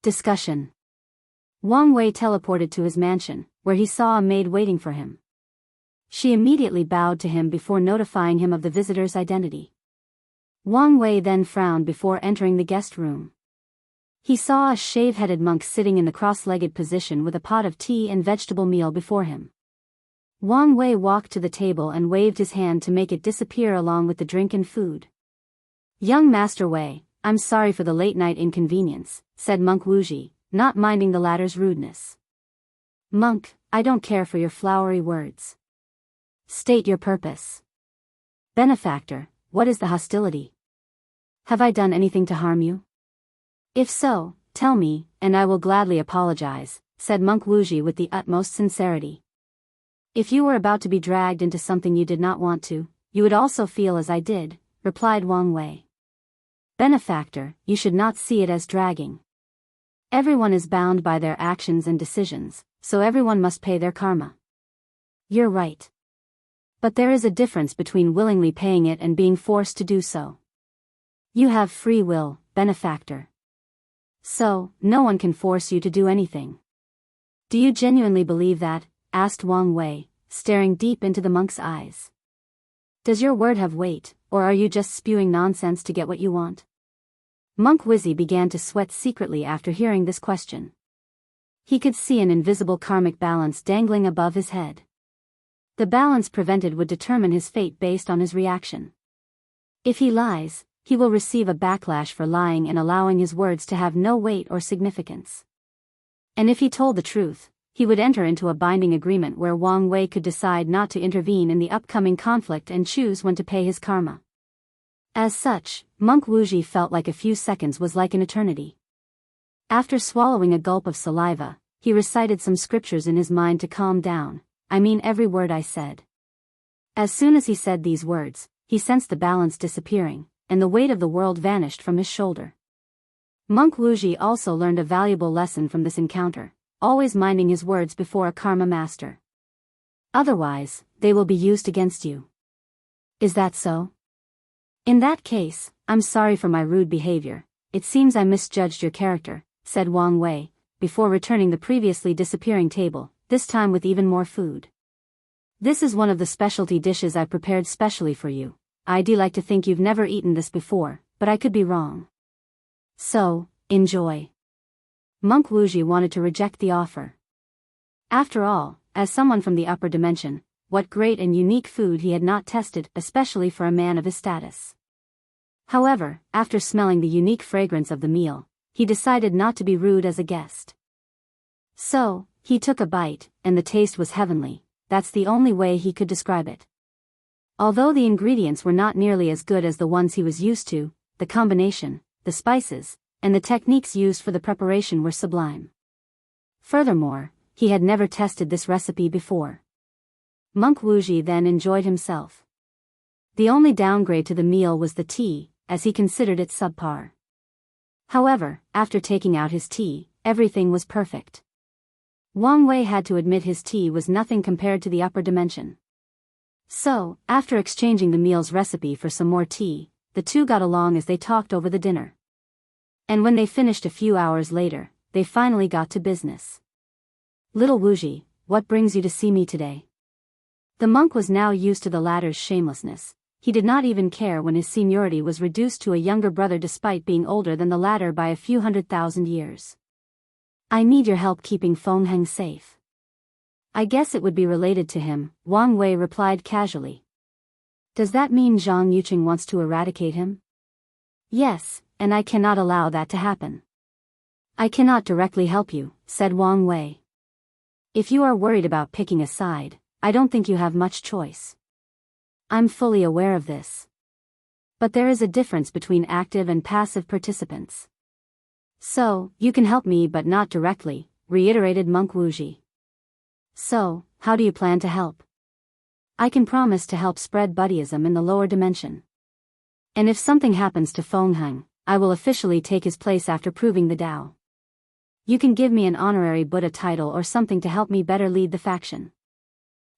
Discussion. Wang Wei teleported to his mansion, where he saw a maid waiting for him. She immediately bowed to him before notifying him of the visitor's identity. Wang Wei then frowned before entering the guest room. He saw a shave-headed monk sitting in the cross-legged position with a pot of tea and vegetable meal before him. Wang Wei walked to the table and waved his hand to make it disappear along with the drink and food. "Young Master Wei, I'm sorry for the late-night inconvenience," said Monk Wuji, not minding the latter's rudeness. "Monk, I don't care for your flowery words. State your purpose." "Benefactor, what is the hostility? Have I done anything to harm you? If so, tell me, and I will gladly apologize," said Monk Wuji with the utmost sincerity. "If you were about to be dragged into something you did not want to, you would also feel as I did," replied Wang Wei. "Benefactor, you should not see it as dragging. Everyone is bound by their actions and decisions, so everyone must pay their karma." "You're right. But there is a difference between willingly paying it and being forced to do so. You have free will, benefactor. So, no one can force you to do anything." "Do you genuinely believe that?" asked Wang Wei, staring deep into the monk's eyes. "Does your word have weight, or are you just spewing nonsense to get what you want?" Monk Wizzy began to sweat secretly after hearing this question. He could see an invisible karmic balance dangling above his head. The balance prevented would determine his fate based on his reaction. If he lies, he will receive a backlash for lying and allowing his words to have no weight or significance. And if he told the truth, he would enter into a binding agreement where Wang Wei could decide not to intervene in the upcoming conflict and choose when to pay his karma. As such, Monk Wuji felt like a few seconds was like an eternity. After swallowing a gulp of saliva, he recited some scriptures in his mind to calm down. "I mean every word I said." As soon as he said these words, he sensed the balance disappearing, and the weight of the world vanished from his shoulder. Monk Wuji also learned a valuable lesson from this encounter, always minding his words before a karma master. Otherwise, they will be used against you. "Is that so? In that case, I'm sorry for my rude behavior. It seems I misjudged your character," said Wang Wei, before returning the previously disappearing table, this time with even more food. "This is one of the specialty dishes I prepared specially for you. I'd like to think you've never eaten this before, but I could be wrong. So, enjoy." Monk Wuji wanted to reject the offer. After all, as someone from the upper dimension, what great and unique food he had not tested, especially for a man of his status. However, after smelling the unique fragrance of the meal, he decided not to be rude as a guest. So, he took a bite, and the taste was heavenly. That's the only way he could describe it. Although the ingredients were not nearly as good as the ones he was used to, the combination, the spices, and the techniques used for the preparation were sublime. Furthermore, he had never tested this recipe before. Monk Wuji then enjoyed himself. The only downgrade to the meal was the tea, as he considered it subpar. However, after taking out his tea, everything was perfect. Wang Wei had to admit his tea was nothing compared to the upper dimension. So, after exchanging the meal's recipe for some more tea, the two got along as they talked over the dinner. And when they finished a few hours later, they finally got to business. "Little Wuji, what brings you to see me today?" The monk was now used to the latter's shamelessness. He did not even care when his seniority was reduced to a younger brother despite being older than the latter by a few 100,000 years. "I need your help keeping Feng Heng safe." "I guess it would be related to him," Wang Wei replied casually. "Does that mean Zhang Yuqing wants to eradicate him?" "Yes, and I cannot allow that to happen." "I cannot directly help you," said Wang Wei. "If you are worried about picking a side, I don't think you have much choice. I'm fully aware of this. But there is a difference between active and passive participants. So, you can help me but not directly," reiterated Monk Wuji. "So, how do you plan to help?" "I can promise to help spread Buddhism in the lower dimension. And if something happens to Feng Heng, I will officially take his place after proving the Tao. You can give me an honorary Buddha title or something to help me better lead the faction."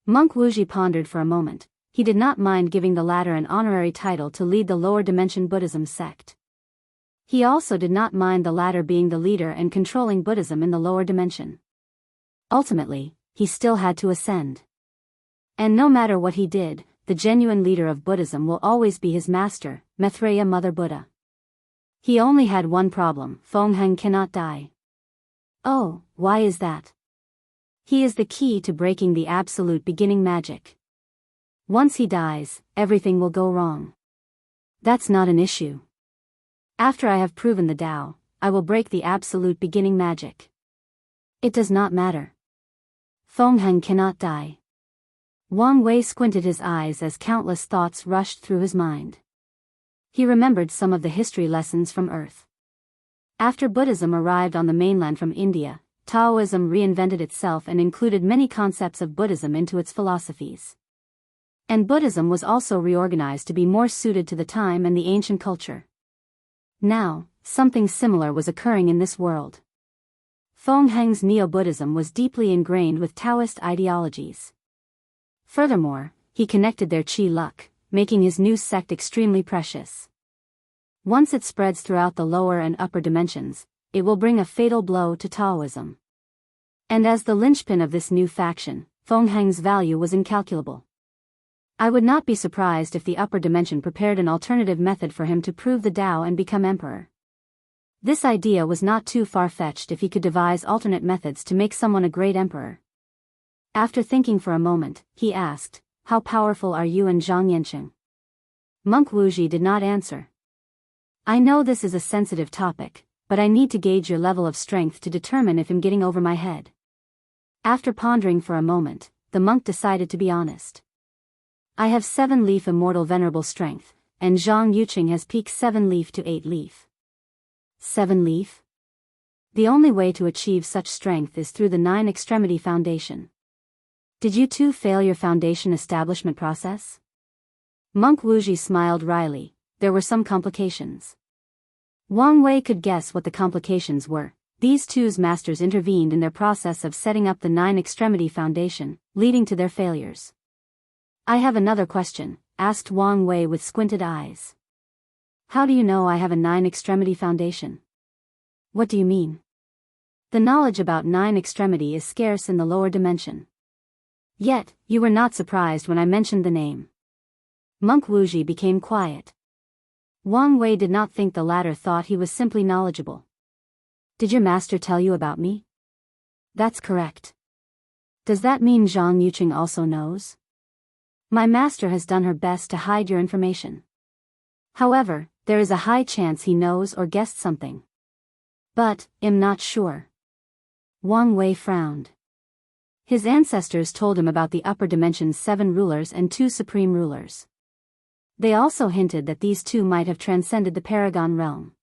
Monk Wuji pondered for a moment. He did not mind giving the latter an honorary title to lead the lower dimension Buddhism sect. He also did not mind the latter being the leader and controlling Buddhism in the lower dimension. Ultimately, he still had to ascend. And no matter what he did, the genuine leader of Buddhism will always be his master, Maitreya Mother Buddha. He only had one problem: Feng Heng cannot die. Oh, why is that? He is the key to breaking the absolute beginning magic. Once he dies, everything will go wrong. That's not an issue. After I have proven the Tao, I will break the absolute beginning magic. It does not matter. Feng Heng cannot die. Wang Wei squinted his eyes as countless thoughts rushed through his mind. He remembered some of the history lessons from Earth. After Buddhism arrived on the mainland from India, Taoism reinvented itself and included many concepts of Buddhism into its philosophies. And Buddhism was also reorganized to be more suited to the time and the ancient culture. Now, something similar was occurring in this world. Feng Heng's Neo-Buddhism was deeply ingrained with Taoist ideologies. Furthermore, he connected their Qi luck, making his new sect extremely precious. Once it spreads throughout the lower and upper dimensions, it will bring a fatal blow to Taoism. And as the linchpin of this new faction, Feng Heng's value was incalculable. I would not be surprised if the upper dimension prepared an alternative method for him to prove the Tao and become emperor. This idea was not too far-fetched if he could devise alternate methods to make someone a great emperor. After thinking for a moment, he asked, "How powerful are you and Zhang Yanqing?" Monk Wuji did not answer. "I know this is a sensitive topic, but I need to gauge your level of strength to determine if I'm getting over my head." After pondering for a moment, the monk decided to be honest. "I have 7-leaf immortal venerable strength, and Zhang Yuqing has peaked 7-leaf to 8-leaf. 7-leaf? The only way to achieve such strength is through the 9-extremity foundation. Did you too fail your foundation establishment process?" Monk Wuji smiled wryly. There were some complications. Wang Wei could guess what the complications were. These two's masters intervened in their process of setting up the 9-extremity foundation, leading to their failures. "I have another question," asked Wang Wei with squinted eyes. "How do you know I have a 9-extremity foundation?" "What do you mean?" "The knowledge about 9-extremity is scarce in the lower dimension. Yet, you were not surprised when I mentioned the name." Monk Wuji became quiet. Wang Wei did not think the latter thought he was simply knowledgeable. "Did your master tell you about me?" "That's correct." "Does that mean Zhang Yuqing also knows?" "My master has done her best to hide your information. However, there is a high chance he knows or guessed something. But, I'm not sure." Wang Wei frowned. His ancestors told him about the upper dimension's 7 rulers and 2 supreme rulers. They also hinted that these 2 might have transcended the Paragon realm.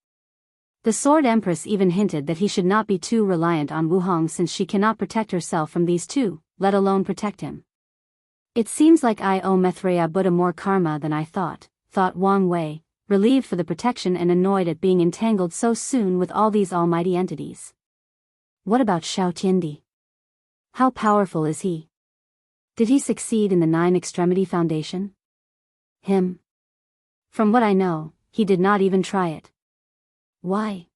The Sword Empress even hinted that he should not be too reliant on Wuhong since she cannot protect herself from these 2, let alone protect him. "It seems like I owe Maitreya Buddha more karma than I thought Wang Wei, relieved for the protection and annoyed at being entangled so soon with all these almighty entities. "What about Xiao Tiandi? How powerful is he? Did he succeed in the 9-extremity foundation?" "Him? From what I know, he did not even try it." "Why?"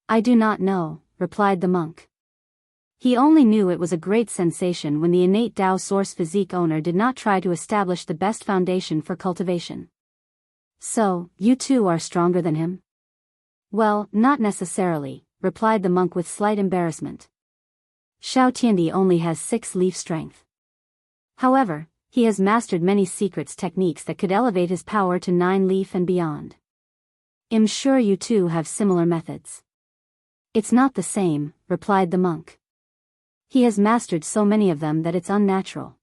"I do not know," replied the monk. He only knew it was a great sensation when the innate Tao source physique owner did not try to establish the best foundation for cultivation. "So, you too are stronger than him?" "Well, not necessarily," replied the monk with slight embarrassment. "Xiao Tiandi only has 6-leaf strength. However, he has mastered many secrets techniques that could elevate his power to 9-leaf and beyond. I'm sure you too have similar methods." "It's not the same," replied the monk. "He has mastered so many of them that it's unnatural.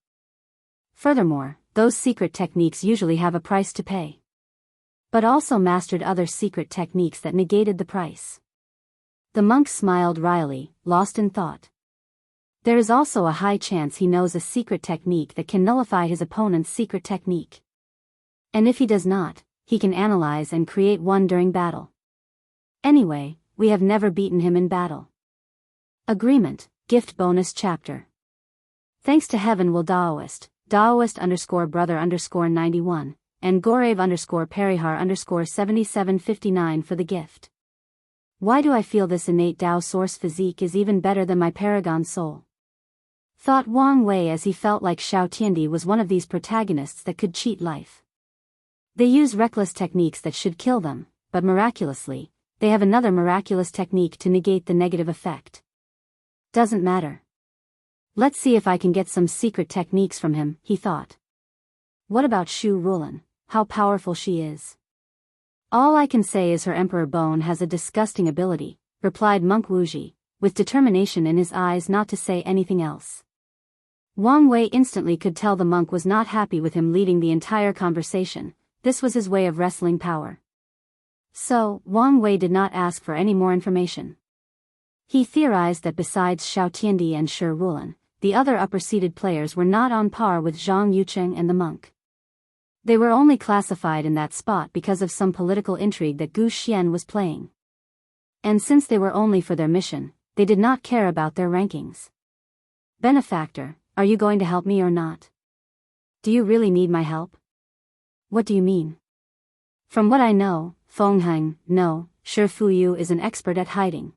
Furthermore, those secret techniques usually have a price to pay. But also mastered other secret techniques that negated the price." The monk smiled wryly, lost in thought. "There is also a high chance he knows a secret technique that can nullify his opponent's secret technique. And if he does not, he can analyze and create one during battle. Anyway, we have never beaten him in battle." Agreement, gift bonus chapter. Thanks to Heaven Will Daoist, Daoist_brother_91, and Gorav_Perihar_7759 for the gift. Why do I feel this innate Tao source physique is even better than my paragon soul? Thought Wang Wei as he felt like Xiao Tiandi was one of these protagonists that could cheat life. They use reckless techniques that should kill them, but miraculously, they have another miraculous technique to negate the negative effect. Doesn't matter. Let's see if I can get some secret techniques from him, he thought. What about Shu Rulan? How powerful she is. All I can say is her Emperor Bone has a disgusting ability, replied Monk Wuji, with determination in his eyes not to say anything else. Wang Wei instantly could tell the monk was not happy with him leading the entire conversation. This was his way of wresting power. So, Wang Wei did not ask for any more information. He theorized that besides Xiao Tiandi and Shi Rulan, the other upper-seated players were not on par with Zhang Yucheng and the monk. They were only classified in that spot because of some political intrigue that Gu Xian was playing. And since they were only for their mission, they did not care about their rankings. Benefactor, are you going to help me or not? Do you really need my help? What do you mean? From what I know, Feng Heng, no, Shi Fuyu is an expert at hiding.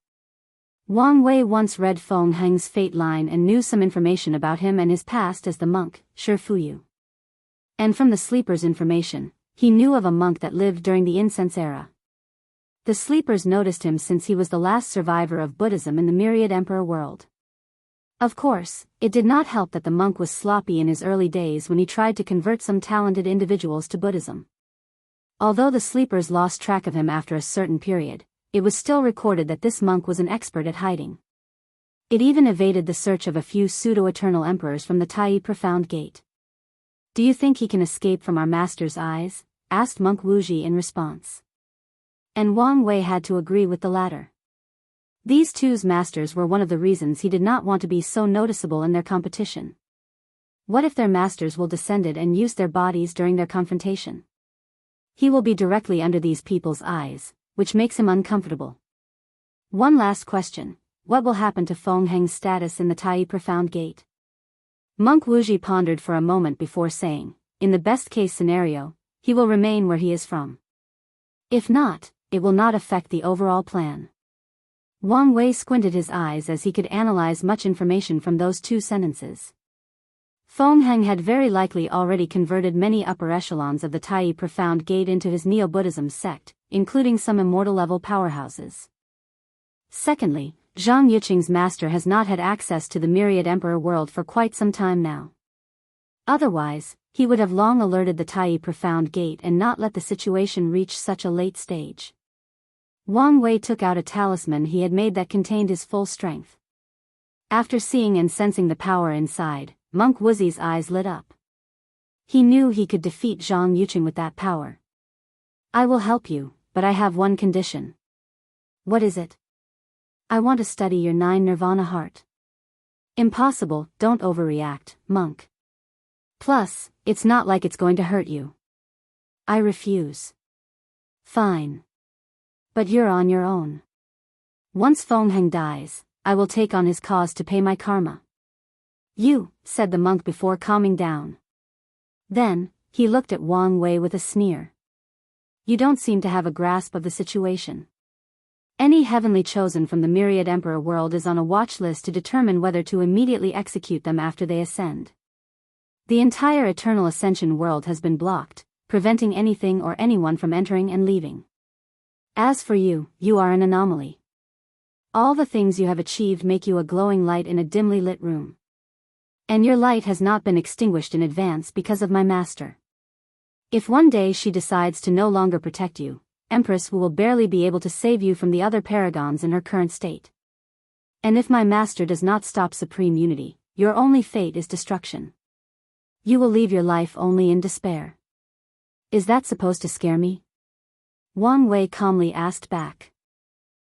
Wang Wei once read Feng Heng's fate line and knew some information about him and his past as the monk, Shi Fuyu. And from the sleeper's information, he knew of a monk that lived during the incense era. The sleepers noticed him since he was the last survivor of Buddhism in the myriad emperor world. Of course, it did not help that the monk was sloppy in his early days when he tried to convert some talented individuals to Buddhism. Although the sleepers lost track of him after a certain period, it was still recorded that this monk was an expert at hiding. It even evaded the search of a few pseudo-eternal emperors from the Tai Profound Gate. Do you think he can escape from our master's eyes? Asked Monk Wuji in response. And Wang Wei had to agree with the latter. These two's masters were one of the reasons he did not want to be so noticeable in their competition. What if their masters will descended and use their bodies during their confrontation? He will be directly under these people's eyes, which makes him uncomfortable. One last question, what will happen to Feng Heng's status in the Tai Profound Gate? Monk Wuji pondered for a moment before saying, in the best-case scenario, he will remain where he is from. If not, it will not affect the overall plan. Wang Wei squinted his eyes as he could analyze much information from those two sentences. Feng Heng had very likely already converted many upper echelons of the Tai Profound Gate into his Neo-Buddhism sect, including some immortal-level powerhouses. Secondly, Zhang Yucheng's master has not had access to the myriad emperor world for quite some time now. Otherwise, he would have long alerted the Tai Profound Gate and not let the situation reach such a late stage. Wang Wei took out a talisman he had made that contained his full strength. After seeing and sensing the power inside, Monk Wuzi's eyes lit up. He knew he could defeat Zhang Yucheng with that power. I will help you, but I have one condition. What is it? I want to study your 9 nirvana heart. Impossible, don't overreact, monk. Plus, it's not like it's going to hurt you. I refuse. Fine. But you're on your own. Once Feng Heng dies, I will take on his cause to pay my karma. You, said the monk before calming down. Then, he looked at Wang Wei with a sneer. You don't seem to have a grasp of the situation. Any heavenly chosen from the myriad emperor world is on a watch list to determine whether to immediately execute them after they ascend. The entire eternal ascension world has been blocked, preventing anything or anyone from entering and leaving. As for you, you are an anomaly. All the things you have achieved make you a glowing light in a dimly lit room. And your light has not been extinguished in advance because of my master. If one day she decides to no longer protect you, Empress will barely be able to save you from the other paragons in her current state. And if my master does not stop supreme unity, your only fate is destruction. You will leave your life only in despair. Is that supposed to scare me? Wang Wei calmly asked back.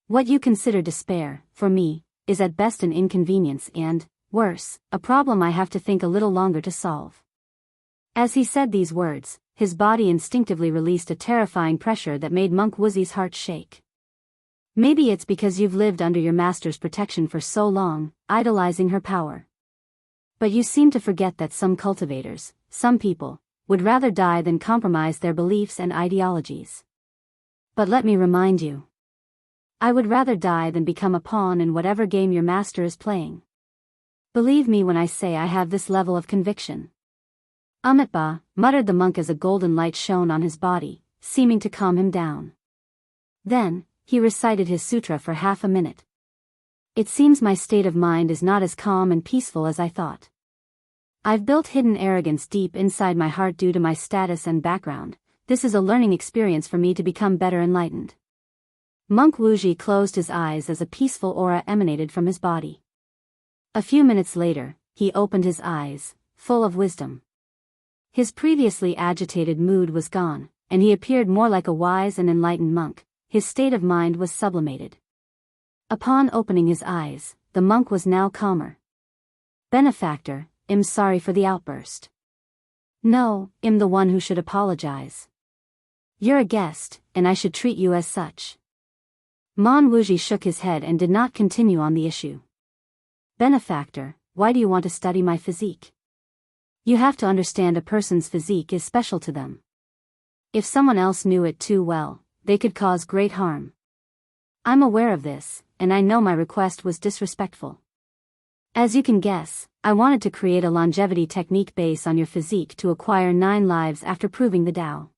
What you consider despair, for me, is at best an inconvenience and, worse, a problem I have to think a little longer to solve. As he said these words, his body instinctively released a terrifying pressure that made Monk Wuzi's heart shake. Maybe it's because you've lived under your master's protection for so long, idolizing her power. But you seem to forget that some cultivators, some people, would rather die than compromise their beliefs and ideologies. But let me remind you. I would rather die than become a pawn in whatever game your master is playing. Believe me when I say I have this level of conviction. Amitba, muttered the monk as a golden light shone on his body, seeming to calm him down. Then, he recited his sutra for half a minute. It seems my state of mind is not as calm and peaceful as I thought. I've built hidden arrogance deep inside my heart due to my status and background. This is a learning experience for me to become better enlightened. Monk Wuji closed his eyes as a peaceful aura emanated from his body. A few minutes later, he opened his eyes, full of wisdom. His previously agitated mood was gone, and he appeared more like a wise and enlightened monk. His state of mind was sublimated. Upon opening his eyes, the monk was now calmer. Benefactor, I'm sorry for the outburst. No, I'm the one who should apologize. You're a guest, and I should treat you as such. Mon Wuji shook his head and did not continue on the issue. Benefactor, why do you want to study my physique? You have to understand a person's physique is special to them. If someone else knew it too well, they could cause great harm. I'm aware of this, and I know my request was disrespectful. As you can guess, I wanted to create a longevity technique based on your physique to acquire 9 lives after proving the Tao.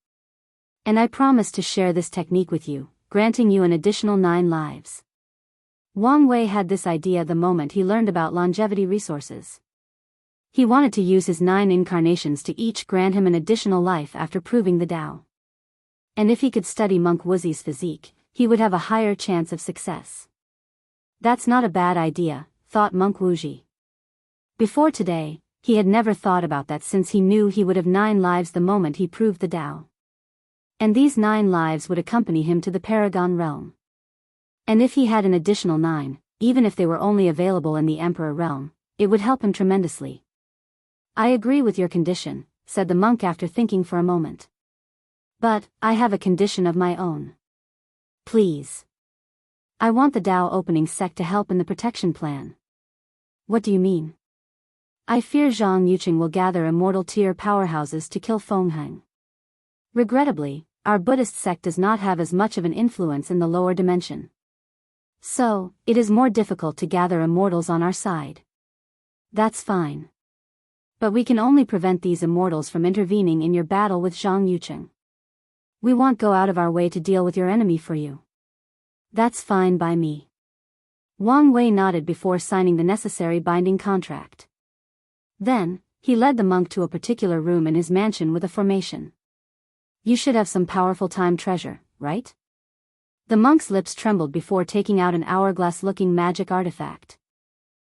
And I promised to share this technique with you, granting you an additional 9 lives. Wang Wei had this idea the moment he learned about longevity resources. He wanted to use his 9 incarnations to each grant him an additional life after proving the Tao. And if he could study Monk Wuji's physique, he would have a higher chance of success. That's not a bad idea, thought Monk Wuji. Before today, he had never thought about that since he knew he would have 9 lives the moment he proved the Tao. And these 9 lives would accompany him to the Paragon realm. And if he had an additional 9, even if they were only available in the Emperor realm, it would help him tremendously. I agree with your condition, said the monk after thinking for a moment. But, I have a condition of my own. Please. I want the Tao opening sect to help in the protection plan. What do you mean? I fear Zhang Yuqing will gather immortal tier powerhouses to kill Fengheng. Regrettably, our Buddhist sect does not have as much of an influence in the lower dimension. So, it is more difficult to gather immortals on our side. That's fine. But we can only prevent these immortals from intervening in your battle with Zhang Yuqing. We won't go out of our way to deal with your enemy for you. That's fine by me. Wang Wei nodded before signing the necessary binding contract. Then, he led the monk to a particular room in his mansion with a formation. You should have some powerful time treasure, right? The monk's lips trembled before taking out an hourglass-looking magic artifact.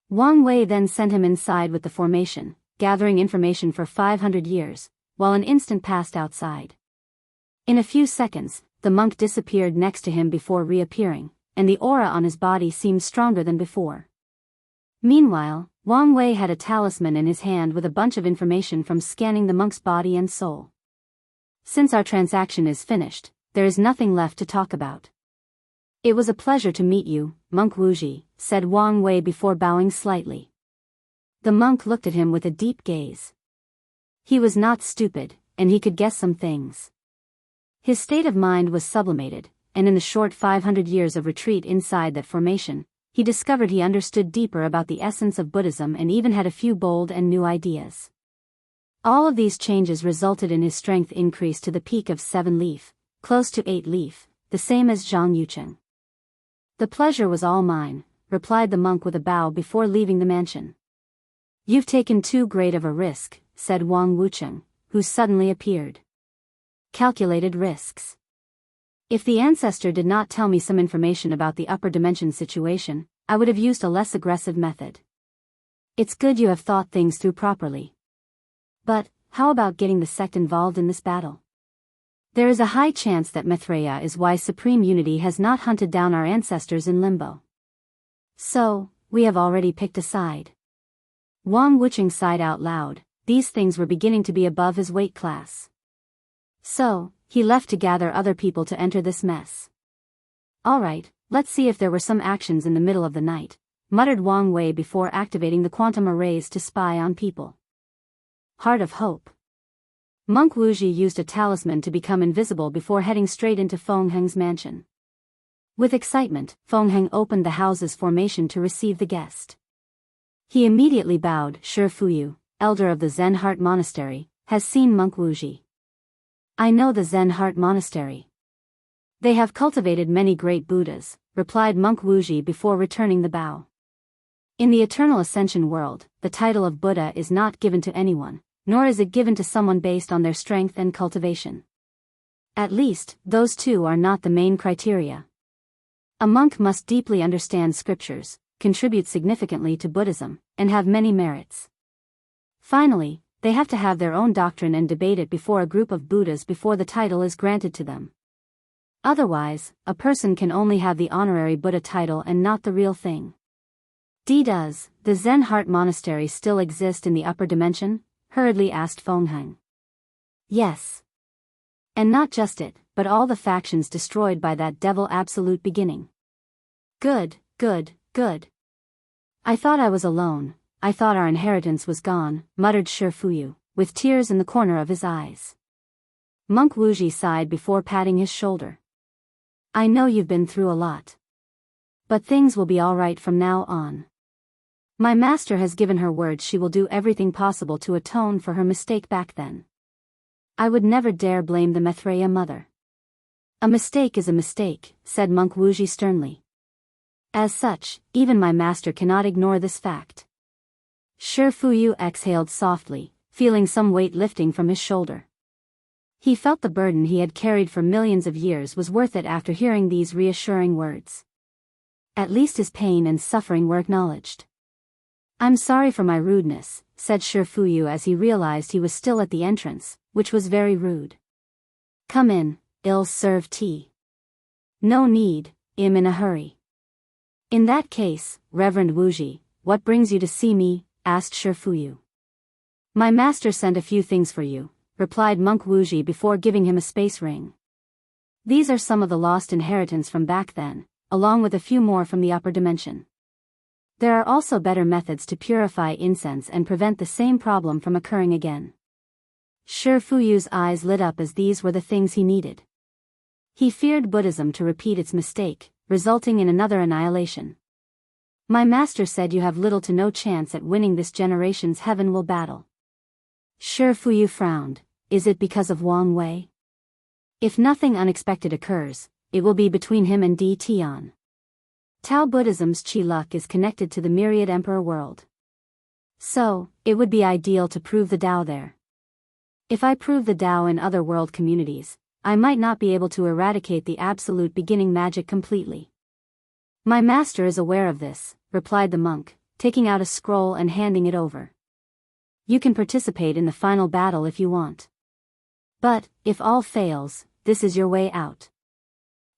Wang Wei then sent him inside with the formation, gathering information for 500 years, while an instant passed outside. In a few seconds, the monk disappeared next to him before reappearing, and the aura on his body seemed stronger than before. Meanwhile, Wang Wei had a talisman in his hand with a bunch of information from scanning the monk's body and soul. Since our transaction is finished, there is nothing left to talk about. It was a pleasure to meet you, Monk Wuji, said Wang Wei before bowing slightly. The monk looked at him with a deep gaze. He was not stupid, and he could guess some things. His state of mind was sublimated, and in the short 500 years of retreat inside that formation, he discovered he understood deeper about the essence of Buddhism and even had a few bold and new ideas. All of these changes resulted in his strength increase to the peak of 7 leaf, close to 8 leaf, the same as Zhang Yuqing. The pleasure was all mine, replied the monk with a bow before leaving the mansion. You've taken too great of a risk, said Wang Wucheng, who suddenly appeared. Calculated risks. If the ancestor did not tell me some information about the upper dimension situation, I would have used a less aggressive method. It's good you have thought things through properly. But, how about getting the sect involved in this battle? There is a high chance that Maitreya is why Supreme Unity has not hunted down our ancestors in limbo. So, we have already picked a side. Wang Wucheng sighed out loud. These things were beginning to be above his weight class. So, he left to gather other people to enter this mess. Alright, let's see if there were some actions in the middle of the night, muttered Wang Wei before activating the quantum arrays to spy on people. Heart of Hope. Monk Wuji used a talisman to become invisible before heading straight into Fengheng's mansion. With excitement, Feng opened the house's formation to receive the guest. He immediately bowed. Shi Fuyu, elder of the Zen Heart Monastery, has seen Monk Wuji. I know the Zen Heart Monastery. They have cultivated many great Buddhas, replied Monk Wuji before returning the bow. In the eternal ascension world, the title of Buddha is not given to anyone, nor is it given to someone based on their strength and cultivation. At least, those two are not the main criteria. A monk must deeply understand scriptures, contribute significantly to Buddhism, and have many merits. Finally, they have to have their own doctrine and debate it before a group of Buddhas before the title is granted to them. Otherwise, a person can only have the honorary Buddha title and not the real thing. Does the Zen Heart Monastery still exist in the upper dimension? Hurriedly asked Feng. Yes. And not just it, but all the factions destroyed by that devil absolute beginning. Good. I thought I was alone, I thought our inheritance was gone, muttered Shi Fuyu, with tears in the corner of his eyes. Monk Wuji sighed before patting his shoulder. I know you've been through a lot. But things will be all right from now on. My master has given her word she will do everything possible to atone for her mistake back then. I would never dare blame the Maitreya mother. A mistake is a mistake, said Monk Wuji sternly. As such, even my master cannot ignore this fact. Shi Fuyu exhaled softly, feeling some weight lifting from his shoulder. He felt the burden he had carried for millions of years was worth it after hearing these reassuring words. At least his pain and suffering were acknowledged. I'm sorry for my rudeness, said Shi Fuyu as he realized he was still at the entrance, which was very rude. Come in, I'll serve tea. No need, I'm in a hurry. In that case, Reverend Wuji, what brings you to see me? Asked Shi Fuyu. My master sent a few things for you, replied Monk Wuji before giving him a space ring. These are some of the lost inheritance from back then, along with a few more from the upper dimension. There are also better methods to purify incense and prevent the same problem from occurring again. Shi Fuyu's eyes lit up as these were the things he needed. He feared Buddhism to repeat its mistake, resulting in another annihilation. My master said you have little to no chance at winning this generation's heaven will battle. Shi Fuyu frowned. Is it because of Wang Wei? If nothing unexpected occurs, it will be between him and Di Tian. Tao Buddhism's Qi luck is connected to the myriad emperor world. So, it would be ideal to prove the Tao there. If I prove the Tao in other world communities, I might not be able to eradicate the absolute beginning magic completely. My master is aware of this, replied the monk, taking out a scroll and handing it over. You can participate in the final battle if you want. But, if all fails, this is your way out.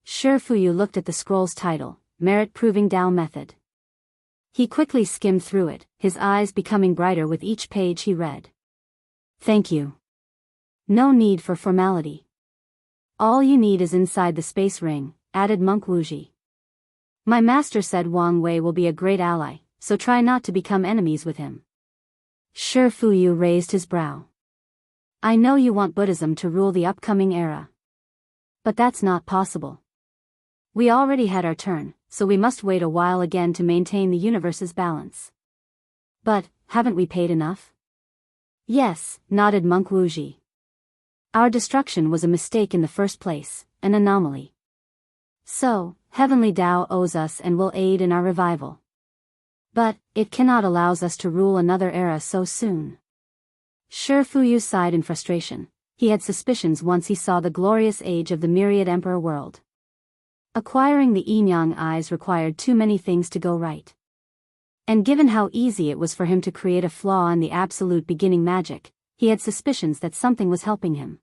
Shi Fuyu looked at the scroll's title, Merit Proving Tao Method. He quickly skimmed through it, his eyes becoming brighter with each page he read. Thank you. No need for formality. All you need is inside the space ring, added Monk Wuji. My master said Wang Wei will be a great ally, so try not to become enemies with him. Shi Fuyu raised his brow. I know you want Buddhism to rule the upcoming era. But that's not possible. We already had our turn, so we must wait a while again to maintain the universe's balance. But, haven't we paid enough? Yes, nodded Monk Wuji. Our destruction was a mistake in the first place, an anomaly. So, Heavenly Tao owes us and will aid in our revival. But, it cannot allow us to rule another era so soon. Shi Fuyu sighed in frustration. He had suspicions once he saw the glorious age of the myriad emperor world. Acquiring the yin-yang eyes required too many things to go right. And given how easy it was for him to create a flaw in the absolute beginning magic, he had suspicions that something was helping him.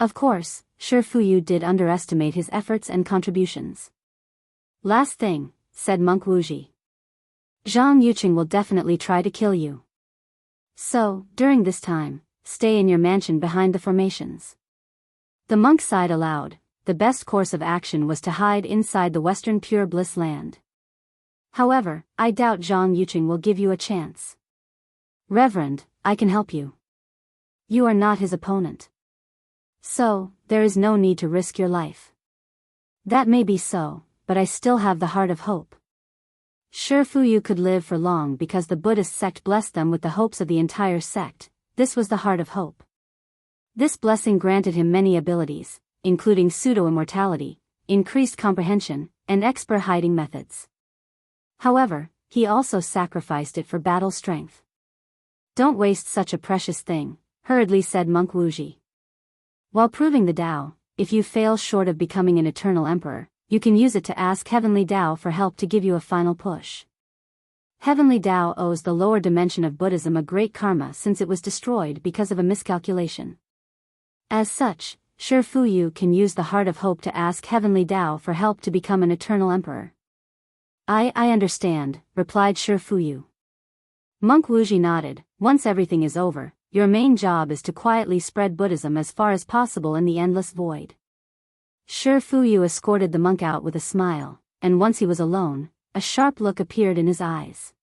Of course, Shi Fuyu did underestimate his efforts and contributions. Last thing, said Monk Wuji. Zhang Yuqing will definitely try to kill you. So, during this time, stay in your mansion behind the formations. The monk sighed aloud. The best course of action was to hide inside the Western Pure Bliss land. However, I doubt Zhang Yuqing will give you a chance. Reverend, I can help you. You are not his opponent. So, there is no need to risk your life. That may be so, but I still have the heart of hope. Shifuyu could live for long because the Buddhist sect blessed them with the hopes of the entire sect. This was the heart of hope. This blessing granted him many abilities, including pseudo-immortality, increased comprehension, and expert hiding methods. However, he also sacrificed it for battle strength. Don't waste such a precious thing, hurriedly said Monk Wuji. While proving the Tao, if you fail short of becoming an eternal emperor, you can use it to ask Heavenly Tao for help to give you a final push. Heavenly Tao owes the lower dimension of Buddhism a great karma since it was destroyed because of a miscalculation. As such, Shifuyu can use the heart of hope to ask Heavenly Tao for help to become an eternal emperor. I understand, replied Shifuyu. Monk Wuji nodded. Once everything is over, your main job is to quietly spread Buddhism as far as possible in the endless void. Shifuyu escorted the monk out with a smile, and once he was alone, a sharp look appeared in his eyes.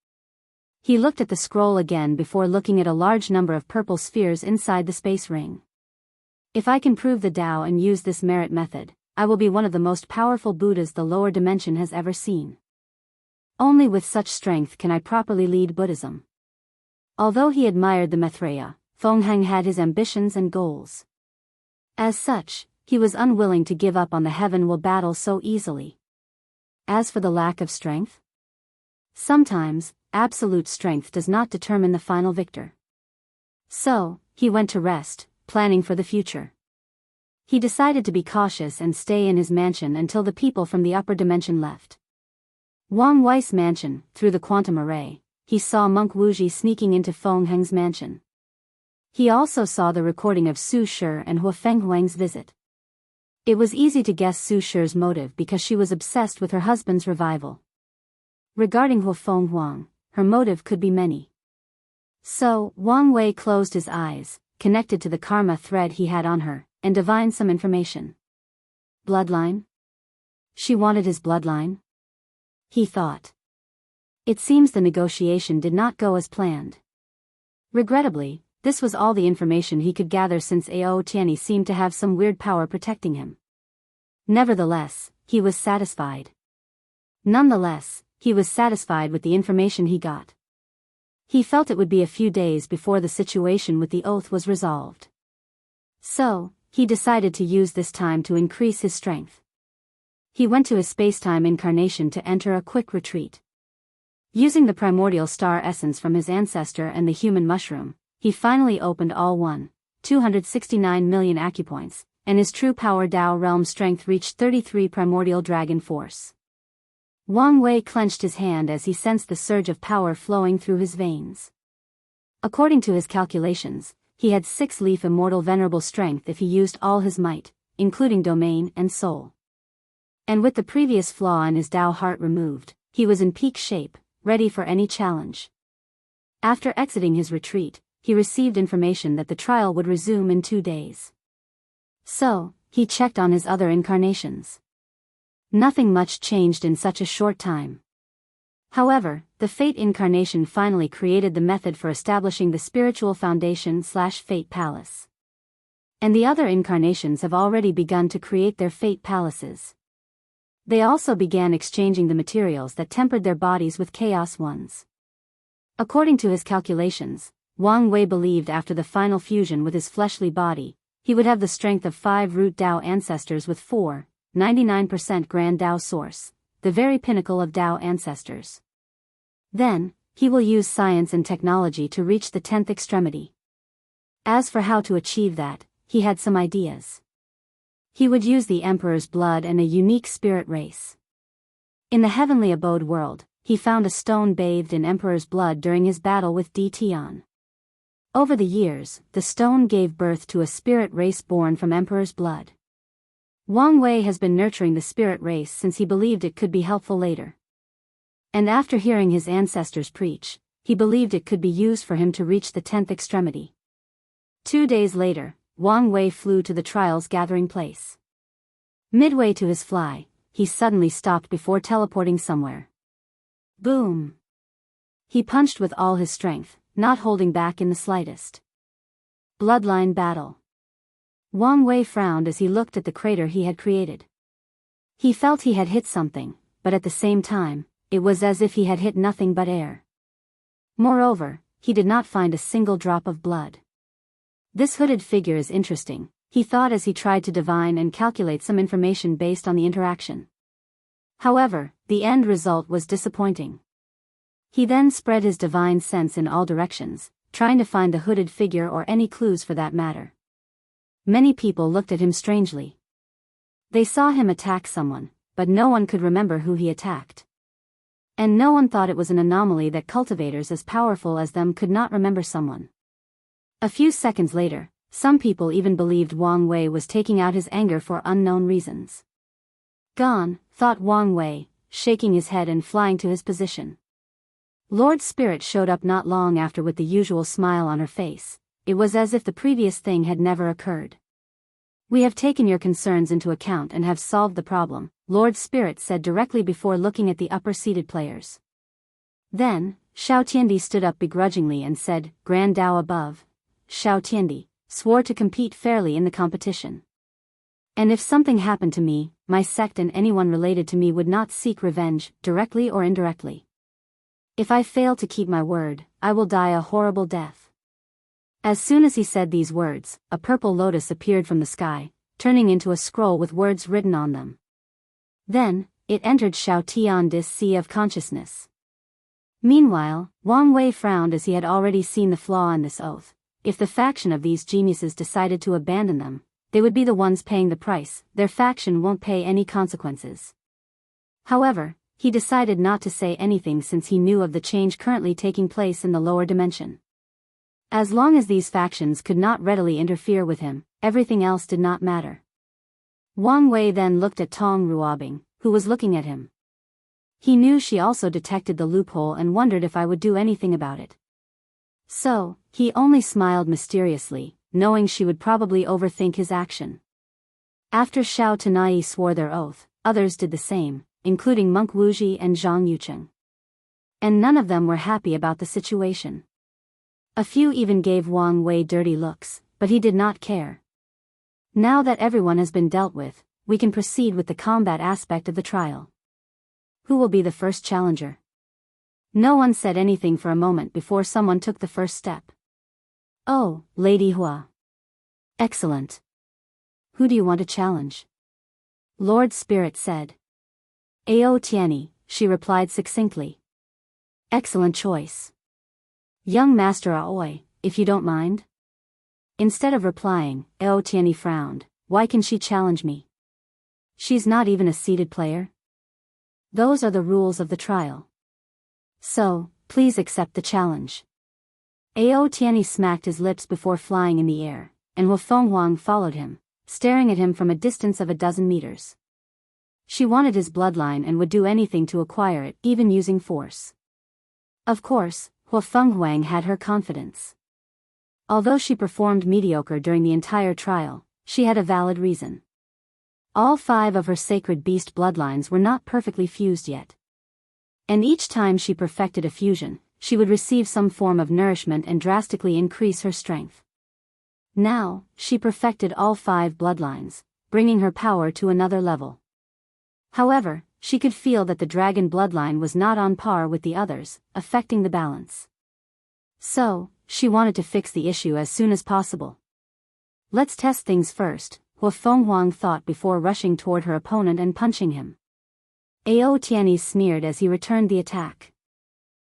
He looked at the scroll again before looking at a large number of purple spheres inside the space ring. If I can prove the Tao and use this merit method, I will be one of the most powerful Buddhas the lower dimension has ever seen. Only with such strength can I properly lead Buddhism. Although he admired the Maitreya, Fengheng had his ambitions and goals. As such, he was unwilling to give up on the heaven will battle so easily. As for the lack of strength? Sometimes, absolute strength does not determine the final victor. So, he went to rest, planning for the future. He decided to be cautious and stay in his mansion until the people from the upper dimension left. Wang Wei's mansion, through the quantum array, he saw Monk Wuji sneaking into Fengheng's mansion. He also saw the recording of Su Shi and Hua Fenghuang's visit. It was easy to guess Su Shi's motive because she was obsessed with her husband's revival. Regarding Hua Fenghuang, her motive could be many. So, Wang Wei closed his eyes, connected to the karma thread he had on her, and divined some information. Bloodline? She wanted his bloodline? He thought. It seems the negotiation did not go as planned. Regrettably, this was all the information he could gather since Ao Tianyi seemed to have some weird power protecting him. Nevertheless, he was satisfied. Nonetheless, he was satisfied with the information he got. He felt it would be a few days before the situation with the oath was resolved. So, he decided to use this time to increase his strength. He went to his spacetime incarnation to enter a quick retreat. Using the primordial star essence from his ancestor and the human mushroom, he finally opened all 269 million acupoints, and his true power Tao realm strength reached 33 primordial dragon force. Wang Wei clenched his hand as he sensed the surge of power flowing through his veins. According to his calculations, he had 6-leaf immortal venerable strength if he used all his might, including domain and soul. And with the previous flaw in his Tao heart removed, he was in peak shape, ready for any challenge. After exiting his retreat, he received information that the trial would resume in 2 days. So, he checked on his other incarnations. Nothing much changed in such a short time. However, the Fate incarnation finally created the method for establishing the spiritual foundation/Fate Palace. And the other incarnations have already begun to create their Fate Palaces. They also began exchanging the materials that tempered their bodies with chaos ones. According to his calculations, Wang Wei believed after the final fusion with his fleshly body, he would have the strength of 5 root Tao ancestors with 99% grand Tao source, the very pinnacle of Tao ancestors. Then, he will use science and technology to reach the 10th extremity. As for how to achieve that, he had some ideas. He would use the Emperor's blood and a unique spirit race. In the heavenly abode world, he found a stone bathed in Emperor's blood during his battle with Di Tian. Over the years, the stone gave birth to a spirit race born from Emperor's blood. Wang Wei has been nurturing the spirit race since he believed it could be helpful later. And after hearing his ancestors preach, he believed it could be used for him to reach the 10th extremity. 2 days later, Wang Wei flew to the trial's gathering place. Midway to his fly, he suddenly stopped before teleporting somewhere. Boom! He punched with all his strength, not holding back in the slightest. Bloodline battle. Wang Wei frowned as he looked at the crater he had created. He felt he had hit something, but at the same time, it was as if he had hit nothing but air. Moreover, he did not find a single drop of blood. This hooded figure is interesting, he thought as he tried to divine and calculate some information based on the interaction. However, the end result was disappointing. He then spread his divine sense in all directions, trying to find the hooded figure or any clues for that matter. Many people looked at him strangely. They saw him attack someone, but no one could remember who he attacked. And no one thought it was an anomaly that cultivators as powerful as them could not remember someone. A few seconds later, some people even believed Wang Wei was taking out his anger for unknown reasons. Gone, thought Wang Wei, shaking his head and flying to his position. Lord Spirit showed up not long after with the usual smile on her face. It was as if the previous thing had never occurred. "We have taken your concerns into account and have solved the problem," Lord Spirit said directly before looking at the upper-seated players. Then, Xiao Tiandi stood up begrudgingly and said, "Grand Dao above, Xiao Tiandi, swore to compete fairly in the competition. And if something happened to me, my sect and anyone related to me would not seek revenge, directly or indirectly. If I fail to keep my word, I will die a horrible death." As soon as he said these words, a purple lotus appeared from the sky, turning into a scroll with words written on them. Then, it entered Xiao Tiandi's sea of consciousness. Meanwhile, Wang Wei frowned as he had already seen the flaw in this oath. If the faction of these geniuses decided to abandon them, they would be the ones paying the price, their faction won't pay any consequences. However, he decided not to say anything since he knew of the change currently taking place in the lower dimension. As long as these factions could not readily interfere with him, everything else did not matter. Wang Wei then looked at Tong Ruobing, who was looking at him. He knew she also detected the loophole and wondered if I would do anything about it. So, he only smiled mysteriously, knowing she would probably overthink his action. After Xiao Tanai swore their oath, others did the same, including Monk Wuji and Zhang Yucheng. And none of them were happy about the situation. A few even gave Wang Wei dirty looks, but he did not care. Now that everyone has been dealt with, we can proceed with the combat aspect of the trial. Who will be the first challenger? No one said anything for a moment before someone took the first step. "Oh, Lady Hua." "Excellent. Who do you want to challenge?" Lord Spirit said. "Ao Tianyi," she replied succinctly. "Excellent choice. Young Master Aoi, if you don't mind?" Instead of replying, Ao Tianyi frowned. "Why can she challenge me? She's not even a seated player." "Those are the rules of the trial. So, please accept the challenge." Ao Tianyi smacked his lips before flying in the air, and Wu Fenghuang followed him, staring at him from a distance of a dozen meters. She wanted his bloodline and would do anything to acquire it, even using force. Of course, Wu Fenghuang had her confidence. Although she performed mediocre during the entire trial, she had a valid reason. All 5 of her sacred beast bloodlines were not perfectly fused yet. And each time she perfected a fusion, she would receive some form of nourishment and drastically increase her strength. Now, she perfected all 5 bloodlines, bringing her power to another level. However, she could feel that the dragon bloodline was not on par with the others, affecting the balance. So, she wanted to fix the issue as soon as possible. "Let's test things first," Wu Fenghuang thought before rushing toward her opponent and punching him. Ao Tianyi sneered as he returned the attack.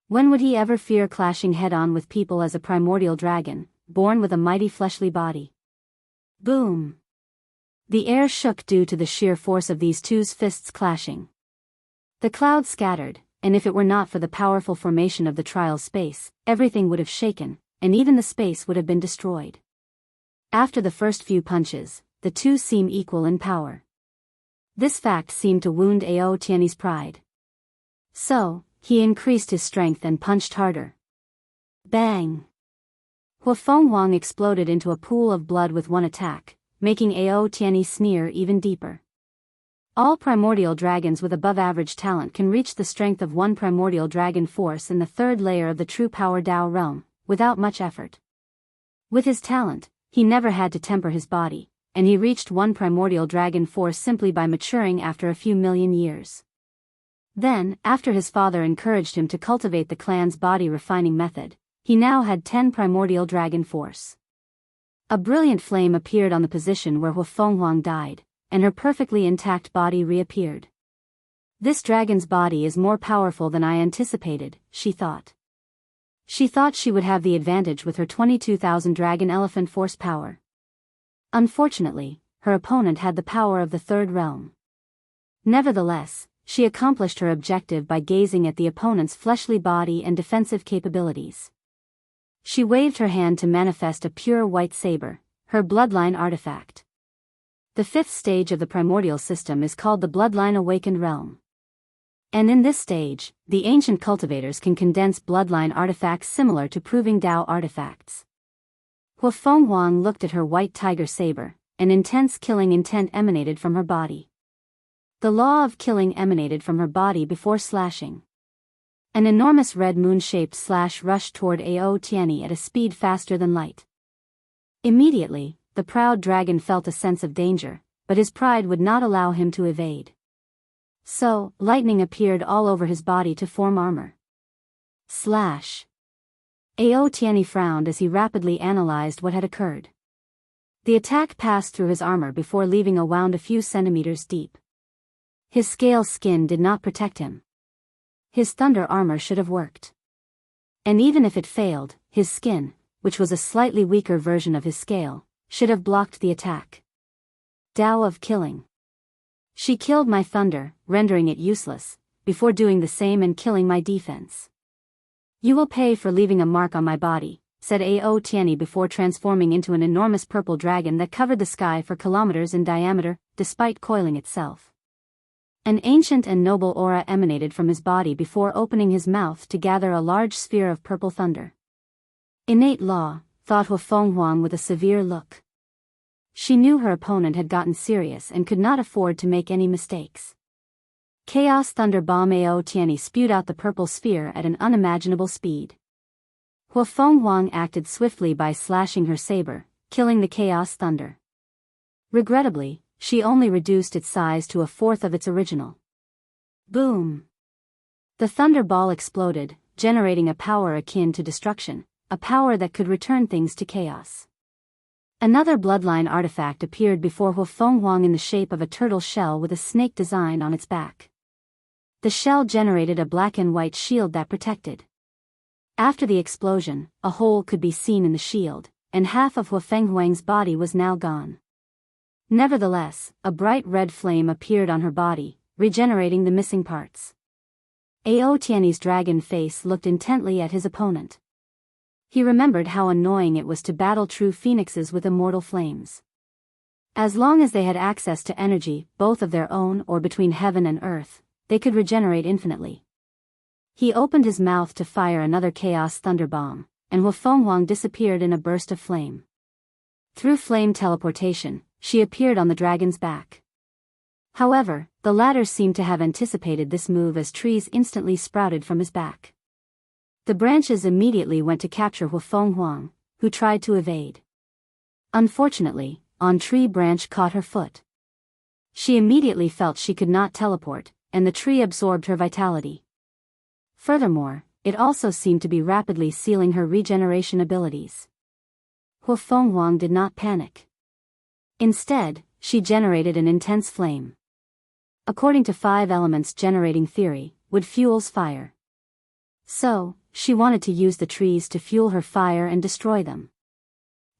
When would he ever fear clashing head-on with people as a primordial dragon, born with a mighty fleshly body? Boom! The air shook due to the sheer force of these two fists clashing. The clouds scattered, and if it were not for the powerful formation of the trial space, everything would have shaken, and even the space would have been destroyed. After the first few punches, the two seem equal in power. This fact seemed to wound Ao Tianyi's pride. So, he increased his strength and punched harder. Bang! Wu Fenghuang exploded into a pool of blood with one attack, making Ao Tianyi sneer even deeper. All primordial dragons with above-average talent can reach the strength of one primordial dragon force in the 3rd layer of the true power Dao realm, without much effort. With his talent, he never had to temper his body, and he reached one primordial dragon force simply by maturing after a few million years. Then, after his father encouraged him to cultivate the clan's body refining method, he now had 10 primordial dragon force. A brilliant flame appeared on the position where Huafenghuang died, and her perfectly intact body reappeared. This dragon's body is more powerful than I anticipated, she thought. She thought she would have the advantage with her 22,000 dragon elephant force power. Unfortunately, her opponent had the power of the third realm. Nevertheless, she accomplished her objective by gazing at the opponent's fleshly body and defensive capabilities. She waved her hand to manifest a pure white saber, her bloodline artifact. The fifth stage of the primordial system is called the Bloodline Awakened Realm. And in this stage, the ancient cultivators can condense bloodline artifacts similar to proving Dao artifacts. Huafenghuang looked at her white tiger saber, an intense killing intent emanated from her body. The law of killing emanated from her body before slashing. An enormous red moon-shaped slash rushed toward Ao Tianyi at a speed faster than light. Immediately, the proud dragon felt a sense of danger, but his pride would not allow him to evade. So, lightning appeared all over his body to form armor. Slash! Ao Tianyi frowned as he rapidly analyzed what had occurred. The attack passed through his armor before leaving a wound a few centimeters deep. His scale skin did not protect him. His thunder armor should have worked. And even if it failed, his skin, which was a slightly weaker version of his scale, should have blocked the attack. Dao of killing. She killed my thunder, rendering it useless, before doing the same and killing my defense. You will pay for leaving a mark on my body, said Ao Tianyi before transforming into an enormous purple dragon that covered the sky for kilometers in diameter, despite coiling itself. An ancient and noble aura emanated from his body before opening his mouth to gather a large sphere of purple thunder. Innate law, thought Huafenghuang with a severe look. She knew her opponent had gotten serious and could not afford to make any mistakes. Chaos Thunder Bomb. Ao Tianyi spewed out the purple sphere at an unimaginable speed. Huafenghuang acted swiftly by slashing her saber, killing the Chaos Thunder. Regrettably, she only reduced its size to a fourth of its original. Boom! The thunder ball exploded, generating a power akin to destruction, a power that could return things to chaos. Another bloodline artifact appeared before Huafenghuang in the shape of a turtle shell with a snake design on its back. The shell generated a black and white shield that protected. After the explosion, a hole could be seen in the shield, and half of Huafenghuang's body was now gone. Nevertheless, a bright red flame appeared on her body, regenerating the missing parts. Ao Tianyi's dragon face looked intently at his opponent. He remembered how annoying it was to battle true phoenixes with immortal flames. As long as they had access to energy, both of their own or between heaven and earth, they could regenerate infinitely. He opened his mouth to fire another Chaos Thunder Bomb, and Huafenghuang disappeared in a burst of flame. Through flame teleportation, she appeared on the dragon's back. However, the latter seemed to have anticipated this move as trees instantly sprouted from his back. The branches immediately went to capture Huafenghuang, who tried to evade. Unfortunately, on tree branch caught her foot. She immediately felt she could not teleport, and the tree absorbed her vitality. Furthermore, it also seemed to be rapidly sealing her regeneration abilities. Huafenghuang did not panic. Instead, she generated an intense flame. According to 5 elements generating theory, wood fuels fire. So, she wanted to use the trees to fuel her fire and destroy them.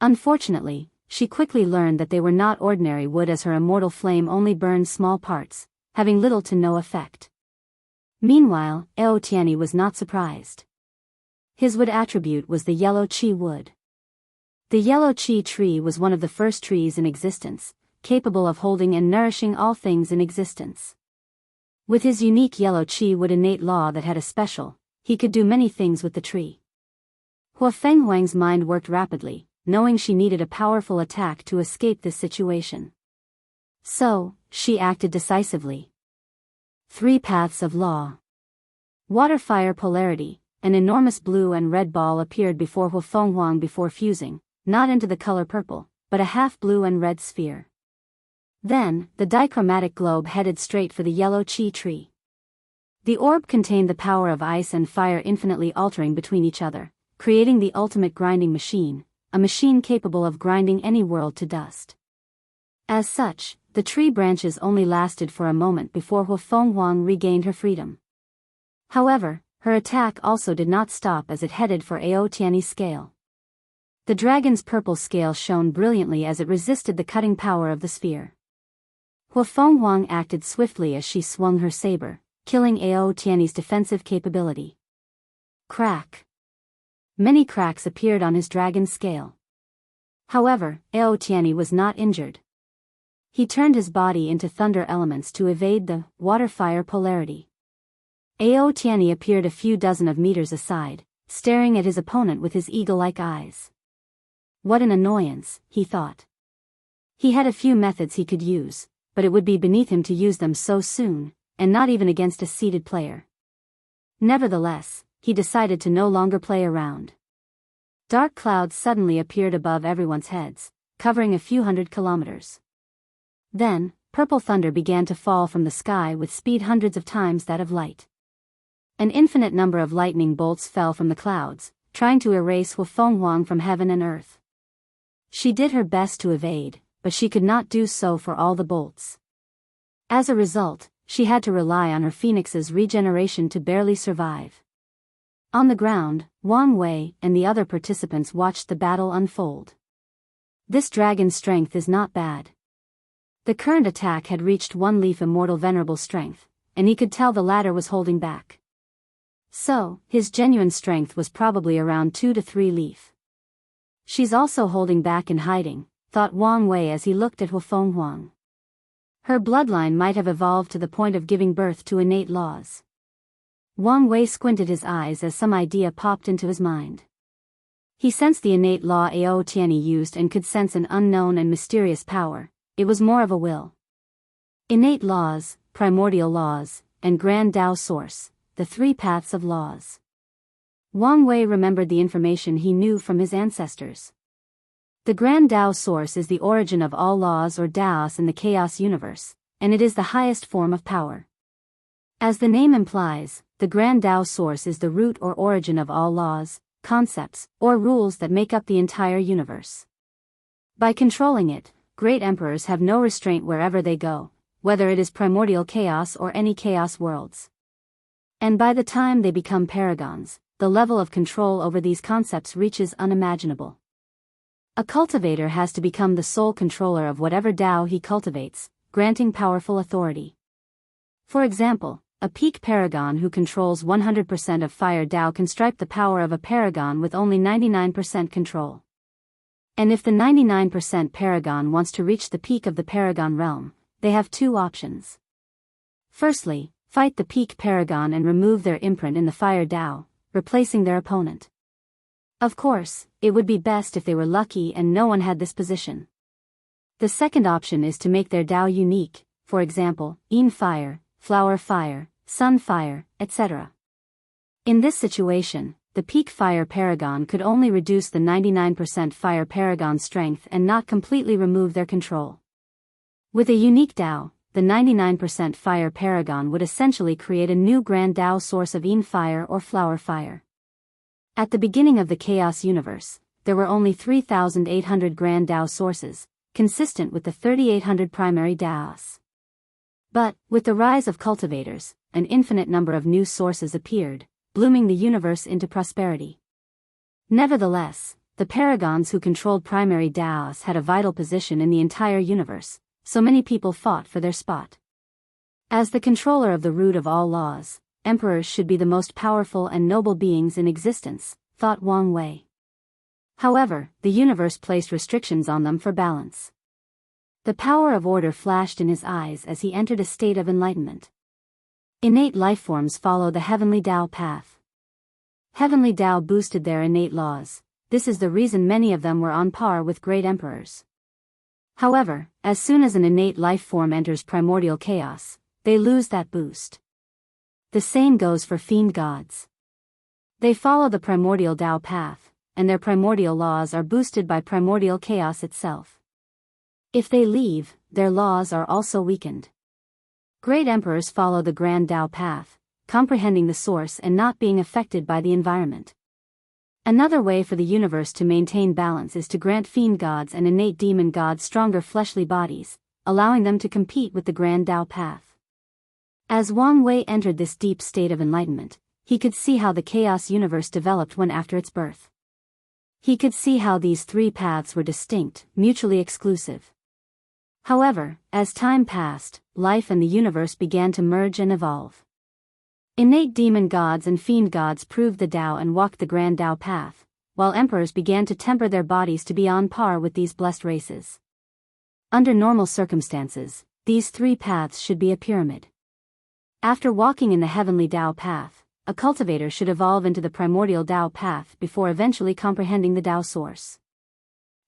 Unfortunately, she quickly learned that they were not ordinary wood as her immortal flame only burned small parts, having little to no effect. Meanwhile, Ao Tianyi was not surprised. His wood attribute was the yellow qi wood. The yellow qi tree was one of the first trees in existence, capable of holding and nourishing all things in existence. With his unique yellow qi wood innate law that had a special, he could do many things with the tree. Huafenghuang's mind worked rapidly, knowing she needed a powerful attack to escape this situation. So, she acted decisively. 3 paths of law. Water-fire polarity. An enormous blue and red ball appeared before Huafenghuang before fusing, not into the color purple, but a half-blue and red sphere. Then, the dichromatic globe headed straight for the yellow chi tree. The orb contained the power of ice and fire infinitely altering between each other, creating the ultimate grinding machine, a machine capable of grinding any world to dust. As such, the tree branches only lasted for a moment before Huang regained her freedom. However, her attack also did not stop as it headed for Aotiani's scale. The dragon's purple scale shone brilliantly as it resisted the cutting power of the sphere. Huang acted swiftly as she swung her saber, killing Aotiani's defensive capability. Crack! Many cracks appeared on his dragon's scale. However, Aotiani was not injured. He turned his body into thunder elements to evade the water-fire polarity. Aotiani appeared a few dozen of meters aside, staring at his opponent with his eagle-like eyes. What an annoyance, he thought. He had a few methods he could use, but it would be beneath him to use them so soon, and not even against a seated player. Nevertheless, he decided to no longer play around. Dark clouds suddenly appeared above everyone's heads, covering a few hundred kilometers. Then, purple thunder began to fall from the sky with speed hundreds of times that of light. An infinite number of lightning bolts fell from the clouds, trying to erase Huang from heaven and earth. She did her best to evade, but she could not do so for all the bolts. As a result, she had to rely on her phoenix's regeneration to barely survive. On the ground, Wang Wei and the other participants watched the battle unfold. This dragon's strength is not bad. The current attack had reached one leaf immortal venerable strength, and he could tell the latter was holding back. So, his genuine strength was probably around 2 to 3 leaf. She's also holding back in hiding, thought Wang Wei as he looked at Huang. Her bloodline might have evolved to the point of giving birth to innate laws. Wang Wei squinted his eyes as some idea popped into his mind. He sensed the innate law Aotiani used and could sense an unknown and mysterious power. It was more of a will. Innate laws, primordial laws, and grand Tao source, the 3 paths of laws. Wang Wei remembered the information he knew from his ancestors. The grand Tao source is the origin of all laws or Taos in the chaos universe, and it is the highest form of power. As the name implies, the grand Tao source is the root or origin of all laws, concepts, or rules that make up the entire universe. By controlling it, great emperors have no restraint wherever they go, whether it is primordial chaos or any chaos worlds. And by the time they become paragons, the level of control over these concepts reaches unimaginable. A cultivator has to become the sole controller of whatever Tao he cultivates, granting powerful authority. For example, a peak paragon who controls 100% of fire Tao can stripe the power of a paragon with only 99% control. And if the 99% paragon wants to reach the peak of the paragon realm, they have 2 options. Firstly, fight the peak paragon and remove their imprint in the fire Tao, replacing their opponent. Of course, it would be best if they were lucky and no one had this position. The second option is to make their Tao unique, for example, Yin fire, flower fire, sun fire, etc. In this situation, the peak fire paragon could only reduce the 99% fire paragon strength and not completely remove their control. With a unique Tao, the 99% fire paragon would essentially create a new grand Tao source of Yin fire or flower fire. At the beginning of the chaos universe, there were only 3,800 grand Tao sources, consistent with the 3,800 primary Taos. But, with the rise of cultivators, an infinite number of new sources appeared, blooming the universe into prosperity. Nevertheless, the paragons who controlled primary Taos had a vital position in the entire universe, so many people fought for their spot. As the controller of the root of all laws, emperors should be the most powerful and noble beings in existence, thought Wang Wei. However, the universe placed restrictions on them for balance. The power of order flashed in his eyes as he entered a state of enlightenment. Innate lifeforms follow the heavenly Tao path. Heavenly Tao boosted their innate laws. This is the reason many of them were on par with great emperors. However, as soon as an innate life form enters primordial chaos, they lose that boost. The same goes for fiend gods. They follow the primordial Tao path, and their primordial laws are boosted by primordial chaos itself. If they leave, their laws are also weakened. Great emperors follow the Grand Tao path, comprehending the source and not being affected by the environment. Another way for the universe to maintain balance is to grant fiend gods and innate demon gods stronger fleshly bodies, allowing them to compete with the Grand Tao path. As Wang Wei entered this deep state of enlightenment, he could see how the chaos universe developed when after its birth. He could see how these three paths were distinct, mutually exclusive. However, as time passed, life and the universe began to merge and evolve. Innate demon gods and fiend gods proved the Tao and walked the Grand Tao path, while emperors began to temper their bodies to be on par with these blessed races. Under normal circumstances, these three paths should be a pyramid. After walking in the heavenly Tao path, a cultivator should evolve into the primordial Tao path before eventually comprehending the Tao source.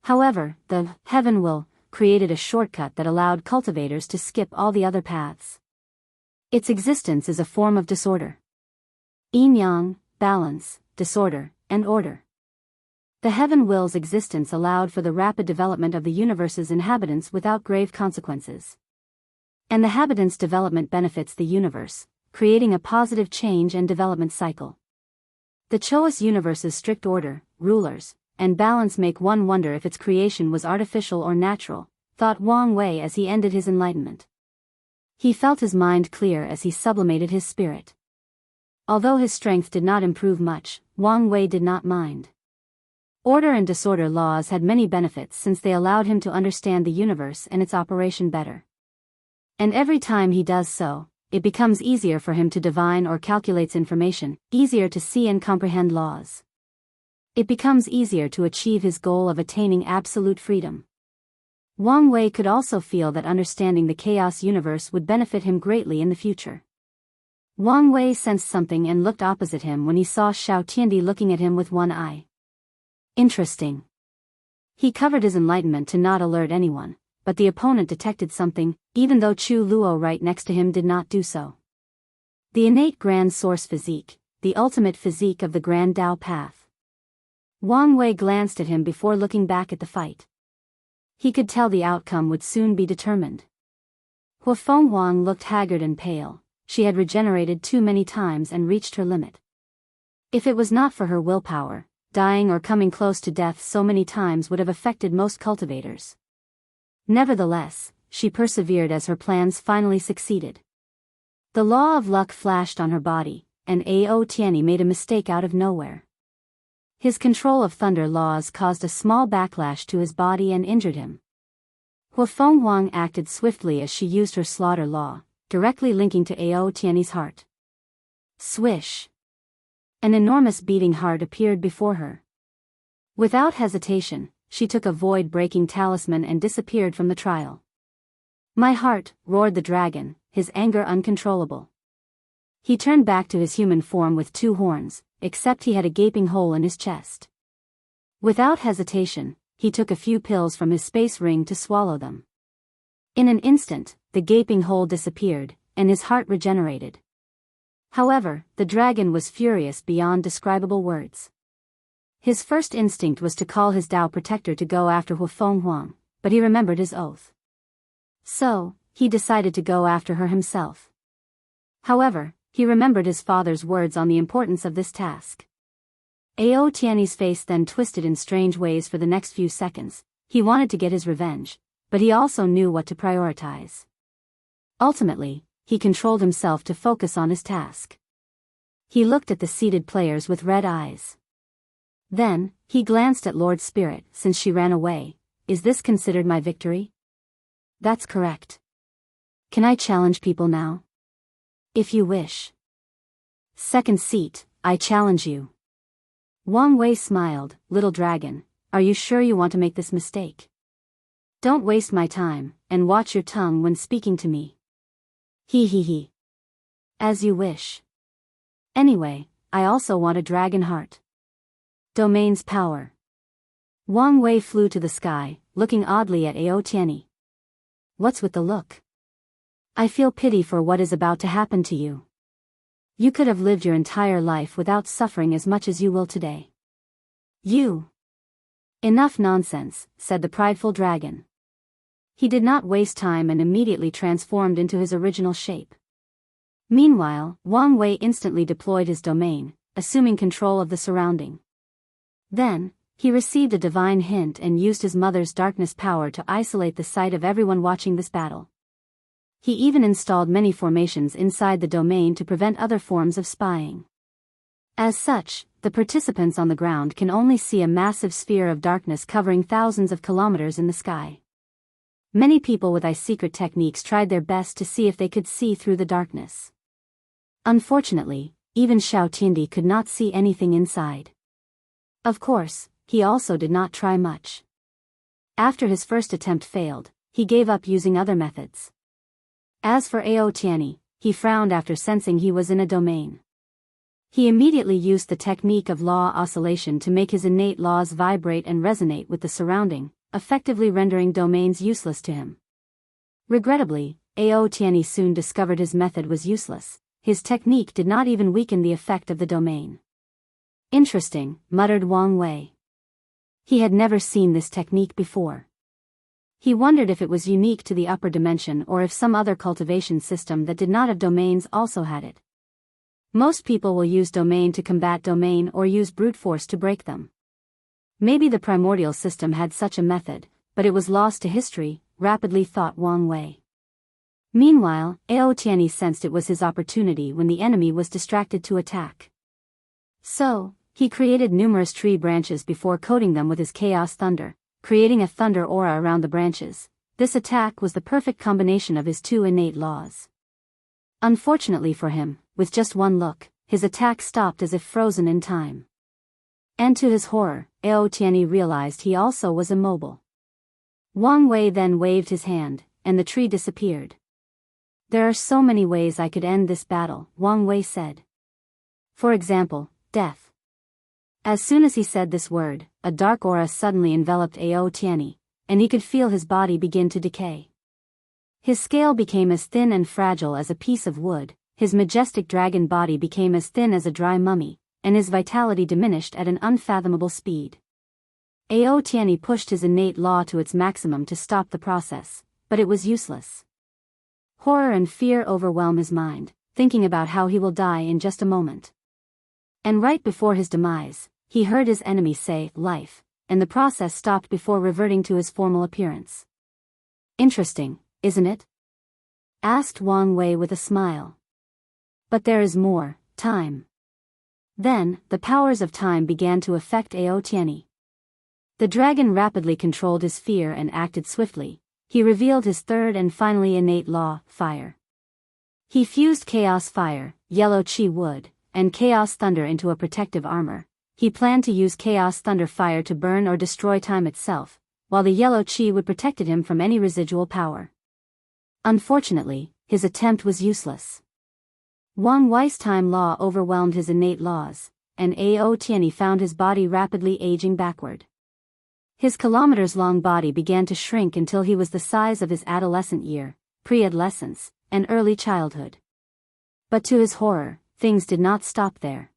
However, the heaven will created a shortcut that allowed cultivators to skip all the other paths. Its existence is a form of disorder. Yin-yang, balance, disorder, and order. The heaven will's existence allowed for the rapid development of the universe's inhabitants without grave consequences. And the habitants' development benefits the universe, creating a positive change and development cycle. The Choice universe's strict order, rulers, and balance make one wonder if its creation was artificial or natural, thought Wang Wei as he ended his enlightenment. He felt his mind clear as he sublimated his spirit. Although his strength did not improve much, Wang Wei did not mind. Order and disorder laws had many benefits since they allowed him to understand the universe and its operation better. And every time he does so, it becomes easier for him to divine or calculates information, easier to see and comprehend laws. It becomes easier to achieve his goal of attaining absolute freedom. Wang Wei could also feel that understanding the chaos universe would benefit him greatly in the future. Wang Wei sensed something and looked opposite him when he saw Xiao Tiandi looking at him with one eye. Interesting. He covered his enlightenment to not alert anyone, but the opponent detected something, even though Chu Luo right next to him did not do so. The innate grand source physique, the ultimate physique of the Grand Tao path. Wang Wei glanced at him before looking back at the fight. He could tell the outcome would soon be determined. Huafeng Huang looked haggard and pale. She had regenerated too many times and reached her limit. If it was not for her willpower, dying or coming close to death so many times would have affected most cultivators. Nevertheless, she persevered as her plans finally succeeded. The law of luck flashed on her body, and Ao Tianyi made a mistake out of nowhere. His control of thunder laws caused a small backlash to his body and injured him. Huafeng Huang acted swiftly as she used her slaughter law, directly linking to Ao Tianyi's heart. Swish! An enormous beating heart appeared before her. Without hesitation, she took a void-breaking talisman and disappeared from the trial. "My heart," roared the dragon, his anger uncontrollable. He turned back to his human form with two horns, except he had a gaping hole in his chest. Without hesitation, he took a few pills from his space ring to swallow them. In an instant, the gaping hole disappeared, and his heart regenerated. However, the dragon was furious beyond describable words. His first instinct was to call his Tao protector to go after Huafeng Huang, but he remembered his oath. So, he decided to go after her himself. However, he remembered his father's words on the importance of this task. Ao Tianyi's face then twisted in strange ways for the next few seconds. He wanted to get his revenge, but he also knew what to prioritize. Ultimately, he controlled himself to focus on his task. He looked at the seated players with red eyes. Then, he glanced at Lord Spirit. "Since she ran away, is this considered my victory?" "That's correct. Can I challenge people now?" "If you wish." "Second seat, I challenge you." Wang Wei smiled. "Little dragon, are you sure you want to make this mistake? Don't waste my time, and watch your tongue when speaking to me." He. "As you wish. Anyway, I also want a dragon heart." Domain's power. Wang Wei flew to the sky, looking oddly at Ao Tianyi. "What's with the look? I feel pity for what is about to happen to you. You could have lived your entire life without suffering as much as you will today." "You." "Enough nonsense," said the prideful dragon. He did not waste time and immediately transformed into his original shape. Meanwhile, Wang Wei instantly deployed his domain, assuming control of the surrounding. Then, he received a divine hint and used his mother's darkness power to isolate the sight of everyone watching this battle. He even installed many formations inside the domain to prevent other forms of spying. As such, the participants on the ground can only see a massive sphere of darkness covering thousands of kilometers in the sky. Many people with secret techniques tried their best to see if they could see through the darkness. Unfortunately, even Xiao Tiandi could not see anything inside. Of course, he also did not try much. After his first attempt failed, he gave up using other methods. As for Ao Tianyi, he frowned after sensing he was in a domain. He immediately used the technique of law oscillation to make his innate laws vibrate and resonate with the surrounding, effectively rendering domains useless to him. Regrettably, Ao Tianyi soon discovered his method was useless. His technique did not even weaken the effect of the domain. Interesting, muttered Wang Wei. He had never seen this technique before. He wondered if it was unique to the upper dimension or if some other cultivation system that did not have domains also had it. Most people will use domain to combat domain or use brute force to break them. Maybe the primordial system had such a method, but it was lost to history, rapidly thought Wang Wei. Meanwhile, Ao Tianyi sensed it was his opportunity when the enemy was distracted to attack. So, he created numerous tree branches before coating them with his chaos thunder, creating a thunder aura around the branches. This attack was the perfect combination of his two innate laws. Unfortunately for him, with just one look, his attack stopped as if frozen in time. And to his horror, Ao Tianyi realized he also was immobile. Wang Wei then waved his hand, and the tree disappeared. There are so many ways I could end this battle, Wang Wei said. For example, death. As soon as he said this word, a dark aura suddenly enveloped Ao Tianyi, and he could feel his body begin to decay. His scale became as thin and fragile as a piece of wood, his majestic dragon body became as thin as a dry mummy, and his vitality diminished at an unfathomable speed. Ao Tianyi pushed his innate law to its maximum to stop the process, but it was useless. Horror and fear overwhelm his mind, thinking about how he will die in just a moment. And right before his demise, he heard his enemy say, "Life," and the process stopped before reverting to his formal appearance. Interesting, isn't it? Asked Wang Wei with a smile. But there is more, time. Then, the powers of time began to affect Ao Tianyi. The dragon rapidly controlled his fear and acted swiftly. He revealed his third and finally innate law, fire. He fused chaos fire, yellow chi wood, and chaos thunder into a protective armor. He planned to use chaos thunder fire to burn or destroy time itself, while the yellow chi would protect him from any residual power. Unfortunately, his attempt was useless. Wang Wei's time law overwhelmed his innate laws, and Ao Tianyi found his body rapidly aging backward. His kilometers-long body began to shrink until he was the size of his adolescent year, pre-adolescence, and early childhood. But to his horror, things did not stop there.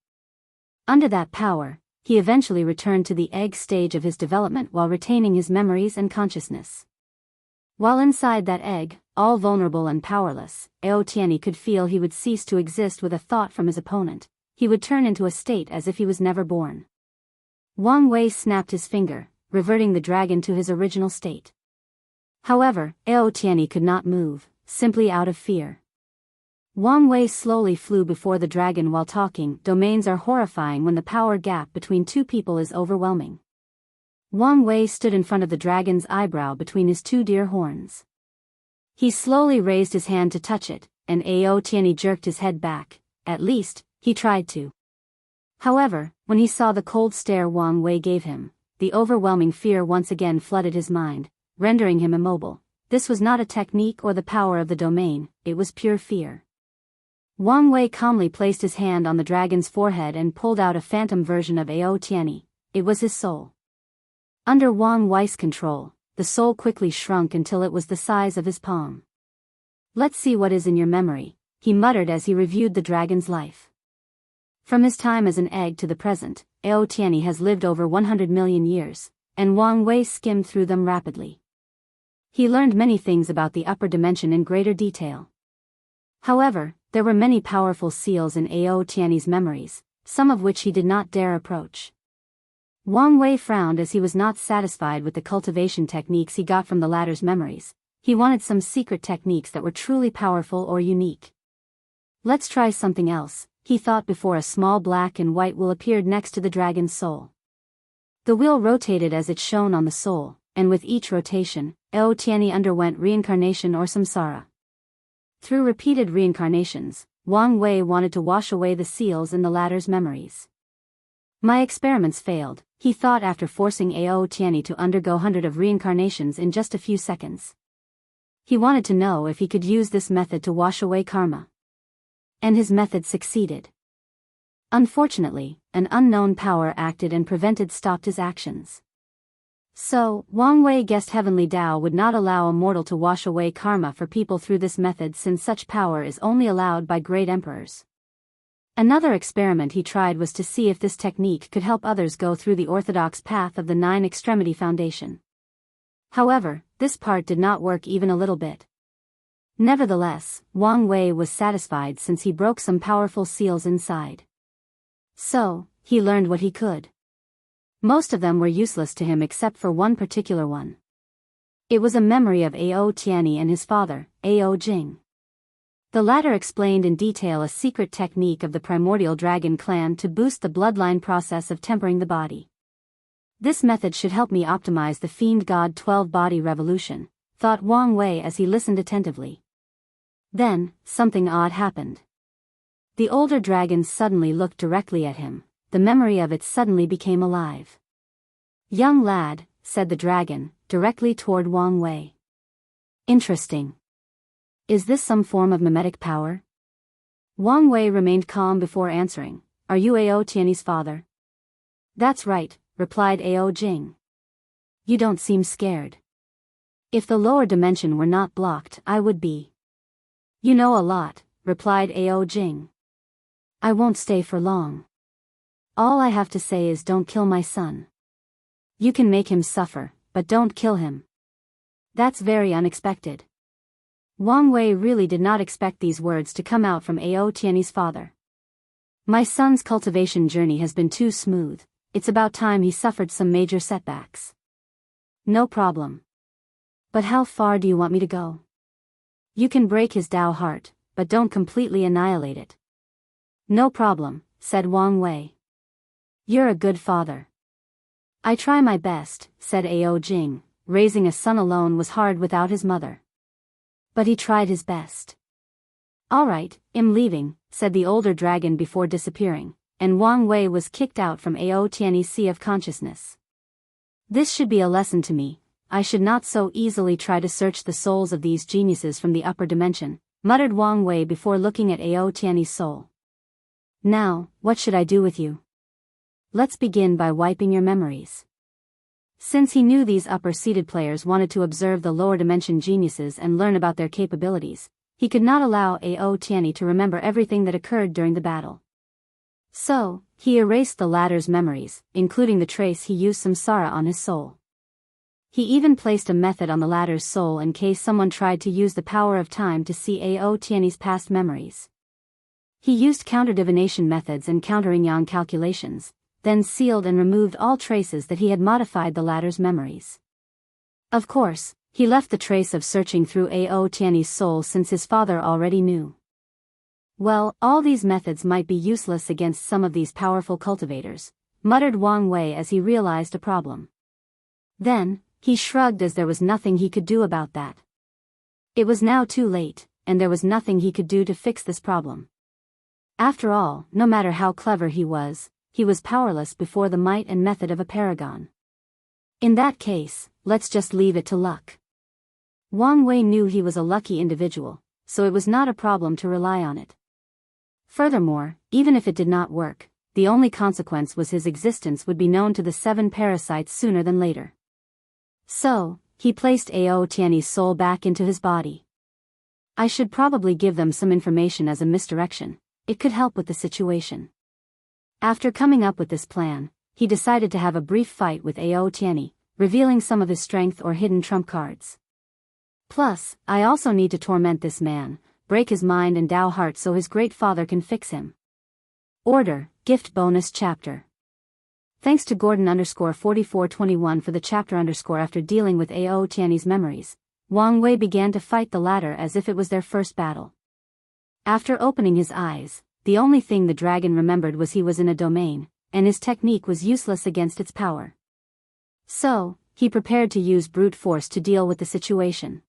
Under that power, he eventually returned to the egg stage of his development while retaining his memories and consciousness. While inside that egg, all vulnerable and powerless, Ao Tianyi could feel he would cease to exist with a thought from his opponent. He would turn into a state as if he was never born. Wang Wei snapped his finger, reverting the dragon to his original state. However, Ao Tianyi could not move, simply out of fear. Wang Wei slowly flew before the dragon while talking. Domains are horrifying when the power gap between two people is overwhelming. Wang Wei stood in front of the dragon's eyebrow between his two deer horns. He slowly raised his hand to touch it, and Ao Tianyi jerked his head back. At least, he tried to. However, when he saw the cold stare Wang Wei gave him, the overwhelming fear once again flooded his mind, rendering him immobile. This was not a technique or the power of the domain, it was pure fear. Wang Wei calmly placed his hand on the dragon's forehead and pulled out a phantom version of Ao Tianyi. It was his soul. Under Wang Wei's control, the soul quickly shrunk until it was the size of his palm. "Let's see what is in your memory," he muttered as he reviewed the dragon's life. From his time as an egg to the present, Ao Tianyi has lived over 100 million years, and Wang Wei skimmed through them rapidly. He learned many things about the upper dimension in greater detail. However, there were many powerful seals in Ao Tianyi's memories, some of which he did not dare approach. Wang Wei frowned as he was not satisfied with the cultivation techniques he got from the latter's memories. He wanted some secret techniques that were truly powerful or unique. Let's try something else, he thought before a small black and white wheel appeared next to the dragon's soul. The wheel rotated as it shone on the soul, and with each rotation, Ao Tianyi underwent reincarnation or samsara. Through repeated reincarnations, Wang Wei wanted to wash away the seals in the latter's memories. My experiments failed, he thought after forcing Ao Tianyi to undergo hundreds of reincarnations in just a few seconds. He wanted to know if he could use this method to wash away karma. And his method succeeded. Unfortunately, an unknown power acted and stopped his actions. So, Wang Wei guessed Heavenly Tao would not allow a mortal to wash away karma for people through this method since such power is only allowed by great emperors. Another experiment he tried was to see if this technique could help others go through the orthodox path of the Nine Extremity Foundation. However, this part did not work even a little bit. Nevertheless, Wang Wei was satisfied since he broke some powerful seals inside. So, he learned what he could. Most of them were useless to him except for one particular one. It was a memory of Ao Tianyi and his father, Ao Jing. The latter explained in detail a secret technique of the primordial dragon clan to boost the bloodline process of tempering the body. This method should help me optimize the Fiend God 12-body revolution, thought Wang Wei as he listened attentively. Then, something odd happened. The older dragon suddenly looked directly at him. The memory of it suddenly became alive. "Young lad," said the dragon, directly toward Wang Wei. "Interesting. Is this some form of mimetic power?" Wang Wei remained calm before answering. "Are you Ao Tianyi's father?" "That's right," replied Ao Jing. "You don't seem scared." "If the lower dimension were not blocked, I would be." "You know a lot," replied Ao Jing. "I won't stay for long. All I have to say is don't kill my son. You can make him suffer, but don't kill him." "That's very unexpected." Wang Wei really did not expect these words to come out from Ao Tianyi's father. "My son's cultivation journey has been too smooth, it's about time he suffered some major setbacks." "No problem. But how far do you want me to go?" "You can break his Tao heart, but don't completely annihilate it." "No problem," said Wang Wei. "You're a good father." "I try my best," said Ao Jing. Raising a son alone was hard without his mother. But he tried his best. "All right, I'm leaving," said the older dragon before disappearing, and Wang Wei was kicked out from Ao Tianyi's sea of consciousness. "This should be a lesson to me. I should not so easily try to search the souls of these geniuses from the upper dimension," muttered Wang Wei before looking at Ao Tianyi's soul. "Now, what should I do with you? Let's begin by wiping your memories." Since he knew these upper-seated players wanted to observe the lower-dimension geniuses and learn about their capabilities, he could not allow Ao Tianyi to remember everything that occurred during the battle. So, he erased the latter's memories, including the trace he used samsara on his soul. He even placed a method on the latter's soul in case someone tried to use the power of time to see Ao Tianyi's past memories. He used counter-divination methods and counter-yang calculations, then sealed and removed all traces that he had modified the latter's memories. Of course, he left the trace of searching through Ao Tianyi's soul since his father already knew. Well, all these methods might be useless against some of these powerful cultivators, muttered Wang Wei as he realized a problem. Then, he shrugged as there was nothing he could do about that. It was now too late, and there was nothing he could do to fix this problem. After all, no matter how clever he was powerless before the might and method of a paragon. In that case, let's just leave it to luck. Wang Wei knew he was a lucky individual, so it was not a problem to rely on it. Furthermore, even if it did not work, the only consequence was his existence would be known to the 7 parasites sooner than later. So, he placed Ao Tianyi's soul back into his body. I should probably give them some information as a misdirection. It could help with the situation. After coming up with this plan, he decided to have a brief fight with Ao Tianyi, revealing some of his strength or hidden trump cards. Plus, I also need to torment this man, break his mind and Tao heart so his great father can fix him. Order, gift bonus chapter. Thanks to Gordon_4421 for the chapter _ after dealing with Ao Tianyi's memories, Wang Wei began to fight the latter as if it was their first battle. After opening his eyes, the only thing the dragon remembered was he was in a domain, and his technique was useless against its power. So, he prepared to use brute force to deal with the situation.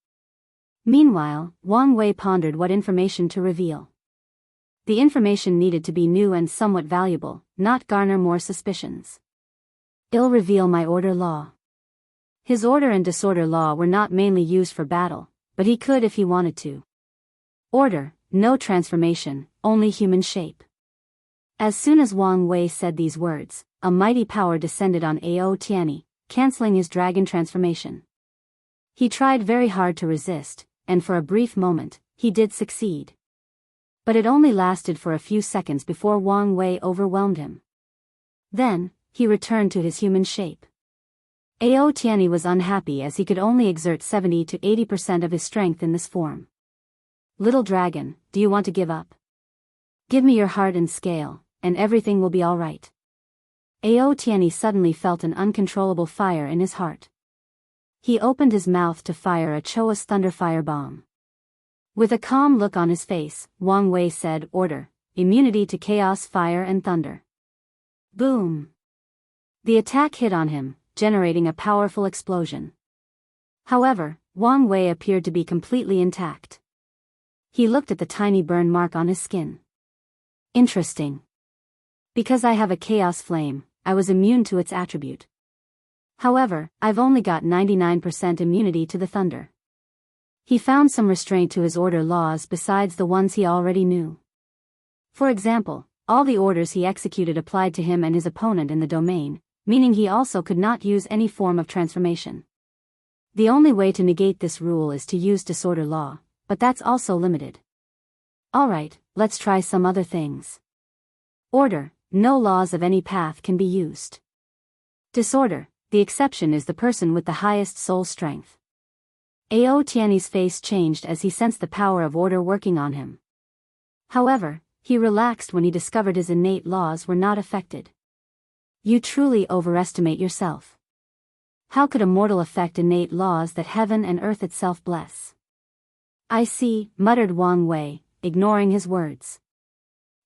Meanwhile, Wang Wei pondered what information to reveal. The information needed to be new and somewhat valuable, not garner more suspicions. I'll reveal my order law. His order and disorder law were not mainly used for battle, but he could if he wanted to. Order, no transformation, only human shape. As soon as Wang Wei said these words, a mighty power descended on Ao Tianyi, cancelling his dragon transformation. He tried very hard to resist, and for a brief moment, he did succeed. But it only lasted for a few seconds before Wang Wei overwhelmed him. Then, he returned to his human shape. Ao Tianyi was unhappy as he could only exert 70 to 80% of his strength in this form. Little dragon, do you want to give up? Give me your heart and scale, and everything will be alright. Ao Tianyi suddenly felt an uncontrollable fire in his heart. He opened his mouth to fire a Choa's thunderfire bomb. With a calm look on his face, Wang Wei said, Order, immunity to chaos, fire and thunder. Boom! The attack hit on him, generating a powerful explosion. However, Wang Wei appeared to be completely intact. He looked at the tiny burn mark on his skin. Interesting. Because I have a chaos flame, I was immune to its attribute. However, I've only got 99% immunity to the thunder. He found some restraint to his order laws besides the ones he already knew. For example, all the orders he executed applied to him and his opponent in the domain, meaning he also could not use any form of transformation. The only way to negate this rule is to use disorder law, but that's also limited. Alright, let's try some other things. Order, no laws of any path can be used. Disorder, the exception is the person with the highest soul strength. Ao Tianyi's face changed as he sensed the power of order working on him. However, he relaxed when he discovered his innate laws were not affected. You truly overestimate yourself. How could a mortal affect innate laws that heaven and earth itself bless? I see, muttered Wang Wei, ignoring his words.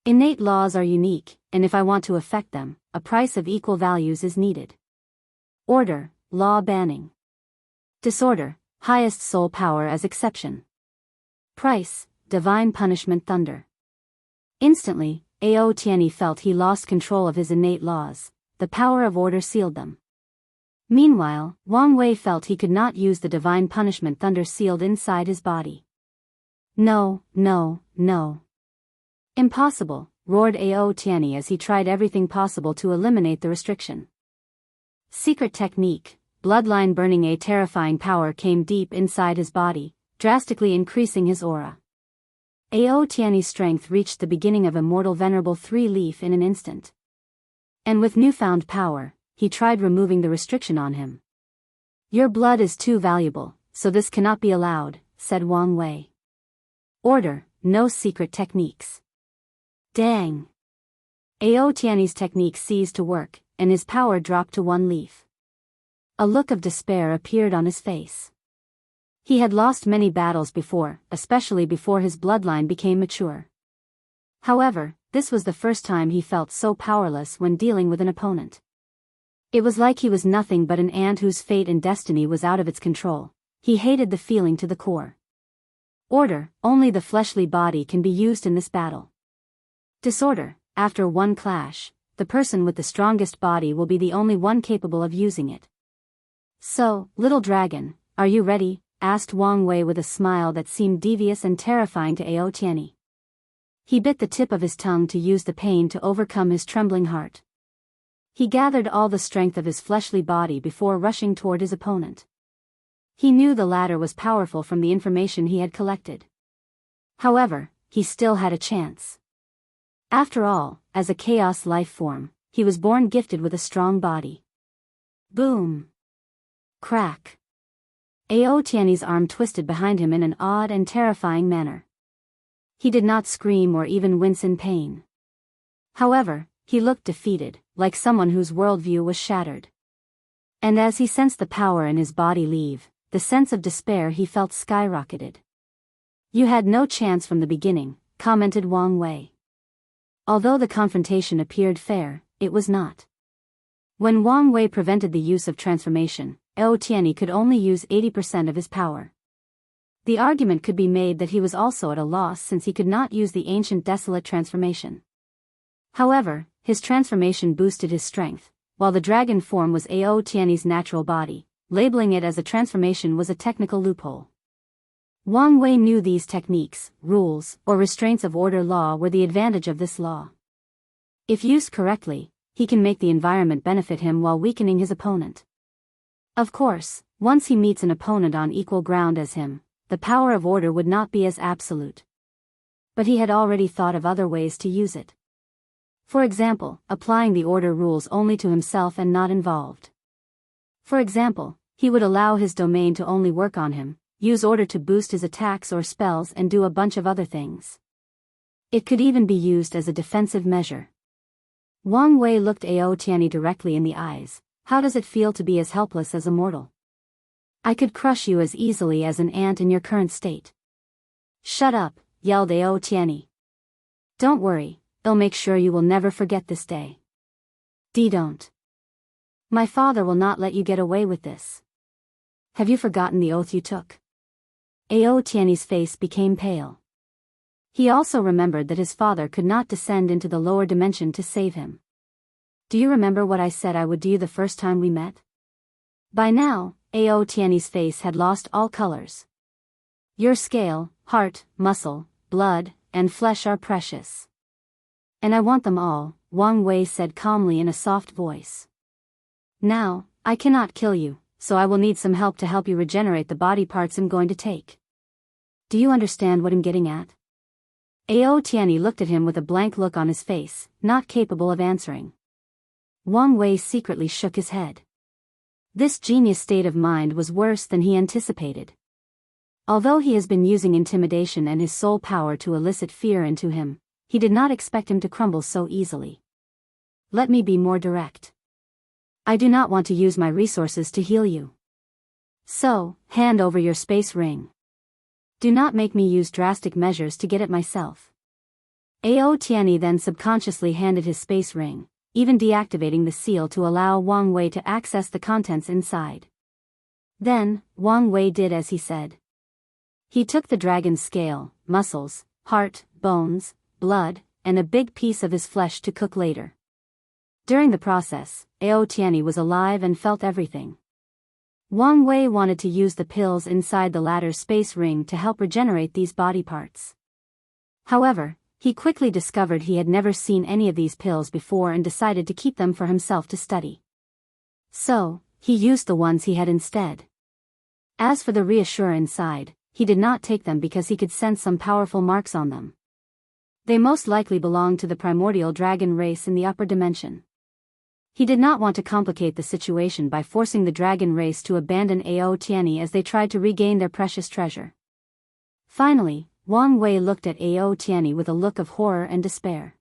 Innate laws are unique, and if I want to affect them, a price of equal values is needed. Order, law banning. Disorder, highest soul power as exception. Price, divine punishment thunder. Instantly, Ao Tianyi felt he lost control of his innate laws, the power of order sealed them. Meanwhile, Wang Wei felt he could not use the divine punishment thunder sealed inside his body. No, no, no. Impossible, roared Ao Tianyi as he tried everything possible to eliminate the restriction. Secret technique, bloodline burning. A terrifying power came deep inside his body, drastically increasing his aura. Ao Tianyi's strength reached the beginning of immortal venerable 3-leaf in an instant. And with newfound power, he tried removing the restriction on him. Your blood is too valuable, so this cannot be allowed, said Wang Wei. Order, no secret techniques. Dang! Ao Tianyi's technique ceased to work, and his power dropped to 1 leaf. A look of despair appeared on his face. He had lost many battles before, especially before his bloodline became mature. However, this was the first time he felt so powerless when dealing with an opponent. It was like he was nothing but an ant whose fate and destiny was out of its control. He hated the feeling to the core. Order, only the fleshly body can be used in this battle. Disorder, after one clash, the person with the strongest body will be the only one capable of using it. So, little dragon, are you ready? Asked Wang Wei with a smile that seemed devious and terrifying to Ao Tianyi. He bit the tip of his tongue to use the pain to overcome his trembling heart. He gathered all the strength of his fleshly body before rushing toward his opponent. He knew the latter was powerful from the information he had collected. However, he still had a chance. After all, as a chaos life form, he was born gifted with a strong body. Boom! Crack! Ao Tiany's arm twisted behind him in an odd and terrifying manner. He did not scream or even wince in pain. However, he looked defeated, like someone whose worldview was shattered. And as he sensed the power in his body leave, the sense of despair he felt skyrocketed. "You had no chance from the beginning," commented Wang Wei. Although the confrontation appeared fair, it was not. When Wang Wei prevented the use of transformation, Ao Tiany could only use 80% of his power. The argument could be made that he was also at a loss since he could not use the ancient desolate transformation. However, his transformation boosted his strength, while the dragon form was Ao Tiany's natural body. Labeling it as a transformation was a technical loophole. Wang Wei knew these techniques, rules, or restraints of order law were the advantage of this law. If used correctly, he can make the environment benefit him while weakening his opponent. Of course, once he meets an opponent on equal ground as him, the power of order would not be as absolute. But he had already thought of other ways to use it. For example, applying the order rules only to himself and not involved. For example, he would allow his domain to only work on him, use order to boost his attacks or spells and do a bunch of other things. It could even be used as a defensive measure. Wang Wei looked Ao Tiany directly in the eyes. "How does it feel to be as helpless as a mortal? I could crush you as easily as an ant in your current state." "Shut up," yelled Ao Tiany. "Don't worry, I'll make sure you will never forget this day." Don't. My father will not let you get away with this. Have you forgotten the oath you took?" Ao Tiany's face became pale. He also remembered that his father could not descend into the lower dimension to save him. "Do you remember what I said I would do the first time we met?" By now, Ao Tiany's face had lost all colors. "Your scale, heart, muscle, blood, and flesh are precious. And I want them all," Wang Wei said calmly in a soft voice. "Now, I cannot kill you, so I will need some help to help you regenerate the body parts I'm going to take. Do you understand what I'm getting at?" Ao Tiany looked at him with a blank look on his face, not capable of answering. Wang Wei secretly shook his head. This genius state of mind was worse than he anticipated. Although he has been using intimidation and his soul power to elicit fear into him, he did not expect him to crumble so easily. "Let me be more direct. I do not want to use my resources to heal you. So, hand over your space ring. Do not make me use drastic measures to get it myself." Ao Tiany then subconsciously handed his space ring, even deactivating the seal to allow Wang Wei to access the contents inside. Then, Wang Wei did as he said. He took the dragon's scale, muscles, heart, bones, blood, and a big piece of his flesh to cook later. During the process, Ao Tiany was alive and felt everything. Wang Wei wanted to use the pills inside the latter's space ring to help regenerate these body parts. However, he quickly discovered he had never seen any of these pills before and decided to keep them for himself to study. So, he used the ones he had instead. As for the reassure inside, he did not take them because he could sense some powerful marks on them. They most likely belonged to the primordial dragon race in the upper dimension. He did not want to complicate the situation by forcing the dragon race to abandon Ao Tiany as they tried to regain their precious treasure. Finally, Wang Wei looked at Ao Tiany with a look of horror and despair.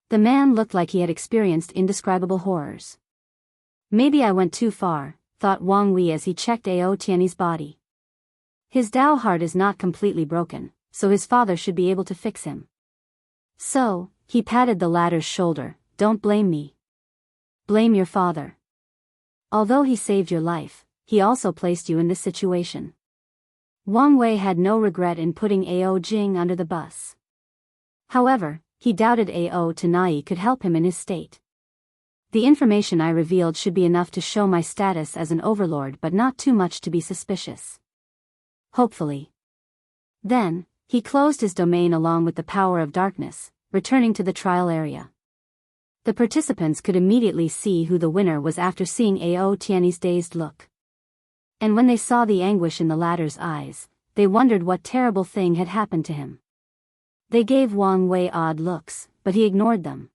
The man looked like he had experienced indescribable horrors. Maybe I went too far, thought Wang Wei as he checked Ao Tiany's body. His Dao heart is not completely broken, so his father should be able to fix him. So, he patted the latter's shoulder. "Don't blame me. Blame your father. Although he saved your life, he also placed you in this situation." Wang Wei had no regret in putting Ao Jing under the bus. However, he doubted Ao Tiany could help him in his state. "The information I revealed should be enough to show my status as an overlord but not too much to be suspicious. Hopefully." Then, he closed his domain along with the power of darkness, returning to the trial area. The participants could immediately see who the winner was after seeing Ao Tiany's dazed look. And when they saw the anguish in the latter's eyes, they wondered what terrible thing had happened to him. They gave Wang Wei odd looks, but he ignored them.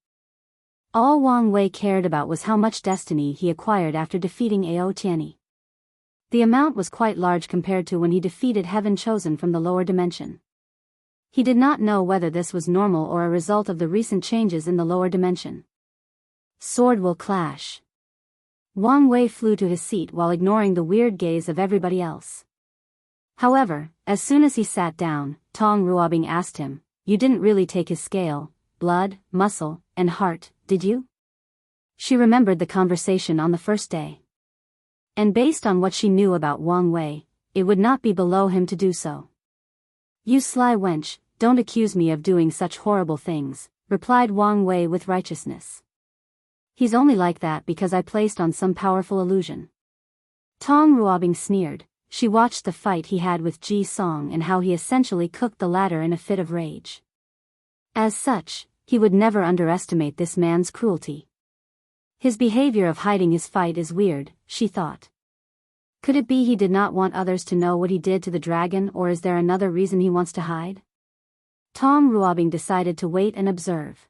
All Wang Wei cared about was how much destiny he acquired after defeating Ao Tiany. The amount was quite large compared to when he defeated Heaven Chosen from the lower dimension. He did not know whether this was normal or a result of the recent changes in the lower dimension. Sword will clash. Wang Wei flew to his seat while ignoring the weird gaze of everybody else. However, as soon as he sat down, Tong Ruobing asked him, "You didn't really take his scale, blood, muscle, and heart, did you?" She remembered the conversation on the first day. And based on what she knew about Wang Wei, it would not be below him to do so. "You sly wench, don't accuse me of doing such horrible things," replied Wang Wei with righteousness. "He's only like that because I placed on some powerful illusion." Tong Ruobing sneered. She watched the fight he had with Ji Song and how he essentially cooked the latter in a fit of rage. As such, he would never underestimate this man's cruelty. His behavior of hiding his fight is weird, she thought. Could it be he did not want others to know what he did to the dragon, or is there another reason he wants to hide? Tong Ruobing decided to wait and observe.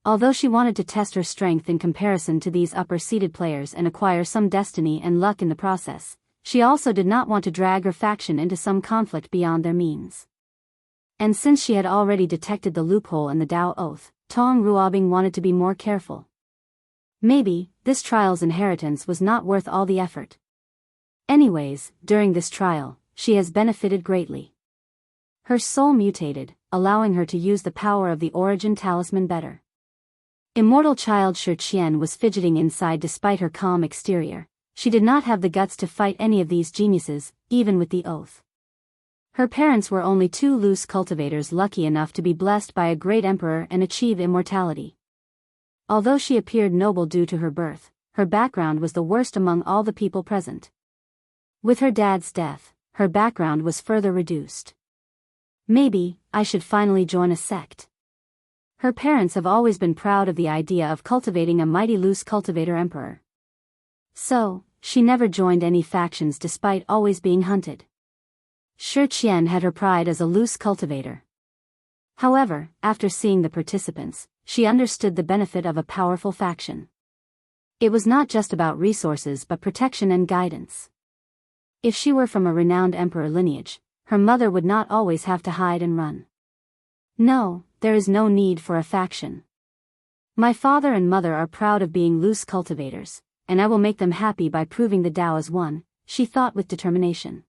Although she wanted to test her strength in comparison to these upper-seated players and acquire some destiny and luck in the process, she also did not want to drag her faction into some conflict beyond their means. And since she had already detected the loophole in the Tao Oath, Tong Ruobing wanted to be more careful. Maybe, this trial's inheritance was not worth all the effort. Anyways, during this trial, she has benefited greatly. Her soul mutated, allowing her to use the power of the origin talisman better. Immortal child Shi Qian was fidgeting inside despite her calm exterior. She did not have the guts to fight any of these geniuses, even with the oath. Her parents were only two loose cultivators lucky enough to be blessed by a great emperor and achieve immortality. Although she appeared noble due to her birth, her background was the worst among all the people present. With her dad's death, her background was further reduced. Maybe, I should finally join a sect. Her parents have always been proud of the idea of cultivating a mighty loose cultivator emperor. So, she never joined any factions despite always being hunted. Shi Qian had her pride as a loose cultivator. However, after seeing the participants, she understood the benefit of a powerful faction. It was not just about resources but protection and guidance. If she were from a renowned emperor lineage, her mother would not always have to hide and run. No, there is no need for a faction. My father and mother are proud of being loose cultivators, and I will make them happy by proving the Tao as one, she thought with determination.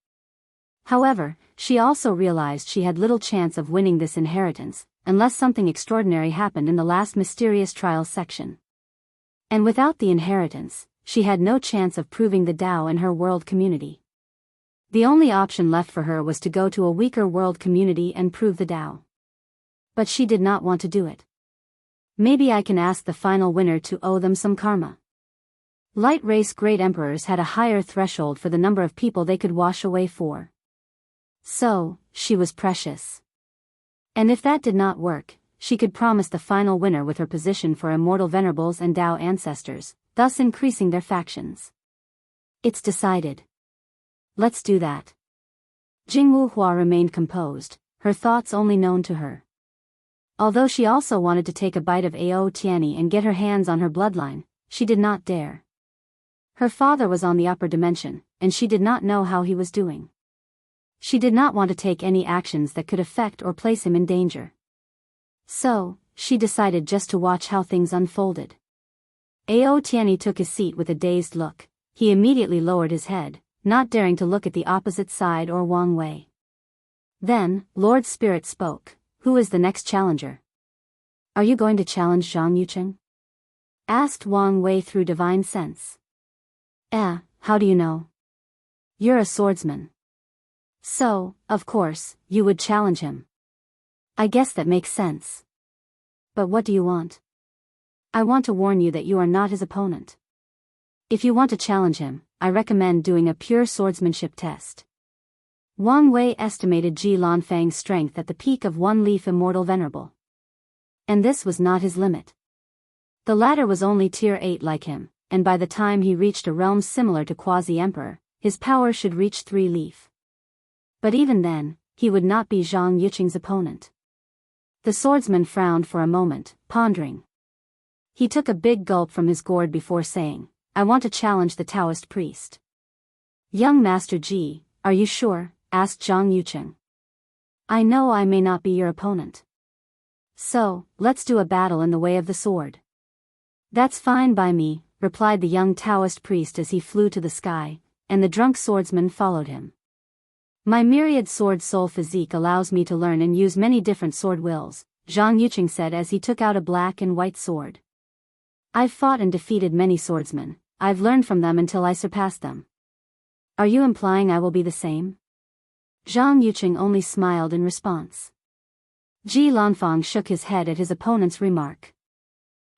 However, she also realized she had little chance of winning this inheritance, unless something extraordinary happened in the last mysterious trial section. And without the inheritance, she had no chance of proving the Tao in her world community. The only option left for her was to go to a weaker world community and prove the Tao. But she did not want to do it. Maybe I can ask the final winner to owe them some karma. Light race great emperors had a higher threshold for the number of people they could wash away for. So, she was precious. And if that did not work, she could promise the final winner with her position for immortal venerables and Tao ancestors, thus increasing their factions. It's decided. Let's do that. Jingwu Hua remained composed, her thoughts only known to her. Although she also wanted to take a bite of Ao Tianyi and get her hands on her bloodline, she did not dare. Her father was on the upper dimension, and she did not know how he was doing. She did not want to take any actions that could affect or place him in danger. So, she decided just to watch how things unfolded. Ao Tianyi took his seat with a dazed look. He immediately lowered his head, not daring to look at the opposite side or Wang Wei. Then, Lord Spirit spoke. Who is the next challenger? Are you going to challenge Zhang Yuqing? Asked Wang Wei through divine sense. How do you know? You're a swordsman. So, of course, you would challenge him. I guess that makes sense. But what do you want? I want to warn you that you are not his opponent. If you want to challenge him, I recommend doing a pure swordsmanship test. Wang Wei estimated Ji Lanfang's strength at the peak of one leaf immortal venerable. And this was not his limit. The latter was only tier 8 like him, and by the time he reached a realm similar to Quasi-Emperor, his power should reach 3 leaf. But even then, he would not be Zhang Yuqing's opponent. The swordsman frowned for a moment, pondering. He took a big gulp from his gourd before saying, I want to challenge the Taoist priest. Young Master Ji, are you sure? Asked Zhang Yucheng. I know I may not be your opponent. So, let's do a battle in the way of the sword. That's fine by me, replied the young Taoist priest as he flew to the sky, and the drunk swordsman followed him. My myriad sword soul physique allows me to learn and use many different sword wills, Zhang Yucheng said as he took out a black and white sword. I've fought and defeated many swordsmen, I've learned from them until I surpass them. Are you implying I will be the same? Zhang Yucheng only smiled in response. Ji Lanfang shook his head at his opponent's remark.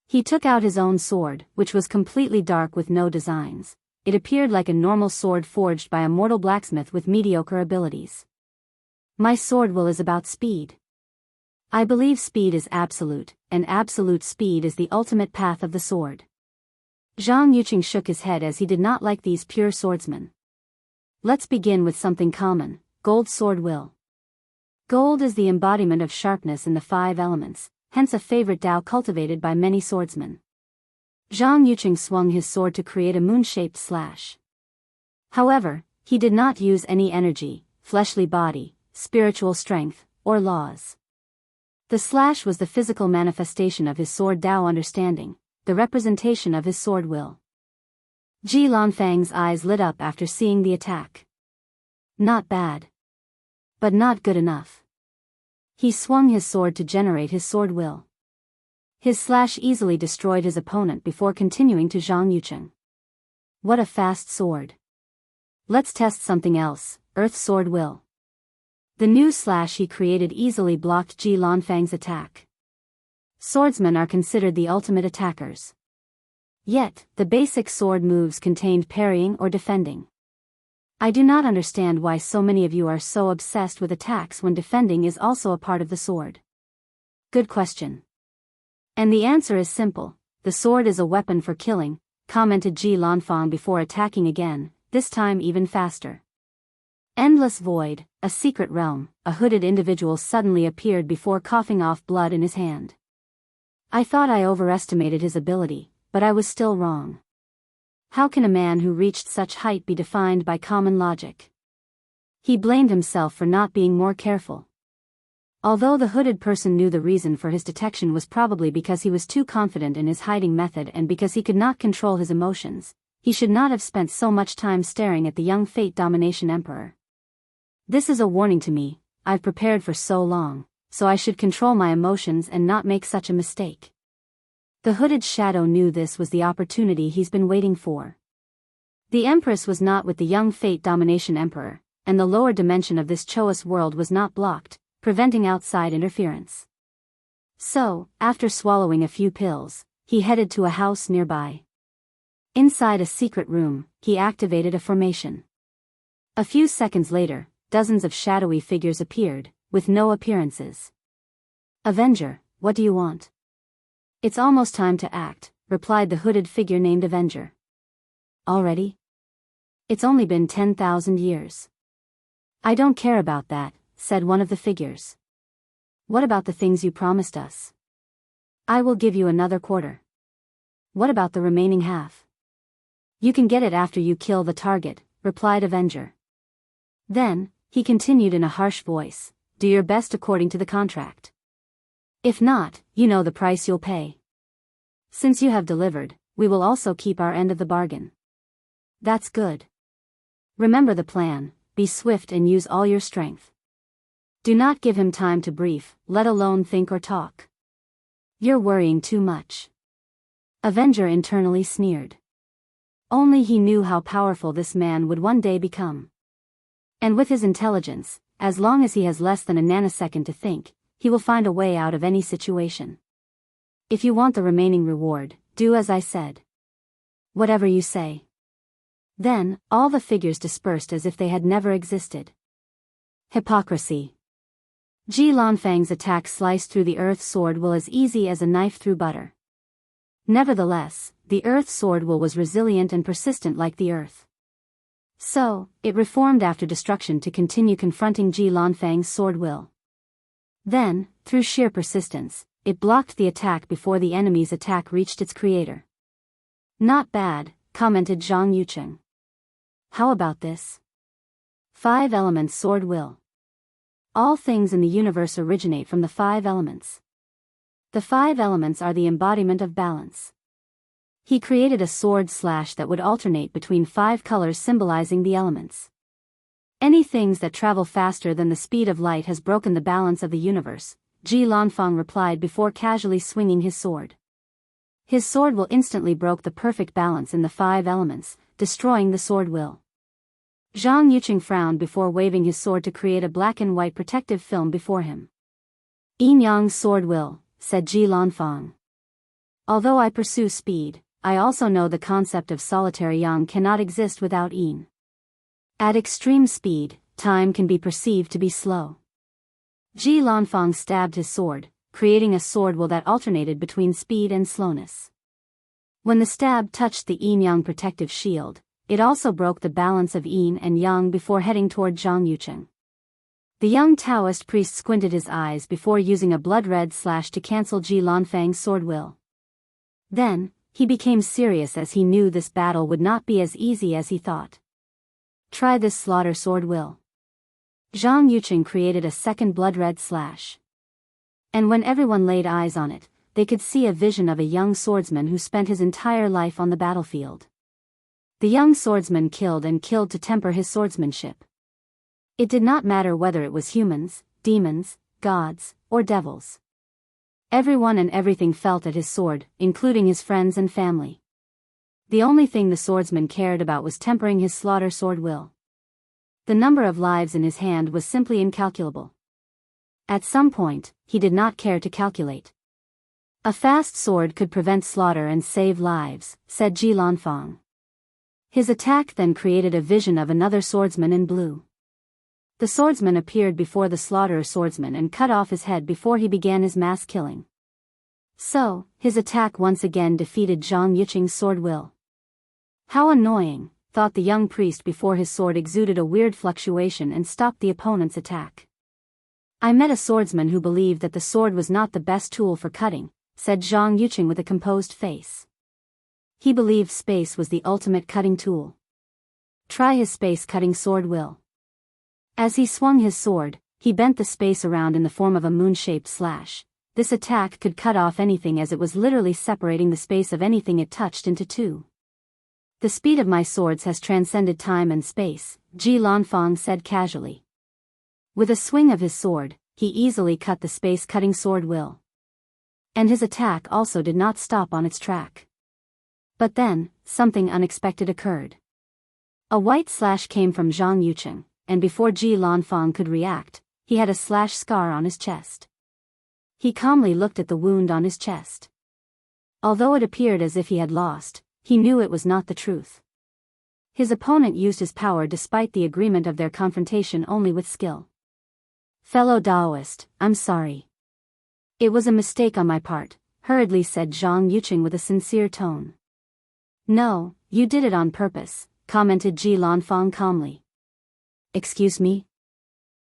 He took out his own sword, which was completely dark with no designs. It appeared like a normal sword forged by a mortal blacksmith with mediocre abilities. My sword will is about speed. I believe speed is absolute, and absolute speed is the ultimate path of the sword. Zhang Yucheng shook his head as he did not like these pure swordsmen. Let's begin with something common, gold sword will. Gold is the embodiment of sharpness in the 5 elements, hence a favorite Tao cultivated by many swordsmen. Zhang Yucheng swung his sword to create a moon-shaped slash. However, he did not use any energy, fleshly body, spiritual strength, or laws. The slash was the physical manifestation of his sword Tao understanding, the representation of his sword will. Ji Lanfang's eyes lit up after seeing the attack. Not bad. But not good enough. He swung his sword to generate his sword will. His slash easily destroyed his opponent before continuing to Zhang Yucheng. What a fast sword. Let's test something else, Earth Sword Will. The new slash he created easily blocked Ji Lanfang's attack. Swordsmen are considered the ultimate attackers. Yet, the basic sword moves contained parrying or defending. I do not understand why so many of you are so obsessed with attacks when defending is also a part of the sword. Good question. And the answer is simple, the sword is a weapon for killing, commented Ji Lanfang before attacking again, this time even faster. Endless void, a secret realm, a hooded individual suddenly appeared before coughing off blood in his hand. I thought I overestimated his ability, but I was still wrong. How can a man who reached such height be defined by common logic? He blamed himself for not being more careful. Although the hooded person knew the reason for his detection was probably because he was too confident in his hiding method and because he could not control his emotions, he should not have spent so much time staring at the young Fate Domination Emperor. This is a warning to me, I've prepared for so long, so I should control my emotions and not make such a mistake. The hooded shadow knew this was the opportunity he's been waiting for. The Empress was not with the young Fate Domination Emperor, and the lower dimension of this Choas world was not blocked, preventing outside interference. So, after swallowing a few pills, he headed to a house nearby. Inside a secret room, he activated a formation. A few seconds later, dozens of shadowy figures appeared, with no appearances. Avenger, what do you want? It's almost time to act, replied the hooded figure named Avenger. Already? It's only been 10,000 years. I don't care about that, said one of the figures. What about the things you promised us? I will give you another quarter. What about the remaining half? You can get it after you kill the target, replied Avenger. Then, he continued in a harsh voice, do your best according to the contract. If not, you know the price you'll pay. Since you have delivered, we will also keep our end of the bargain. That's good. Remember the plan, be swift and use all your strength. Do not give him time to brief, let alone think or talk. You're worrying too much. Avenger internally sneered. Only he knew how powerful this man would one day become. And with his intelligence, as long as he has less than a nanosecond to think, he will find a way out of any situation. If you want the remaining reward, do as I said. Whatever you say. Then, all the figures dispersed as if they had never existed. Hypocrisy. Ji Lanfang's attack sliced through the earth sword will as easy as a knife through butter. Nevertheless, the earth sword will was resilient and persistent like the earth. So, it reformed after destruction to continue confronting Ji Lanfang's sword will. Then, through sheer persistence, it blocked the attack before the enemy's attack reached its creator. Not bad, commented Zhang Yucheng. how about this? 5 elements sword will. All things in the universe originate from the 5 elements. The 5 elements are the embodiment of balance. He created a sword slash that would alternate between 5 colors symbolizing the elements. Any things that travel faster than the speed of light has broken the balance of the universe, Ji Lanfang replied before casually swinging his sword. His sword will instantly broke the perfect balance in the 5 elements, destroying the sword will. Zhang Yuqing frowned before waving his sword to create a black and white protective film before him. Yin Yang's sword will, said Ji Lanfang. Although I pursue speed, I also know the concept of solitary yang cannot exist without yin. At extreme speed, time can be perceived to be slow. Ji Lanfang stabbed his sword, creating a sword will that alternated between speed and slowness. When the stab touched the yin-yang protective shield, it also broke the balance of yin and yang before heading toward Zhang Yuqing. The young Taoist priest squinted his eyes before using a blood-red slash to cancel Ji Lanfang's sword will. Then, he became serious as he knew this battle would not be as easy as he thought. Try this slaughter sword will. Zhang Yuqing created a second blood-red slash. And when everyone laid eyes on it, they could see a vision of a young swordsman who spent his entire life on the battlefield. The young swordsman killed and killed to temper his swordsmanship. It did not matter whether it was humans, demons, gods, or devils. Everyone and everything felt at his sword, including his friends and family. The only thing the swordsman cared about was tempering his slaughter sword will. The number of lives in his hand was simply incalculable. At some point, he did not care to calculate. A fast sword could prevent slaughter and save lives, said Ji Lanfang. His attack then created a vision of another swordsman in blue. The swordsman appeared before the slaughterer swordsman and cut off his head before he began his mass killing. So, his attack once again defeated Zhang Yuqing's sword will. How annoying, thought the young priest before his sword exuded a weird fluctuation and stopped the opponent's attack. I met a swordsman who believed that the sword was not the best tool for cutting, said Zhang Yuqing with a composed face. He believed space was the ultimate cutting tool. Try his space-cutting sword will. As he swung his sword, he bent the space around in the form of a moon-shaped slash. This attack could cut off anything as it was literally separating the space of anything it touched into 2. The speed of my swords has transcended time and space, Ji Lanfang said casually. With a swing of his sword, he easily cut the space-cutting sword will. And his attack also did not stop on its track. But then, something unexpected occurred. A white slash came from Zhang Yuqing, and before Ji Lanfang could react, he had a slash scar on his chest. He calmly looked at the wound on his chest. Although it appeared as if he had lost, he knew it was not the truth. His opponent used his power despite the agreement of their confrontation only with skill. Fellow Taoist, I'm sorry. It was a mistake on my part, hurriedly said Zhang Yuqing with a sincere tone. No, you did it on purpose, commented Ji Lanfang calmly. Excuse me?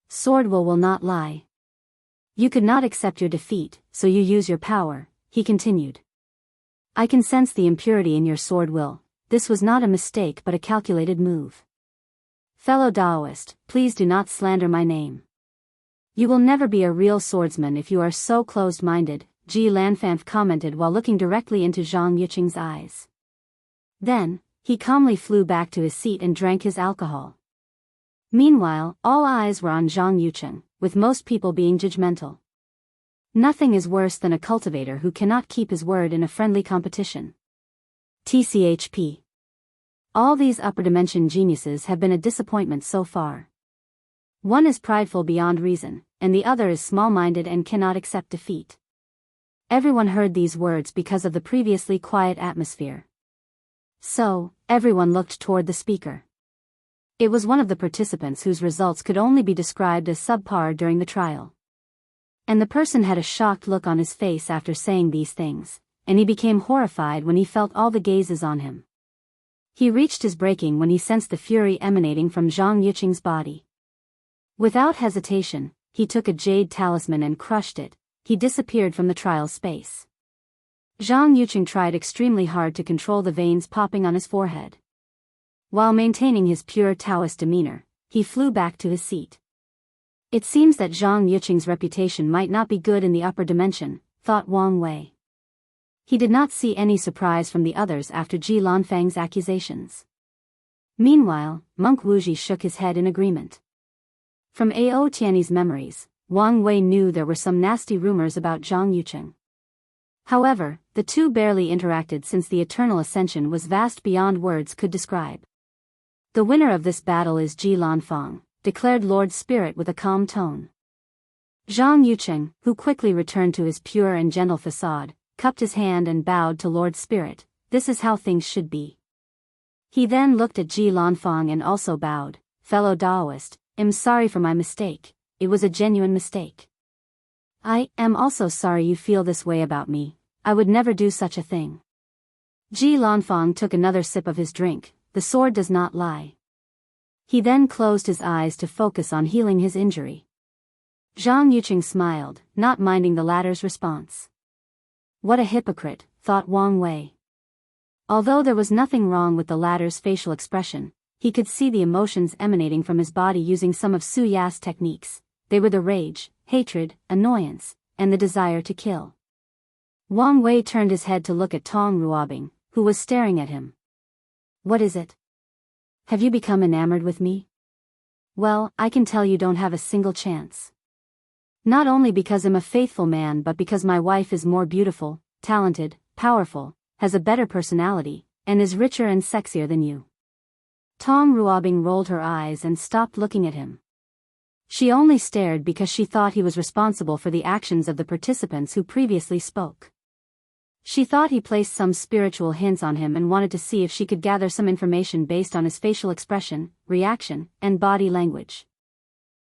Sword will not lie. You could not accept your defeat, so you use your power, he continued. I can sense the impurity in your sword will. This was not a mistake but a calculated move. Fellow Taoist, please do not slander my name. You will never be a real swordsman if you are so closed-minded, Ji Lanfang commented while looking directly into Zhang Yuqing's eyes. Then, he calmly flew back to his seat and drank his alcohol. Meanwhile, all eyes were on Zhang Yuqing, with most people being judgmental. Nothing is worse than a cultivator who cannot keep his word in a friendly competition. TCHP. All these upper dimension geniuses have been a disappointment so far. One is prideful beyond reason, and the other is small-minded and cannot accept defeat. Everyone heard these words because of the previously quiet atmosphere. So, everyone looked toward the speaker. It was one of the participants whose results could only be described as subpar during the trial. And the person had a shocked look on his face after saying these things, and he became horrified when he felt all the gazes on him. He reached his breaking when he sensed the fury emanating from Zhang Yuqing's body. Without hesitation, he took a jade talisman and crushed it. He disappeared from the trial space. Zhang Yuqing tried extremely hard to control the veins popping on his forehead. While maintaining his pure Taoist demeanor, he flew back to his seat. It seems that Zhang Yuqing's reputation might not be good in the upper dimension, thought Wang Wei. He did not see any surprise from the others after Ji Lanfang's accusations. Meanwhile, Monk Wuji shook his head in agreement. From A.O. Tianyi's memories, Wang Wei knew there were some nasty rumors about Zhang Yuqing. However, the two barely interacted since the eternal ascension was vast beyond words could describe. The winner of this battle is Ji Lanfang, declared Lord Spirit with a calm tone. Zhang Yuqing, who quickly returned to his pure and gentle facade, cupped his hand and bowed to Lord Spirit. This is how things should be. He then looked at Ji Lanfang and also bowed. Fellow Taoist, I'm sorry for my mistake. It was a genuine mistake. I am also sorry you feel this way about me. I would never do such a thing. Ji Lanfang took another sip of his drink. The sword does not lie. He then closed his eyes to focus on healing his injury. Zhang Yuqing smiled, not minding the latter's response. What a hypocrite, thought Wang Wei. Although there was nothing wrong with the latter's facial expression, he could see the emotions emanating from his body using some of Su Ya's techniques. They were the rage, hatred, annoyance, and the desire to kill. Wang Wei turned his head to look at Tong Ruobing, who was staring at him. What is it? Have you become enamored with me? Well, I can tell you don't have a single chance. Not only because I'm a faithful man but because my wife is more beautiful, talented, powerful, has a better personality, and is richer and sexier than you. Tong Ruobing rolled her eyes and stopped looking at him. She only stared because she thought he was responsible for the actions of the participants who previously spoke. She thought he placed some spiritual hints on him and wanted to see if she could gather some information based on his facial expression, reaction, and body language.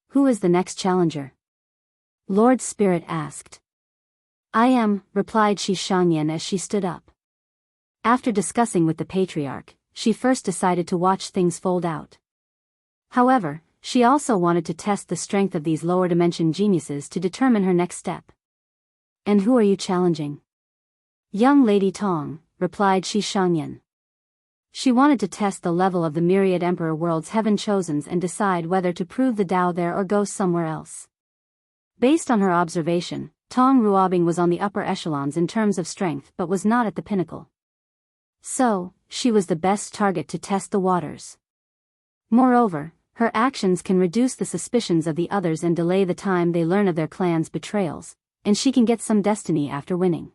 Who is the next challenger? Lord Spirit asked. I am, replied Shi Shangyan as she stood up. After discussing with the patriarch, she first decided to watch things fold out. However, she also wanted to test the strength of these lower dimension geniuses to determine her next step. And who are you challenging? Young Lady Tong, replied Shi Shangyan. She wanted to test the level of the myriad emperor world's heaven chosens and decide whether to prove the Tao there or go somewhere else. Based on her observation, Tong Ruobing was on the upper echelons in terms of strength but was not at the pinnacle. So, she was the best target to test the waters. Moreover, her actions can reduce the suspicions of the others and delay the time they learn of their clan's betrayals, and she can get some destiny after winning.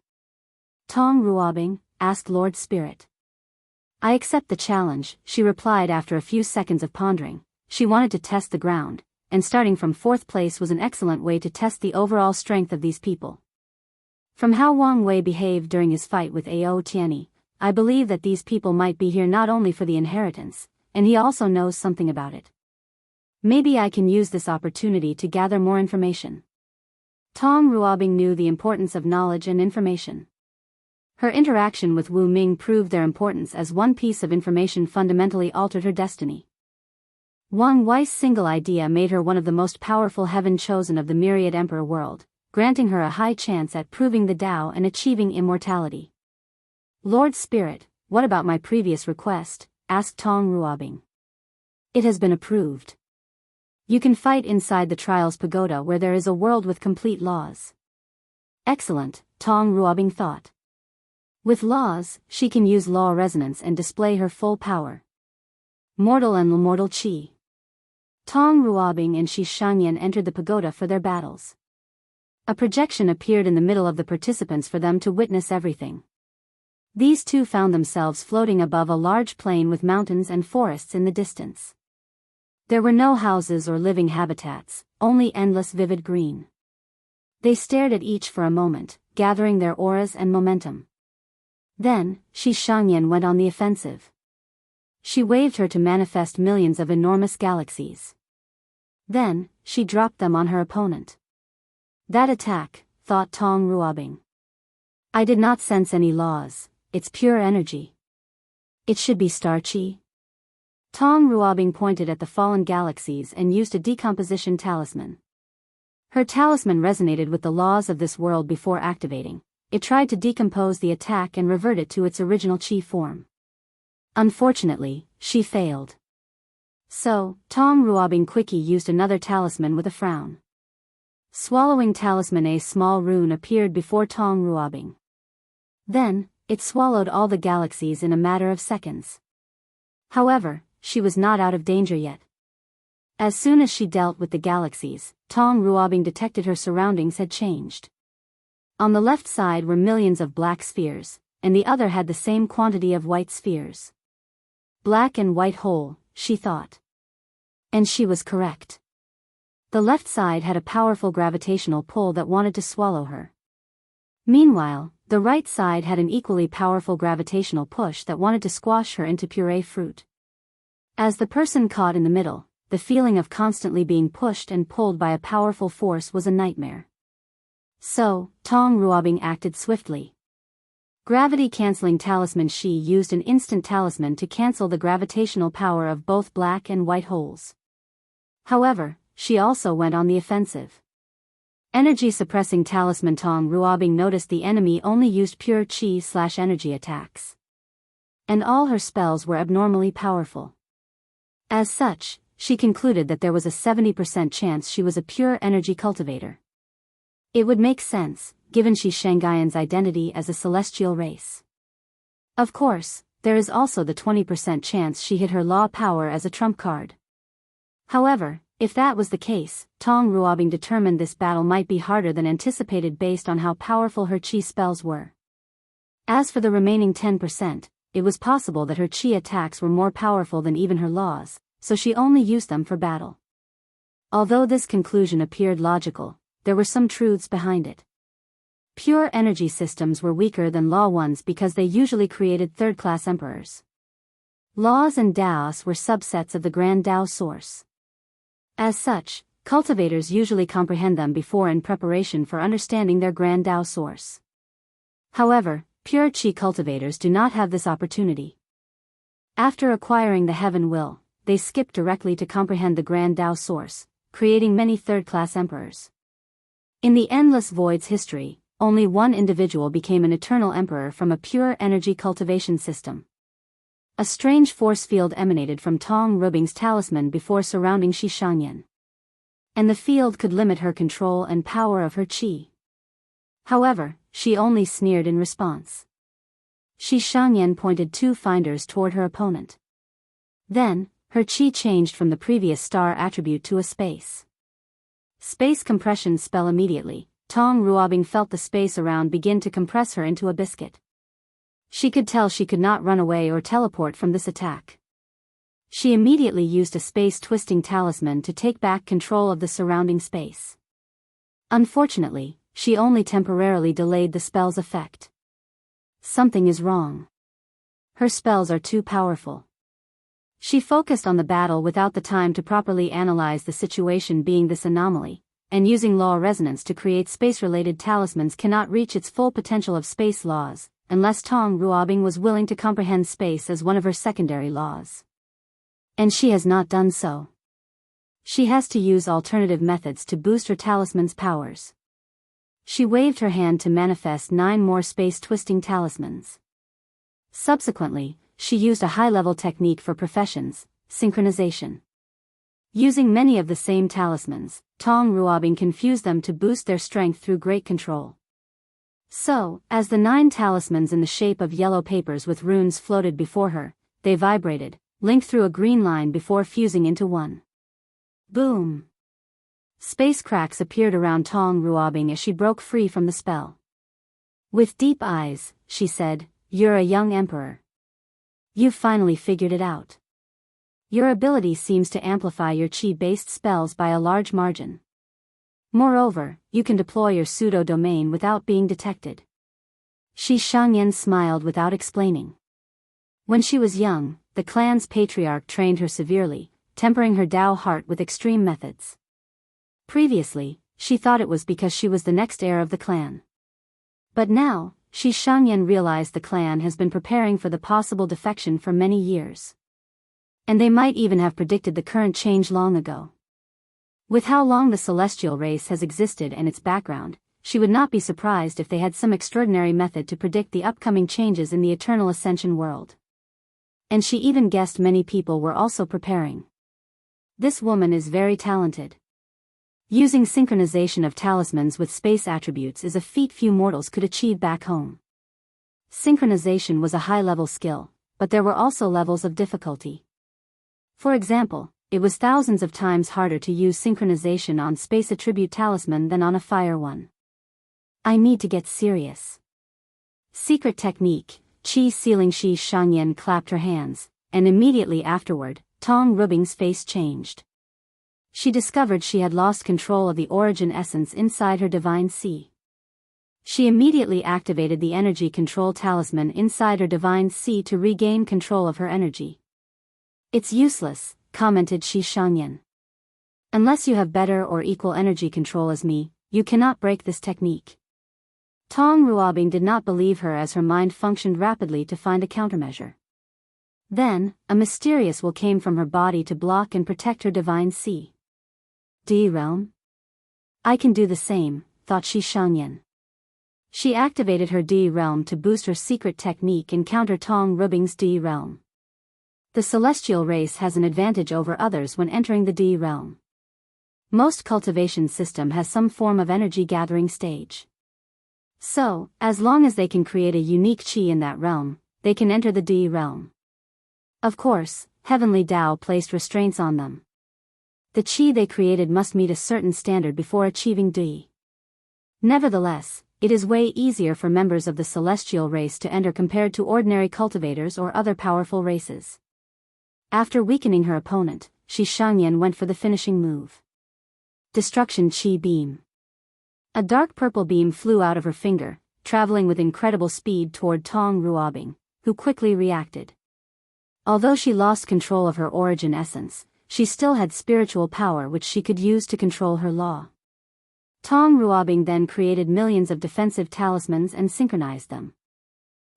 Tong Ruobing, asked Lord Spirit. I accept the challenge, she replied after a few seconds of pondering. She wanted to test the ground, and starting from fourth place was an excellent way to test the overall strength of these people. From how Wang Wei behaved during his fight with A.O. Tianyi, I believe that these people might be here not only for the inheritance, and he also knows something about it. Maybe I can use this opportunity to gather more information. Tong Ruobing knew the importance of knowledge and information. Her interaction with Wu Ming proved their importance as one piece of information fundamentally altered her destiny. Wang Wei's single idea made her one of the most powerful heaven chosen of the myriad emperor world, granting her a high chance at proving the Tao and achieving immortality. Lord Spirit, what about my previous request? Asked Tong Ruobing. It has been approved. You can fight inside the Trials Pagoda where there is a world with complete laws. Excellent, Tong Ruobing thought. With laws, she can use law resonance and display her full power. Mortal and immortal Qi. Tong Ruobing and Shi Shangyan entered the pagoda for their battles. A projection appeared in the middle of the participants for them to witness everything. These two found themselves floating above a large plain with mountains and forests in the distance. There were no houses or living habitats, only endless vivid green. They stared at each for a moment, gathering their auras and momentum. Then, Shi Shangyan went on the offensive. She waved her to manifest millions of enormous galaxies. Then, she dropped them on her opponent. That attack, thought Tong Ruobing. I did not sense any laws, it's pure energy. It should be star Qi. Tong Ruobing pointed at the fallen galaxies and used a decomposition talisman. Her talisman resonated with the laws of this world before activating. It tried to decompose the attack and revert it to its original Qi form. Unfortunately, she failed. So, Tong Ruobing quickly used another talisman with a frown. Swallowing talisman, a small rune appeared before Tong Ruobing. Then, it swallowed all the galaxies in a matter of seconds. However, she was not out of danger yet. As soon as she dealt with the galaxies, Tong Ruobing detected her surroundings had changed. On the left side were millions of black spheres, and the other had the same quantity of white spheres. Black and white hole, she thought. And she was correct. The left side had a powerful gravitational pull that wanted to swallow her. Meanwhile, the right side had an equally powerful gravitational push that wanted to squash her into puree fruit. As the person caught in the middle, the feeling of constantly being pushed and pulled by a powerful force was a nightmare. So, Tong Ruobing acted swiftly. Gravity-canceling talisman. She used an instant talisman to cancel the gravitational power of both black and white holes. However, she also went on the offensive. Energy-suppressing talisman. Tong Ruobing noticed the enemy only used pure chi/energy attacks. And all her spells were abnormally powerful. As such, she concluded that there was a 70% chance she was a pure energy cultivator. It would make sense, given Shi Shangyan's identity as a celestial race. Of course, there is also the 20% chance she hid her law power as a trump card. However, if that was the case, Tong Ruobing determined this battle might be harder than anticipated based on how powerful her chi spells were. As for the remaining 10%, it was possible that her chi attacks were more powerful than even her laws, so she only used them for battle. Although this conclusion appeared logical, there were some truths behind it. Pure energy systems were weaker than law ones because they usually created third-class emperors. Laws and Daos were subsets of the Grand Dao source. As such, cultivators usually comprehend them before in preparation for understanding their Grand Dao source. However, pure Qi cultivators do not have this opportunity. After acquiring the Heaven Will, they skip directly to comprehend the Grand Dao source, creating many third-class emperors. In the Endless Void's history, only one individual became an eternal emperor from a pure energy cultivation system. A strange force field emanated from Tong Ruobing's talisman before surrounding Shi Shangyan. And the field could limit her control and power of her chi. However, she only sneered in response. Shi Shangyan pointed two finders toward her opponent. Then, her chi changed from the previous star attribute to a space. Space compression spell. Immediately, Tong Ruobing felt the space around begin to compress her into a biscuit. She could tell she could not run away or teleport from this attack. She immediately used a space-twisting talisman to take back control of the surrounding space. Unfortunately, she only temporarily delayed the spell's effect. Something is wrong. Her spells are too powerful. She focused on the battle without the time to properly analyze the situation. Being this anomaly, and using law resonance to create space-related talismans cannot reach its full potential of space laws, unless Tong Ruobing was willing to comprehend space as one of her secondary laws. And she has not done so. She has to use alternative methods to boost her talisman's powers. She waved her hand to manifest 9 more space-twisting talismans. Subsequently, she used a high-level technique for professions, synchronization. Using many of the same talismans, Tong Ruobing confused them to boost their strength through great control. So, as the 9 talismans in the shape of yellow papers with runes floated before her, they vibrated, linked through a green line before fusing into one. Boom! Space cracks appeared around Tong Ruobing as she broke free from the spell. With deep eyes, she said, "You're a young emperor. You've finally figured it out. Your ability seems to amplify your chi-based spells by a large margin. Moreover, you can deploy your pseudo-domain without being detected." Shi Shangyan smiled without explaining. When she was young, the clan's patriarch trained her severely, tempering her Dao heart with extreme methods. Previously, she thought it was because she was the next heir of the clan. But now, Shi Shangyan realized the clan has been preparing for the possible defection for many years. And they might even have predicted the current change long ago. With how long the celestial race has existed and its background, she would not be surprised if they had some extraordinary method to predict the upcoming changes in the eternal ascension world. And she even guessed many people were also preparing. This woman is very talented. Using synchronization of talismans with space attributes is a feat few mortals could achieve back home. Synchronization was a high-level skill, but there were also levels of difficulty. For example, it was thousands of times harder to use synchronization on space attribute talisman than on a fire one. I need to get serious. Secret technique, Qi sealing. Shi Shangyan clapped her hands, and immediately afterward, Tong Rubing's face changed. She discovered she had lost control of the origin essence inside her divine sea. She immediately activated the energy control talisman inside her divine sea to regain control of her energy. It's useless, commented Shi Shangyan. Unless you have better or equal energy control as me, you cannot break this technique. Tong Ruobing did not believe her as her mind functioned rapidly to find a countermeasure. Then, a mysterious will came from her body to block and protect her divine sea. D realm? I can do the same, thought Shi Shangyan. She activated her D realm to boost her secret technique and counter Tong Rubing's D realm. The celestial race has an advantage over others when entering the D realm. Most cultivation system has some form of energy gathering stage. So, as long as they can create a unique Qi in that realm, they can enter the D realm. Of course, Heavenly Tao placed restraints on them. The Qi they created must meet a certain standard before achieving D. Nevertheless, it is way easier for members of the celestial race to enter compared to ordinary cultivators or other powerful races. After weakening her opponent, Shi Shangyan went for the finishing move. Destruction Qi Beam. A dark purple beam flew out of her finger, traveling with incredible speed toward Tong Ruobing, who quickly reacted. Although she lost control of her origin essence, she still had spiritual power which she could use to control her law. Tong Ruobing then created millions of defensive talismans and synchronized them.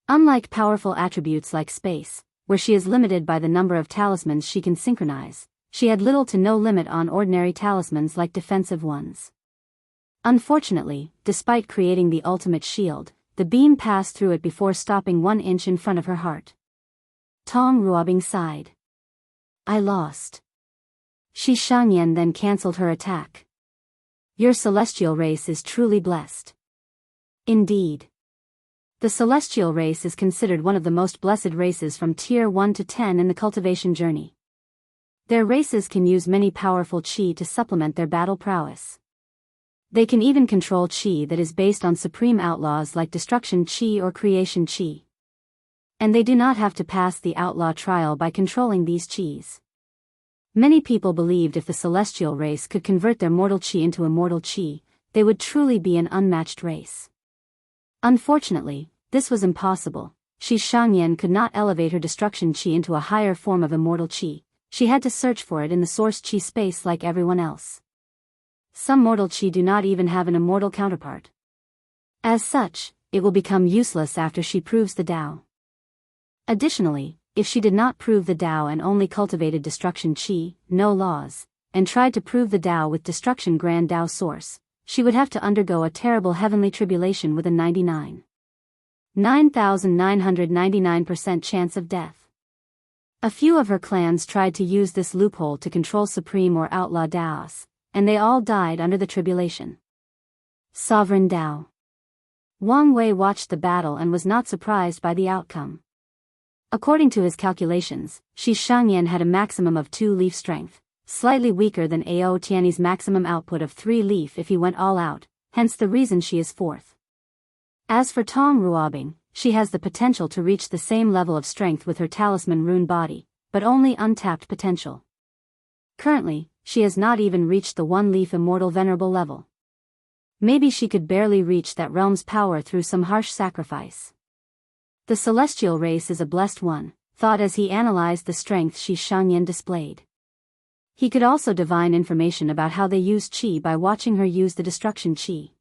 Unlike powerful attributes like space, where she is limited by the number of talismans she can synchronize, she had little to no limit on ordinary talismans like defensive ones. Unfortunately, despite creating the ultimate shield, the beam passed through it before stopping 1 inch in front of her heart. Tong Ruobing sighed. I lost. Shi Shangyan then cancelled her attack. Your celestial race is truly blessed. Indeed. The celestial race is considered one of the most blessed races from tier 1 to 10 in the cultivation journey. Their races can use many powerful Qi to supplement their battle prowess. They can even control Qi that is based on supreme outlaws like destruction Qi or creation Qi. And they do not have to pass the outlaw trial by controlling these Qis. Many people believed if the celestial race could convert their mortal Qi into immortal Qi, they would truly be an unmatched race. Unfortunately, this was impossible. Shi Shangyan could not elevate her destruction Qi into a higher form of immortal Qi. She had to search for it in the source Qi space like everyone else. Some mortal Qi do not even have an immortal counterpart. As such, it will become useless after she proves the Tao. Additionally, if she did not prove the Tao and only cultivated destruction Qi, no laws, and tried to prove the Tao with destruction grand Tao source, she would have to undergo a terrible heavenly tribulation with a 9,999% chance of death. A few of her clans tried to use this loophole to control supreme or outlaw Taos, and they all died under the tribulation. Sovereign Tao. Wang Wei watched the battle and was not surprised by the outcome. According to his calculations, Shi Shangyan had a maximum of 2 leaf strength, slightly weaker than Ao Tianyi's maximum output of 3 leaf if he went all out, hence the reason she is 4th. As for Tong Ruobing, she has the potential to reach the same level of strength with her talisman rune body, but only untapped potential. Currently, she has not even reached the 1-leaf immortal venerable level. Maybe she could barely reach that realm's power through some harsh sacrifice. The celestial race is a blessed one, thought as he analyzed the strength Shi Shangyan displayed. He could also divine information about how they use Qi by watching her use the destruction Qi.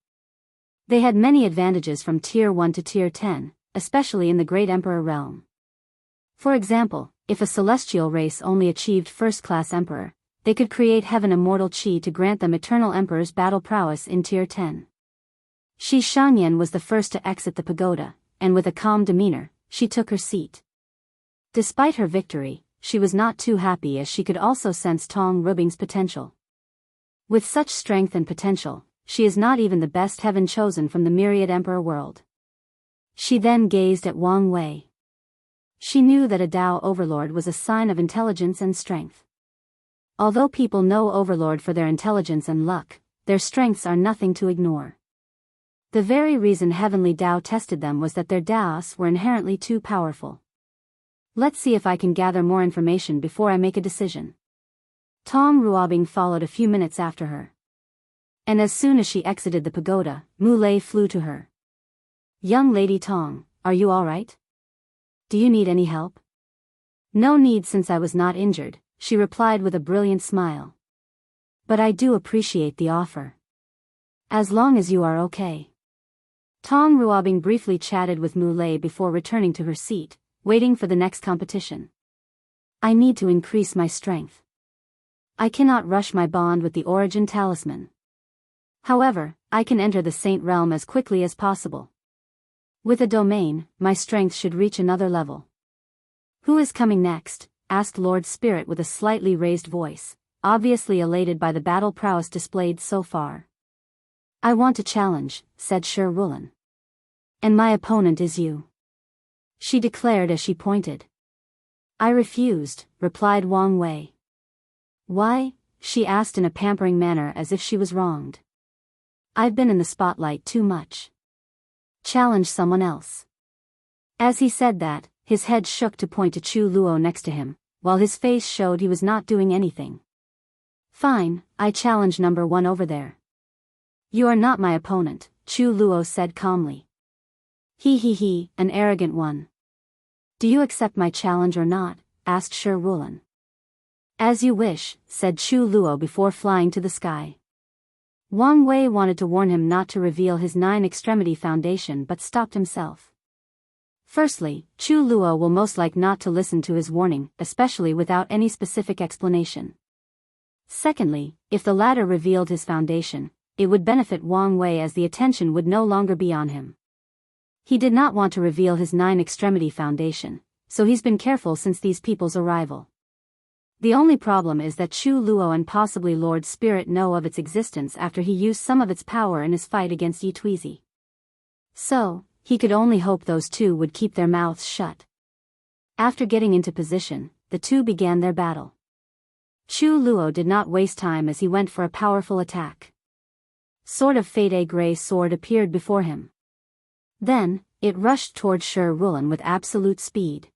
They had many advantages from tier 1 to tier 10, especially in the Great Emperor realm. For example, if a celestial race only achieved first-class emperor, they could create heaven immortal Qi to grant them eternal emperor's battle prowess in tier 10. Shi Shangyan was the first to exit the pagoda, and with a calm demeanor, she took her seat. Despite her victory, she was not too happy as she could also sense Tong Rubing's potential. With such strength and potential, she is not even the best heaven chosen from the myriad emperor world. She then gazed at Wang Wei. She knew that a Tao overlord was a sign of intelligence and strength. Although people know overlord for their intelligence and luck, their strengths are nothing to ignore. The very reason heavenly Tao tested them was that their Taos were inherently too powerful. Let's see if I can gather more information before I make a decision. Tong Ruobing followed a few minutes after her. And as soon as she exited the pagoda, Mu Lei flew to her. Young Lady Tong, are you all right? Do you need any help? No need since I was not injured, she replied with a brilliant smile. But I do appreciate the offer. As long as you are okay. Tong Ruobing briefly chatted with Mu Lei before returning to her seat, waiting for the next competition. I need to increase my strength. I cannot rush my bond with the Origin Talisman. However, I can enter the Saint Realm as quickly as possible. With a domain, my strength should reach another level. Who is coming next? Asked Lord Spirit with a slightly raised voice, obviously elated by the battle prowess displayed so far. I want a challenge, said Shi Rulin. And my opponent is you. She declared as she pointed. I refused, replied Wang Wei. Why? She asked in a pampering manner as if she was wronged. I've been in the spotlight too much. Challenge someone else. As he said that, his head shook to point to Chu Luo next to him, while his face showed he was not doing anything. Fine, I challenge number 1 over there. You are not my opponent, Chu Luo said calmly. He, an arrogant one. Do you accept my challenge or not? Asked Shi Rulin. As you wish, said Chu Luo before flying to the sky. Wang Wei wanted to warn him not to reveal his 9-extremity foundation but stopped himself. Firstly, Chu Luo will most like not to listen to his warning, especially without any specific explanation. Secondly, if the latter revealed his foundation, it would benefit Wang Wei as the attention would no longer be on him. He did not want to reveal his 9-extremity foundation, so he's been careful since these people's arrival. The only problem is that Chu Luo and possibly Lord Spirit know of its existence after he used some of its power in his fight against Yi Tuizi. So, he could only hope those two would keep their mouths shut. After getting into position, the two began their battle. Chu Luo did not waste time as he went for a powerful attack. Sword of Fate, a gray sword appeared before him. Then, it rushed toward Shi Rulin with absolute speed.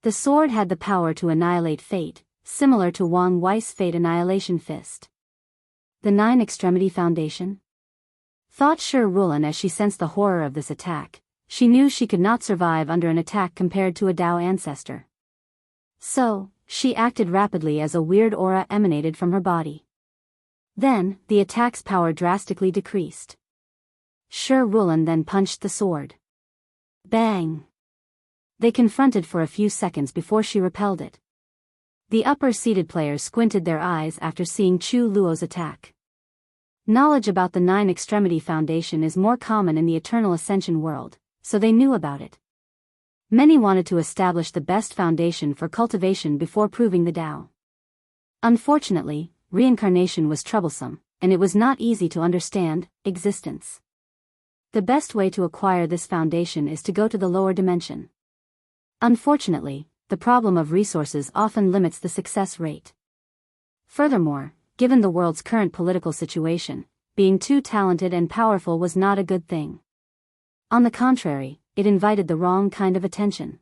The sword had the power to annihilate fate, similar to Wang Wei's Fate Annihilation Fist. The 9-extremity foundation? Thought Shi Rulin as she sensed the horror of this attack. She knew she could not survive under an attack compared to a Tao ancestor. So, she acted rapidly as a weird aura emanated from her body. Then, the attack's power drastically decreased. Shi Rulin then punched the sword. Bang! They confronted for a few seconds before she repelled it. The upper-seated players squinted their eyes after seeing Chu Luo's attack. Knowledge about the 9-extremity foundation is more common in the Eternal Ascension world, so they knew about it. Many wanted to establish the best foundation for cultivation before proving the Tao. Unfortunately, reincarnation was troublesome, and it was not easy to understand existence. The best way to acquire this foundation is to go to the lower dimension. Unfortunately, the problem of resources often limits the success rate. Furthermore, given the world's current political situation, being too talented and powerful was not a good thing. On the contrary, it invited the wrong kind of attention.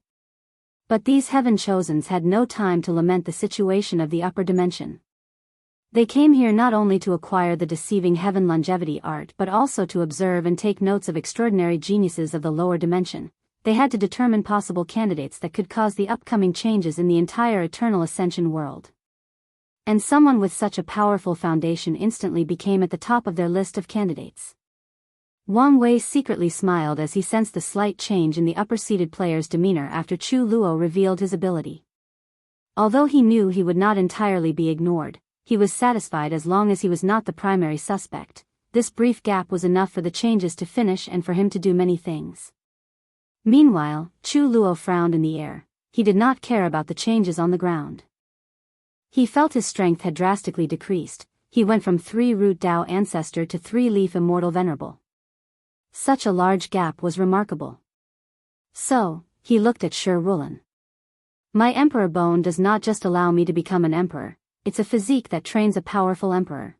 But these heaven chosens had no time to lament the situation of the upper dimension. They came here not only to acquire the deceiving heaven longevity art but also to observe and take notes of extraordinary geniuses of the lower dimension. They had to determine possible candidates that could cause the upcoming changes in the entire Eternal Ascension world. And someone with such a powerful foundation instantly became at the top of their list of candidates. Wang Wei secretly smiled as he sensed the slight change in the upper-seated player's demeanor after Chu Luo revealed his ability. Although he knew he would not entirely be ignored, he was satisfied as long as he was not the primary suspect. This brief gap was enough for the changes to finish and for him to do many things. Meanwhile, Chu Luo frowned in the air, he did not care about the changes on the ground. He felt his strength had drastically decreased. He went from 3-root Dao ancestor to 3-leaf immortal venerable. Such a large gap was remarkable. So, he looked at Shi Rulin. My emperor bone does not just allow me to become an emperor, it's a physique that trains a powerful emperor.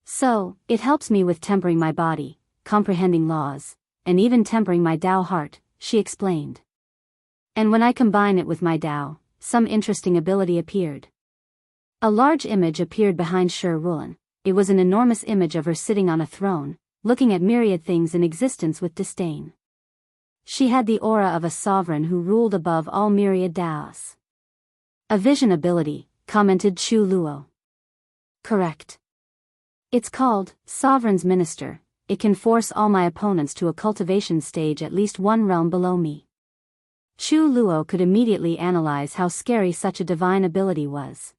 So, it helps me with tempering my body, comprehending laws, and even tempering my Dao heart, she explained. And when I combine it with my Dao, some interesting ability appeared. A large image appeared behind Shi Rulin. It was an enormous image of her sitting on a throne, looking at myriad things in existence with disdain. She had the aura of a sovereign who ruled above all myriad Daos. A vision ability, commented Chu Luo. Correct. It's called Sovereign's Minister. It can force all my opponents to a cultivation stage at least one realm below me. Chu Luo could immediately analyze how scary such a divine ability was.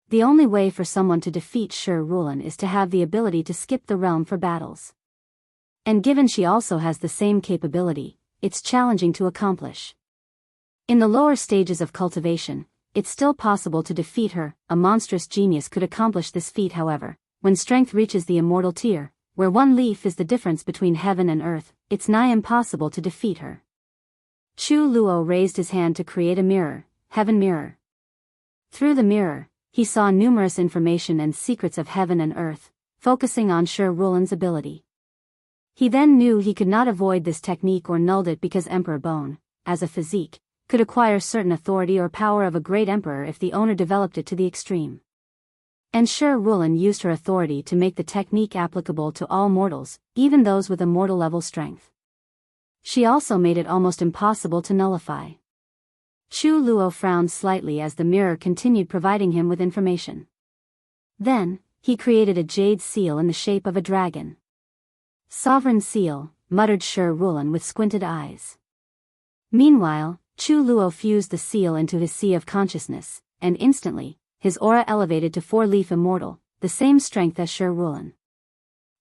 The only way for someone to defeat Shi Rulin is to have the ability to skip the realm for battles. And given she also has the same capability, it's challenging to accomplish. In the lower stages of cultivation, it's still possible to defeat her. A monstrous genius could accomplish this feat, however. When strength reaches the immortal tier, where one leaf is the difference between heaven and earth, it's nigh impossible to defeat her. Chu Luo raised his hand to create a mirror, heaven mirror. Through the mirror, he saw numerous information and secrets of heaven and earth, focusing on Shi Rulin's ability. He then knew he could not avoid this technique or nulled it because Emperor Bone, as a physique, could acquire certain authority or power of a great emperor if the owner developed it to the extreme. And Shi Rulin used her authority to make the technique applicable to all mortals, even those with a mortal level strength. She also made it almost impossible to nullify. Chu Luo frowned slightly as the mirror continued providing him with information. Then, he created a jade seal in the shape of a dragon. Sovereign seal, muttered Shi Rulin with squinted eyes. Meanwhile, Chu Luo fused the seal into his sea of consciousness, and instantly, his aura elevated to 4-leaf immortal, the same strength as Shi Rulin.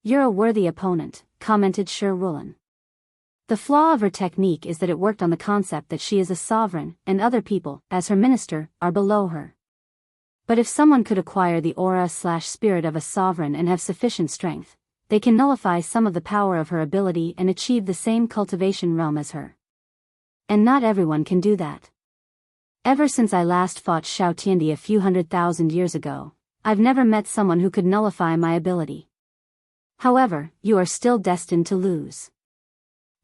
You're a worthy opponent, commented Shi Rulin. The flaw of her technique is that it worked on the concept that she is a sovereign, and other people, as her minister, are below her. But if someone could acquire the aura/spirit of a sovereign and have sufficient strength, they can nullify some of the power of her ability and achieve the same cultivation realm as her. And not everyone can do that. Ever since I last fought Xiao Tiandi a few 100,000 years ago, I've never met someone who could nullify my ability. However, you are still destined to lose.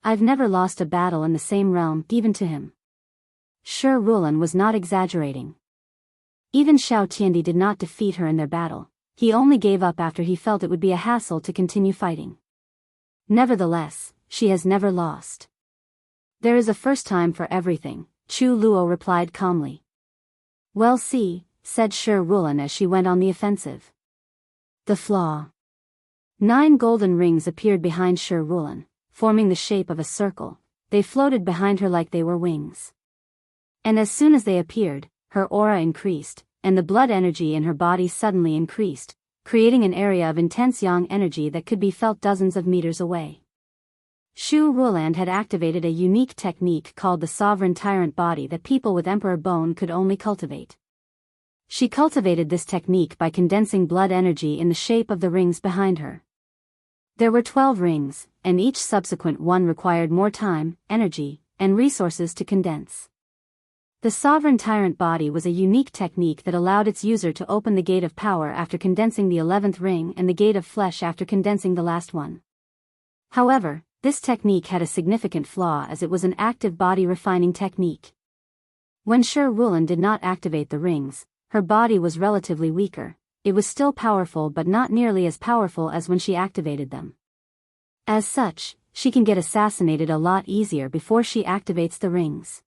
I've never lost a battle in the same realm, even to him. Shi Rulin was not exaggerating. Even Xiao Tiandi did not defeat her in their battle. He only gave up after he felt it would be a hassle to continue fighting. Nevertheless, she has never lost. There is a first time for everything, Chu Luo replied calmly. Well, see, said Shi Rulin as she went on the offensive. The flaw. 9 golden rings appeared behind Shi Rulin, forming the shape of a circle. They floated behind her like they were wings. And as soon as they appeared, her aura increased, and the blood energy in her body suddenly increased, creating an area of intense yang energy that could be felt dozens of meters away. Shu Ruland had activated a unique technique called the Sovereign Tyrant Body that people with Emperor Bone could only cultivate. She cultivated this technique by condensing blood energy in the shape of the rings behind her. There were 12 rings, and each subsequent one required more time, energy, and resources to condense. The Sovereign Tyrant Body was a unique technique that allowed its user to open the Gate of Power after condensing the 11th ring and the Gate of Flesh after condensing the last one. However, this technique had a significant flaw as it was an active body refining technique. When Shi Ruland did not activate the rings, her body was relatively weaker. It was still powerful but not nearly as powerful as when she activated them. As such, she can get assassinated a lot easier before she activates the rings.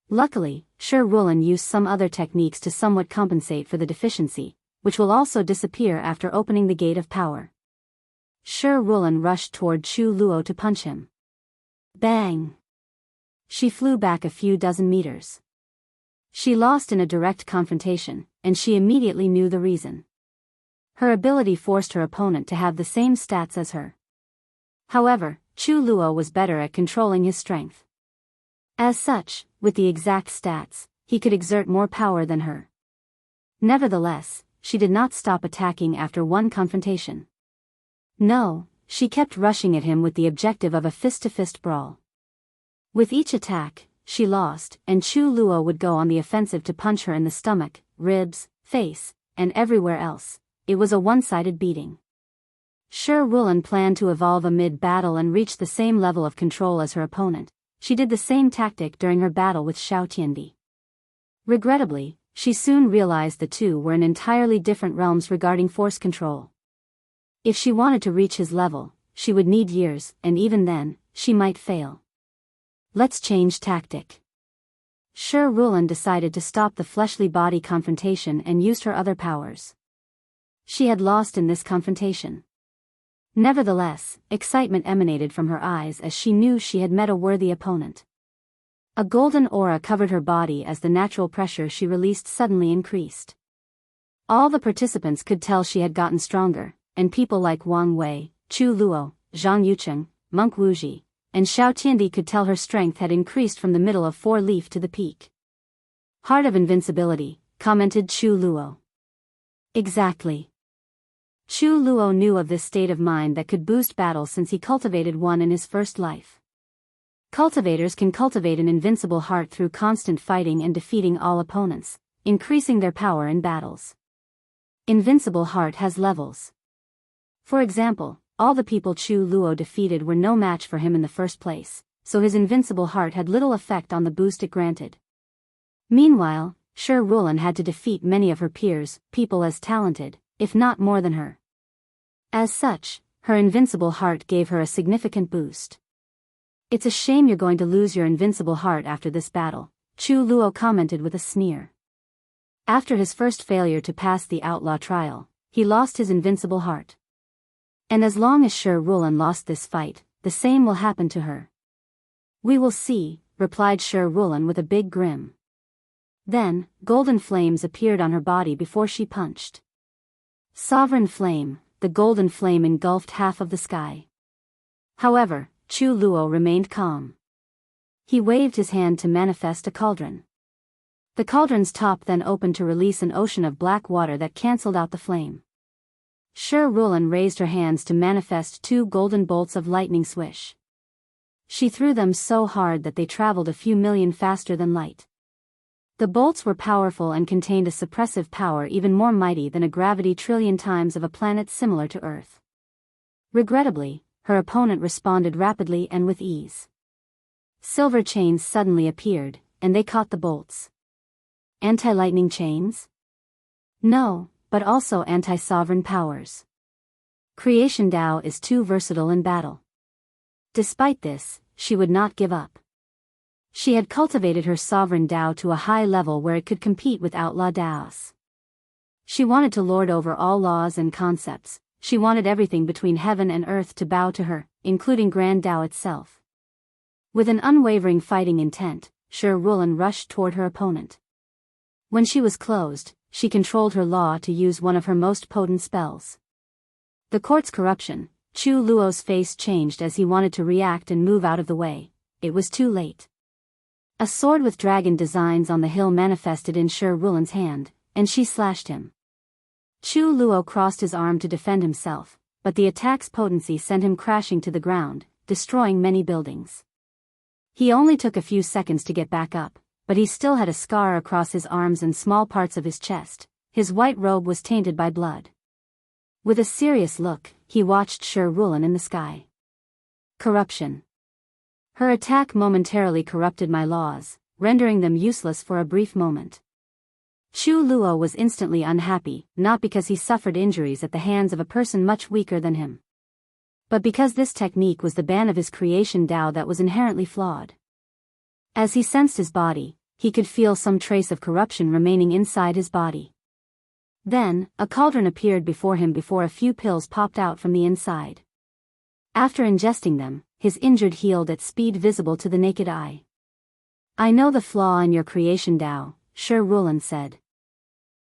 Luckily, Shi Ruland used some other techniques to somewhat compensate for the deficiency, which will also disappear after opening the Gate of Power. Shi Ruland rushed toward Chu Luo to punch him. Bang! She flew back a few dozen meters. She lost in a direct confrontation, and she immediately knew the reason. Her ability forced her opponent to have the same stats as her. However, Chu Luo was better at controlling his strength. As such, with the exact stats, he could exert more power than her. Nevertheless, she did not stop attacking after one confrontation. No, she kept rushing at him with the objective of a fist-to-fist brawl. With each attack, she lost, and Chu Luo would go on the offensive to punch her in the stomach, ribs, face, and everywhere else. It was a one-sided beating. Shi Rulan planned to evolve amid battle and reach the same level of control as her opponent. She did the same tactic during her battle with Xiao Tiandi. Regrettably, she soon realized the two were in entirely different realms regarding force control. If she wanted to reach his level, she would need years, and even then, she might fail. Let's change tactic. Shi Rulan decided to stop the fleshly body confrontation and used her other powers. She had lost in this confrontation. Nevertheless, excitement emanated from her eyes as she knew she had met a worthy opponent. A golden aura covered her body as the natural pressure she released suddenly increased. All the participants could tell she had gotten stronger, and people like Wang Wei, Chu Luo, Zhang Yucheng, Monk Wuji, and Xiao Tiandi could tell her strength had increased from the middle of four-leaf to the peak. Heart of invincibility, commented Chu Luo. Exactly. Chu Luo knew of this state of mind that could boost battle since he cultivated one in his first life. Cultivators can cultivate an invincible heart through constant fighting and defeating all opponents, increasing their power in battles. Invincible heart has levels. For example, all the people Chu Luo defeated were no match for him in the first place, so his invincible heart had little effect on the boost it granted. Meanwhile, Shi Rulan had to defeat many of her peers, people as talented, if not more than her. As such, her invincible heart gave her a significant boost. It's a shame you're going to lose your invincible heart after this battle, Chu Luo commented with a sneer. After his first failure to pass the outlaw trial, he lost his invincible heart. And as long as Shi Rulan lost this fight, the same will happen to her. We will see, replied Shi Rulan with a big grin. Then, golden flames appeared on her body before she punched. Sovereign flame, the golden flame engulfed half of the sky. However, Chu Luo remained calm. He waved his hand to manifest a cauldron. The cauldron's top then opened to release an ocean of black water that cancelled out the flame. Shi Rulan raised her hands to manifest two golden bolts of lightning swish. She threw them so hard that they traveled a few million faster than light. The bolts were powerful and contained a suppressive power even more mighty than a gravity trillion times of a planet similar to Earth. Regrettably, her opponent responded rapidly and with ease. Silver chains suddenly appeared, and they caught the bolts. Anti-lightning chains? No, but also anti-sovereign powers. Creation Tao is too versatile in battle. Despite this, she would not give up. She had cultivated her sovereign Tao to a high level where it could compete with outlaw Taos. She wanted to lord over all laws and concepts. She wanted everything between heaven and earth to bow to her, including Grand Tao itself. With an unwavering fighting intent, Shi Rulan rushed toward her opponent. When she was closed, she controlled her law to use one of her most potent spells. The court's corruption. Chu Luo's face changed as he wanted to react and move out of the way. It was too late. A sword with dragon designs on the hill manifested in Shi Rulan's hand, and she slashed him. Chu Luo crossed his arm to defend himself, but the attack's potency sent him crashing to the ground, destroying many buildings. He only took a few seconds to get back up, but he still had a scar across his arms and small parts of his chest. His white robe was tainted by blood. With a serious look, he watched Shi Rulan in the sky. Corruption. Her attack momentarily corrupted my laws, rendering them useless for a brief moment. Chu Luo was instantly unhappy, not because he suffered injuries at the hands of a person much weaker than him, but because this technique was the ban of his creation Tao that was inherently flawed. As he sensed his body, he could feel some trace of corruption remaining inside his body. Then, a cauldron appeared before him before a few pills popped out from the inside. After ingesting them, his injured healed at speed visible to the naked eye. I know the flaw in your creation Tao, Shi Rulan said.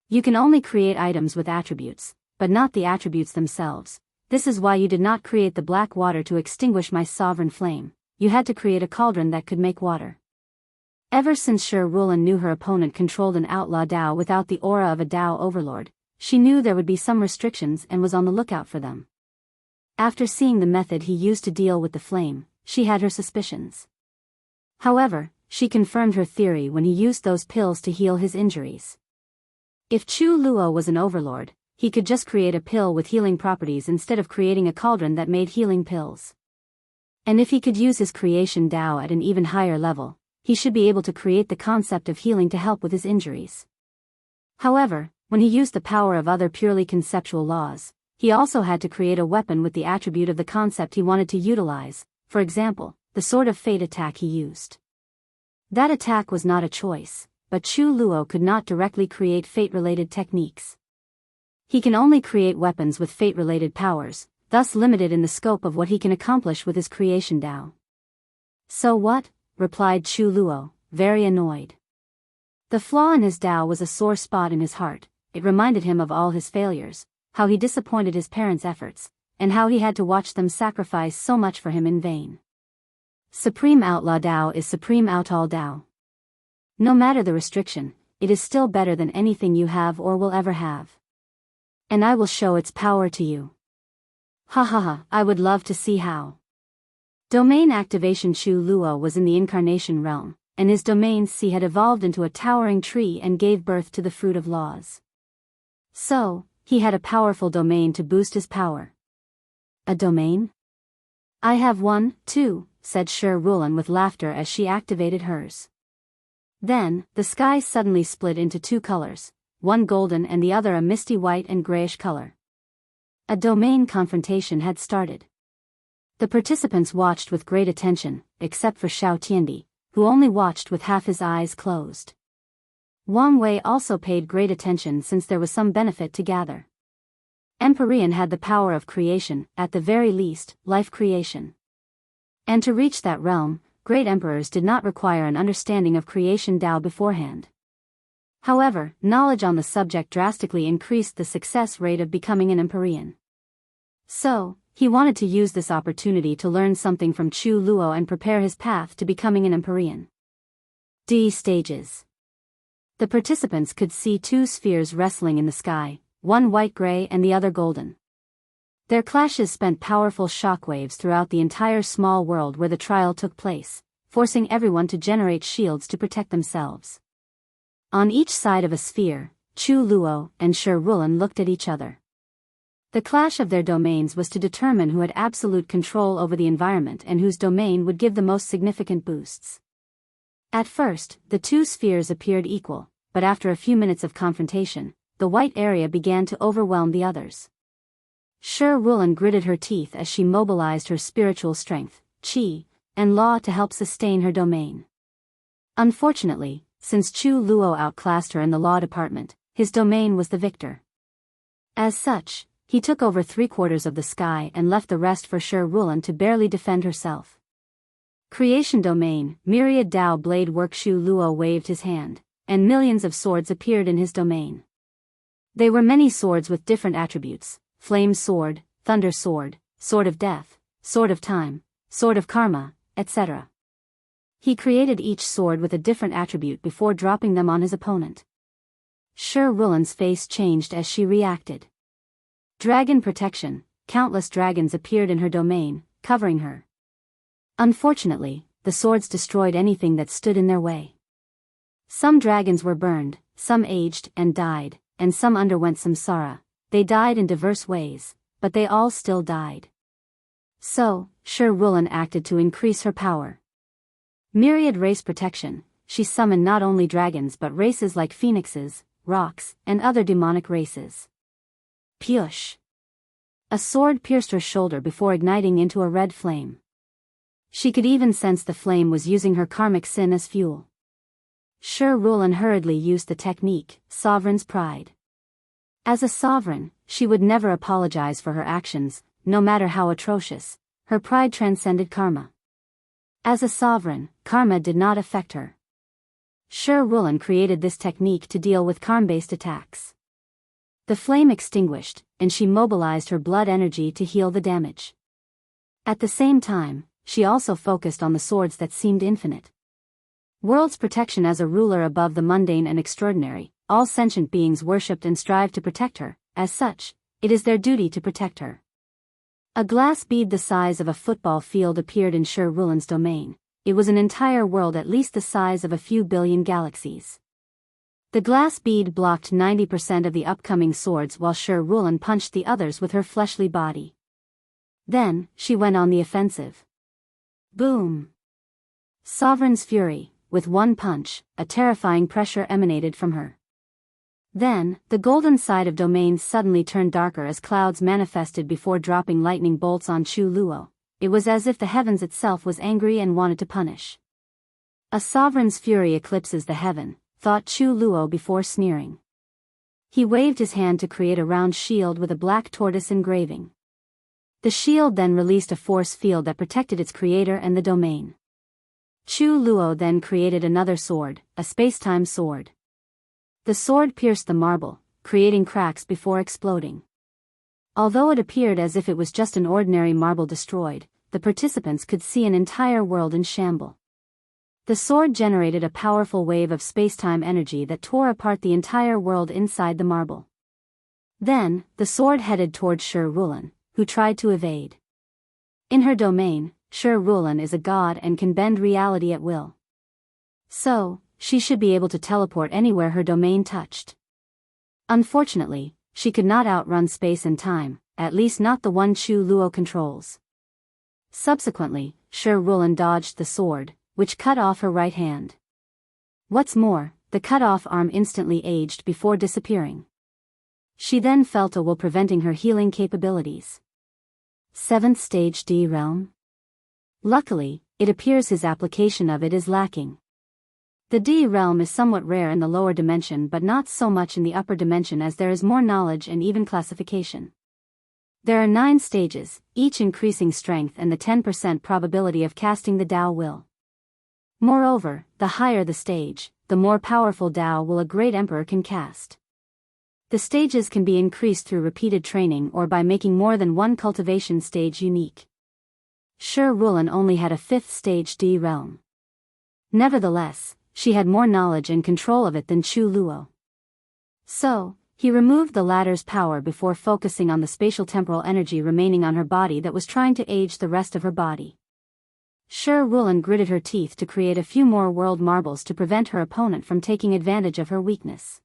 You can only create items with attributes, but not the attributes themselves. This is why you did not create the black water to extinguish my sovereign flame. You had to create a cauldron that could make water. Ever since Shi Rulan knew her opponent controlled an outlaw Dao without the aura of a Dao overlord, she knew there would be some restrictions and was on the lookout for them. After seeing the method he used to deal with the flame, she had her suspicions. However, she confirmed her theory when he used those pills to heal his injuries. If Chu Luo was an overlord, he could just create a pill with healing properties instead of creating a cauldron that made healing pills. And if he could use his creation Dao at an even higher level, he should be able to create the concept of healing to help with his injuries. However, when he used the power of other purely conceptual laws, he also had to create a weapon with the attribute of the concept he wanted to utilize, for example, the Sword of Fate attack he used. That attack was not a choice, but Chu Luo could not directly create fate-related techniques. He can only create weapons with fate-related powers, thus limited in the scope of what he can accomplish with his creation Dao. So what? Replied Chu Luo, very annoyed. The flaw in his Dao was a sore spot in his heart. It reminded him of all his failures, how he disappointed his parents' efforts, and how he had to watch them sacrifice so much for him in vain. Supreme Outlaw Dao is Supreme Outlaw Dao. No matter the restriction, it is still better than anything you have or will ever have. And I will show its power to you. Ha ha ha, I would love to see how. Domain activation. Chu Luo was in the incarnation realm, and his domain C had evolved into a towering tree and gave birth to the fruit of laws. So, he had a powerful domain to boost his power. A domain? I have one, too, said Shi Rulan with laughter as she activated hers. Then, the sky suddenly split into two colors, one golden and the other a misty white and grayish color. A domain confrontation had started. The participants watched with great attention, except for Xiao Tiandi, who only watched with half his eyes closed. Wang Wei also paid great attention since there was some benefit to gather. Empyrean had the power of creation, at the very least, life creation. And to reach that realm, great emperors did not require an understanding of creation Dao beforehand. However, knowledge on the subject drastically increased the success rate of becoming an Empyrean. So, he wanted to use this opportunity to learn something from Chu Luo and prepare his path to becoming an Empyrean. D stages. The participants could see two spheres wrestling in the sky, one white-gray and the other golden. Their clashes sent powerful shockwaves throughout the entire small world where the trial took place, forcing everyone to generate shields to protect themselves. On each side of a sphere, Chu Luo and Shi Rulan looked at each other. The clash of their domains was to determine who had absolute control over the environment and whose domain would give the most significant boosts. At first, the two spheres appeared equal, but after a few minutes of confrontation, the white area began to overwhelm the others. Shi Rulan gritted her teeth as she mobilized her spiritual strength, qi, and law to help sustain her domain. Unfortunately, since Chu Luo outclassed her in the law department, his domain was the victor. As such, he took over 3/4 of the sky and left the rest for Shi Rulan to barely defend herself. Creation domain, myriad Dao blade work. Chu Luo waved his hand, and millions of swords appeared in his domain. They were many swords with different attributes: flame sword, thunder sword, sword of death, sword of time, sword of karma, etc. He created each sword with a different attribute before dropping them on his opponent. Shi Rulan's face changed as she reacted. Dragon protection, countless dragons appeared in her domain, covering her. Unfortunately, the swords destroyed anything that stood in their way. Some dragons were burned, some aged and died, and some underwent samsara. They died in diverse ways, but they all still died. So, Shi Rulan acted to increase her power. Myriad race protection, she summoned not only dragons but races like phoenixes, rocks, and other demonic races. Pyush! A sword pierced her shoulder before igniting into a red flame. She could even sense the flame was using her karmic sin as fuel. Shi Rulan hurriedly used the technique, Sovereign's Pride. As a sovereign, she would never apologize for her actions, no matter how atrocious. Her pride transcended karma. As a sovereign, karma did not affect her. Shi Rulan created this technique to deal with karma-based attacks. The flame extinguished, and she mobilized her blood energy to heal the damage. At the same time, she also focused on the swords that seemed infinite. World's protection as a ruler above the mundane and extraordinary, all sentient beings worshipped and strive to protect her, as such, it is their duty to protect her. A glass bead the size of a football field appeared in Sher Rulan's domain. It was an entire world at least the size of a few billion galaxies. The glass bead blocked 90% of the upcoming swords while Sher Rulan punched the others with her fleshly body. Then, she went on the offensive. Boom! Sovereign's fury, with one punch, a terrifying pressure emanated from her. Then, the golden side of domains suddenly turned darker as clouds manifested before dropping lightning bolts on Chu Luo. It was as if the heavens itself was angry and wanted to punish. A sovereign's fury eclipses the heaven, thought Chu Luo before sneering. He waved his hand to create a round shield with a black tortoise engraving. The shield then released a force field that protected its creator and the domain. Chu Luo then created another sword, a space-time sword. The sword pierced the marble, creating cracks before exploding. Although it appeared as if it was just an ordinary marble destroyed, the participants could see an entire world in shambles. The sword generated a powerful wave of space-time energy that tore apart the entire world inside the marble. Then, the sword headed toward Sher Rulan, who tried to evade. In her domain, Sher Rulan is a god and can bend reality at will. So, she should be able to teleport anywhere her domain touched. Unfortunately, she could not outrun space and time, at least not the one Chu Luo controls. Subsequently, Sher Rulan dodged the sword, which cut off her right hand. What's more, the cut-off arm instantly aged before disappearing. She then felt a will preventing her healing capabilities. 7th Stage D Realm? Luckily, it appears his application of it is lacking. The D realm is somewhat rare in the lower dimension but not so much in the upper dimension as there is more knowledge and even classification. There are 9 stages, each increasing strength and the 10% probability of casting the Tao will. Moreover, the higher the stage, the more powerful Tao will a great emperor can cast. The stages can be increased through repeated training or by making more than one cultivation stage unique. Sher Rulan only had a 5th stage D realm. Nevertheless, she had more knowledge and control of it than Chu Luo. So, he removed the latter's power before focusing on the spatial temporal energy remaining on her body that was trying to age the rest of her body. Sher Rulan gritted her teeth to create a few more world marbles to prevent her opponent from taking advantage of her weakness.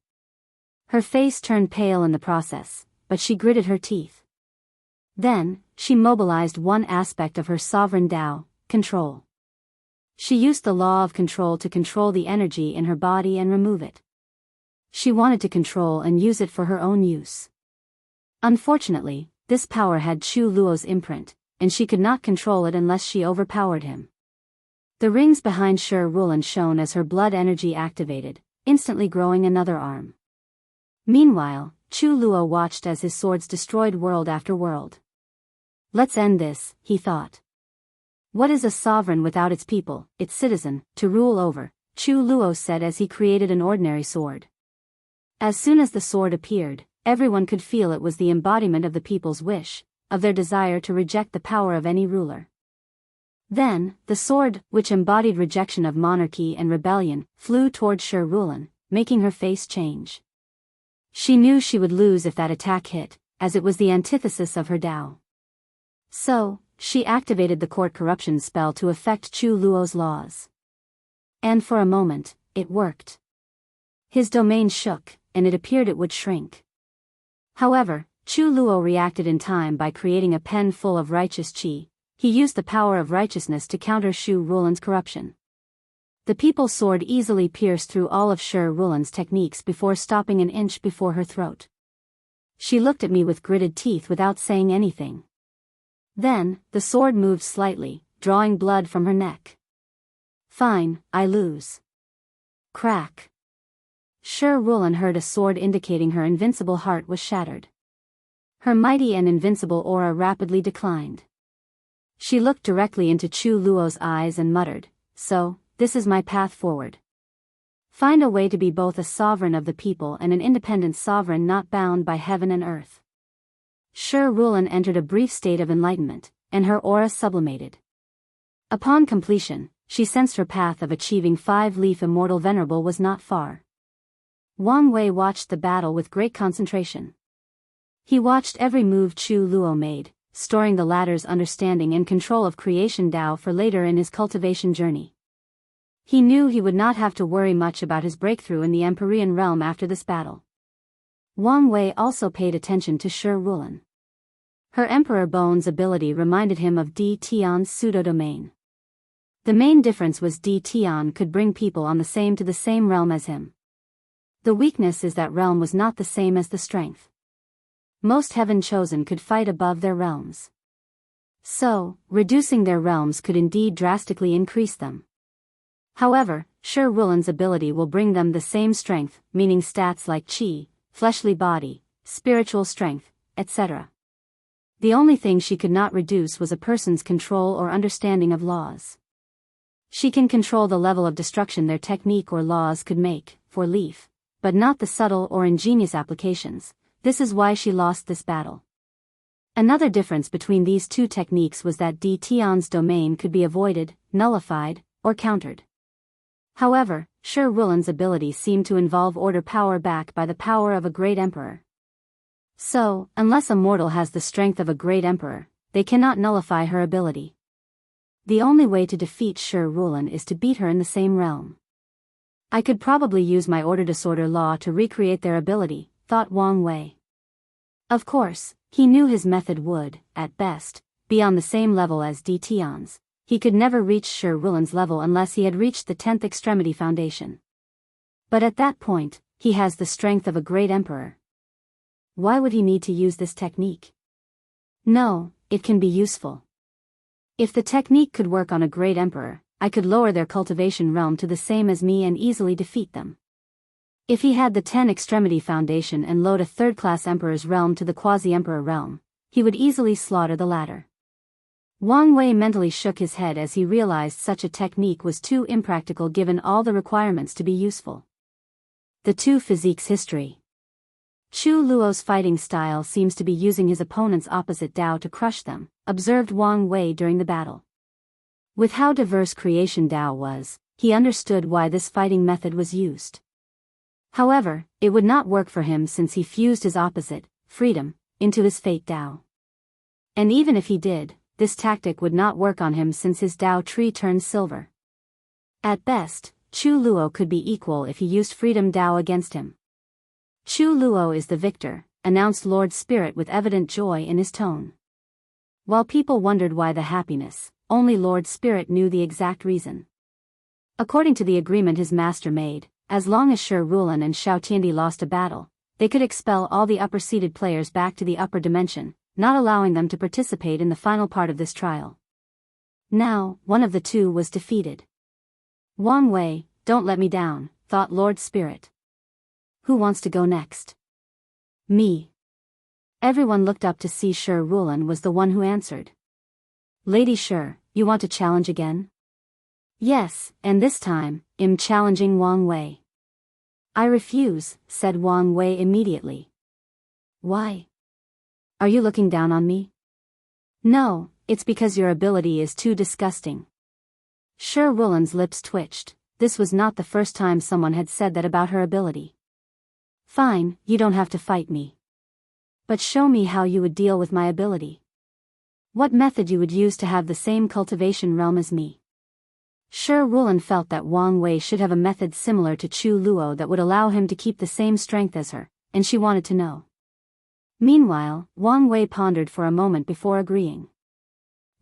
Her face turned pale in the process, but she gritted her teeth. Then, she mobilized one aspect of her sovereign Tao, control. She used the law of control to control the energy in her body and remove it. She wanted to control and use it for her own use. Unfortunately, this power had Chu Luo's imprint, and she could not control it unless she overpowered him. The rings behind Sher Rulan shone as her blood energy activated, instantly growing another arm. Meanwhile, Chu Luo watched as his swords destroyed world after world. Let's end this, he thought. What is a sovereign without its people, its citizen, to rule over? Chu Luo said as he created an ordinary sword. As soon as the sword appeared, everyone could feel it was the embodiment of the people's wish, of their desire to reject the power of any ruler. Then, the sword, which embodied rejection of monarchy and rebellion, flew toward Sher Rulan, making her face change. She knew she would lose if that attack hit, as it was the antithesis of her Tao. So, she activated the court corruption spell to affect Chu Luo's laws. And for a moment, it worked. His domain shook, and it appeared it would shrink. However, Chu Luo reacted in time by creating a pen full of righteous qi. He used the power of righteousness to counter Sher Rulan's corruption. The people's sword easily pierced through all of Sher Rulan's techniques before stopping an inch before her throat. She looked at me with gritted teeth without saying anything. Then, the sword moved slightly, drawing blood from her neck. Fine, I lose. Crack. Sher Rulan heard a sword indicating her invincible heart was shattered. Her mighty and invincible aura rapidly declined. She looked directly into Chu Luo's eyes and muttered, "So, this is my path forward. Find a way to be both a sovereign of the people and an independent sovereign not bound by heaven and earth." Sher Rulan entered a brief state of enlightenment, and her aura sublimated. Upon completion, she sensed her path of achieving 5-leaf immortal venerable was not far. Wang Wei watched the battle with great concentration. He watched every move Chu Luo made, storing the latter's understanding and control of creation Dao for later in his cultivation journey. He knew he would not have to worry much about his breakthrough in the Empyrean realm after this battle. Wang Wei also paid attention to Shi Rulan. Her Emperor Bone's ability reminded him of Di Tian's pseudo-domain. The main difference was Di Tian could bring people on to the same realm as him. The weakness is that realm was not the same as the strength. Most heaven chosen could fight above their realms. So, reducing their realms could indeed drastically increase them. However, Shi Rulan's ability will bring them the same strength, meaning stats like qi, fleshly body, spiritual strength, etc. The only thing she could not reduce was a person's control or understanding of laws. She can control the level of destruction their technique or laws could make, for leaf, but not the subtle or ingenious applications. This is why she lost this battle. Another difference between these two techniques was that Di Tian's domain could be avoided, nullified, or countered. However, Shi Rulan's ability seemed to involve order power back by the power of a great emperor. So, unless a mortal has the strength of a great emperor, they cannot nullify her ability. The only way to defeat Shi Rulan is to beat her in the same realm. I could probably use my order disorder law to recreate their ability, thought Wang Wei. Of course, he knew his method would, at best, be on the same level as Di Tian's. He could never reach Shi Rulan's level unless he had reached the 10th extremity foundation. But at that point, he has the strength of a great emperor. Why would he need to use this technique? No, it can be useful. If the technique could work on a great emperor, I could lower their cultivation realm to the same as me and easily defeat them. If he had the 10 extremity foundation and load a third-class emperor's realm to the quasi-emperor realm, he would easily slaughter the latter. Wang Wei mentally shook his head as he realized such a technique was too impractical given all the requirements to be useful. The two physiques history. Chu Luo's fighting style seems to be using his opponent's opposite Dao to crush them, observed Wang Wei during the battle. With how diverse creation Dao was, he understood why this fighting method was used. However, it would not work for him since he fused his opposite, freedom, into his fate Dao. And even if he did, this tactic would not work on him since his Dao tree turned silver. At best, Chu Luo could be equal if he used freedom Dao against him. Chu Luo is the victor, announced Lord Spirit with evident joy in his tone. While people wondered why the happiness, only Lord Spirit knew the exact reason. According to the agreement his master made, as long as Shi Rulan and Xiao Tiandi lost a battle, they could expel all the upper-seated players back to the upper dimension, not allowing them to participate in the final part of this trial. Now, one of the two was defeated. Wang Wei, don't let me down, thought Lord Spirit. Who wants to go next? Me. Everyone looked up to see Shi Rulan was the one who answered. Lady Shi, you want to challenge again? Yes, and this time, I'm challenging Wang Wei. I refuse, said Wang Wei immediately. Why? Are you looking down on me? No, it's because your ability is too disgusting. Shi Rulan's lips twitched. This was not the first time someone had said that about her ability. Fine, you don't have to fight me. But show me how you would deal with my ability. What method you would use to have the same cultivation realm as me. Shi Rulan felt that Wang Wei should have a method similar to Chu Luo that would allow him to keep the same strength as her, and she wanted to know. Meanwhile, Wang Wei pondered for a moment before agreeing.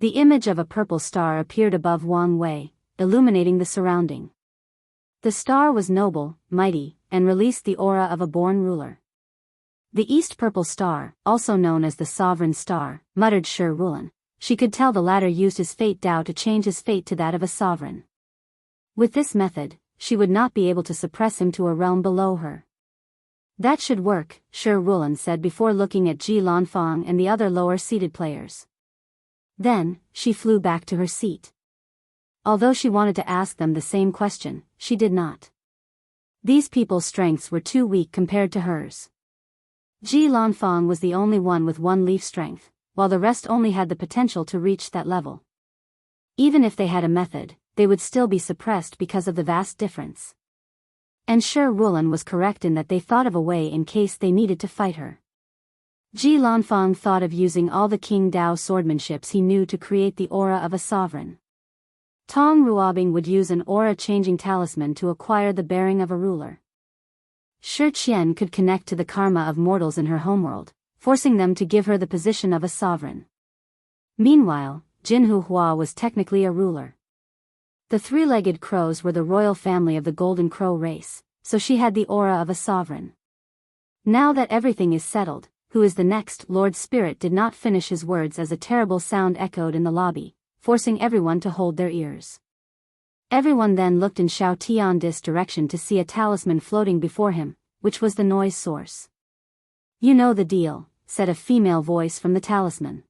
The image of a purple star appeared above Wang Wei, illuminating the surrounding. The star was noble, mighty, and released the aura of a born ruler. The East Purple Star, also known as the Sovereign Star, muttered Shi Rulan. She could tell the latter used his fate Dao to change his fate to that of a sovereign. With this method, she would not be able to suppress him to a realm below her. That should work, Shi Rulan said before looking at Ji Lanfang and the other lower-seated players. Then, she flew back to her seat. Although she wanted to ask them the same question, she did not. These people's strengths were too weak compared to hers. Ji Lanfang was the only one with 1 leaf strength, while the rest only had the potential to reach that level. Even if they had a method, they would still be suppressed because of the vast difference. And sure, Rulan was correct in that they thought of a way in case they needed to fight her. Ji Lanfang thought of using all the King Dao swordsmanships he knew to create the aura of a sovereign. Tong Ruobing would use an aura-changing talisman to acquire the bearing of a ruler. Shi Qian could connect to the karma of mortals in her homeworld, forcing them to give her the position of a sovereign. Meanwhile, Jinhu Hua was technically a ruler. The three-legged crows were the royal family of the Golden Crow race, so she had the aura of a sovereign. Now that everything is settled, who is the next? Lord Spirit did not finish his words as a terrible sound echoed in the lobby, forcing everyone to hold their ears. Everyone then looked in Xiao Tiandis' direction to see a talisman floating before him, which was the noise source. "You know the deal," said a female voice from the talisman.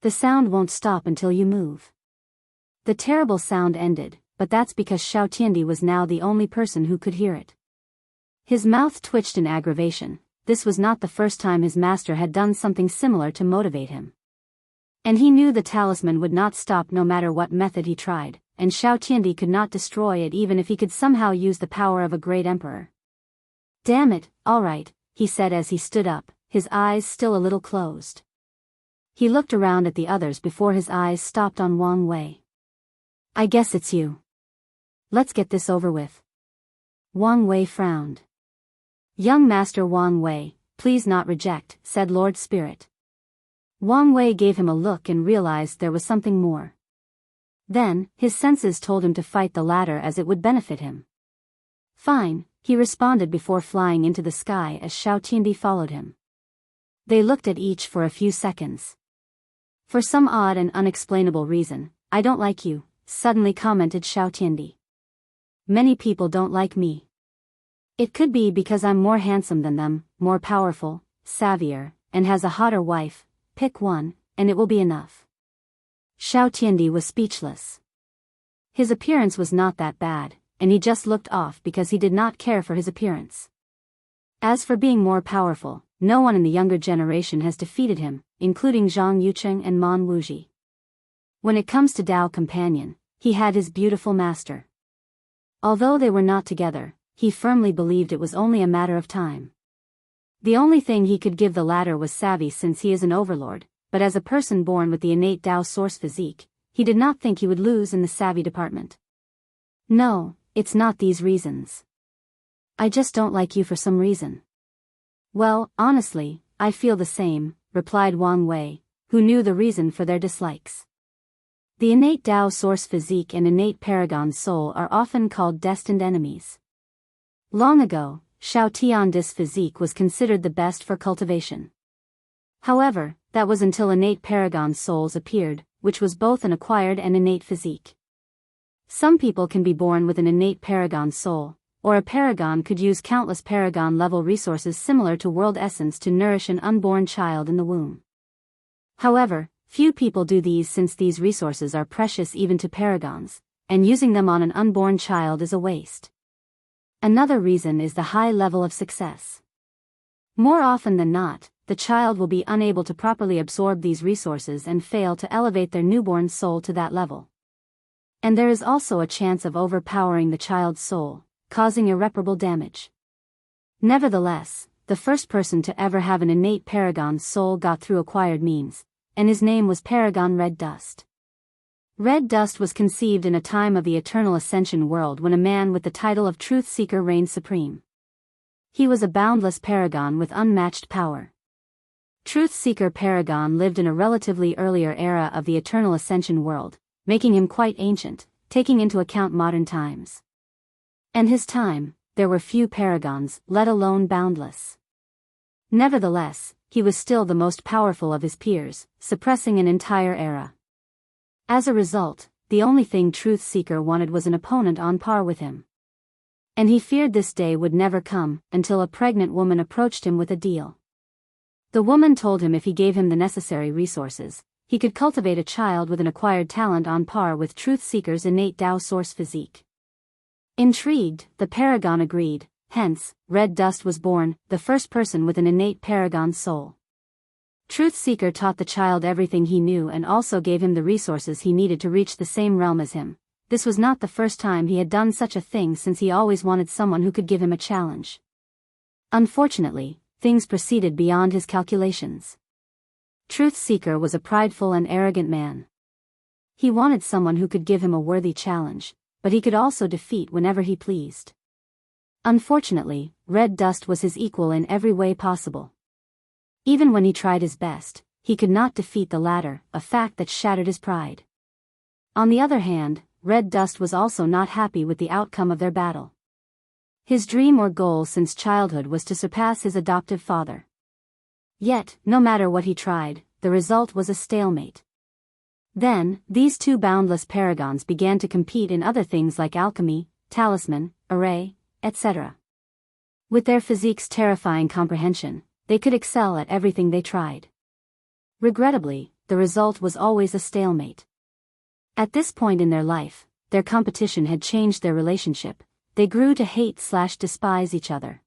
"The sound won't stop until you move." The terrible sound ended, but that's because Xiao Tiandi was now the only person who could hear it. His mouth twitched in aggravation. This was not the first time his master had done something similar to motivate him. And he knew the talisman would not stop no matter what method he tried, and Xiao Tiandi could not destroy it even if he could somehow use the power of a great emperor. "Damn it, all right," he said as he stood up, his eyes still a little closed. He looked around at the others before his eyes stopped on Wang Wei. "I guess it's you. Let's get this over with." Wang Wei frowned. "Young Master Wang Wei, please not reject," said Lord Spirit. Wang Wei gave him a look and realized there was something more. Then, his senses told him to fight the latter as it would benefit him. "Fine," he responded before flying into the sky as Xiao Tiandi followed him. They looked at each for a few seconds. "For some odd and unexplainable reason, I don't like you," suddenly commented Xiao Tiandi. "Many people don't like me. It could be because I'm more handsome than them, more powerful, savvier, and has a hotter wife. Pick one, and it will be enough." Xiao Tiandi was speechless. His appearance was not that bad, and he just looked off because he did not care for his appearance. As for being more powerful, no one in the younger generation has defeated him, including Zhang Yucheng and Man Wuji. When it comes to Dao companion, he had his beautiful master. Although they were not together, he firmly believed it was only a matter of time. The only thing he could give the latter was savvy since he is an overlord, but as a person born with the innate Dao source physique, he did not think he would lose in the savvy department. "No, it's not these reasons. I just don't like you for some reason." "Well, honestly, I feel the same," replied Wang Wei, who knew the reason for their dislikes. The innate Dao source physique and innate paragon soul are often called destined enemies. Long ago, Xiao Tiandis' physique was considered the best for cultivation. However, that was until innate paragon souls appeared, which was both an acquired and innate physique. Some people can be born with an innate paragon soul, or a paragon could use countless paragon-level resources similar to world essence to nourish an unborn child in the womb. However, few people do these since these resources are precious even to paragons, and using them on an unborn child is a waste. Another reason is the high level of success. More often than not, the child will be unable to properly absorb these resources and fail to elevate their newborn soul to that level. And there is also a chance of overpowering the child's soul, causing irreparable damage. Nevertheless, the first person to ever have an innate paragon soul got through acquired means, and his name was Paragon Red Dust. Red Dust was conceived in a time of the Eternal Ascension world when a man with the title of Truth Seeker reigned supreme. He was a boundless paragon with unmatched power. Truth Seeker Paragon lived in a relatively earlier era of the Eternal Ascension world, making him quite ancient, taking into account modern times. And his time, there were few paragons, let alone boundless. Nevertheless, he was still the most powerful of his peers, suppressing an entire era. As a result, the only thing Truth Seeker wanted was an opponent on par with him. And he feared this day would never come, until a pregnant woman approached him with a deal. The woman told him if he gave him the necessary resources, he could cultivate a child with an acquired talent on par with Truth Seeker's innate Dao source physique. Intrigued, the paragon agreed, hence, Red Dust was born, the first person with an innate paragon soul. Truth Seeker taught the child everything he knew and also gave him the resources he needed to reach the same realm as him, this was not the first time he had done such a thing, since he always wanted someone who could give him a challenge. Unfortunately, things proceeded beyond his calculations. Truth-Seeker was a prideful and arrogant man. He wanted someone who could give him a worthy challenge, but he could also defeat whenever he pleased. Unfortunately, Red Dust was his equal in every way possible. Even when he tried his best, he could not defeat the latter, a fact that shattered his pride. On the other hand, Red Dust was also not happy with the outcome of their battle. His dream or goal since childhood was to surpass his adoptive father. Yet, no matter what he tried, the result was a stalemate. Then, these two boundless paragons began to compete in other things like alchemy, talisman, array, etc. With their physique's terrifying comprehension, they could excel at everything they tried. Regrettably, the result was always a stalemate. At this point in their life, their competition had changed their relationship. They grew to hate/despise each other.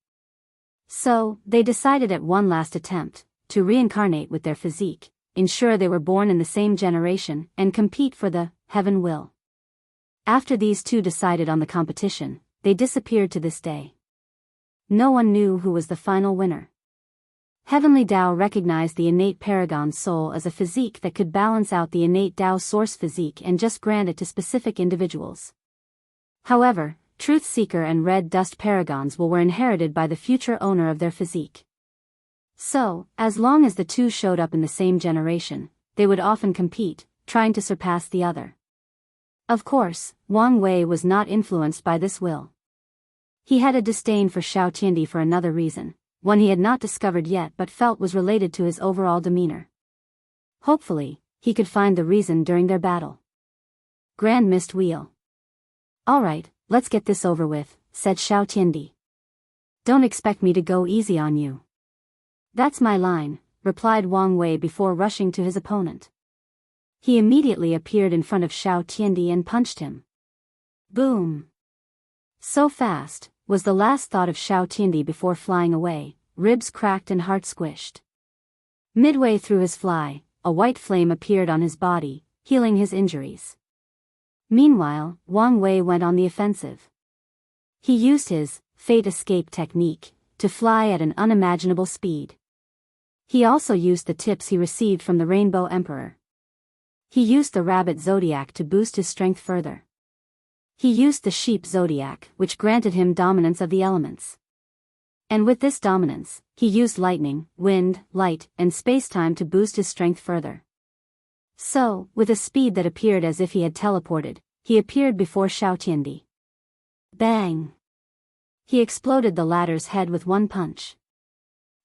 So, they decided at one last attempt, to reincarnate with their physique, ensure they were born in the same generation, and compete for the heaven will. After these two decided on the competition, they disappeared to this day. No one knew who was the final winner. Heavenly Tao recognized the innate paragon soul as a physique that could balance out the innate Tao source physique and just grant it to specific individuals. However, Truth-Seeker and Red Dust paragons were inherited by the future owner of their physique. So, as long as the two showed up in the same generation, they would often compete, trying to surpass the other. Of course, Wang Wei was not influenced by this will. He had a disdain for Xiao Tiandi for another reason, one he had not discovered yet but felt was related to his overall demeanor. Hopefully, he could find the reason during their battle. Grand Mist Wheel. "Alright, let's get this over with," said Xiao Tiandi. "Don't expect me to go easy on you." "That's my line," replied Wang Wei before rushing to his opponent. He immediately appeared in front of Xiao Tiandi and punched him. Boom! So fast, was the last thought of Xiao Tiandi before flying away, ribs cracked and heart squished. Midway through his fly, a white flame appeared on his body, healing his injuries. Meanwhile, Wang Wei went on the offensive. He used his fate escape technique to fly at an unimaginable speed. He also used the tips he received from the Rainbow Emperor. He used the Rabbit Zodiac to boost his strength further. He used the Sheep Zodiac, which granted him dominance of the elements. And with this dominance, he used lightning, wind, light, and space-time to boost his strength further. So, with a speed that appeared as if he had teleported, he appeared before Xiao Tiandi. Bang! He exploded the latter's head with one punch.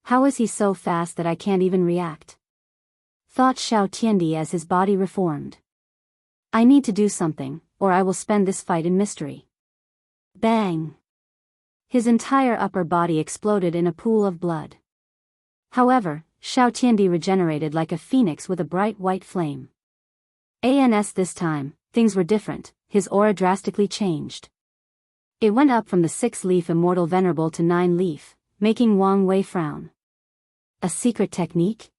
"How is he so fast that I can't even react?" thought Xiao Tiandi as his body reformed. "I need to do something, or I will spend this fight in mystery." Bang! His entire upper body exploded in a pool of blood. However, Xiao Tiandi regenerated like a phoenix with a bright white flame. This time, things were different, his aura drastically changed. It went up from the 6-leaf Immortal Venerable to 9-leaf, making Wang Wei frown. A secret technique?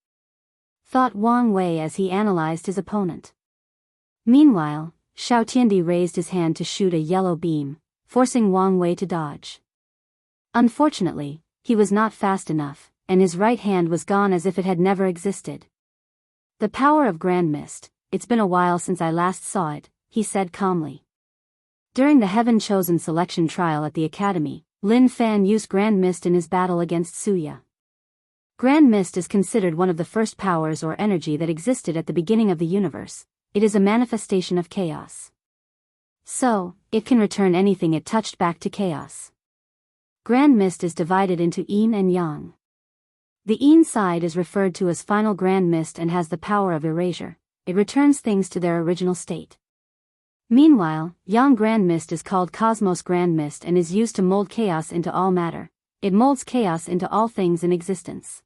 Thought Wang Wei as he analyzed his opponent. Meanwhile, Xiao Tiandi raised his hand to shoot a yellow beam, forcing Wang Wei to dodge. Unfortunately, he was not fast enough, and his right hand was gone as if it had never existed. "The power of Grand Mist, it's been a while since I last saw it," he said calmly. During the Heaven Chosen selection trial at the Academy, Lin Fan used Grand Mist in his battle against Suya. Grand Mist is considered one of the first powers or energy that existed at the beginning of the universe. It is a manifestation of chaos. So, it can return anything it touched back to chaos. Grand Mist is divided into Yin and Yang. The Yin side is referred to as Final Grand Mist and has the power of erasure. It returns things to their original state. Meanwhile, Yang Grand Mist is called Cosmos Grand Mist and is used to mold chaos into all matter. It molds chaos into all things in existence.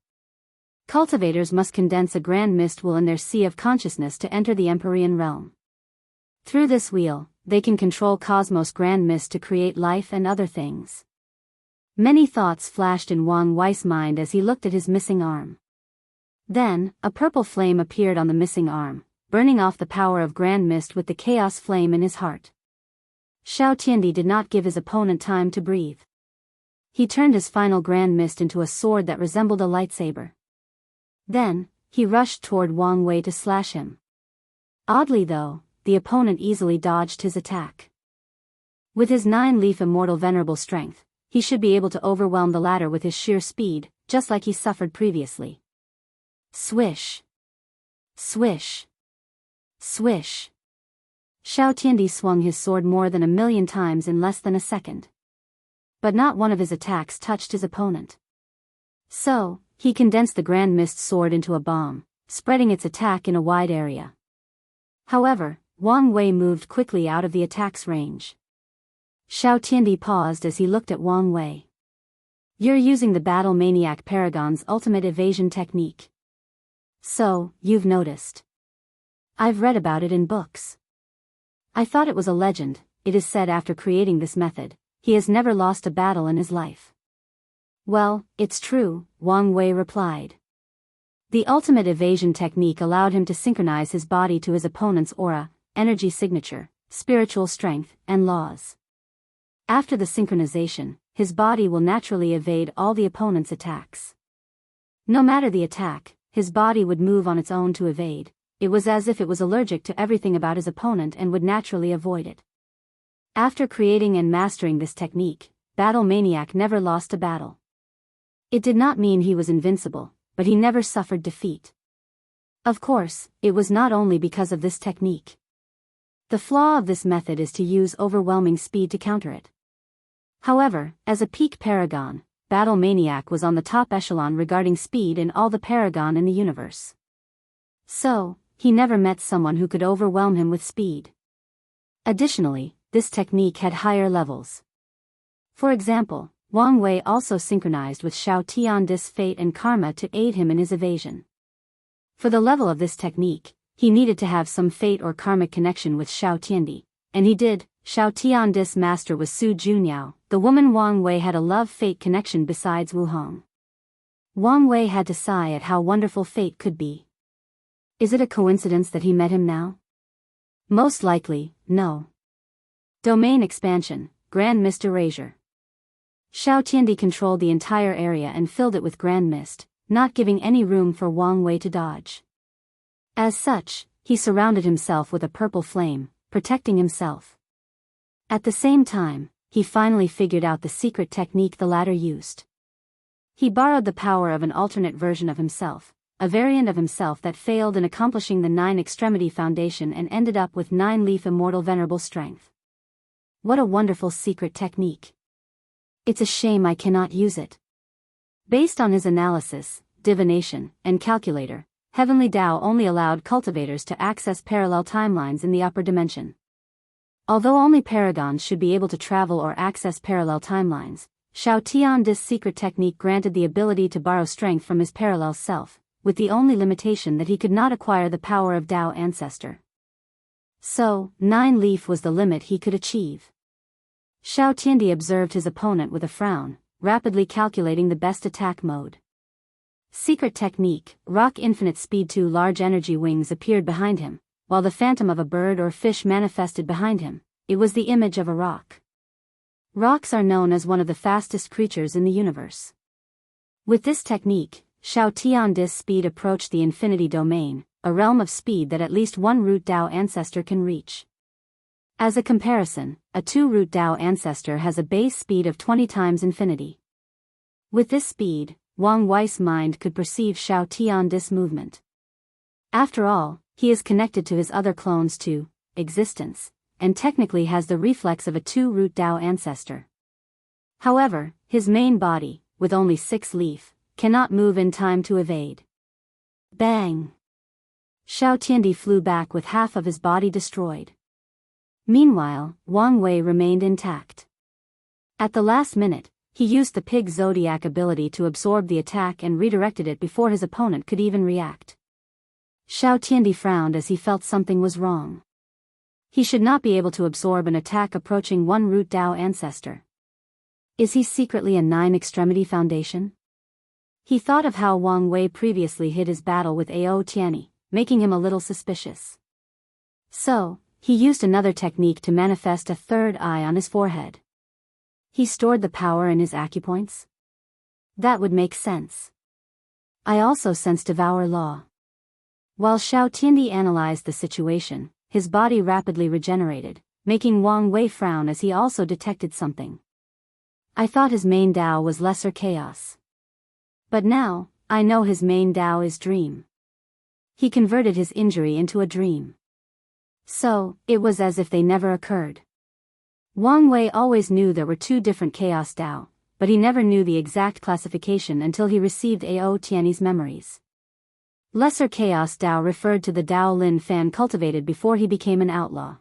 Cultivators must condense a Grand Mist wheel in their sea of consciousness to enter the Empyrean realm. Through this wheel, they can control Cosmos Grand Mist to create life and other things. Many thoughts flashed in Wang Wei's mind as he looked at his missing arm. Then, a purple flame appeared on the missing arm, burning off the power of Grand Mist with the chaos flame in his heart. Xiao Tiandi did not give his opponent time to breathe. He turned his final grand mist into a sword that resembled a lightsaber. Then, he rushed toward Wang Wei to slash him. Oddly though, the opponent easily dodged his attack. With his 9-leaf immortal venerable strength, he should be able to overwhelm the latter with his sheer speed, just like he suffered previously. Swish! Swish! Swish! Xiao Tiandi swung his sword more than 1,000,000 times in less than a second. But not one of his attacks touched his opponent. So, he condensed the Grand Mist sword into a bomb, spreading its attack in a wide area. However, Wang Wei moved quickly out of the attack's range. Xiao Tiandi paused as he looked at Wang Wei. "You're using the Battle Maniac Paragon's ultimate evasion technique. So, you've noticed. I've read about it in books. I thought it was a legend. It is said after creating this method, he has never lost a battle in his life." "Well, it's true," Wang Wei replied. The ultimate evasion technique allowed him to synchronize his body to his opponent's aura, energy signature, spiritual strength, and laws. After the synchronization, his body will naturally evade all the opponent's attacks. No matter the attack, his body would move on its own to evade. It was as if it was allergic to everything about his opponent and would naturally avoid it. After creating and mastering this technique, Battle Maniac never lost a battle. It did not mean he was invincible, but he never suffered defeat. Of course, it was not only because of this technique. The flaw of this method is to use overwhelming speed to counter it. However, as a peak paragon, Battle Maniac was on the top echelon regarding speed in all the paragon in the universe. So, he never met someone who could overwhelm him with speed. Additionally, this technique had higher levels. For example, Wang Wei also synchronized with Xiao Tiandi's fate and karma to aid him in his evasion. For the level of this technique, he needed to have some fate or karmic connection with Xiao Tiandi, and he did. Xiao Tiandi's master was Su Junyao. The woman Wang Wei had a love-fate connection besides Wu Hong. Wang Wei had to sigh at how wonderful fate could be. Is it a coincidence that he met him now? Most likely, no. Domain expansion, Grand Mist erasure. Xiao Tiandi controlled the entire area and filled it with Grand Mist, not giving any room for Wang Wei to dodge. As such, he surrounded himself with a purple flame, protecting himself. At the same time, he finally figured out the secret technique the latter used. He borrowed the power of an alternate version of himself, a variant of himself that failed in accomplishing the 9-extremity foundation and ended up with 9-leaf immortal venerable strength. What a wonderful secret technique. It's a shame I cannot use it. Based on his analysis, divination, and calculator, Heavenly Tao only allowed cultivators to access parallel timelines in the upper dimension. Although only paragons should be able to travel or access parallel timelines, Xiao Tiandi's secret technique granted the ability to borrow strength from his parallel self, with the only limitation that he could not acquire the power of Tao Ancestor. So, 9-leaf was the limit he could achieve. Xiao Tiandi observed his opponent with a frown, rapidly calculating the best attack mode. Secret technique, Rock Infinite Speed. 2 large energy wings appeared behind him, while the phantom of a bird or fish manifested behind him. It was the image of a rock. Rocks are known as one of the fastest creatures in the universe. With this technique, Xiao Tiandi's speed approached the infinity domain, a realm of speed that at least one root Tao ancestor can reach. As a comparison, a 2-root Tao ancestor has a base speed of 20 times infinity. With this speed, Wang Wei's mind could perceive Xiao Tiandi's movement. After all, he is connected to his other clones to existence, and technically has the reflex of a 2-root Tao ancestor. However, his main body, with only 6-leaf, cannot move in time to evade. Bang! Xiao Tiandi flew back with half of his body destroyed. Meanwhile, Wang Wei remained intact. At the last minute, he used the Pig Zodiac ability to absorb the attack and redirected it before his opponent could even react. Xiao Tiandi frowned as he felt something was wrong. He should not be able to absorb an attack approaching 1-root Tao ancestor. Is he secretly a 9-extremity foundation? He thought of how Wang Wei previously hid his battle with Ao Tianyi, making him a little suspicious. So, he used another technique to manifest a third eye on his forehead. He stored the power in his acupoints? That would make sense. I also sense Devour Law. While Xiao Tiandi analyzed the situation, his body rapidly regenerated, making Wang Wei frown as he also detected something. I thought his main Dao was Lesser Chaos. But now, I know his main Dao is Dream. He converted his injury into a dream. So, it was as if they never occurred. Wang Wei always knew there were two different Chaos Dao, but he never knew the exact classification until he received Ao Tianyi's memories. Lesser Chaos Dao referred to the Dao Lin Fan cultivated before he became an outlaw.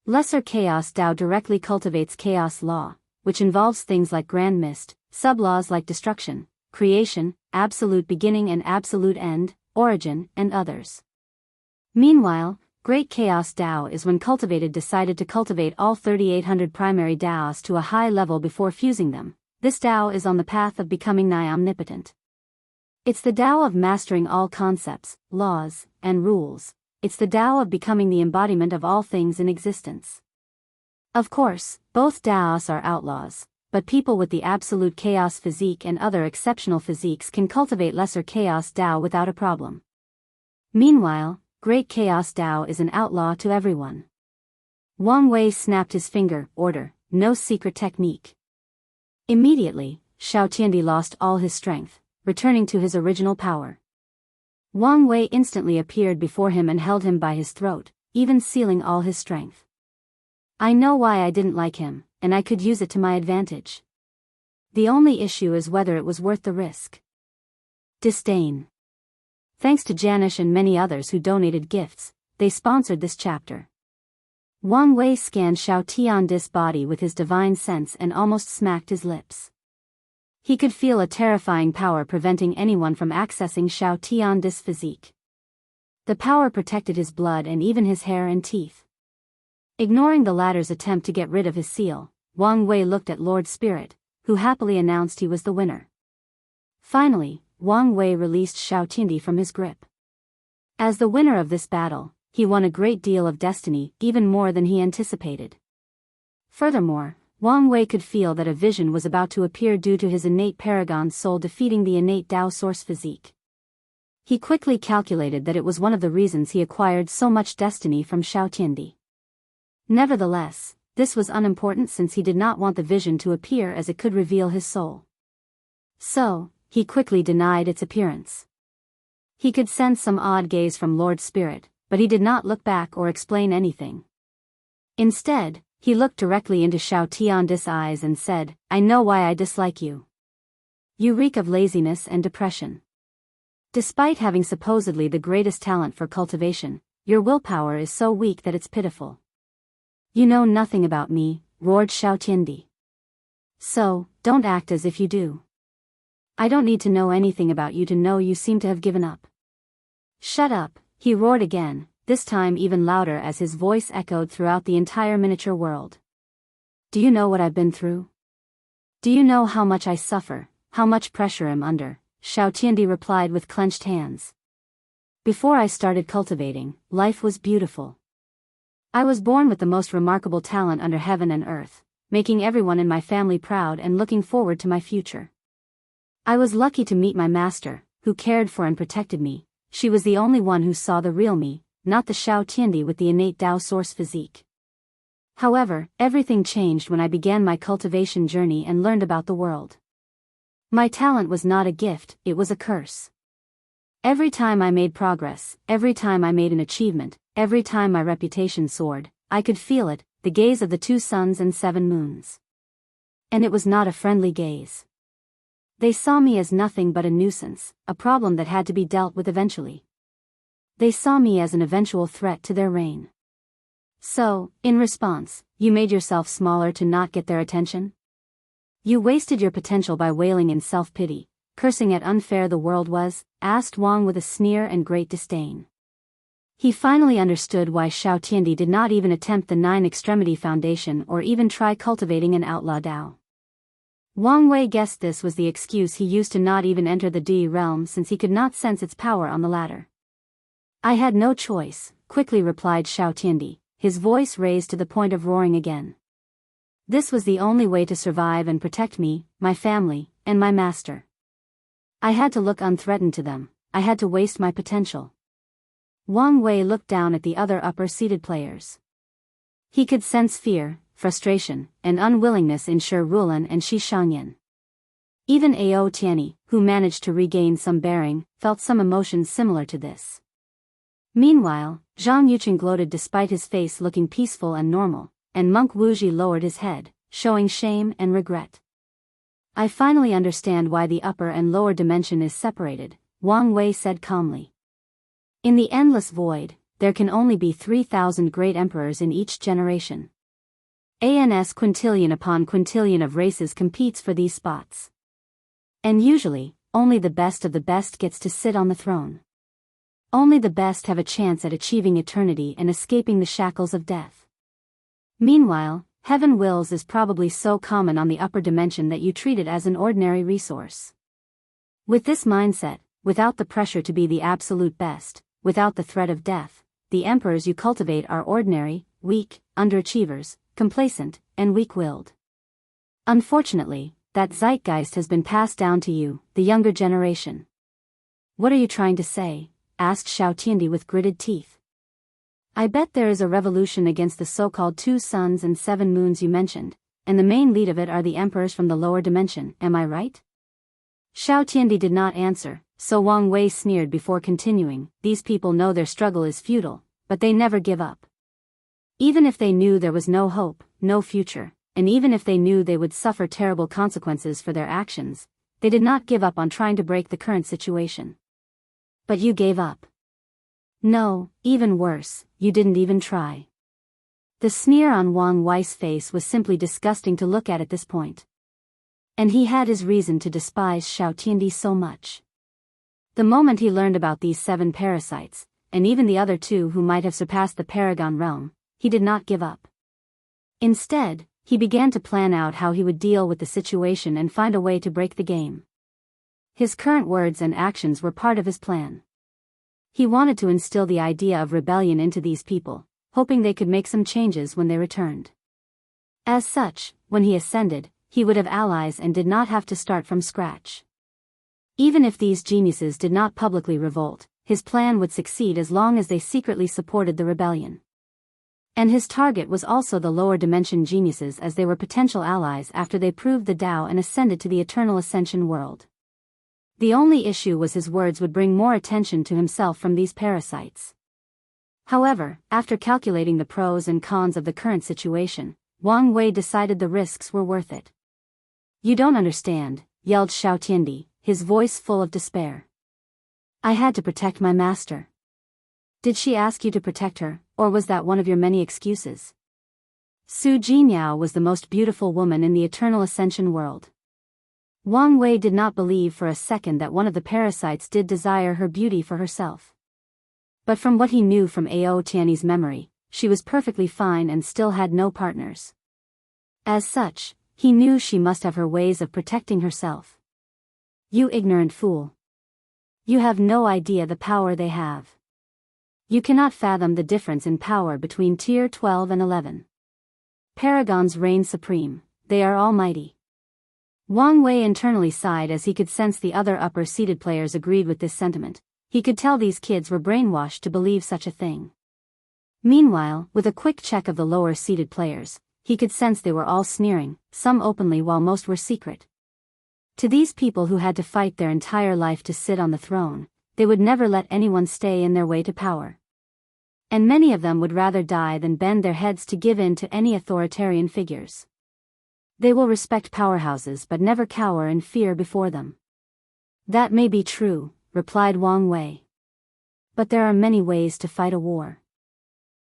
Lesser Chaos Dao directly cultivates Chaos Law, which involves things like Grand Mist, sub-laws like destruction, creation, absolute beginning and absolute end, origin, and others. Meanwhile, Great Chaos Dao is when cultivated decided to cultivate all 3,800 primary Daos to a high level before fusing them. This Dao is on the path of becoming nigh omnipotent. It's the Dao of mastering all concepts, laws, and rules. It's the Dao of becoming the embodiment of all things in existence. Of course, both Daos are outlaws, but people with the absolute chaos physique and other exceptional physiques can cultivate lesser chaos Dao without a problem. Meanwhile, Great Chaos Dao is an outlaw to everyone. Wang Wei snapped his finger, order, no secret technique. Immediately, Xiao Tiandi lost all his strength, returning to his original power. Wang Wei instantly appeared before him and held him by his throat, even sealing all his strength. I know why I didn't like him, and I could use it to my advantage. The only issue is whether it was worth the risk. Disdain. Thanks to Janish and many others who donated gifts, they sponsored this chapter. Wang Wei scanned Xiao Tiandi's body with his divine sense and almost smacked his lips. He could feel a terrifying power preventing anyone from accessing Xiao Tiandi's physique. The power protected his blood and even his hair and teeth. Ignoring the latter's attempt to get rid of his seal, Wang Wei looked at Lord Spirit, who happily announced he was the winner. Finally, Wang Wei released Xiao Tiandi from his grip. As the winner of this battle, he won a great deal of destiny, even more than he anticipated. Furthermore, Wang Wei could feel that a vision was about to appear due to his innate paragon soul defeating the innate Dao source physique. He quickly calculated that it was one of the reasons he acquired so much destiny from Xiao Tiandi. Nevertheless, this was unimportant since he did not want the vision to appear as it could reveal his soul. So, he quickly denied its appearance. He could sense some odd gaze from Lord Spirit, but he did not look back or explain anything. Instead, he looked directly into Xiao Tiandi's eyes and said, I know why I dislike you. You reek of laziness and depression. Despite having supposedly the greatest talent for cultivation, your willpower is so weak that it's pitiful. You know nothing about me, roared Xiao Tiandi. So, don't act as if you do. I don't need to know anything about you to know you seem to have given up. Shut up, he roared again, this time even louder as his voice echoed throughout the entire miniature world. Do you know what I've been through? Do you know how much I suffer, how much pressure I'm under? Xiao Tiandi replied with clenched hands. Before I started cultivating, life was beautiful. I was born with the most remarkable talent under heaven and earth, making everyone in my family proud and looking forward to my future. I was lucky to meet my master, who cared for and protected me. She was the only one who saw the real me, not the Xiao Tiandi with the innate Dao source physique. However, everything changed when I began my cultivation journey and learned about the world. My talent was not a gift, it was a curse. Every time I made progress, every time I made an achievement, every time my reputation soared, I could feel it, the gaze of the 2 suns and 7 moons. And it was not a friendly gaze. They saw me as nothing but a nuisance, a problem that had to be dealt with eventually. They saw me as an eventual threat to their reign. So, in response, you made yourself smaller to not get their attention? You wasted your potential by wailing in self-pity, cursing at unfair the world was, asked Wang with a sneer and great disdain. He finally understood why Xiao Tiandi did not even attempt the 9-extremity foundation or even try cultivating an outlaw Dao. Wang Wei guessed this was the excuse he used to not even enter the D realm since he could not sense its power on the ladder. I had no choice, quickly replied Xiao Tiandi, his voice raised to the point of roaring again. This was the only way to survive and protect me, my family, and my master. I had to look unthreatened to them. I had to waste my potential. Wang Wei looked down at the other upper-seated players. He could sense fear, frustration, and unwillingness in Shi Rulan and Shi Shangyan. Even Ao Tianyi, who managed to regain some bearing, felt some emotions similar to this. Meanwhile, Zhang Yuqing gloated despite his face looking peaceful and normal, and Monk Wuji lowered his head, showing shame and regret. I finally understand why the upper and lower dimension is separated, Wang Wei said calmly. In the endless void, there can only be 3,000 great emperors in each generation. Ans quintillion upon quintillion of races competes for these spots. And usually, only the best of the best gets to sit on the throne. Only the best have a chance at achieving eternity and escaping the shackles of death. Meanwhile, heaven wills is probably so common on the upper dimension that you treat it as an ordinary resource. With this mindset, without the pressure to be the absolute best, without the threat of death, the emperors you cultivate are ordinary, weak, underachievers, complacent, and weak-willed. Unfortunately, that zeitgeist has been passed down to you, the younger generation. What are you trying to say? Asked Xiao Tiandi with gritted teeth. I bet there is a revolution against the so-called 2 suns and 7 moons you mentioned, and the main lead of it are the emperors from the lower dimension, am I right? Xiao Tiandi did not answer, so Wang Wei sneered before continuing, these people know their struggle is futile, but they never give up. Even if they knew there was no hope, no future, and even if they knew they would suffer terrible consequences for their actions, they did not give up on trying to break the current situation. But you gave up. No, even worse, you didn't even try. The sneer on Wang Wei's face was simply disgusting to look at this point. And he had his reason to despise Xiao Tiandi so much. The moment he learned about these 7 parasites, and even the other 2 who might have surpassed the Paragon realm, he did not give up. Instead, he began to plan out how he would deal with the situation and find a way to break the game. His current words and actions were part of his plan. He wanted to instill the idea of rebellion into these people, hoping they could make some changes when they returned. As such, when he ascended, he would have allies and did not have to start from scratch. Even if these geniuses did not publicly revolt, his plan would succeed as long as they secretly supported the rebellion. And his target was also the lower dimension geniuses, as they were potential allies after they proved the Tao and ascended to the eternal ascension world. The only issue was his words would bring more attention to himself from these parasites. However, after calculating the pros and cons of the current situation, Wang Wei decided the risks were worth it. You don't understand, yelled Xiao Tiandi, his voice full of despair. I had to protect my master. Did she ask you to protect her, or was that one of your many excuses? Su Jinyao was the most beautiful woman in the eternal ascension world. Wang Wei did not believe for a second that one of the parasites did desire her beauty for herself. But from what he knew from Ao Tianyi's memory, she was perfectly fine and still had no partners. As such, he knew she must have her ways of protecting herself. You ignorant fool. You have no idea the power they have. You cannot fathom the difference in power between Tier 12 and 11. Paragons reign supreme, they are almighty. Wang Wei internally sighed as he could sense the other upper-seated players agreed with this sentiment. He could tell these kids were brainwashed to believe such a thing. Meanwhile, with a quick check of the lower-seated players, he could sense they were all sneering, some openly while most were secret. To these people who had to fight their entire life to sit on the throne, they would never let anyone stay in their way to power. And many of them would rather die than bend their heads to give in to any authoritarian figures. They will respect powerhouses but never cower in fear before them. That may be true, replied Wang Wei. But there are many ways to fight a war.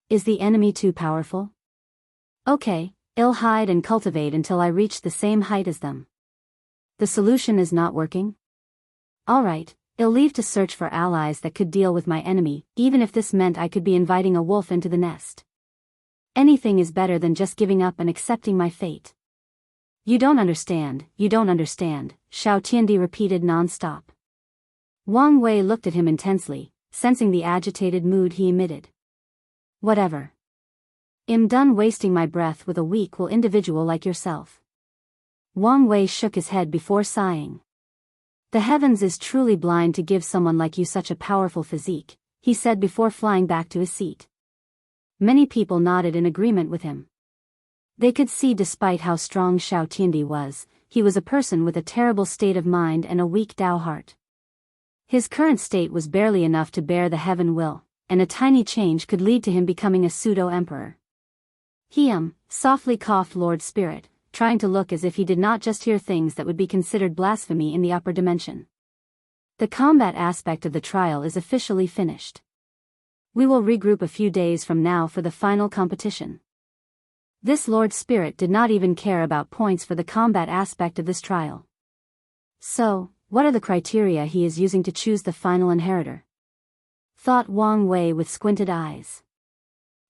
Is the enemy too powerful? Okay, I'll hide and cultivate until I reach the same height as them. The solution is not working? Alright, I'll leave to search for allies that could deal with my enemy, even if this meant I could be inviting a wolf into the nest. Anything is better than just giving up and accepting my fate. You don't understand, Xiao Tiandi repeated non-stop. Wang Wei looked at him intensely, sensing the agitated mood he emitted. Whatever. I'm done wasting my breath with a weak-will individual like yourself. Wang Wei shook his head before sighing. The heavens is truly blind to give someone like you such a powerful physique, he said before flying back to his seat. Many people nodded in agreement with him. They could see despite how strong Xiao Tiandi was, he was a person with a terrible state of mind and a weak Dao heart. His current state was barely enough to bear the heaven will, and a tiny change could lead to him becoming a pseudo-emperor. Softly coughed Lord Spirit, trying to look as if he did not just hear things that would be considered blasphemy in the upper dimension. The combat aspect of the trial is officially finished. We will regroup a few days from now for the final competition. This Lord Spirit did not even care about points for the combat aspect of this trial. So, what are the criteria he is using to choose the final inheritor? Thought Wang Wei with squinted eyes.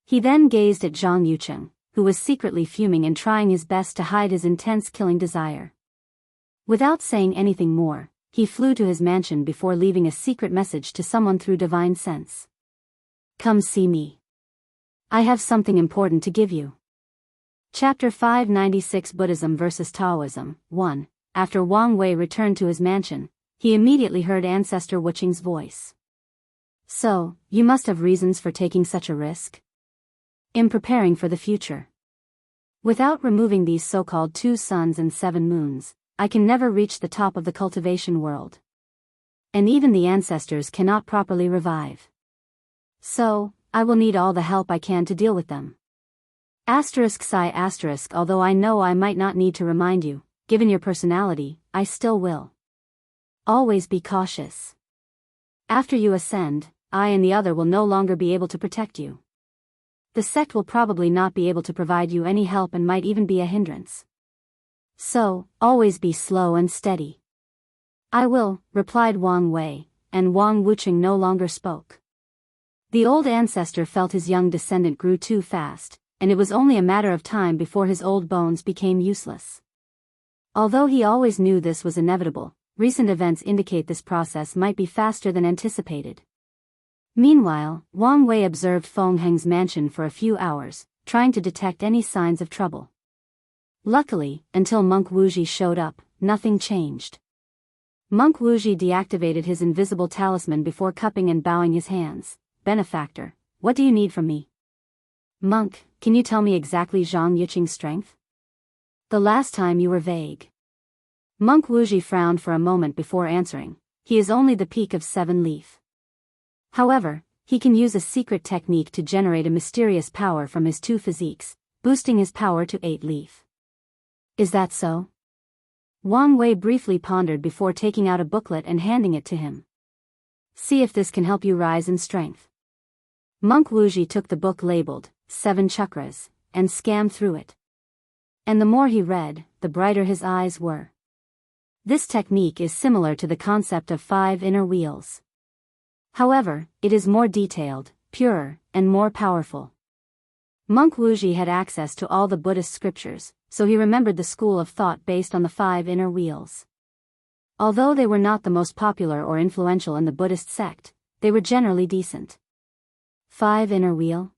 He then gazed at Zhang Yucheng, who was secretly fuming and trying his best to hide his intense killing desire. Without saying anything more, he flew to his mansion before leaving a secret message to someone through divine sense. Come see me. I have something important to give you. Chapter 596 Buddhism vs. Taoism 1. After Wang Wei returned to his mansion, he immediately heard Ancestor Wucheng's voice. So, you must have reasons for taking such a risk? In preparing for the future. Without removing these so-called 2 suns and 7 moons, I can never reach the top of the cultivation world. And even the ancestors cannot properly revive. So, I will need all the help I can to deal with them. Although I know I might not need to remind you, given your personality, I still will. Always be cautious. After you ascend, I and the other will no longer be able to protect you. The sect will probably not be able to provide you any help and might even be a hindrance. So, always be slow and steady. I will, replied Wang Wei, and Wang Wucheng no longer spoke. The old ancestor felt his young descendant grew too fast, and it was only a matter of time before his old bones became useless. Although he always knew this was inevitable, recent events indicate this process might be faster than anticipated. Meanwhile, Wang Wei observed Feng Heng's mansion for a few hours, trying to detect any signs of trouble. Luckily, until Monk Wuji showed up, nothing changed. Monk Wuji deactivated his invisible talisman before cupping and bowing his hands. Benefactor, what do you need from me? Monk, can you tell me exactly Zhang Yucheng's strength? The last time you were vague. Monk Wuji frowned for a moment before answering. He is only the peak of 7 leaf. However, he can use a secret technique to generate a mysterious power from his 2 physiques, boosting his power to 8 leaf. Is that so? Wang Wei briefly pondered before taking out a booklet and handing it to him. See if this can help you rise in strength. Monk Wuji took the book labeled 7 Chakras, and scanned through it. And the more he read, the brighter his eyes were. This technique is similar to the concept of 5 inner wheels. However, it is more detailed, purer, and more powerful. Monk Wuji had access to all the Buddhist scriptures, so he remembered the school of thought based on the 5 inner wheels. Although they were not the most popular or influential in the Buddhist sect, they were generally decent. 5 inner wheel?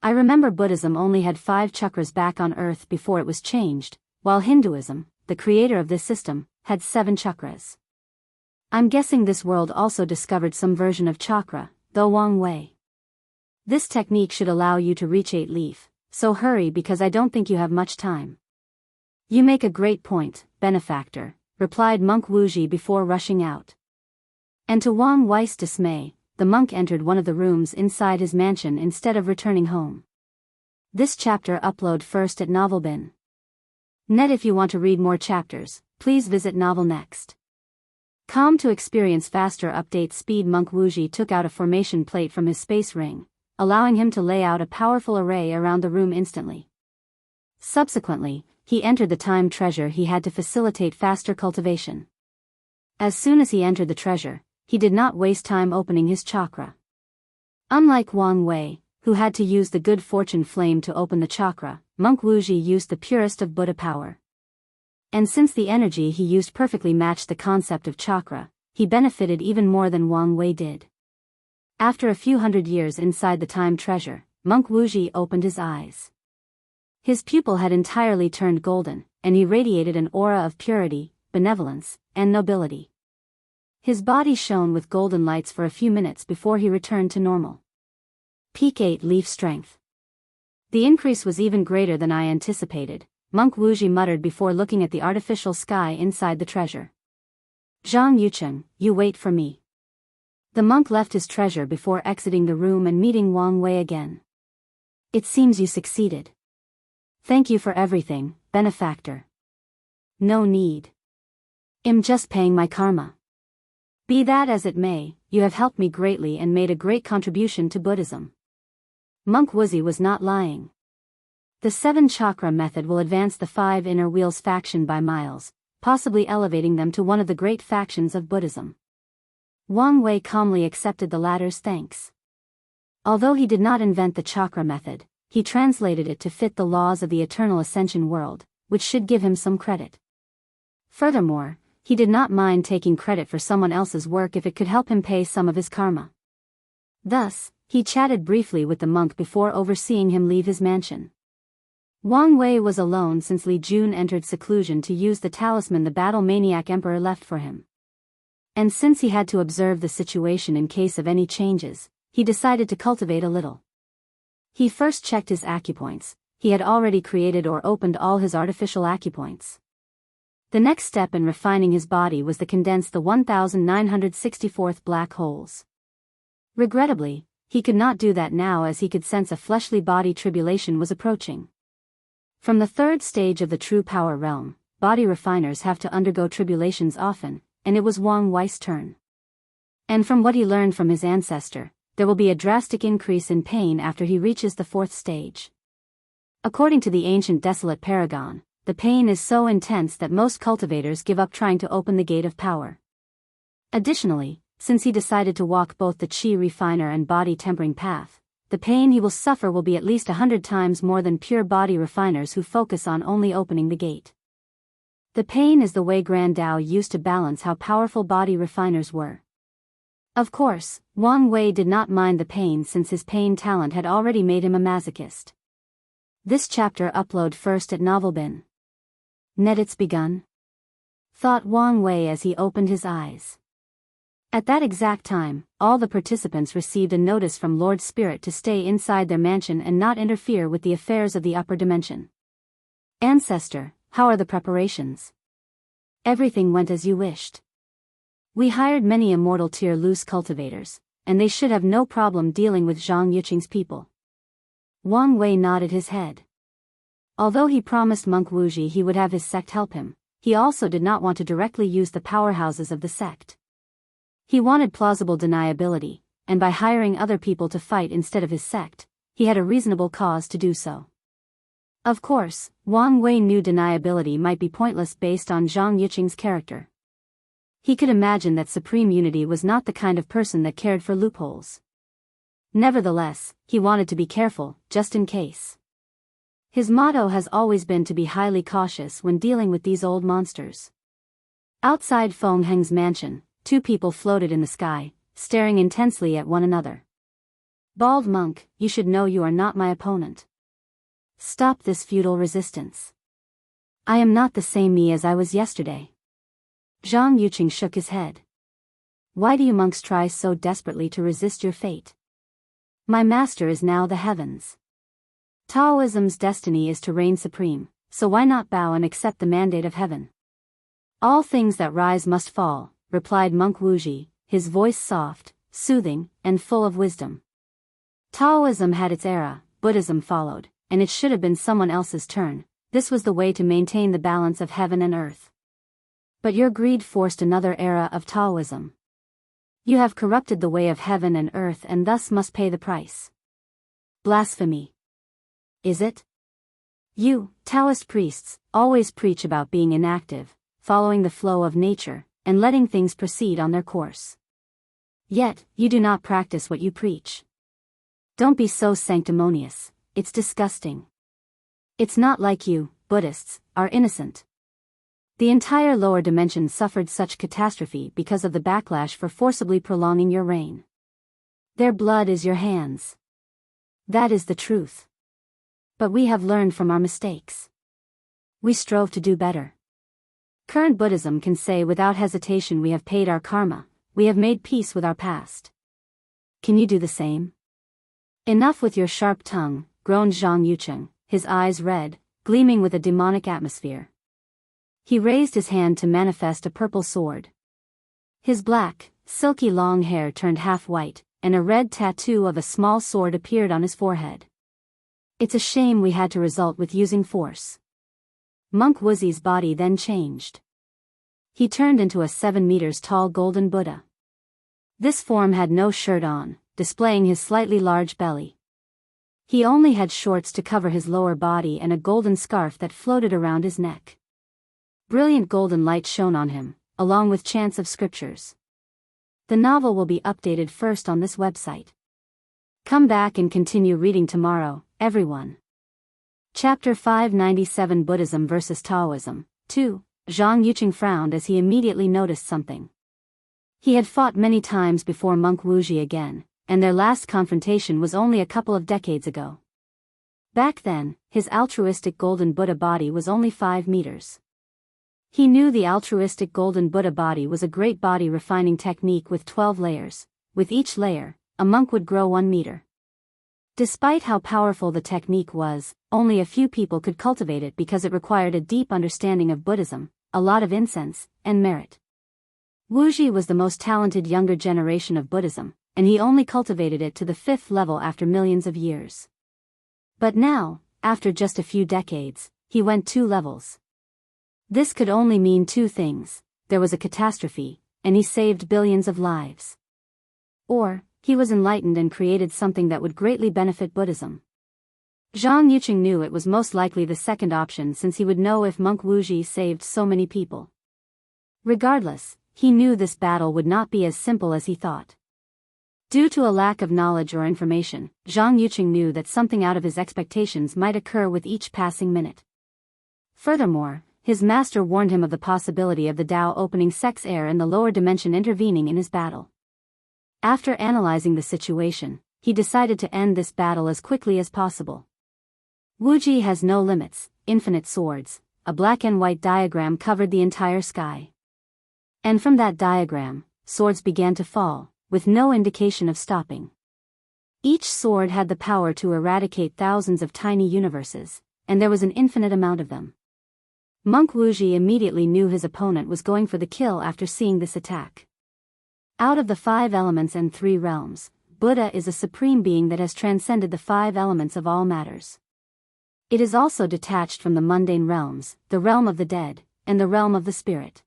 I remember Buddhism only had 5 chakras back on earth before it was changed, while Hinduism, the creator of this system, had 7 chakras. I'm guessing this world also discovered some version of chakra, though Wang Wei. This technique should allow you to reach 8 leaf, so hurry because I don't think you have much time. You make a great point, benefactor, replied Monk Wuji before rushing out. And to Wang Wei's dismay, the monk entered one of the rooms inside his mansion instead of returning home. This chapter upload first at Novelbin. Net. If you want to read more chapters, please visit Novel Next. To experience faster update speed, Monk Wuji took out a formation plate from his space ring, allowing him to lay out a powerful array around the room instantly. Subsequently, he entered the time treasure he had to facilitate faster cultivation. As soon as he entered the treasure, he did not waste time opening his chakra. Unlike Wang Wei, who had to use the good fortune flame to open the chakra, Monk Wuji used the purest of Buddha power. And since the energy he used perfectly matched the concept of chakra, he benefited even more than Wang Wei did. After a few hundred years inside the time treasure, Monk Wuji opened his eyes. His pupil had entirely turned golden, and he radiated an aura of purity, benevolence, and nobility. His body shone with golden lights for a few minutes before he returned to normal. Peak 8 leaf strength. The increase was even greater than I anticipated, Monk Wuji muttered before looking at the artificial sky inside the treasure. Zhang Yucheng, you wait for me. The monk left his treasure before exiting the room and meeting Wang Wei again. It seems you succeeded. Thank you for everything, benefactor. No need. I'm just paying my karma. Be that as it may, you have helped me greatly and made a great contribution to Buddhism. Monk Wuji was not lying. The 7 chakra method will advance the 5 inner wheels faction by miles, possibly elevating them to one of the great factions of Buddhism. Wang Wei calmly accepted the latter's thanks. Although he did not invent the chakra method, he translated it to fit the laws of the eternal ascension world, which should give him some credit. Furthermore, he did not mind taking credit for someone else's work if it could help him pay some of his karma. Thus, he chatted briefly with the monk before overseeing him leave his mansion. Wang Wei was alone since Li Jun entered seclusion to use the talisman the battle-maniac emperor left for him. And since he had to observe the situation in case of any changes, he decided to cultivate a little. He first checked his acupoints. He had already created or opened all his artificial acupoints. The next step in refining his body was to condense the 1964th black holes. Regrettably, he could not do that now as he could sense a fleshly body tribulation was approaching. From the 3rd stage of the true power realm, body refiners have to undergo tribulations often, and it was Wang Wei's turn. And from what he learned from his ancestor, there will be a drastic increase in pain after he reaches the 4th stage. According to the ancient desolate paragon, the pain is so intense that most cultivators give up trying to open the gate of power. Additionally, since he decided to walk both the chi refiner and body tempering path, the pain he will suffer will be at least 100 times more than pure body refiners who focus on only opening the gate. The pain is the way Grand Tao used to balance how powerful body refiners were. Of course, Wang Wei did not mind the pain since his pain talent had already made him a masochist. This chapter upload first at Novelbin. Net it's begun? Thought Wang Wei as he opened his eyes. At that exact time, all the participants received a notice from Lord Spirit to stay inside their mansion and not interfere with the affairs of the upper dimension. Ancestor, how are the preparations? Everything went as you wished. We hired many immortal tier loose cultivators, and they should have no problem dealing with Zhang Yucheng's people. Wang Wei nodded his head. Although he promised Monk Wuji he would have his sect help him, he also did not want to directly use the powerhouses of the sect. He wanted plausible deniability, and by hiring other people to fight instead of his sect, he had a reasonable cause to do so. Of course, Wang Wei knew deniability might be pointless based on Zhang Yucheng's character. He could imagine that Supreme Unity was not the kind of person that cared for loopholes. Nevertheless, he wanted to be careful, just in case. His motto has always been to be highly cautious when dealing with these old monsters. Outside Feng Heng's mansion, 2 people floated in the sky, staring intensely at one another. Bald monk, you should know you are not my opponent. Stop this futile resistance. I am not the same me as I was yesterday. Zhang Yucheng shook his head. Why do you monks try so desperately to resist your fate? My master is now the heavens. Taoism's destiny is to reign supreme, so why not bow and accept the mandate of heaven? All things that rise must fall, replied Monk Wuji, his voice soft, soothing, and full of wisdom. Taoism had its era, Buddhism followed, and it should have been someone else's turn. This was the way to maintain the balance of heaven and earth. But your greed forced another era of Taoism. You have corrupted the way of heaven and earth and thus must pay the price. Blasphemy. Is it? You, Taoist priests, always preach about being inactive, following the flow of nature, and letting things proceed on their course. Yet, you do not practice what you preach. Don't be so sanctimonious, it's disgusting. It's not like you, Buddhists, are innocent. The entire lower dimension suffered such catastrophe because of the backlash for forcibly prolonging your reign. Their blood is your hands. That is the truth. But we have learned from our mistakes. We strove to do better. Current Buddhism can say without hesitation, we have paid our karma, we have made peace with our past. Can you do the same? Enough with your sharp tongue, groaned Zhang Yucheng, his eyes red, gleaming with a demonic atmosphere. He raised his hand to manifest a purple sword. His black, silky long hair turned half white, and a red tattoo of a small sword appeared on his forehead. It's a shame we had to resort with using force. Monk Wuzi's body then changed. He turned into a 7 meters tall golden Buddha. This form had no shirt on, displaying his slightly large belly. He only had shorts to cover his lower body and a golden scarf that floated around his neck. Brilliant golden light shone on him, along with chants of scriptures. The novel will be updated first on this website. Come back and continue reading tomorrow, everyone. Chapter 597 Buddhism vs. Taoism, 2. Zhang Yucheng frowned as he immediately noticed something. He had fought many times before Monk Wuji again, and their last confrontation was only a couple of decades ago. Back then, his altruistic golden Buddha body was only 5 meters. He knew the altruistic golden Buddha body was a great body refining technique with 12 layers. With each layer, a monk would grow 1 meter. Despite how powerful the technique was, only a few people could cultivate it because it required a deep understanding of Buddhism, a lot of incense, and merit. Wuji was the most talented younger generation of Buddhism, and he only cultivated it to the 5th level after millions of years. But now, after just a few decades, he went 2 levels. This could only mean 2 things: there was a catastrophe, and he saved billions of lives. Or, he was enlightened and created something that would greatly benefit Buddhism. Zhang Yucheng knew it was most likely the second option, since he would know if Monk Wuji saved so many people. Regardless, he knew this battle would not be as simple as he thought. Due to a lack of knowledge or information, Zhang Yucheng knew that something out of his expectations might occur with each passing minute. Furthermore, his master warned him of the possibility of the Tao opening sex air and the lower dimension intervening in his battle. After analyzing the situation, he decided to end this battle as quickly as possible. Wuji has no limits, infinite swords. A black and white diagram covered the entire sky. And from that diagram, swords began to fall, with no indication of stopping. Each sword had the power to eradicate thousands of tiny universes, and there was an infinite amount of them. Monk Wuji immediately knew his opponent was going for the kill after seeing this attack. Out of the 5 elements and 3 realms, Buddha is a supreme being that has transcended the 5 elements of all matters. It is also detached from the mundane realms, the realm of the dead, and the realm of the spirit.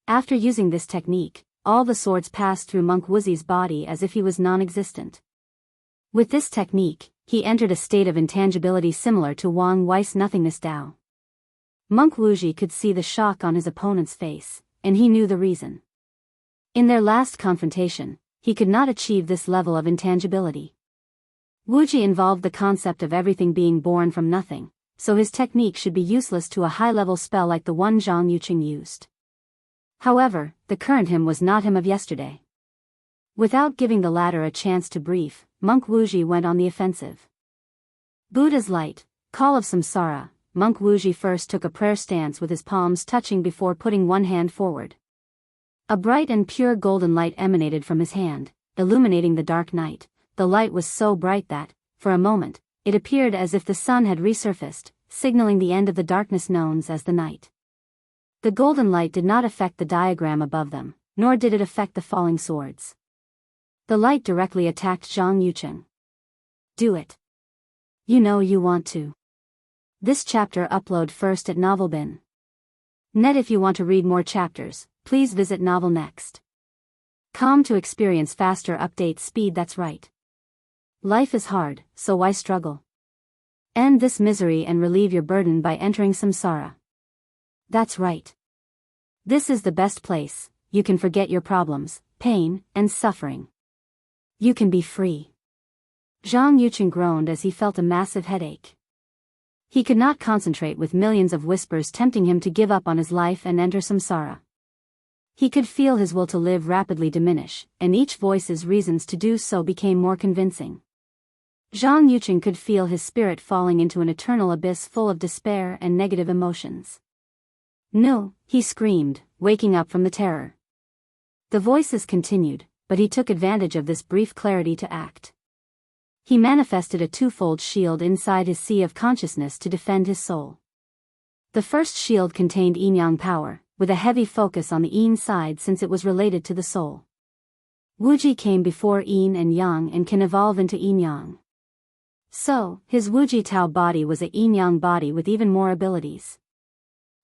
After using this technique, all the swords passed through Monk Wuzi's body as if he was non-existent. With this technique, he entered a state of intangibility similar to Wang Wei's nothingness Tao. Monk Wuji could see the shock on his opponent's face, and he knew the reason. In their last confrontation, he could not achieve this level of intangibility. Wuji involved the concept of everything being born from nothing, so his technique should be useless to a high-level spell like the one Zhang Yucheng used. However, the current him was not him of yesterday. Without giving the latter a chance to brief, Monk Wuji went on the offensive. Buddha's light, call of samsara. Monk Wuji first took a prayer stance with his palms touching before putting one hand forward. A bright and pure golden light emanated from his hand, illuminating the dark night. The light was so bright that, for a moment, it appeared as if the sun had resurfaced, signaling the end of the darkness known as the night. The golden light did not affect the diagram above them, nor did it affect the falling swords. The light directly attacked Zhang Yucheng. Do it. You know you want to. This chapter upload first at Novelbin. Net. If you want to read more chapters, please visit Novel Next. Com to experience faster update speed. That's right. Life is hard, so why struggle? End this misery and relieve your burden by entering samsara. That's right. This is the best place. You can forget your problems, pain, and suffering. You can be free. Zhang Yucheng groaned as he felt a massive headache. He could not concentrate with millions of whispers tempting him to give up on his life and enter samsara. He could feel his will to live rapidly diminish, and each voice's reasons to do so became more convincing. Zhang Yuqing could feel his spirit falling into an eternal abyss full of despair and negative emotions. No, he screamed, waking up from the terror. The voices continued, but he took advantage of this brief clarity to act. He manifested a twofold shield inside his sea of consciousness to defend his soul. The first shield contained yin-yang power, with a heavy focus on the yin side since it was related to the soul. Wuji came before yin and yang and can evolve into yin-yang. So, his Wuji Tao body was a yin-yang body with even more abilities.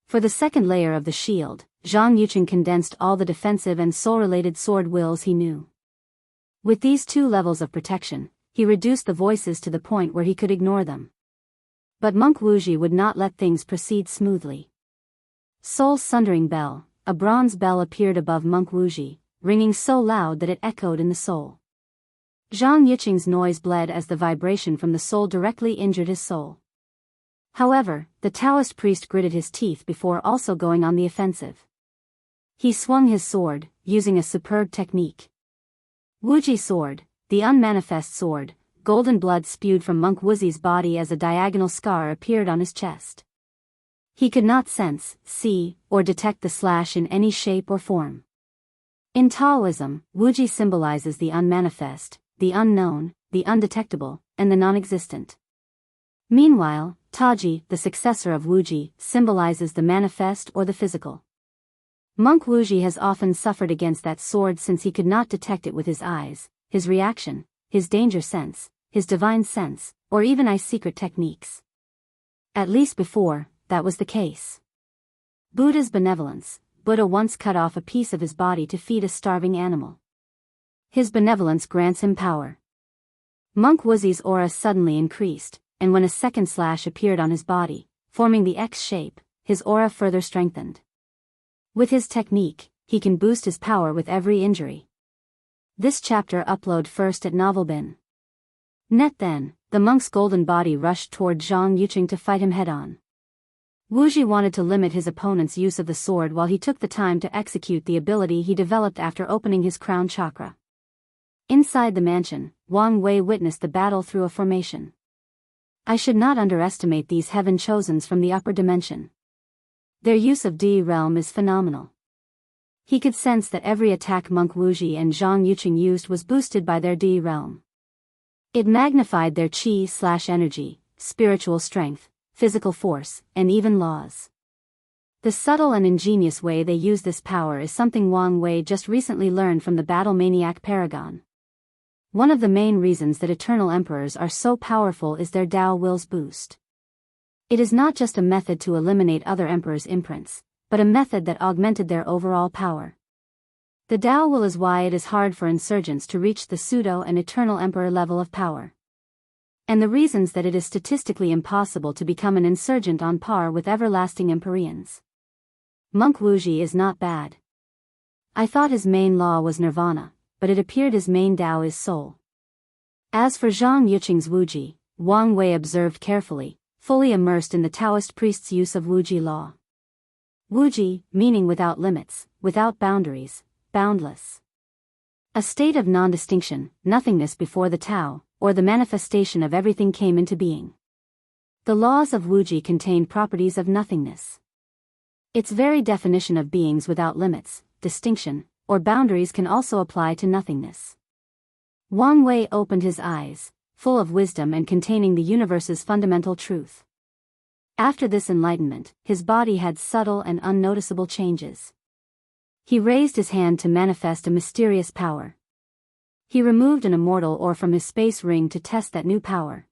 For the second layer of the shield, Zhang Yuqing condensed all the defensive and soul-related sword wills he knew. With these two levels of protection, he reduced the voices to the point where he could ignore them. But Monk Wuji would not let things proceed smoothly. Soul's sundering bell, a bronze bell appeared above Monk Wuji, ringing so loud that it echoed in the soul. Zhang Yuqing's noise bled as the vibration from the soul directly injured his soul. However, the Taoist priest gritted his teeth before also going on the offensive. He swung his sword, using a superb technique. Wuji sword, the unmanifest sword, golden blood spewed from Monk Wuji's body as a diagonal scar appeared on his chest. He could not sense, see, or detect the slash in any shape or form. In Taoism, Wuji symbolizes the unmanifest, the unknown, the undetectable, and the non-existent. Meanwhile, Taji, the successor of Wuji, symbolizes the manifest or the physical. Monk Wuji has often suffered against that sword since he could not detect it with his eyes, his reaction, his danger sense, his divine sense, or even his secret techniques. At least before, that was the case. Buddha's benevolence. Buddha once cut off a piece of his body to feed a starving animal. His benevolence grants him power. Monk Wuji's aura suddenly increased, and when a second slash appeared on his body, forming the X shape, his aura further strengthened. With his technique, he can boost his power with every injury. This chapter upload first at Novelbin. Net then, the monk's golden body rushed toward Zhang Yuqing to fight him head-on. Wuji wanted to limit his opponent's use of the sword while he took the time to execute the ability he developed after opening his crown chakra. Inside the mansion, Wang Wei witnessed the battle through a formation. I should not underestimate these heaven chosens from the upper dimension. Their use of Di realm is phenomenal. He could sense that every attack Monk Wuji and Zhang Yuqing used was boosted by their Di realm. It magnified their chi/energy, spiritual strength, physical force, and even laws. The subtle and ingenious way they use this power is something Wang Wei just recently learned from the battle maniac Paragon. One of the main reasons that eternal emperors are so powerful is their Tao will's boost. It is not just a method to eliminate other emperors' imprints, but a method that augmented their overall power. The Tao will is why it is hard for insurgents to reach the pseudo and eternal emperor level of power. And the reasons that it is statistically impossible to become an insurgent on par with everlasting Empyreans. Monk Wuji is not bad. I thought his main law was nirvana, but it appeared his main Tao is soul. As for Zhang Yuqing's Wuji, Wang Wei observed carefully, fully immersed in the Taoist priest's use of Wuji law. Wuji, meaning without limits, without boundaries, boundless. A state of non-distinction, nothingness before the Tao, or the manifestation of everything came into being. The laws of Wuji contain properties of nothingness. Its very definition of beings without limits, distinction, or boundaries can also apply to nothingness. Wang Wei opened his eyes, full of wisdom and containing the universe's fundamental truth. After this enlightenment, his body had subtle and unnoticeable changes. He raised his hand to manifest a mysterious power. He removed an immortal ore from his space ring to test that new power.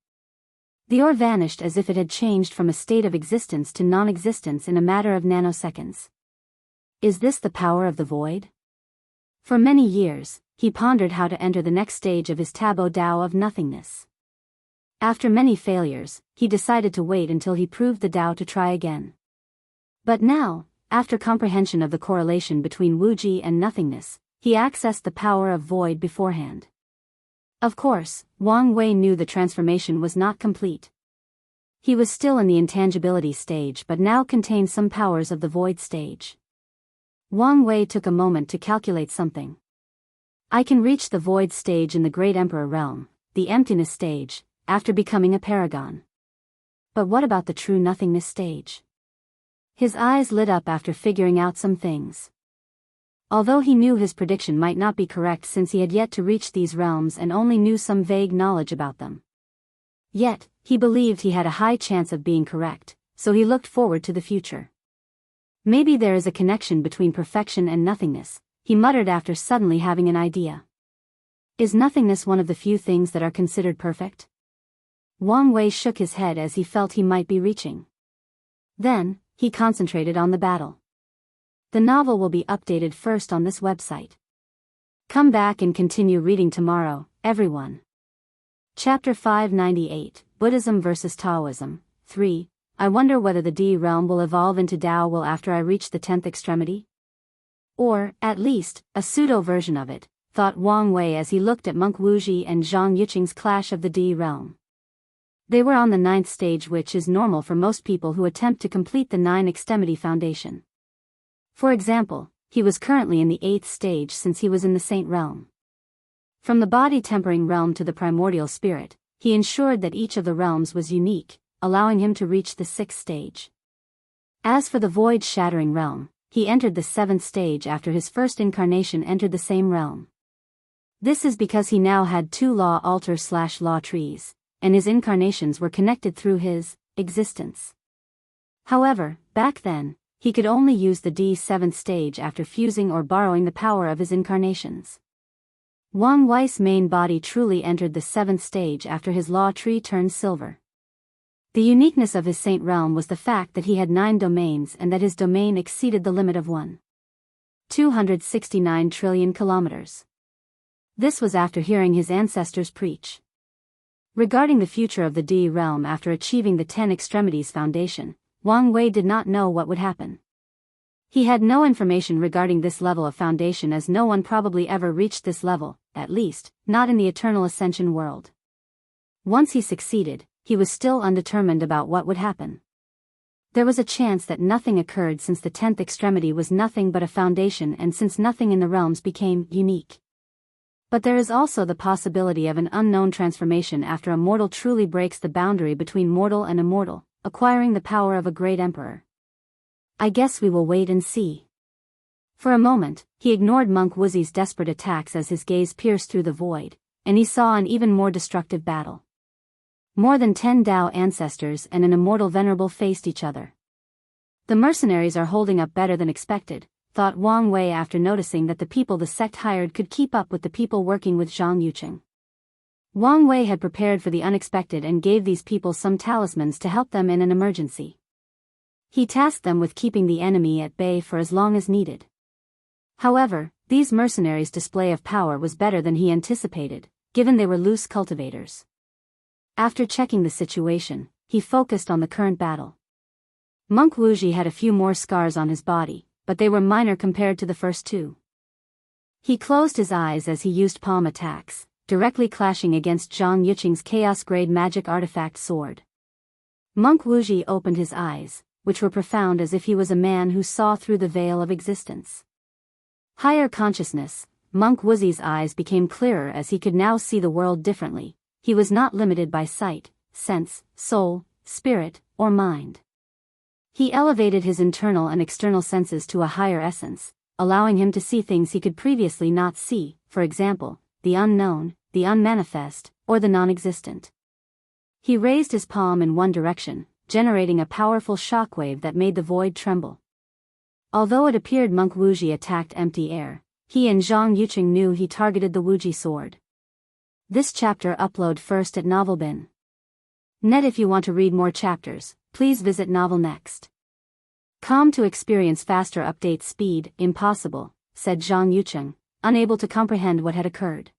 The ore vanished as if it had changed from a state of existence to non-existence in a matter of nanoseconds. Is this the power of the void? For many years, he pondered how to enter the next stage of his Tabo Tao of nothingness. After many failures, he decided to wait until he proved the Tao to try again. But now, after comprehension of the correlation between Wuji and nothingness, he accessed the power of void beforehand. Of course, Wang Wei knew the transformation was not complete. He was still in the intangibility stage but now contained some powers of the void stage. Wang Wei took a moment to calculate something. I can reach the void stage in the Great Emperor realm, the emptiness stage, after becoming a paragon. But what about the true nothingness stage? His eyes lit up after figuring out some things. Although he knew his prediction might not be correct since he had yet to reach these realms and only knew some vague knowledge about them. Yet, he believed he had a high chance of being correct, so he looked forward to the future. Maybe there is a connection between perfection and nothingness, he muttered after suddenly having an idea. Is nothingness one of the few things that are considered perfect? Wang Wei shook his head as he felt he might be reaching. Then, he concentrated on the battle. The novel will be updated first on this website. Come back and continue reading tomorrow, everyone. Chapter 598, Buddhism versus Taoism, 3. I wonder whether the D realm will evolve into Tao will after I reach the 10th extremity? Or, at least, a pseudo-version of it, thought Wang Wei as he looked at Monk Wuji and Zhang Yuqing's clash of the D realm. They were on the 9th stage, which is normal for most people who attempt to complete the 9 extremity foundation. For example, he was currently in the 8th stage since he was in the Saint realm. From the body-tempering realm to the primordial spirit, he ensured that each of the realms was unique, allowing him to reach the 6th stage. As for the void-shattering realm, he entered the 7th stage after his first incarnation entered the same realm. This is because he now had 2 law altar/law trees, and his incarnations were connected through his existence. However, back then, he could only use the D7th stage after fusing or borrowing the power of his incarnations. Wang Wei's main body truly entered the 7th stage after his law tree turned silver. The uniqueness of his saint realm was the fact that he had 9 domains and that his domain exceeded the limit of 1.269 trillion kilometers. This was after hearing his ancestors preach. Regarding the future of the D realm after achieving the 10 extremities foundation, Wang Wei did not know what would happen. He had no information regarding this level of foundation as no one probably ever reached this level, at least, not in the eternal ascension world. Once he succeeded, he was still undetermined about what would happen. There was a chance that nothing occurred since the 10th extremity was nothing but a foundation and since nothing in the realms became unique. But there is also the possibility of an unknown transformation after a mortal truly breaks the boundary between mortal and immortal, acquiring the power of a great emperor. I guess we will wait and see. For a moment, he ignored Monk Wuzi's desperate attacks as his gaze pierced through the void, and he saw an even more destructive battle. More than 10 Tao ancestors and an immortal venerable faced each other. The mercenaries are holding up better than expected, thought Wang Wei after noticing that the people the sect hired could keep up with the people working with Zhang Yuqing. Wang Wei had prepared for the unexpected and gave these people some talismans to help them in an emergency. He tasked them with keeping the enemy at bay for as long as needed. However, these mercenaries' display of power was better than he anticipated, given they were loose cultivators. After checking the situation, he focused on the current battle. Monk Wuji had a few more scars on his body, but they were minor compared to the first 2. He closed his eyes as he used palm attacks, directly clashing against Zhang Yuqing's chaos-grade magic artifact sword. Monk Wuji opened his eyes, which were profound as if he was a man who saw through the veil of existence. Higher consciousness, Monk Wuzi's eyes became clearer as he could now see the world differently. He was not limited by sight, sense, soul, spirit, or mind. He elevated his internal and external senses to a higher essence, allowing him to see things he could previously not see, for example, the unknown, the unmanifest, or the non-existent. He raised his palm in one direction, generating a powerful shockwave that made the void tremble. Although it appeared Monk Wuji attacked empty air, he and Zhang Yuqing knew he targeted the Wuji sword. This chapter upload first at Novelbin. Net. If you want to read more chapters, please visit Novel Next. Com to experience faster update speed, impossible, said Zhang Yuqing, unable to comprehend what had occurred.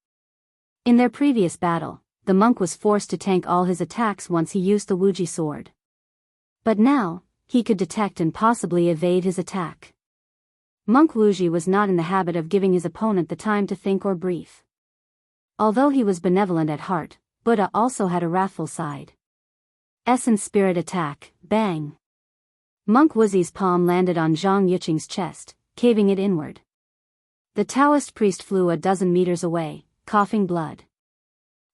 In their previous battle, the monk was forced to tank all his attacks once he used the Wuji sword. But now, he could detect and possibly evade his attack. Monk Wuji was not in the habit of giving his opponent the time to think or breathe. Although he was benevolent at heart, Buddha also had a wrathful side. Essence spirit attack, bang. Monk Wuzi's palm landed on Zhang Yuqing's chest, caving it inward. The Taoist priest flew a dozen meters away, coughing blood.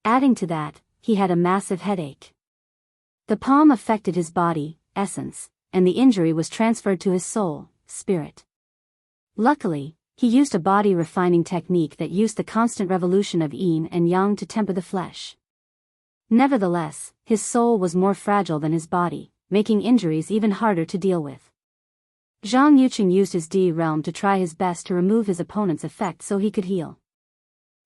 Adding to that, he had a massive headache. The palm affected his body, essence, and the injury was transferred to his soul, spirit. Luckily, he used a body-refining technique that used the constant revolution of yin and yang to temper the flesh. Nevertheless, his soul was more fragile than his body, making injuries even harder to deal with. Zhang Yuqing used his D realm to try his best to remove his opponent's effect so he could heal.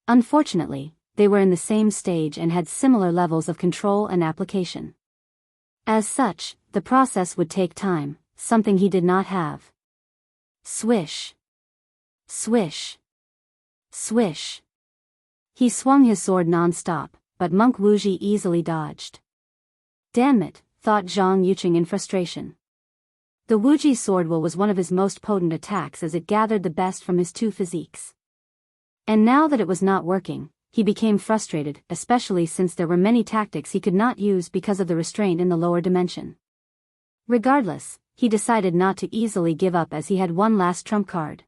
Unfortunately, they were in the same stage and had similar levels of control and application. As such, the process would take time, something he did not have. Swish. Swish. Swish. He swung his sword non-stop, but Monk Wuji easily dodged. Damn it, thought Zhang Yuqing in frustration. The Wuji sword was one of his most potent attacks as it gathered the best from his two physiques. And now that it was not working, he became frustrated, especially since there were many tactics he could not use because of the restraint in the lower dimension. Regardless, he decided not to easily give up as he had one last trump card.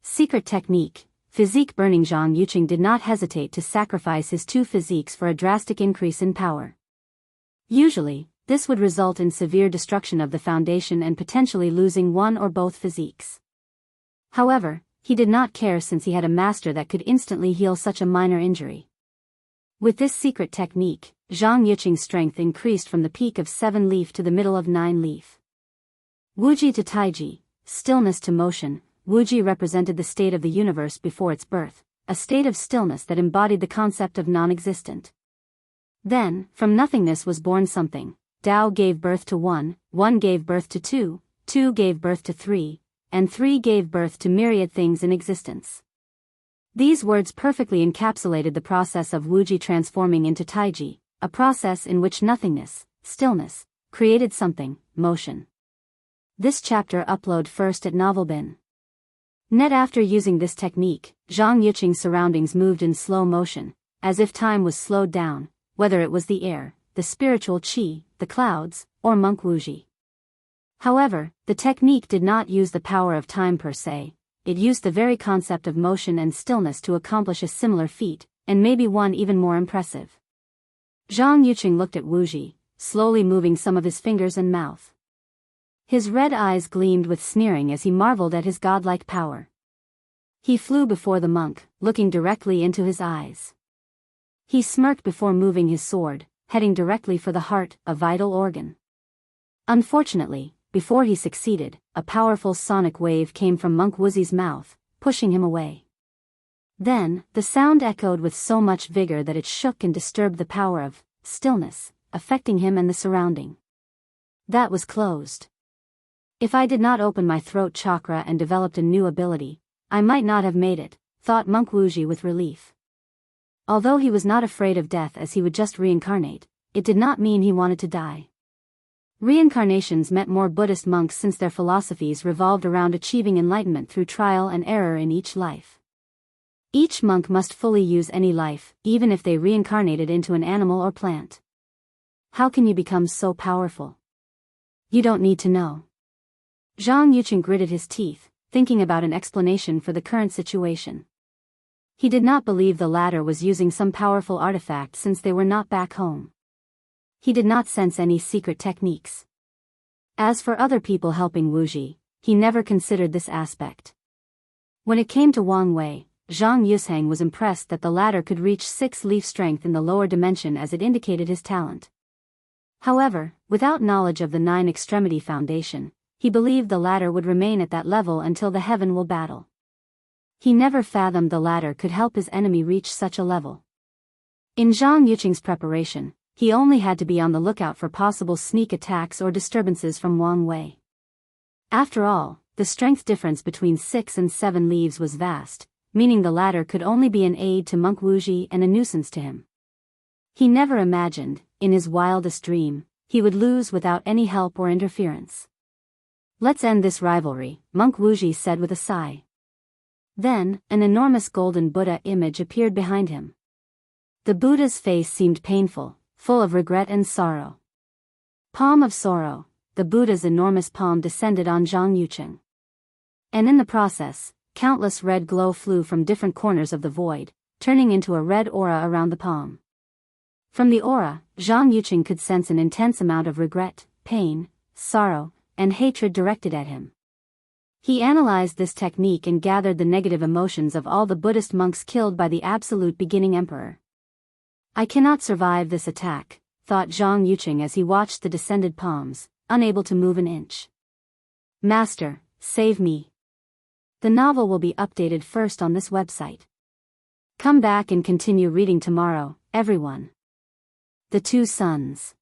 Secret technique. Physique burning. Zhang Yuqing did not hesitate to sacrifice his two physiques for a drastic increase in power. Usually, this would result in severe destruction of the foundation and potentially losing one or both physiques. However, he did not care since he had a master that could instantly heal such a minor injury. With this secret technique, Zhang Yuqing's strength increased from the peak of 7 leaf to the middle of 9 leaf. Wuji to Taiji, stillness to motion. Wuji represented the state of the universe before its birth, a state of stillness that embodied the concept of non-existent. Then, from nothingness was born something. Tao gave birth to 1, 1 gave birth to 2, 2 gave birth to 3, and 3 gave birth to myriad things in existence. These words perfectly encapsulated the process of Wuji transforming into Taiji, a process in which nothingness, stillness, created something, motion. This chapter upload first at Novelbin. Net. After using this technique, Zhang Yuqing's surroundings moved in slow motion, as if time was slowed down, whether it was the air, the spiritual qi, the clouds, or Monk Wuji. However, the technique did not use the power of time per se, it used the very concept of motion and stillness to accomplish a similar feat, and maybe one even more impressive. Zhang Yuqing looked at Wuji, slowly moving some of his fingers and mouth. His red eyes gleamed with sneering as he marveled at his godlike power. He flew before the monk, looking directly into his eyes. He smirked before moving his sword, heading directly for the heart, a vital organ. Unfortunately, before he succeeded, a powerful sonic wave came from Monk Wuji's mouth, pushing him away. Then, the sound echoed with so much vigor that it shook and disturbed the power of stillness, affecting him and the surrounding. That was closed. If I did not open my throat chakra and developed a new ability, I might not have made it, thought Monk Wuji with relief. Although he was not afraid of death as he would just reincarnate, it did not mean he wanted to die. Reincarnations met more Buddhist monks since their philosophies revolved around achieving enlightenment through trial and error in each life. Each monk must fully use any life, even if they reincarnated into an animal or plant. How can you become so powerful? You don't need to know. Zhang Yuqing gritted his teeth, thinking about an explanation for the current situation. He did not believe the latter was using some powerful artifact since they were not back home. He did not sense any secret techniques. As for other people helping Wuji, he never considered this aspect. When it came to Wang Wei, Zhang Yusheng was impressed that the latter could reach 6-leaf strength in the lower dimension as it indicated his talent. However, without knowledge of the 9-extremity foundation, he believed the latter would remain at that level until the heaven will battle. He never fathomed the latter could help his enemy reach such a level. In Zhang Yuqing's preparation, he only had to be on the lookout for possible sneak attacks or disturbances from Wang Wei. After all, the strength difference between 6 and 7 leaves was vast, meaning the latter could only be an aid to Monk Wuji and a nuisance to him. He never imagined, in his wildest dream, he would lose without any help or interference. Let's end this rivalry, Monk Wuji said with a sigh. Then, an enormous golden Buddha image appeared behind him. The Buddha's face seemed painful, full of regret and sorrow. Palm of sorrow, the Buddha's enormous palm descended on Zhang Yuqing. And in the process, countless red glow flew from different corners of the void, turning into a red aura around the palm. From the aura, Zhang Yuqing could sense an intense amount of regret, pain, sorrow, and hatred directed at him. He analyzed this technique and gathered the negative emotions of all the Buddhist monks killed by the absolute beginning emperor. I cannot survive this attack, thought Zhang Yuqing as he watched the descended palms, unable to move an inch. Master, save me. The novel will be updated first on this website. Come back and continue reading tomorrow, everyone. The Two Sons.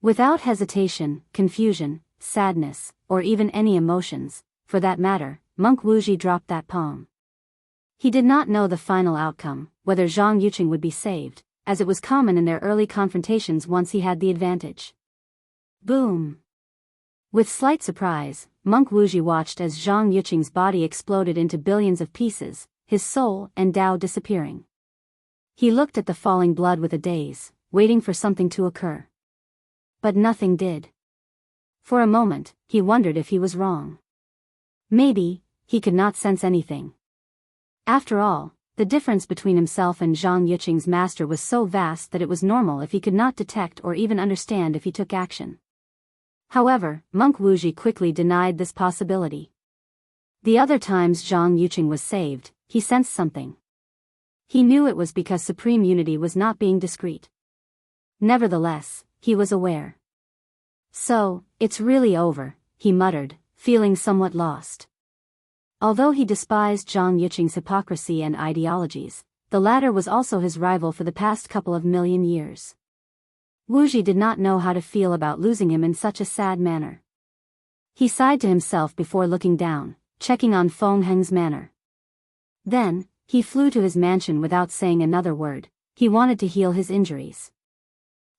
Without hesitation, confusion, sadness, or even any emotions, for that matter, Monk Wuji dropped that palm. He did not know the final outcome, whether Zhang Yuqing would be saved, as it was common in their early confrontations once he had the advantage. Boom! With slight surprise, Monk Wuji watched as Zhang Yuqing's body exploded into billions of pieces, his soul and Tao disappearing. He looked at the falling blood with a daze, waiting for something to occur. But nothing did. For a moment, he wondered if he was wrong. Maybe, he could not sense anything. After all, the difference between himself and Zhang Yuqing's master was so vast that it was normal if he could not detect or even understand if he took action. However, Monk Wuji quickly denied this possibility. The other times Zhang Yuqing was saved, he sensed something. He knew it was because supreme unity was not being discreet. Nevertheless, he was aware. So, it's really over, he muttered, feeling somewhat lost. Although he despised Zhang Yuqing's hypocrisy and ideologies, the latter was also his rival for the past couple of million years. Wuji did not know how to feel about losing him in such a sad manner. He sighed to himself before looking down, checking on Feng Heng's manner. Then, he flew to his mansion without saying another word. He wanted to heal his injuries.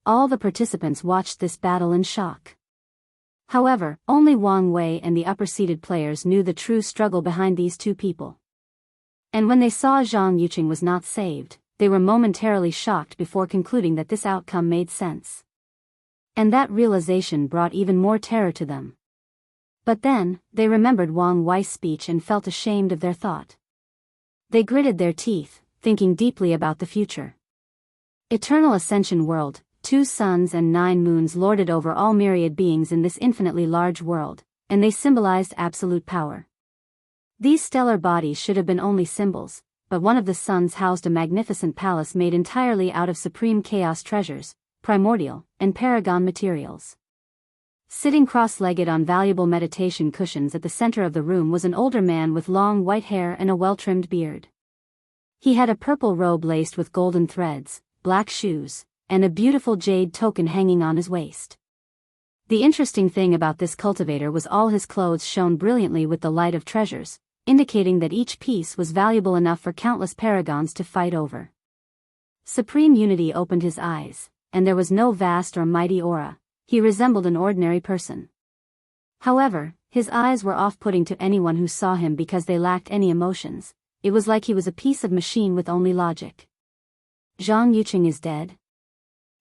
All the participants watched this battle in shock. However, only Wang Wei and the upper-seated players knew the true struggle behind these two people. And when they saw Zhang Yuqing was not saved, they were momentarily shocked before concluding that this outcome made sense. And that realization brought even more terror to them. But then, they remembered Wang Wei's speech and felt ashamed of their thought. They gritted their teeth, thinking deeply about the future. Eternal Ascension World, 2 suns and 9 moons lorded over all myriad beings in this infinitely large world, and they symbolized absolute power. These stellar bodies should have been only symbols, but one of the suns housed a magnificent palace made entirely out of supreme chaos treasures, primordial, and paragon materials. Sitting cross-legged on valuable meditation cushions at the center of the room was an older man with long white hair and a well-trimmed beard. He had a purple robe laced with golden threads, black shoes, and a beautiful jade token hanging on his waist. The interesting thing about this cultivator was all his clothes shone brilliantly with the light of treasures, indicating that each piece was valuable enough for countless paragons to fight over. Supreme Unity opened his eyes, and there was no vast or mighty aura. He resembled an ordinary person. However, his eyes were off-putting to anyone who saw him because they lacked any emotions. It was like he was a piece of machine with only logic. Zhang Yuqing is dead?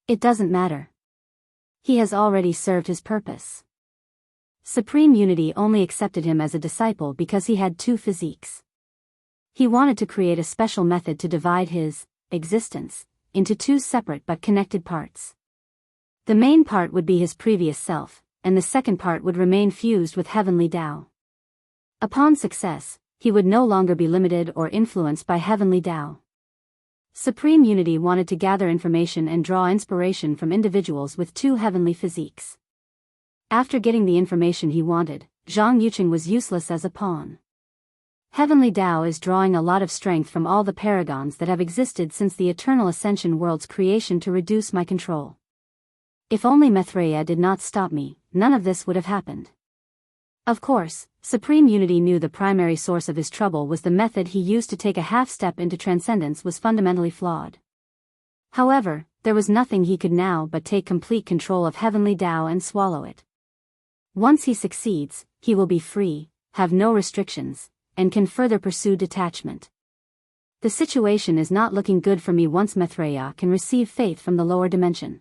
It doesn't matter. He has already served his purpose. Supreme Unity only accepted him as a disciple because he had 2 physiques. He wanted to create a special method to divide his existence into 2 separate but connected parts. The main part would be his previous self, and the second part would remain fused with heavenly Tao. Upon success, he would no longer be limited or influenced by heavenly Tao. Supreme Unity wanted to gather information and draw inspiration from individuals with 2 heavenly physiques. After getting the information he wanted, Zhang Yuqing was useless as a pawn. Heavenly Tao is drawing a lot of strength from all the paragons that have existed since the Eternal Ascension World's creation to reduce my control. If only Maitreya did not stop me, none of this would have happened. Of course, Supreme Unity knew the primary source of his trouble was the method he used to take a half-step into transcendence was fundamentally flawed. However, there was nothing he could now but take complete control of Heavenly Tao and swallow it. Once he succeeds, he will be free, have no restrictions, and can further pursue detachment. The situation is not looking good for me once Maitreya can receive faith from the lower dimension.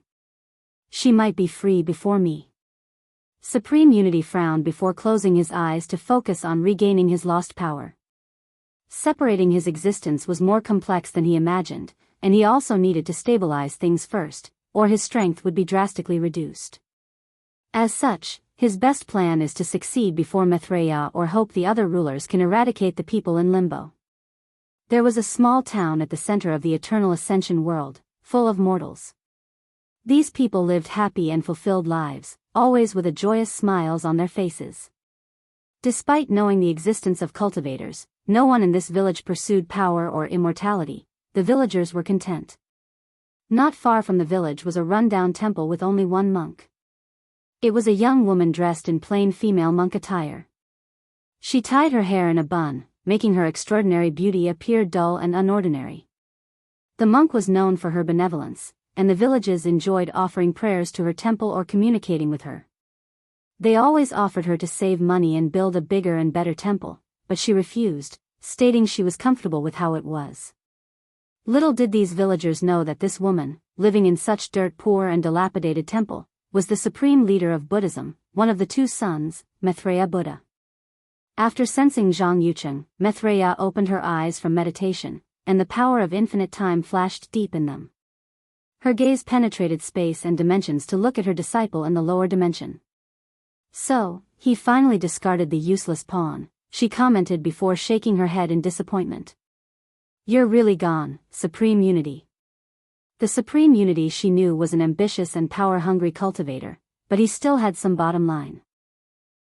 She might be free before me. Supreme Unity frowned before closing his eyes to focus on regaining his lost power. Separating his existence was more complex than he imagined, and he also needed to stabilize things first, or his strength would be drastically reduced. As such, his best plan is to succeed before Maitreya or hope the other rulers can eradicate the people in limbo. There was a small town at the center of the eternal ascension world, full of mortals. These people lived happy and fulfilled lives, always with a joyous smiles on their faces. Despite knowing the existence of cultivators, no one in this village pursued power or immortality. The villagers were content. Not far from the village was a run-down temple with only one monk. It was a young woman dressed in plain female monk attire. She tied her hair in a bun, making her extraordinary beauty appear dull and unordinary. The monk was known for her benevolence, and the villagers enjoyed offering prayers to her temple or communicating with her. They always offered her to save money and build a bigger and better temple, but she refused, stating she was comfortable with how it was. Little did these villagers know that this woman, living in such dirt-poor and dilapidated temple, was the supreme leader of Buddhism, one of the two sons, Maitreya Buddha. After sensing Zhang Yucheng, Maitreya opened her eyes from meditation, and the power of infinite time flashed deep in them. Her gaze penetrated space and dimensions to look at her disciple in the lower dimension. So, he finally discarded the useless pawn, she commented before shaking her head in disappointment. You're really gone, Supreme Unity. The Supreme Unity she knew was an ambitious and power-hungry cultivator, but he still had some bottom line.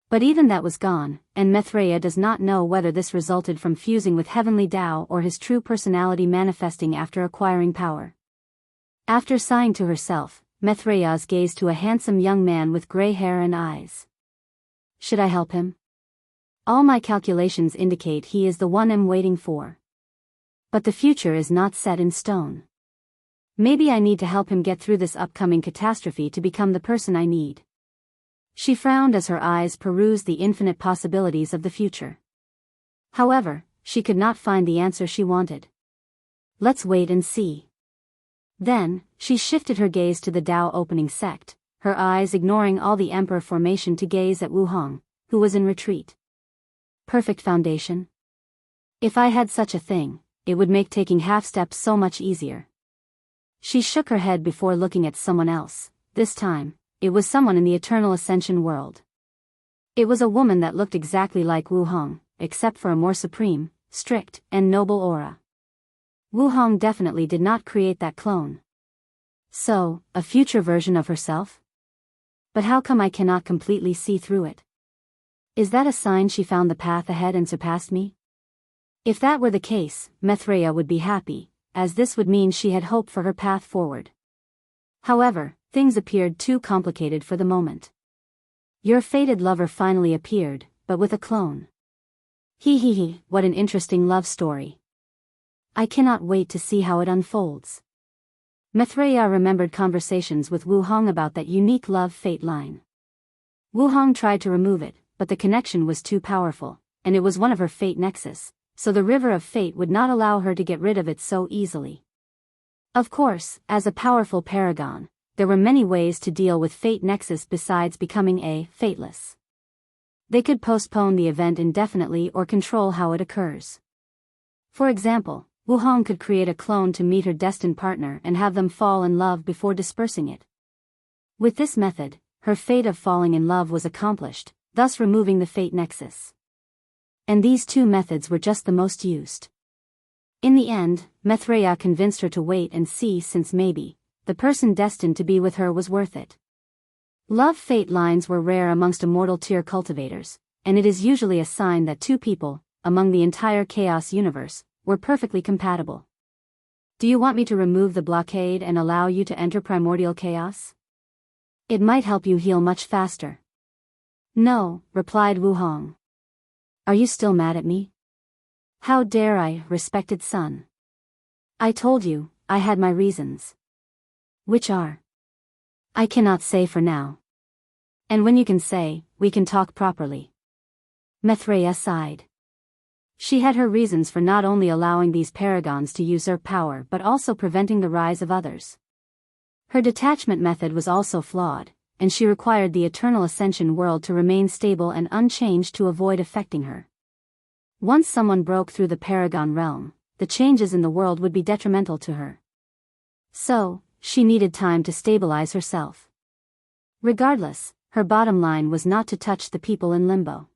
But even that was gone, and Maitreya does not know whether this resulted from fusing with heavenly Tao or his true personality manifesting after acquiring power. After sighing to herself, Maitreya's gazed to a handsome young man with gray hair and eyes. Should I help him? All my calculations indicate he is the one I'm waiting for. But the future is not set in stone. Maybe I need to help him get through this upcoming catastrophe to become the person I need. She frowned as her eyes perused the infinite possibilities of the future. However, she could not find the answer she wanted. Let's wait and see. Then, she shifted her gaze to the Tao opening sect, her eyes ignoring all the emperor formation to gaze at Wu Hong, who was in retreat. Perfect foundation. If I had such a thing, it would make taking half steps so much easier. She shook her head before looking at someone else. This time, it was someone in the eternal ascension world. It was a woman that looked exactly like Wu Hong, except for a more supreme, strict, and noble aura. Wu Hong definitely did not create that clone. So, a future version of herself? But how come I cannot completely see through it? Is that a sign she found the path ahead and surpassed me? If that were the case, Maitreya would be happy, as this would mean she had hope for her path forward. However, things appeared too complicated for the moment. Your fated lover finally appeared, but with a clone. He, what an interesting love story. I cannot wait to see how it unfolds. Maitreya remembered conversations with Wu Hong about that unique love-fate line. Wu Hong tried to remove it, but the connection was too powerful, and it was one of her fate nexus, so the river of fate would not allow her to get rid of it so easily. Of course, as a powerful paragon, there were many ways to deal with fate nexus besides becoming a fateless. They could postpone the event indefinitely or control how it occurs. For example, Wu Hong could create a clone to meet her destined partner and have them fall in love before dispersing it. With this method, her fate of falling in love was accomplished, thus removing the fate nexus. And these two methods were just the most used. In the end, Maitreya convinced her to wait and see since maybe, the person destined to be with her was worth it. Love-fate lines were rare amongst immortal tier cultivators, and it is usually a sign that two people, among the entire chaos universe, were perfectly compatible. Do you want me to remove the blockade and allow you to enter primordial chaos? It might help you heal much faster. No, replied Wu Hong. Are you still mad at me? How dare I, respected son? I told you, I had my reasons. Which are? I cannot say for now. And when you can say, we can talk properly. Maitreya sighed. She had her reasons for not only allowing these paragons to usurp power but also preventing the rise of others. Her detachment method was also flawed, and she required the eternal ascension world to remain stable and unchanged to avoid affecting her. Once someone broke through the paragon realm, the changes in the world would be detrimental to her. So, she needed time to stabilize herself. Regardless, her bottom line was not to touch the people in limbo.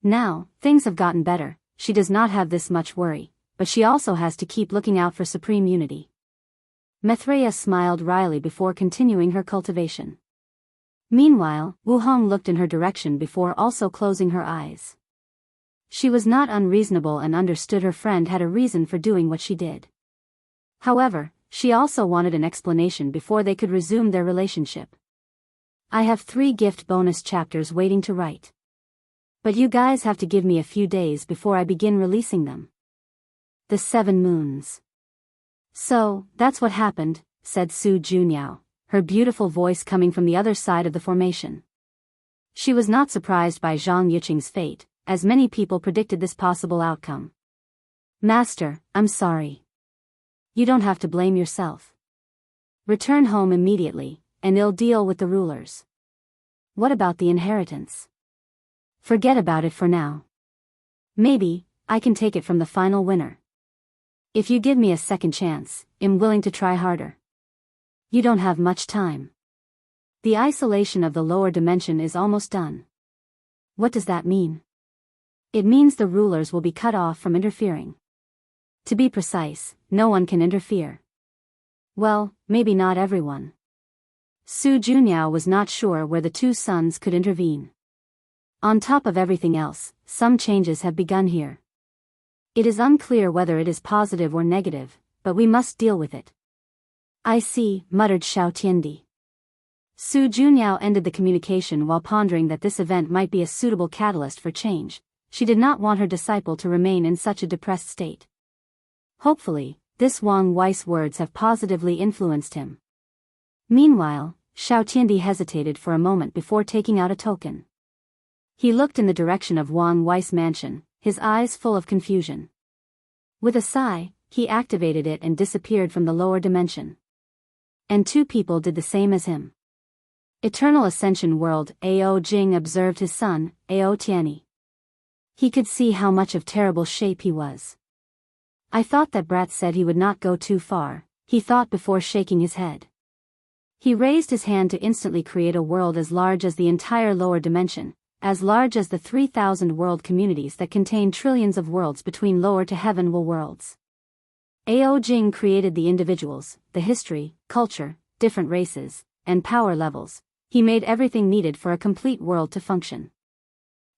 Now, things have gotten better, she does not have this much worry, but she also has to keep looking out for supreme unity. Maitreya smiled wryly before continuing her cultivation. Meanwhile, Wu Hong looked in her direction before also closing her eyes. She was not unreasonable and understood her friend had a reason for doing what she did. However, she also wanted an explanation before they could resume their relationship. I have 3 gift bonus chapters waiting to write. But you guys have to give me a few days before I begin releasing them. The 7 moons. So, that's what happened, said Su Junyao, her beautiful voice coming from the other side of the formation. She was not surprised by Zhang Yuqing's fate, as many people predicted this possible outcome. Master, I'm sorry. You don't have to blame yourself. Return home immediately, and I'll deal with the rulers. What about the inheritance? Forget about it for now. Maybe, I can take it from the final winner. If you give me a second chance, I'm willing to try harder. You don't have much time. The isolation of the lower dimension is almost done. What does that mean? It means the rulers will be cut off from interfering. To be precise, no one can interfere. Well, maybe not everyone. Su Junyao was not sure where the 2 sons could intervene. On top of everything else, some changes have begun here. It is unclear whether it is positive or negative, but we must deal with it. I see, muttered Xiao Tiandi. Su Junyao ended the communication while pondering that this event might be a suitable catalyst for change. She did not want her disciple to remain in such a depressed state. Hopefully, this Wang Wei's words have positively influenced him. Meanwhile, Xiao Tiandi hesitated for a moment before taking out a token. He looked in the direction of Wang Wei's mansion, his eyes full of confusion. With a sigh, he activated it and disappeared from the lower dimension. And 2 people did the same as him. Eternal Ascension World, Ao Jing observed his son, Ao Tianyi. He could see how much of terrible shape he was. I thought that brat said he would not go too far, he thought before shaking his head. He raised his hand to instantly create a world as large as the entire lower dimension, as large as the 3,000 world communities that contain trillions of worlds between lower to heaven worlds. Ao Jing created the individuals, the history, culture, different races, and power levels. He made everything needed for a complete world to function.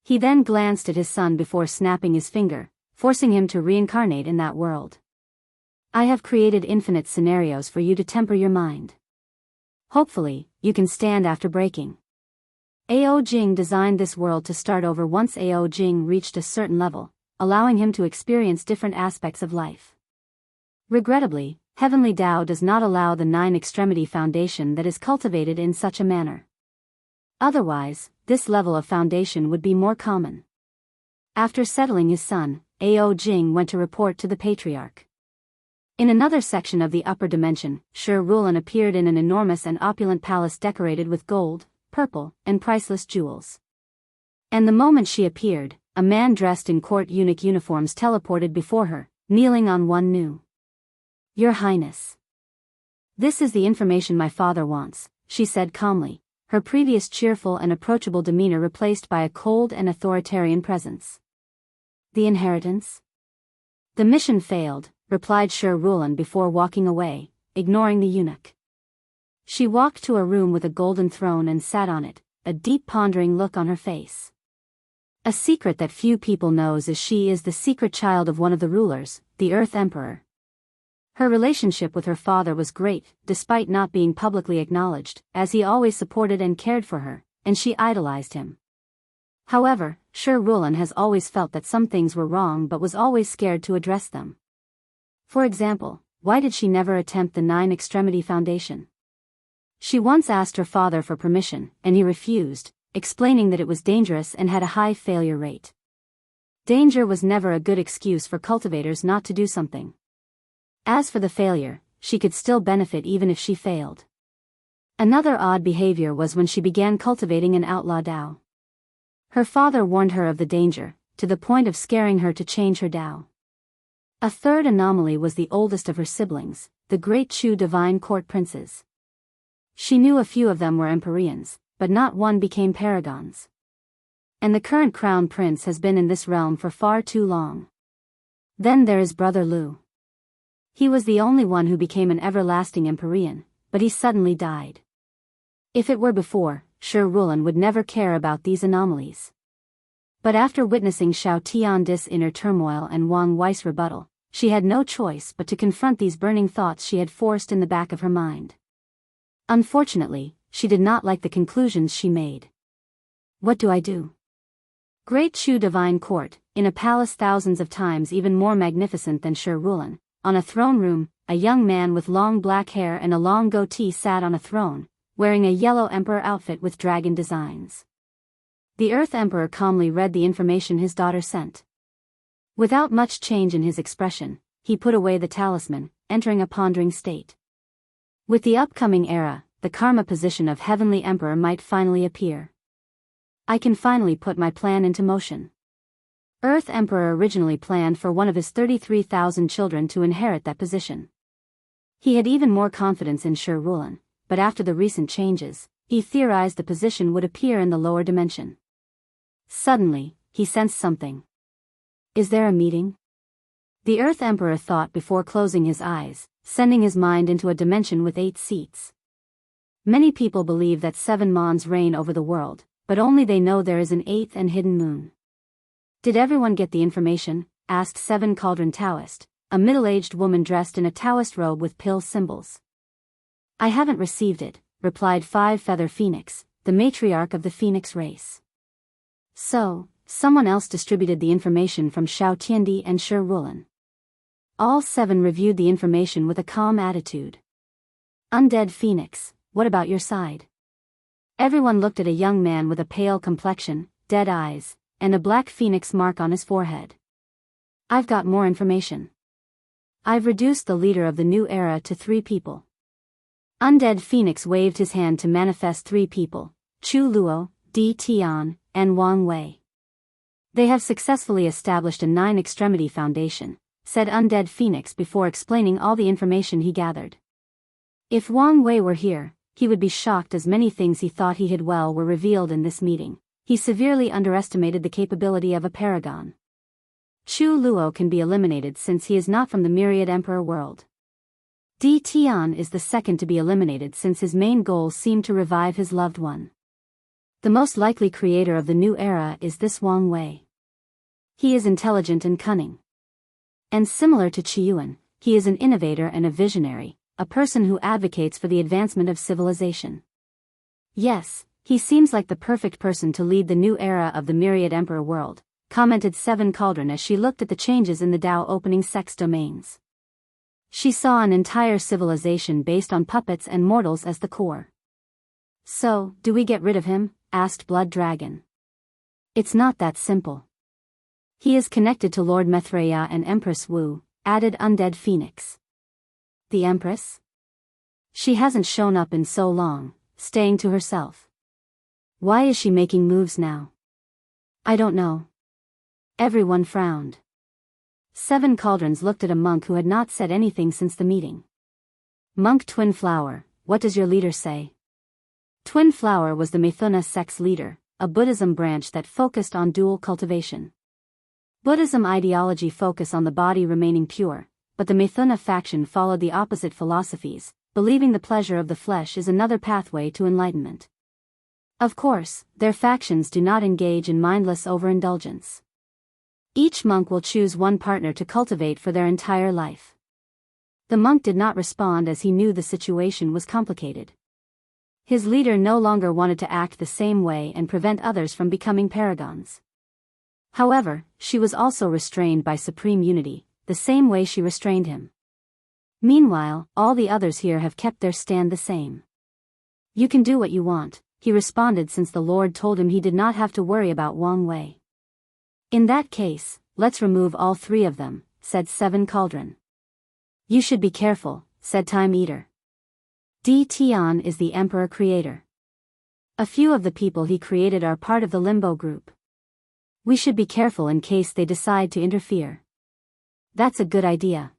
He then glanced at his son before snapping his finger, forcing him to reincarnate in that world. I have created infinite scenarios for you to temper your mind. Hopefully, you can stand after breaking. Ao Jing designed this world to start over once Ao Jing reached a certain level, allowing him to experience different aspects of life. Regrettably, Heavenly Tao does not allow the 9-extremity foundation that is cultivated in such a manner. Otherwise, this level of foundation would be more common. After settling his son, Ao Jing went to report to the Patriarch. In another section of the upper dimension, Shi Rulan appeared in an enormous and opulent palace decorated with gold, purple, and priceless jewels. And the moment she appeared, a man dressed in court eunuch uniforms teleported before her, kneeling on one knee. Your Highness. This is the information my father wants, she said calmly, her previous cheerful and approachable demeanor replaced by a cold and authoritarian presence. The inheritance? The mission failed, replied Shi Rulan before walking away, ignoring the eunuch. She walked to a room with a golden throne and sat on it, a deep pondering look on her face. A secret that few people knows is she is the secret child of one of the rulers, the Earth Emperor. Her relationship with her father was great, despite not being publicly acknowledged, as he always supported and cared for her, and she idolized him. However, Shi Rulan has always felt that some things were wrong but was always scared to address them. For example, why did she never attempt the 9-extremity foundation? She once asked her father for permission, and he refused, explaining that it was dangerous and had a high failure rate. Danger was never a good excuse for cultivators not to do something. As for the failure, she could still benefit even if she failed. Another odd behavior was when she began cultivating an outlaw Dao. Her father warned her of the danger, to the point of scaring her to change her Dao. A third anomaly was the oldest of her siblings, the great Chu divine court princes. She knew a few of them were Empyreans, but not one became paragons. And the current crown prince has been in this realm for far too long. Then there is Brother Lu. He was the only one who became an everlasting Empyrean, but he suddenly died. If it were before, Shi Rulan would never care about these anomalies. But after witnessing Xiao Tian's inner turmoil and Wang Wei's rebuttal, she had no choice but to confront these burning thoughts she had forced in the back of her mind. Unfortunately, she did not like the conclusions she made. What do I do? Great Chu divine court, in a palace thousands of times even more magnificent than Shi Rulan, on a throne room, a young man with long black hair and a long goatee sat on a throne, wearing a yellow emperor outfit with dragon designs. The Earth Emperor calmly read the information his daughter sent. Without much change in his expression, he put away the talisman, entering a pondering state. With the upcoming era, the karma position of Heavenly Emperor might finally appear. I can finally put my plan into motion. Earth Emperor originally planned for one of his 33,000 children to inherit that position. He had even more confidence in Shi Rulan, but after the recent changes, he theorized the position would appear in the lower dimension. Suddenly, he sensed something. Is there a meeting? The Earth Emperor thought before closing his eyes, sending his mind into a dimension with 8 seats. Many people believe that 7 Mons reign over the world, but only they know there is an 8th and hidden moon. Did everyone get the information? Asked 7 Cauldron Taoist, a middle-aged woman dressed in a Taoist robe with pill symbols. I haven't received it, replied 5 Feather Phoenix, the matriarch of the Phoenix race. So, someone else distributed the information from Xiao Tiandi and Shi Rulan. All 7 reviewed the information with a calm attitude. Undead Phoenix, what about your side? Everyone looked at a young man with a pale complexion, dead eyes, and a black phoenix mark on his forehead. I've got more information. I've reduced the leader of the new era to 3 people. Undead Phoenix waved his hand to manifest 3 people, Chu Luo, Di Tian, and Wang Wei. They have successfully established a 9-extremity foundation, said Undead Phoenix before explaining all the information he gathered. If Wang Wei were here, he would be shocked as many things he thought he hid well were revealed in this meeting. He severely underestimated the capability of a paragon. Chu Luo can be eliminated since he is not from the Myriad Emperor world. Di Tian is the second to be eliminated since his main goal seemed to revive his loved one. The most likely creator of the new era is this Wang Wei. He is intelligent and cunning. And similar to Qiyuan, he is an innovator and a visionary, a person who advocates for the advancement of civilization. Yes, he seems like the perfect person to lead the new era of the Myriad Emperor world, commented 7 Cauldron as she looked at the changes in the Tao opening sex domains. She saw an entire civilization based on puppets and mortals as the core. So, do we get rid of him? Asked Blood Dragon. It's not that simple. He is connected to Lord Maitreya and Empress Wu, added Undead Phoenix. The Empress? She hasn't shown up in so long, staying to herself. Why is she making moves now? I don't know. Everyone frowned. 7 Cauldrons looked at a monk who had not said anything since the meeting. Monk Twin Flower, what does your leader say? Twin Flower was the Mithuna sect's leader, a Buddhism branch that focused on dual cultivation. Buddhism ideology focused on the body remaining pure, but the Mithuna faction followed the opposite philosophies, believing the pleasure of the flesh is another pathway to enlightenment. Of course, their factions do not engage in mindless overindulgence. Each monk will choose one partner to cultivate for their entire life. The monk did not respond as he knew the situation was complicated. His leader no longer wanted to act the same way and prevent others from becoming paragons. However, she was also restrained by supreme unity, the same way she restrained him. Meanwhile, all the others here have kept their stand the same. You can do what you want, he responded since the Lord told him he did not have to worry about Wang Wei. In that case, let's remove all 3 of them, said 7 Cauldron. You should be careful, said Time Eater. Di Tian is the Emperor creator. A few of the people he created are part of the Limbo group. We should be careful in case they decide to interfere. That's a good idea.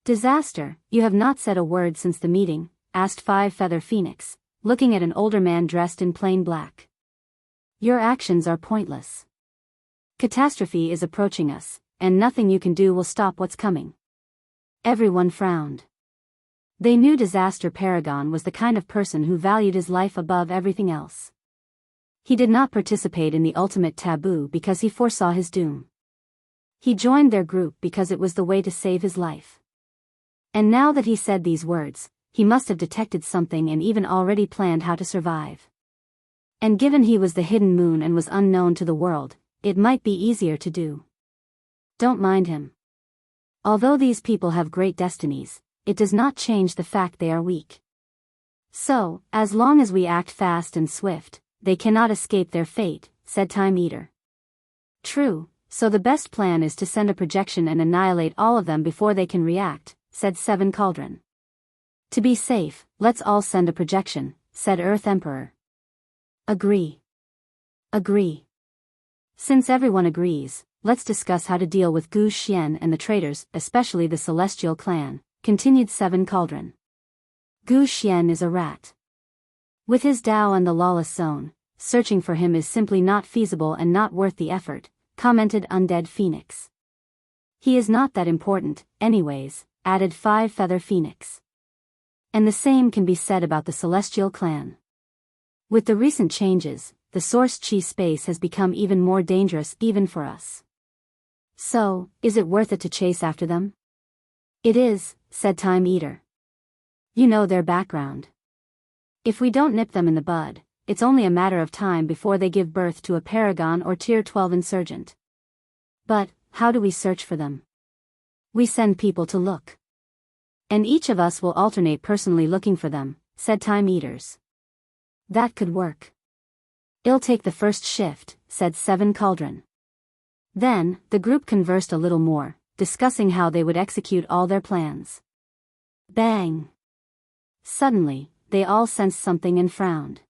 Disaster, you have not said a word since the meeting, asked Five Feather Phoenix, looking at an older man dressed in plain black. Your actions are pointless. Catastrophe is approaching us, and nothing you can do will stop what's coming. Everyone frowned. They knew Disaster Paragon was the kind of person who valued his life above everything else. He did not participate in the ultimate taboo because he foresaw his doom. He joined their group because it was the way to save his life. And now that he said these words, he must have detected something and even already planned how to survive. And given he was the hidden moon and was unknown to the world, it might be easier to do. Don't mind him. Although these people have great destinies, it does not change the fact they are weak. So, as long as we act fast and swift, they cannot escape their fate, said Time Eater. True, so the best plan is to send a projection and annihilate all of them before they can react, said Seven Cauldron. To be safe, let's all send a projection, said Earth Emperor. Agree. Agree. Since everyone agrees, let's discuss how to deal with Gu Xian and the traitors, especially the Celestial Clan, continued Seven Cauldron. Gu Xian is a rat. With his Tao and the lawless zone, searching for him is simply not feasible and not worth the effort, commented Undead Phoenix. He is not that important, anyways, added Five Feather Phoenix. And the same can be said about the Celestial Clan. With the recent changes, the Source Chi space has become even more dangerous even for us. So, is it worth it to chase after them? It is, said Time Eater. You know their background. If we don't nip them in the bud, it's only a matter of time before they give birth to a Paragon or Tier 12 insurgent. But, how do we search for them? We send people to look. And each of us will alternate personally looking for them, said Time Eaters. That could work. I'll take the first shift, said Seven Cauldron. Then, the group conversed a little more, discussing how they would execute all their plans. Bang! Suddenly, they all sensed something and frowned.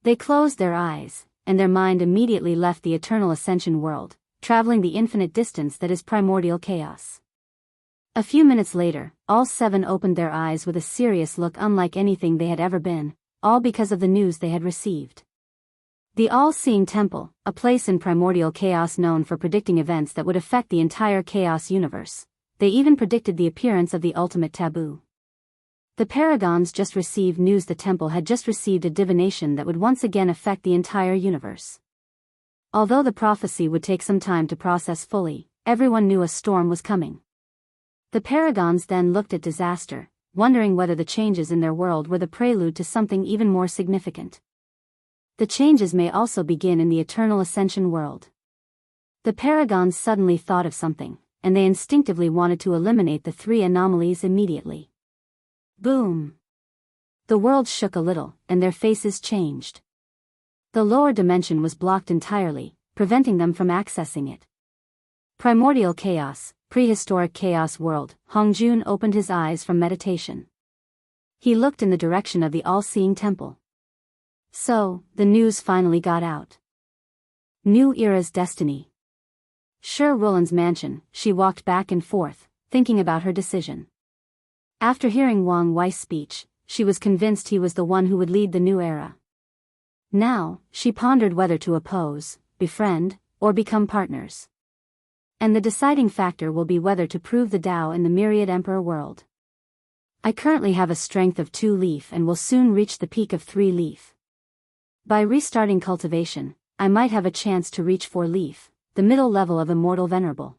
They closed their eyes, and their mind immediately left the eternal ascension world, traveling the infinite distance that is primordial chaos. A few minutes later, all seven opened their eyes with a serious look unlike anything they had ever been, all because of the news they had received. The All-Seeing Temple, a place in primordial chaos known for predicting events that would affect the entire chaos universe. They even predicted the appearance of the ultimate taboo. The Paragons just received news the temple had just received a divination that would once again affect the entire universe. Although the prophecy would take some time to process fully, everyone knew a storm was coming. The Paragons then looked at Disaster, wondering whether the changes in their world were the prelude to something even more significant. The changes may also begin in the eternal ascension world. The Paragons suddenly thought of something, and they instinctively wanted to eliminate the three anomalies immediately. Boom! The world shook a little, and their faces changed. The lower dimension was blocked entirely, preventing them from accessing it. Primordial chaos, prehistoric chaos world. Hongjun opened his eyes from meditation. He looked in the direction of the all-seeing temple. So, the news finally got out. New era's destiny. Sure Rulan's mansion, she walked back and forth, thinking about her decision. After hearing Wang Wei's speech, she was convinced he was the one who would lead the new era. Now, she pondered whether to oppose, befriend, or become partners. And the deciding factor will be whether to prove the Tao in the Myriad Emperor world. I currently have a strength of 2 leaf and will soon reach the peak of 3 leaf. By restarting cultivation, I might have a chance to reach 4 leaf, the middle level of Immortal Venerable.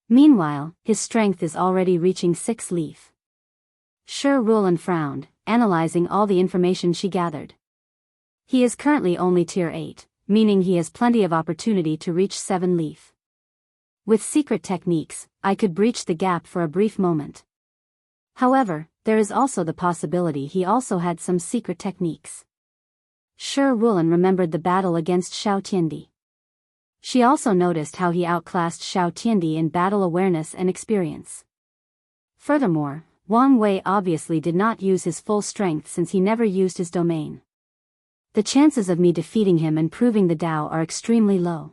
Meanwhile, his strength is already reaching 6 leaf. Sure Rulan frowned, analyzing all the information she gathered. He is currently only Tier 8, meaning he has plenty of opportunity to reach 7 leaf. With secret techniques, I could breach the gap for a brief moment. However, there is also the possibility he also had some secret techniques. Sure Rulan remembered the battle against Xiao Tiandi. She also noticed how he outclassed Xiao Tiandi in battle awareness and experience. Furthermore, Wang Wei obviously did not use his full strength since he never used his domain. The chances of me defeating him and proving the Tao are extremely low.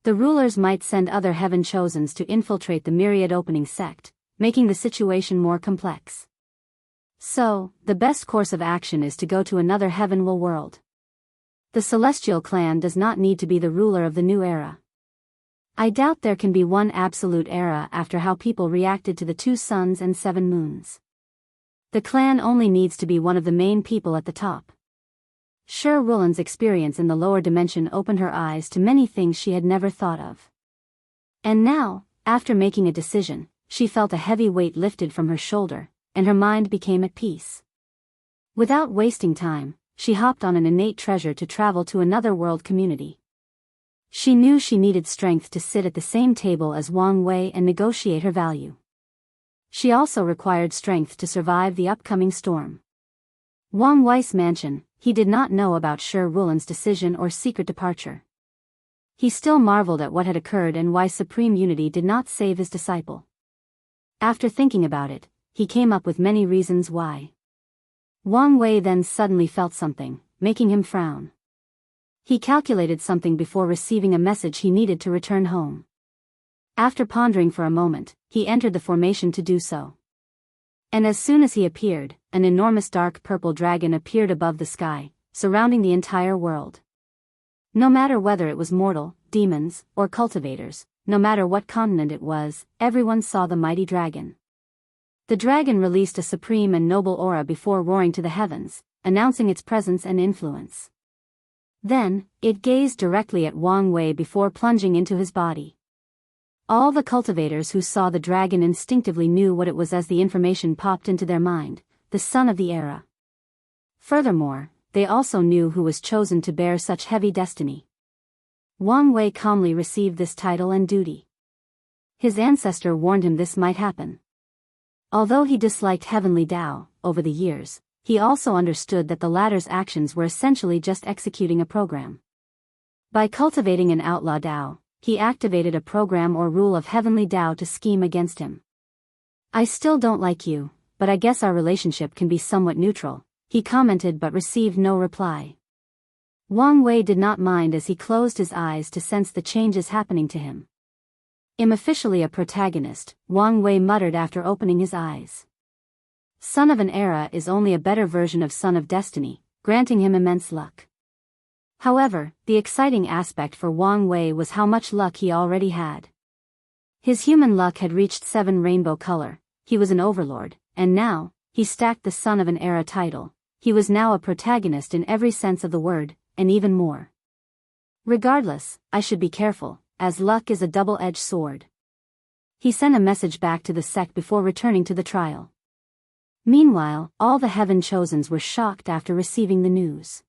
The rulers might send other heaven chosens to infiltrate the Myriad opening sect, making the situation more complex. So, the best course of action is to go to another heavenly world. The celestial clan does not need to be the ruler of the new era. I doubt there can be one absolute era after how people reacted to the 2 suns and 7 moons. The clan only needs to be one of the main people at the top. Sher Rulan's experience in the lower dimension opened her eyes to many things she had never thought of. And now, after making a decision, she felt a heavy weight lifted from her shoulder, and her mind became at peace. Without wasting time, she hopped on an innate treasure to travel to another world community. She knew she needed strength to sit at the same table as Wang Wei and negotiate her value. She also required strength to survive the upcoming storm. Wang Wei's mansion, he did not know about Sher Rulan's decision or secret departure. He still marveled at what had occurred and why Supreme Unity did not save his disciple. After thinking about it, he came up with many reasons why. Wang Wei then suddenly felt something, making him frown. He calculated something before receiving a message he needed to return home. After pondering for a moment, he entered the formation to do so. And as soon as he appeared, an enormous dark purple dragon appeared above the sky, surrounding the entire world. No matter whether it was mortal, demons, or cultivators, no matter what continent it was, everyone saw the mighty dragon. The dragon released a supreme and noble aura before roaring to the heavens, announcing its presence and influence. Then, it gazed directly at Wang Wei before plunging into his body. All the cultivators who saw the dragon instinctively knew what it was as the information popped into their mind, the son of the era. Furthermore, they also knew who was chosen to bear such heavy destiny. Wang Wei calmly received this title and duty. His ancestor warned him this might happen. Although he disliked Heavenly Tao, over the years, he also understood that the latter's actions were essentially just executing a program. By cultivating an outlaw Tao, he activated a program or rule of Heavenly Tao to scheme against him. "I still don't like you, but I guess our relationship can be somewhat neutral," he commented but received no reply. Wang Wei did not mind as he closed his eyes to sense the changes happening to him. "I'm officially a protagonist," Wang Wei muttered after opening his eyes. Son of an Era is only a better version of Son of Destiny, granting him immense luck. However, the exciting aspect for Wang Wei was how much luck he already had. His human luck had reached 7 rainbow color, he was an overlord, and now, he stacked the Son of an Era title. He was now a protagonist in every sense of the word, and even more. Regardless, I should be careful, as luck is a double-edged sword. He sent a message back to the sect before returning to the trial. Meanwhile, all the Heaven Chosens were shocked after receiving the news.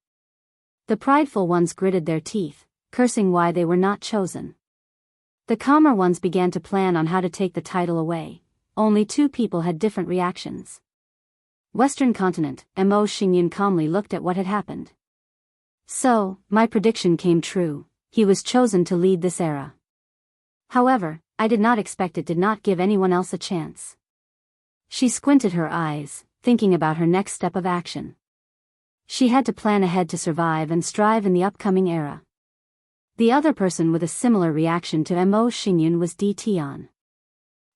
The prideful ones gritted their teeth, cursing why they were not chosen. The calmer ones began to plan on how to take the title away. Only 2 people had different reactions. Western Continent, Mo Xingyan calmly looked at what had happened. "So, my prediction came true. He was chosen to lead this era. However, I did not expect it did not give anyone else a chance." She squinted her eyes, thinking about her next step of action. She had to plan ahead to survive and strive in the upcoming era. The other person with a similar reaction to Mo Xingyan was Di Tian.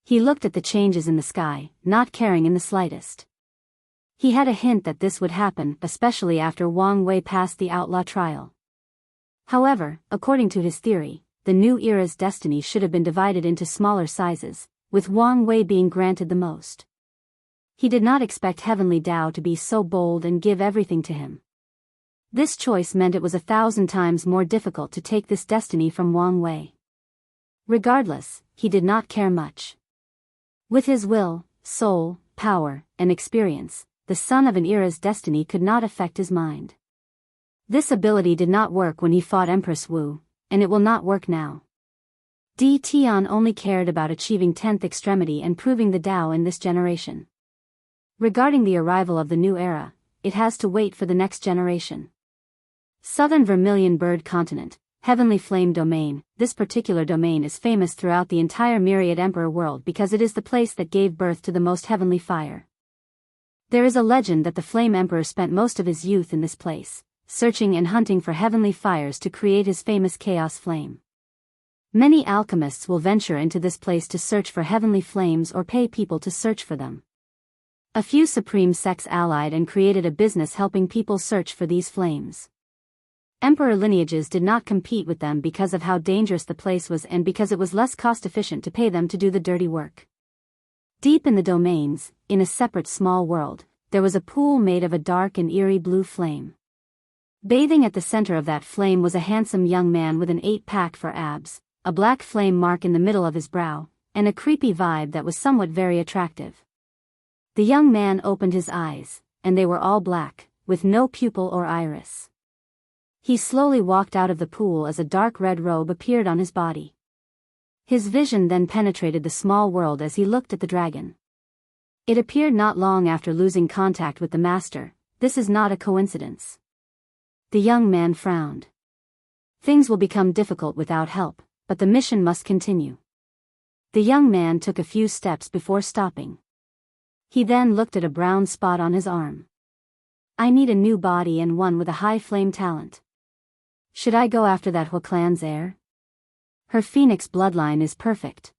He looked at the changes in the sky, not caring in the slightest. He had a hint that this would happen, especially after Wang Wei passed the outlaw trial. However, according to his theory, the new era's destiny should have been divided into smaller sizes, with Wang Wei being granted the most. He did not expect Heavenly Tao to be so bold and give everything to him. This choice meant it was 1,000 times more difficult to take this destiny from Wang Wei. Regardless, he did not care much. With his will, soul, power, and experience, the son of an era's destiny could not affect his mind. This ability did not work when he fought Empress Wu, and it will not work now. Di Tian only cared about achieving 10th extremity and proving the Tao in this generation. Regarding the arrival of the new era, it has to wait for the next generation. Southern Vermilion Bird Continent, Heavenly Flame Domain. This particular domain is famous throughout the entire Myriad Emperor world because it is the place that gave birth to the most heavenly fire. There is a legend that the Flame Emperor spent most of his youth in this place, searching and hunting for heavenly fires to create his famous Chaos Flame. Many alchemists will venture into this place to search for heavenly flames or pay people to search for them. A few supreme sects allied and created a business helping people search for these flames. Emperor lineages did not compete with them because of how dangerous the place was and because it was less cost-efficient to pay them to do the dirty work. Deep in the domains, in a separate small world, there was a pool made of a dark and eerie blue flame. Bathing at the center of that flame was a handsome young man with an 8-pack for abs, a black flame mark in the middle of his brow, and a creepy vibe that was somewhat very attractive. The young man opened his eyes, and they were all black, with no pupil or iris. He slowly walked out of the pool as a dark red robe appeared on his body. His vision then penetrated the small world as he looked at the dragon. It appeared not long after losing contact with the master. This is not a coincidence. The young man frowned. Things will become difficult without help, but the mission must continue. The young man took a few steps before stopping. He then looked at a brown spot on his arm. I need a new body and one with a high flame talent. Should I go after that Hua clan's heir? Her phoenix bloodline is perfect.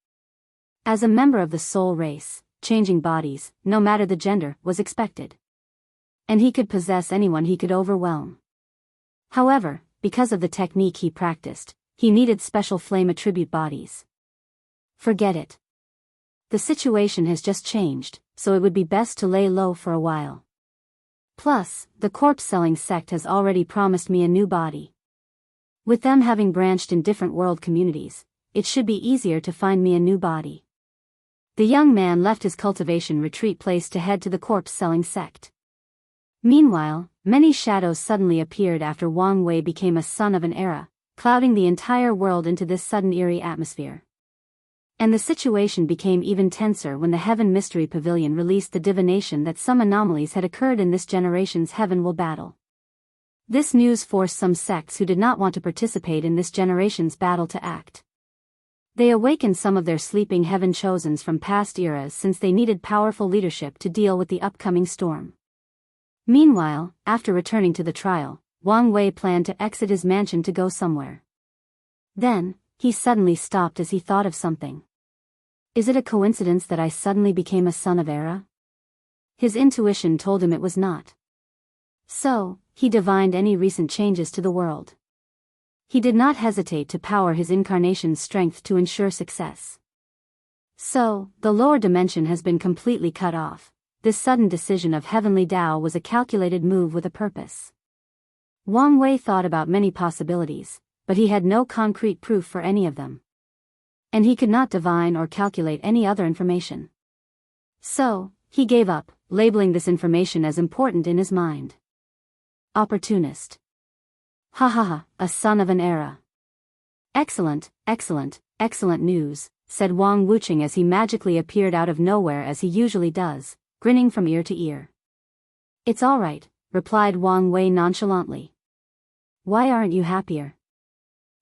As a member of the soul race, changing bodies, no matter the gender, was expected. And he could possess anyone he could overwhelm. However, because of the technique he practiced, he needed special flame attribute bodies. Forget it. The situation has just changed, so it would be best to lay low for a while. Plus, the corpse-selling sect has already promised me a new body. With them having branched in different world communities, it should be easier to find me a new body. The young man left his cultivation retreat place to head to the corpse-selling sect. Meanwhile, many shadows suddenly appeared after Wang Wei became a son of an era, clouding the entire world into this sudden eerie atmosphere. And the situation became even tenser when the Heaven Mystery Pavilion released the divination that some anomalies had occurred in this generation's Heaven Will battle. This news forced some sects who did not want to participate in this generation's battle to act. They awakened some of their sleeping Heaven Chosens from past eras since they needed powerful leadership to deal with the upcoming storm. Meanwhile, after returning to the trial, Wang Wei planned to exit his mansion to go somewhere. Then, he suddenly stopped as he thought of something. Is it a coincidence that I suddenly became a son of Era? His intuition told him it was not. So, he divined any recent changes to the world. He did not hesitate to power his incarnation's strength to ensure success. So, the lower dimension has been completely cut off. This sudden decision of Heavenly Tao was a calculated move with a purpose. Wang Wei thought about many possibilities, but he had no concrete proof for any of them. And he could not divine or calculate any other information. So, he gave up, labeling this information as important in his mind. Opportunist. Ha ha ha, a son of an era. Excellent, excellent, excellent news, said Wang Wuching as he magically appeared out of nowhere as he usually does, grinning from ear to ear. It's all right, replied Wang Wei nonchalantly. Why aren't you happier?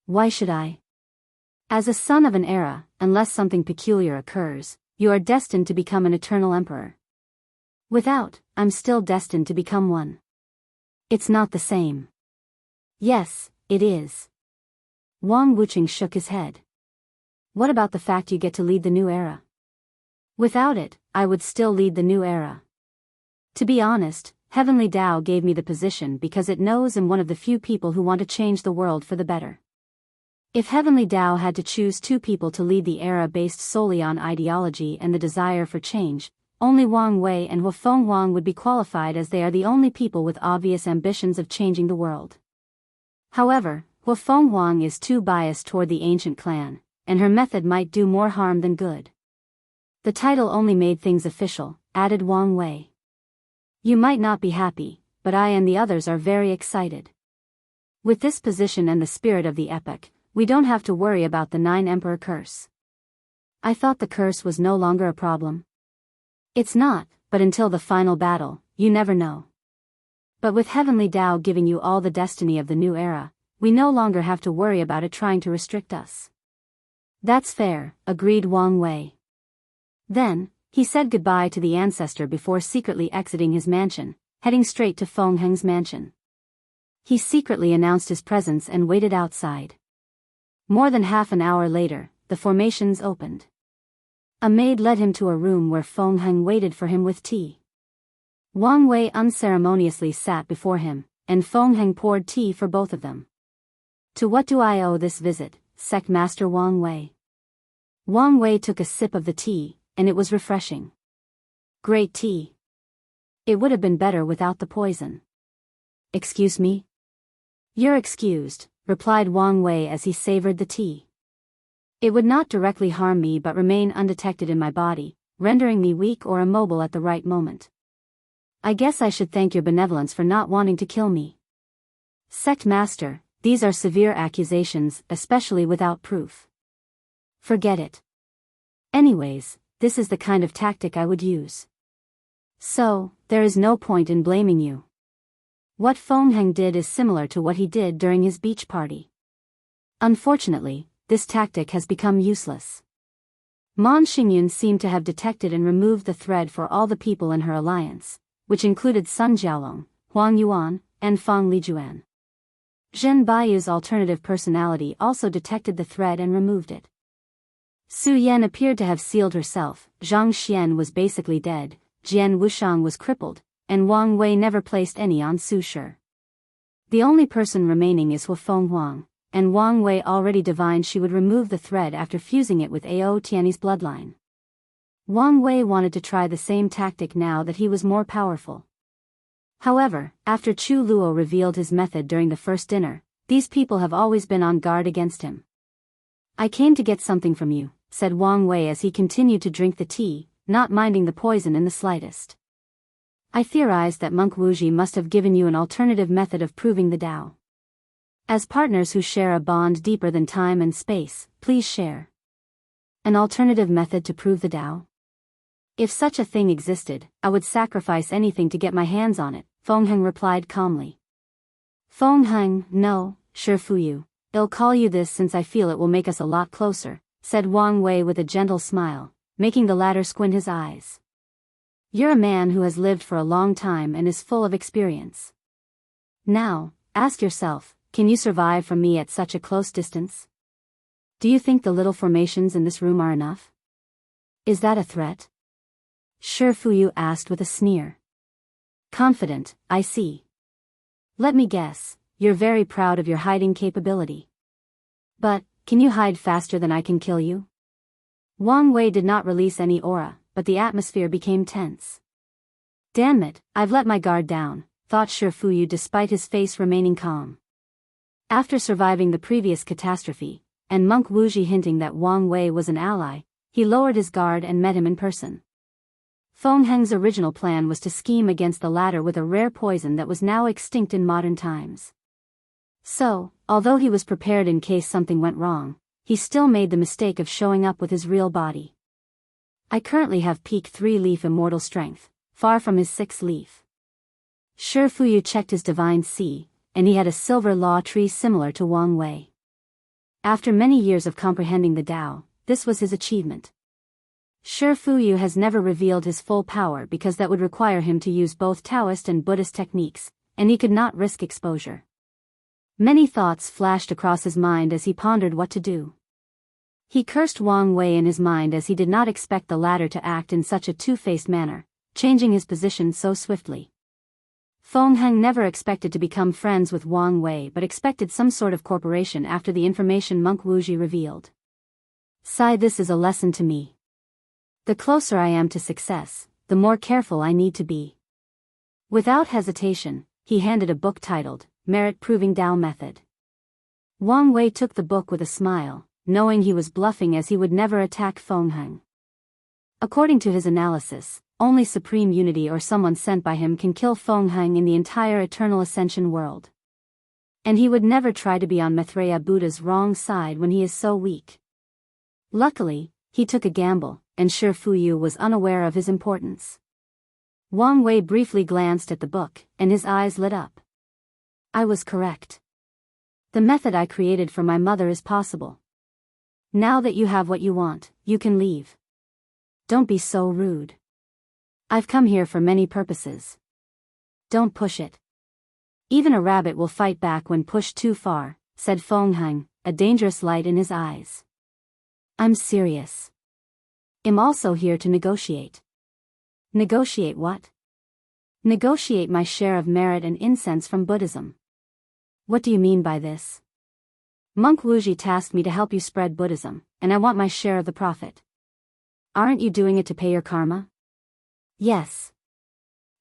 Why should I? As a son of an era, unless something peculiar occurs, you are destined to become an eternal emperor. Without, I'm still destined to become one. It's not the same. Yes, it is. Wang Wuching shook his head. What about the fact you get to lead the new era? Without it, I would still lead the new era. To be honest, Heavenly Tao gave me the position because it knows I'm one of the few people who want to change the world for the better. If Heavenly Tao had to choose two people to lead the era based solely on ideology and the desire for change, only Wang Wei and Hua Fenghuang would be qualified as they are the only people with obvious ambitions of changing the world. However, Hua Fenghuang is too biased toward the ancient clan, and her method might do more harm than good. The title only made things official, added Wang Wei. You might not be happy, but I and the others are very excited. With this position and the spirit of the epoch, we don't have to worry about the 9 Emperor curse. I thought the curse was no longer a problem. It's not, but until the final battle, you never know. But with Heavenly Tao giving you all the destiny of the new era, we no longer have to worry about it trying to restrict us. That's fair, agreed Wang Wei. Then, he said goodbye to the ancestor before secretly exiting his mansion, heading straight to Feng Heng's mansion. He secretly announced his presence and waited outside. More than half an hour later, the formations opened. A maid led him to a room where Feng Heng waited for him with tea. Wang Wei unceremoniously sat before him, and Feng Heng poured tea for both of them. To what do I owe this visit, Sect Master Wang Wei? Wang Wei took a sip of the tea, and it was refreshing. Great tea. It would have been better without the poison. Excuse me? You're excused, replied Wang Wei as he savored the tea. It would not directly harm me but remain undetected in my body, rendering me weak or immobile at the right moment. I guess I should thank your benevolence for not wanting to kill me. Sect Master, these are severe accusations, especially without proof. Forget it. Anyways, this is the kind of tactic I would use. So, there is no point in blaming you. What Feng Heng did is similar to what he did during his beach party. Unfortunately, this tactic has become useless. Mon Xingyun seemed to have detected and removed the thread for all the people in her alliance, which included Sun Jiaolong, Huang Yuan, and Fang Lijuan. Zhen Baiyu's alternative personality also detected the thread and removed it. Su Yan appeared to have sealed herself, Zhang Xian was basically dead, Jian Wushang was crippled, and Wang Wei never placed any on Su Shi. The only person remaining is Hufeng Huang, and Wang Wei already divined she would remove the thread after fusing it with Ao Tianyi's bloodline. Wang Wei wanted to try the same tactic now that he was more powerful. However, after Chu Luo revealed his method during the first dinner, these people have always been on guard against him. I came to get something from you, said Wang Wei as he continued to drink the tea, not minding the poison in the slightest. I theorized that Monk Wuji must have given you an alternative method of proving the Tao. As partners who share a bond deeper than time and space, please share. An alternative method to prove the Tao? If such a thing existed, I would sacrifice anything to get my hands on it, Feng Heng replied calmly. Feng Heng, no, Shi Fuyu, I'll call you this since I feel it will make us a lot closer, said Wang Wei with a gentle smile, making the latter squint his eyes. You're a man who has lived for a long time and is full of experience. Now, ask yourself, can you survive from me at such a close distance? Do you think the little formations in this room are enough? Is that a threat? Shi Fuyu asked with a sneer. Confident, I see. Let me guess, you're very proud of your hiding capability. But, can you hide faster than I can kill you? Wang Wei did not release any aura, but the atmosphere became tense. Damn it, I've let my guard down, thought Shi Fuyu despite his face remaining calm. After surviving the previous catastrophe, and Monk Wuji hinting that Wang Wei was an ally, he lowered his guard and met him in person. Feng Heng's original plan was to scheme against the latter with a rare poison that was now extinct in modern times. So, although he was prepared in case something went wrong, he still made the mistake of showing up with his real body. I currently have peak 3-leaf immortal strength, far from his 6-leaf. Shi Fuyu checked his divine C, and he had a silver law tree similar to Wang Wei. After many years of comprehending the Tao, this was his achievement. Shi Fuyu has never revealed his full power because that would require him to use both Taoist and Buddhist techniques, and he could not risk exposure. Many thoughts flashed across his mind as he pondered what to do. He cursed Wang Wei in his mind as he did not expect the latter to act in such a two-faced manner, changing his position so swiftly. Feng Heng never expected to become friends with Wang Wei but expected some sort of cooperation after the information Monk Wuji revealed. Sigh, this is a lesson to me. The closer I am to success, the more careful I need to be. Without hesitation, he handed a book titled, Merit Proving Tao Method. Wang Wei took the book with a smile, knowing he was bluffing as he would never attack Feng Heng. According to his analysis, only Supreme Unity or someone sent by him can kill Feng Heng in the entire Eternal Ascension world. And he would never try to be on Maitreya Buddha's wrong side when he is so weak. Luckily, he took a gamble, and Shi Fuyu was unaware of his importance. Wang Wei briefly glanced at the book, and his eyes lit up. I was correct. The method I created for my mother is possible. Now that you have what you want, you can leave. Don't be so rude. I've come here for many purposes. Don't push it. Even a rabbit will fight back when pushed too far, said Feng Heng, a dangerous light in his eyes. I'm serious. I'm also here to negotiate. Negotiate what? Negotiate my share of merit and incense from Buddhism. What do you mean by this? Monk Wuji tasked me to help you spread Buddhism, and I want my share of the profit. Aren't you doing it to pay your karma? Yes.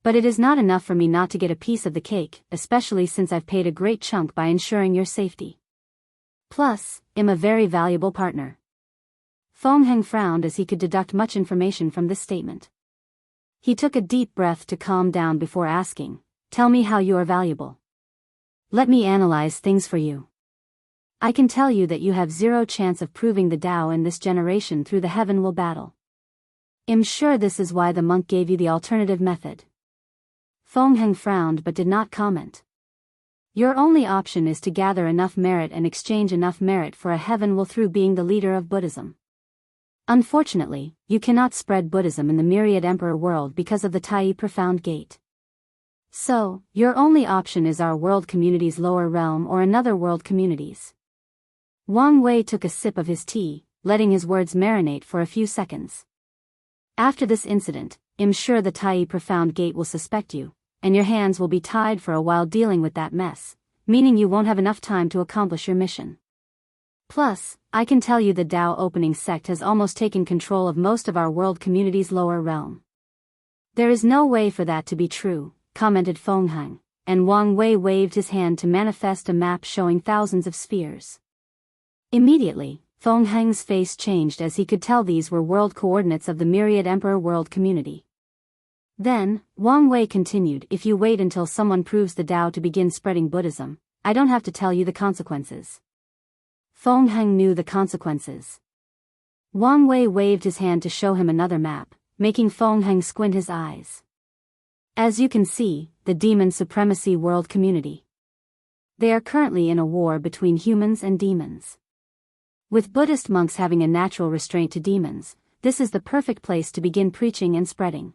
But it is not enough for me not to get a piece of the cake, especially since I've paid a great chunk by ensuring your safety. Plus, I'm a very valuable partner. Feng Heng frowned as he could deduct much information from this statement. He took a deep breath to calm down before asking, "Tell me how you are valuable. Let me analyze things for you. I can tell you that you have zero chance of proving the Tao in this generation through the heaven will battle. I'm sure this is why the monk gave you the alternative method." Feng Heng frowned but did not comment. Your only option is to gather enough merit and exchange enough merit for a heaven will through being the leader of Buddhism. Unfortunately, you cannot spread Buddhism in the myriad emperor world because of the Tai Profound Gate. So, your only option is our world community's lower realm or another world community's. Wang Wei took a sip of his tea, letting his words marinate for a few seconds. After this incident, I'm sure the Tai Profound Gate will suspect you, and your hands will be tied for a while dealing with that mess, meaning you won't have enough time to accomplish your mission. Plus, I can tell you the Tao opening sect has almost taken control of most of our world community's lower realm. There is no way for that to be true, commented Feng Heng, and Wang Wei waved his hand to manifest a map showing thousands of spheres. Immediately, Feng Heng's face changed as he could tell these were world coordinates of the myriad emperor world community. Then, Wang Wei continued, if you wait until someone proves the Tao to begin spreading Buddhism, I don't have to tell you the consequences. Feng Heng knew the consequences. Wang Wei waved his hand to show him another map, making Feng Heng squint his eyes. As you can see, the Demon Supremacy World Community. They are currently in a war between humans and demons. With Buddhist monks having a natural restraint to demons, this is the perfect place to begin preaching and spreading.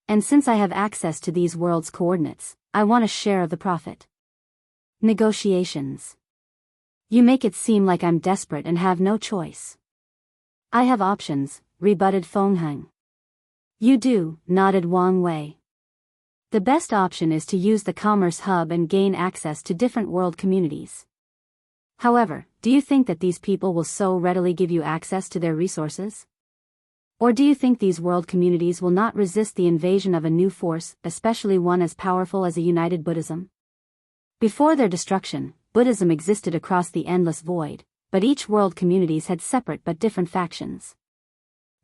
And since I have access to these worlds' coordinates, I want a share of the profit. Negotiations. You make it seem like I'm desperate and have no choice. I have options, rebutted Feng Heng. You do, nodded Wang Wei. The best option is to use the commerce hub and gain access to different world communities. However, do you think that these people will so readily give you access to their resources? Or do you think these world communities will not resist the invasion of a new force, especially one as powerful as a united Buddhism? Before their destruction, Buddhism existed across the endless void, but each world communities had separate but different factions.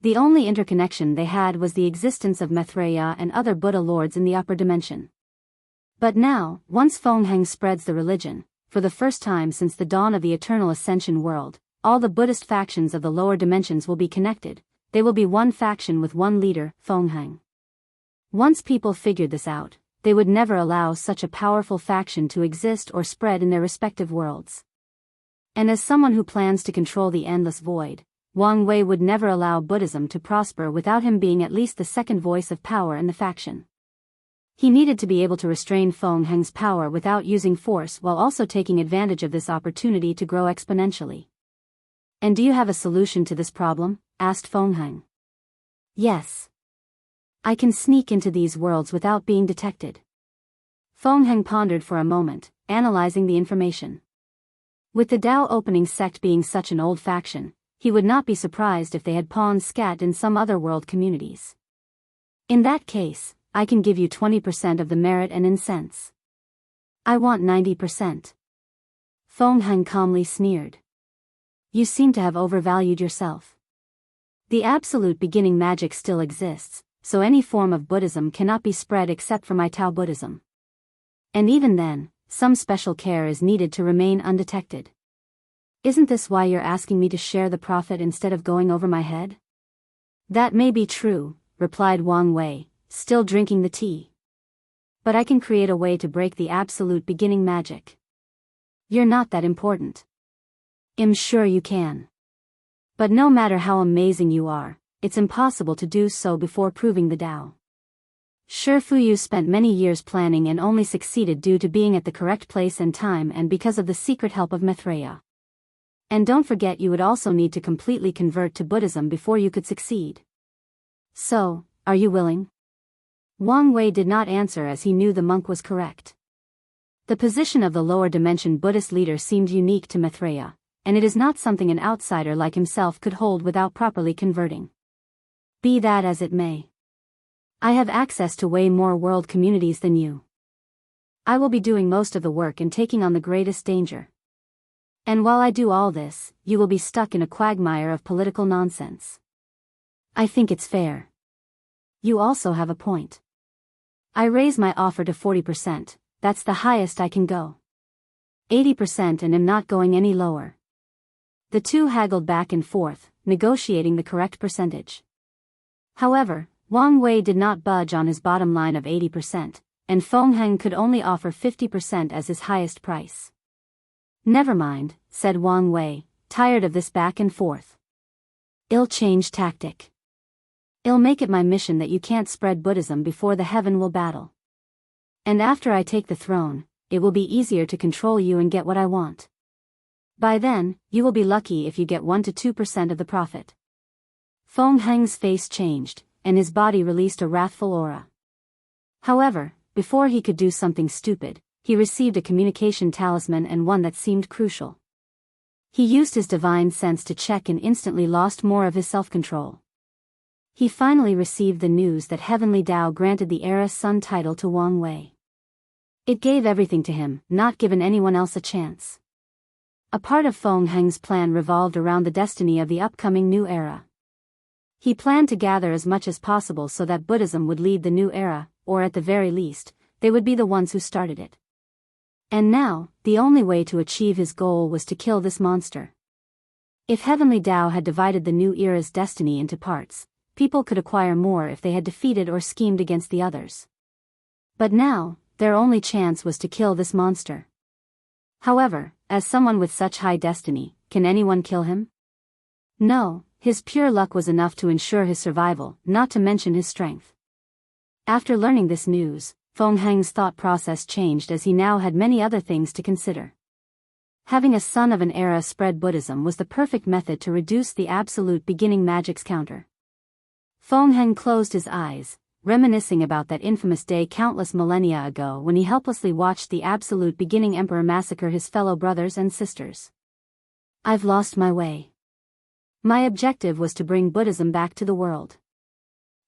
The only interconnection they had was the existence of Maitreya and other Buddha lords in the upper dimension. But now, once Feng Heng spreads the religion, for the first time since the dawn of the eternal ascension world, all the Buddhist factions of the lower dimensions will be connected. They will be one faction with one leader, Feng Heng. Once people figured this out, they would never allow such a powerful faction to exist or spread in their respective worlds. And as someone who plans to control the endless void, Wang Wei would never allow Buddhism to prosper without him being at least the second voice of power in the faction. He needed to be able to restrain Feng Heng's power without using force while also taking advantage of this opportunity to grow exponentially. And do you have a solution to this problem? Asked Feng Heng. Yes. I can sneak into these worlds without being detected. Feng Heng pondered for a moment, analyzing the information. With the Tao opening sect being such an old faction, he would not be surprised if they had pawns scattered in some other world communities. In that case, I can give you 20% of the merit and incense. I want 90%. Feng Heng calmly sneered. You seem to have overvalued yourself. The absolute beginning magic still exists, so any form of Buddhism cannot be spread except for my Tao Buddhism. And even then, some special care is needed to remain undetected. Isn't this why you're asking me to share the profit instead of going over my head? That may be true, replied Wang Wei, still drinking the tea. But I can create a way to break the absolute beginning magic. You're not that important. I'm sure you can. But no matter how amazing you are, it's impossible to do so before proving the Tao. Shi Fuyu spent many years planning and only succeeded due to being at the correct place and time and because of the secret help of Maitreya. And don't forget, you would also need to completely convert to Buddhism before you could succeed. So, are you willing? Wang Wei did not answer as he knew the monk was correct. The position of the lower dimension Buddhist leader seemed unique to Maitreya, and it is not something an outsider like himself could hold without properly converting. Be that as it may. I have access to way more world communities than you. I will be doing most of the work and taking on the greatest danger. And while I do all this, you will be stuck in a quagmire of political nonsense. I think it's fair. You also have a point. I raise my offer to 40%, that's the highest I can go. 80% and am not going any lower. The two haggled back and forth, negotiating the correct percentage. However, Wang Wei did not budge on his bottom line of 80%, and Feng Heng could only offer 50% as his highest price. Never mind, said Wang Wei, tired of this back and forth. I'll change tactic. I'll make it my mission that you can't spread Buddhism before the heaven will battle. And after I take the throne, it will be easier to control you and get what I want. By then, you will be lucky if you get 1 to 2% of the profit. Feng Heng's face changed, and his body released a wrathful aura. However, before he could do something stupid, he received a communication talisman, and one that seemed crucial. He used his divine sense to check and instantly lost more of his self-control. He finally received the news that Heavenly Tao granted the Era Sun title to Wang Wei. It gave everything to him, not given anyone else a chance. A part of Feng Heng's plan revolved around the destiny of the upcoming new era. He planned to gather as much as possible so that Buddhism would lead the new era, or at the very least, they would be the ones who started it. And now, the only way to achieve his goal was to kill this monster. If Heavenly Tao had divided the new era's destiny into parts, people could acquire more if they had defeated or schemed against the others. But now, their only chance was to kill this monster. However, as someone with such high destiny, can anyone kill him? No, his pure luck was enough to ensure his survival, not to mention his strength. After learning this news, Feng Heng's thought process changed as he now had many other things to consider. Having a son of an era spread Buddhism was the perfect method to reduce the absolute beginning magic's counter. Feng Heng closed his eyes, reminiscing about that infamous day countless millennia ago when he helplessly watched the absolute beginning emperor massacre his fellow brothers and sisters. I've lost my way. My objective was to bring Buddhism back to the world.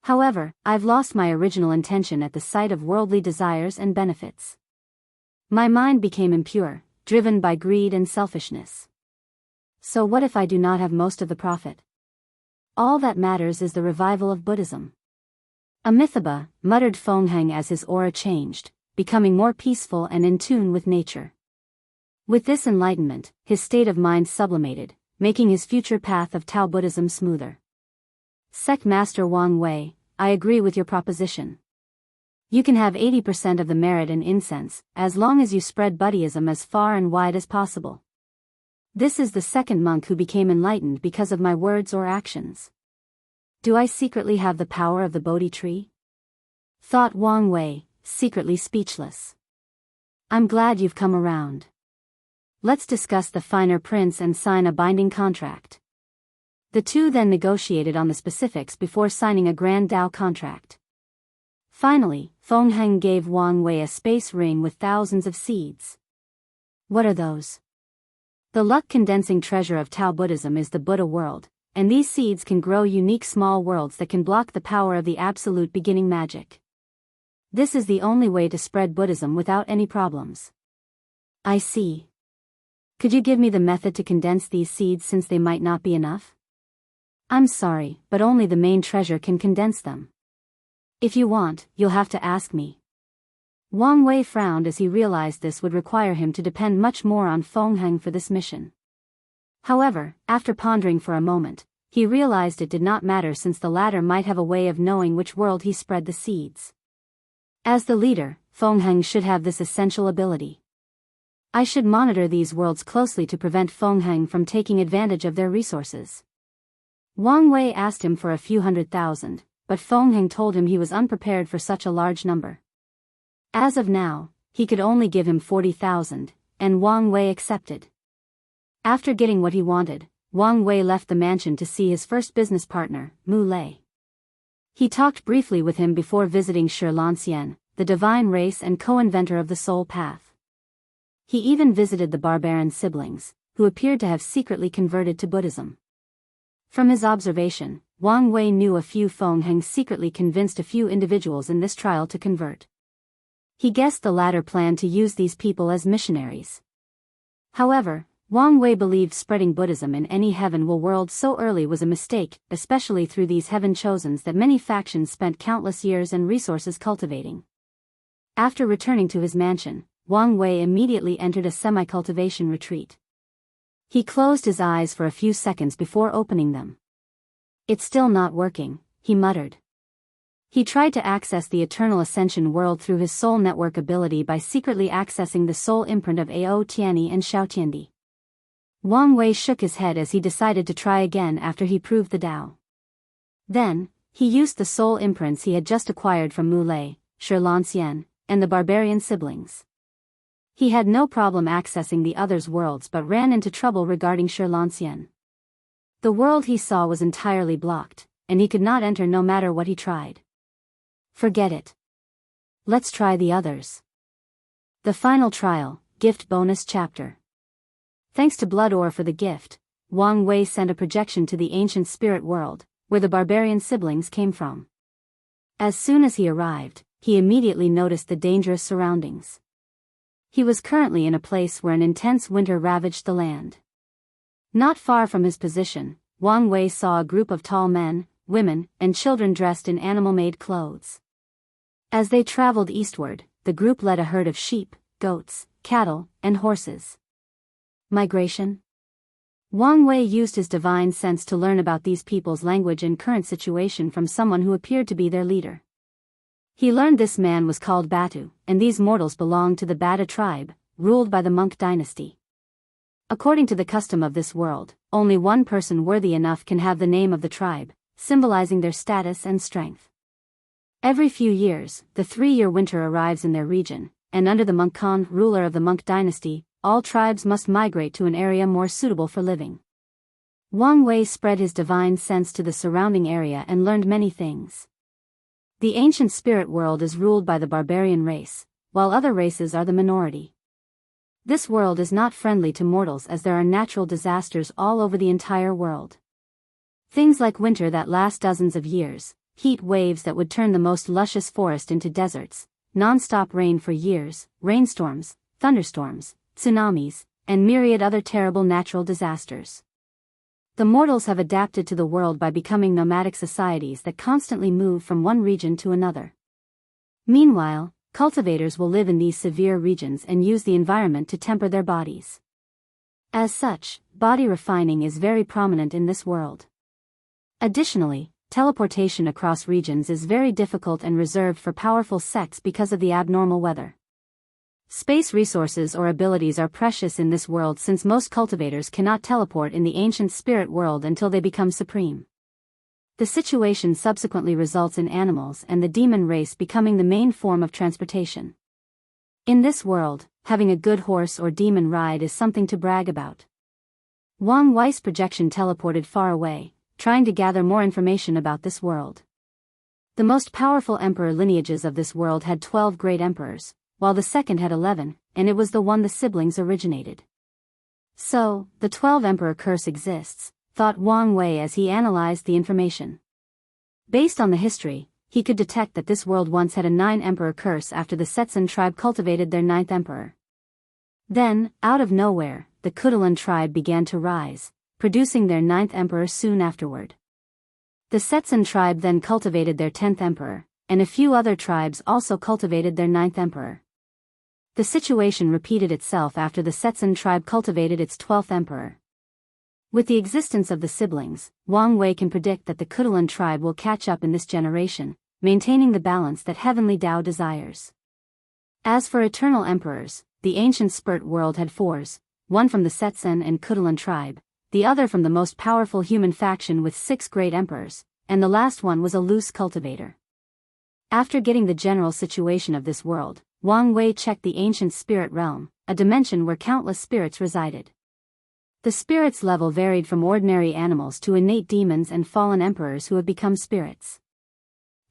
However, I've lost my original intention at the sight of worldly desires and benefits. My mind became impure, driven by greed and selfishness. So what if I do not have most of the profit? All that matters is the revival of Buddhism. Amitabha, muttered Feng Heng as his aura changed, becoming more peaceful and in tune with nature. With this enlightenment, his state of mind sublimated, making his future path of Tao Buddhism smoother. Sect Master Wang Wei, I agree with your proposition. You can have 80% of the merit and incense, as long as you spread Buddhism as far and wide as possible. This is the second monk who became enlightened because of my words or actions. Do I secretly have the power of the Bodhi tree? Thought Wang Wei, secretly speechless. I'm glad you've come around. Let's discuss the finer prints and sign a binding contract. The two then negotiated on the specifics before signing a grand Tao contract. Finally, Feng Heng gave Wang Wei a space ring with thousands of seeds. What are those? The luck-condensing treasure of Tao Buddhism is the Buddha world, and these seeds can grow unique small worlds that can block the power of the absolute beginning magic. This is the only way to spread Buddhism without any problems. I see. Could you give me the method to condense these seeds since they might not be enough? I'm sorry, but only the main treasure can condense them. If you want, you'll have to ask me. Wang Wei frowned as he realized this would require him to depend much more on Feng Heng for this mission. However, after pondering for a moment, he realized it did not matter since the latter might have a way of knowing which world he spread the seeds. As the leader, Feng Heng should have this essential ability. I should monitor these worlds closely to prevent Feng Heng from taking advantage of their resources. Wang Wei asked him for a few 100,000, but Feng Heng told him he was unprepared for such a large number. As of now, he could only give him 40,000, and Wang Wei accepted. After getting what he wanted, Wang Wei left the mansion to see his first business partner, Mu Lei. He talked briefly with him before visiting Shi Lanxian, the divine race and co-inventor of the soul path. He even visited the barbarian siblings, who appeared to have secretly converted to Buddhism. From his observation, Wang Wei knew a few Feng Heng secretly convinced a few individuals in this trial to convert. He guessed the latter planned to use these people as missionaries. However, Wang Wei believed spreading Buddhism in any heaven-will world so early was a mistake, especially through these heaven-chosens that many factions spent countless years and resources cultivating. After returning to his mansion, Wang Wei immediately entered a semi-cultivation retreat. He closed his eyes for a few seconds before opening them. "It's still not working," he muttered. He tried to access the Eternal Ascension world through his soul network ability by secretly accessing the soul imprint of Ao Tianyi and Xiao Tiandi. Wang Wei shook his head as he decided to try again after he proved the Tao. Then, he used the soul imprints he had just acquired from Mu Lei, Shi Lanxian, and the barbarian siblings. He had no problem accessing the others' worlds but ran into trouble regarding Shi Lanxian. The world he saw was entirely blocked, and he could not enter no matter what he tried. Forget it. Let's try the others. The final trial, gift bonus chapter. Thanks to Blood Ore for the gift, Wang Wei sent a projection to the ancient spirit world, where the barbarian siblings came from. As soon as he arrived, he immediately noticed the dangerous surroundings. He was currently in a place where an intense winter ravaged the land. Not far from his position, Wang Wei saw a group of tall men, women, and children dressed in animal-made clothes. As they traveled eastward, the group led a herd of sheep, goats, cattle, and horses. Migration? Wang Wei used his divine sense to learn about these people's language and current situation from someone who appeared to be their leader. He learned this man was called Batu, and these mortals belonged to the Bata tribe, ruled by the monk dynasty. According to the custom of this world, only one person worthy enough can have the name of the tribe, symbolizing their status and strength. Every few years, the 3-year winter arrives in their region, and under the monk Khan, ruler of the monk dynasty, all tribes must migrate to an area more suitable for living. Wang Wei spread his divine sense to the surrounding area and learned many things. The ancient spirit world is ruled by the barbarian race, while other races are the minority. This world is not friendly to mortals as there are natural disasters all over the entire world. Things like winter that last dozens of years, heat waves that would turn the most luscious forest into deserts, non-stop rain for years, rainstorms, thunderstorms, tsunamis, and myriad other terrible natural disasters. The mortals have adapted to the world by becoming nomadic societies that constantly move from one region to another. Meanwhile, cultivators will live in these severe regions and use the environment to temper their bodies. As such, body refining is very prominent in this world. Additionally, teleportation across regions is very difficult and reserved for powerful sects because of the abnormal weather. Space resources or abilities are precious in this world since most cultivators cannot teleport in the ancient spirit world until they become supreme. The situation subsequently results in animals and the demon race becoming the main form of transportation. In this world, having a good horse or demon ride is something to brag about. Wang Wei's projection teleported far away, trying to gather more information about this world. The most powerful emperor lineages of this world had 12 great emperors, while the second had 11, and it was the one the siblings originated. So, the 12 emperor curse exists, thought Wang Wei as he analyzed the information. Based on the history, he could detect that this world once had a 9 emperor curse after the Setsun tribe cultivated their 9th emperor. Then, out of nowhere, the Kutulan tribe began to rise, producing their 9th emperor soon afterward. The Setsun tribe then cultivated their 10th emperor, and a few other tribes also cultivated their 9th emperor. The situation repeated itself after the Setsun tribe cultivated its 12th emperor. With the existence of the siblings, Wang Wei can predict that the Kutulan tribe will catch up in this generation, maintaining the balance that heavenly Tao desires. As for eternal emperors, the ancient spirit world had 4s, one from the Setsun and Kutulan tribe, the other from the most powerful human faction with 6 great emperors, and the last one was a loose cultivator. After getting the general situation of this world, Wang Wei checked the ancient spirit realm, a dimension where countless spirits resided. The spirits level varied from ordinary animals to innate demons and fallen emperors who have become spirits.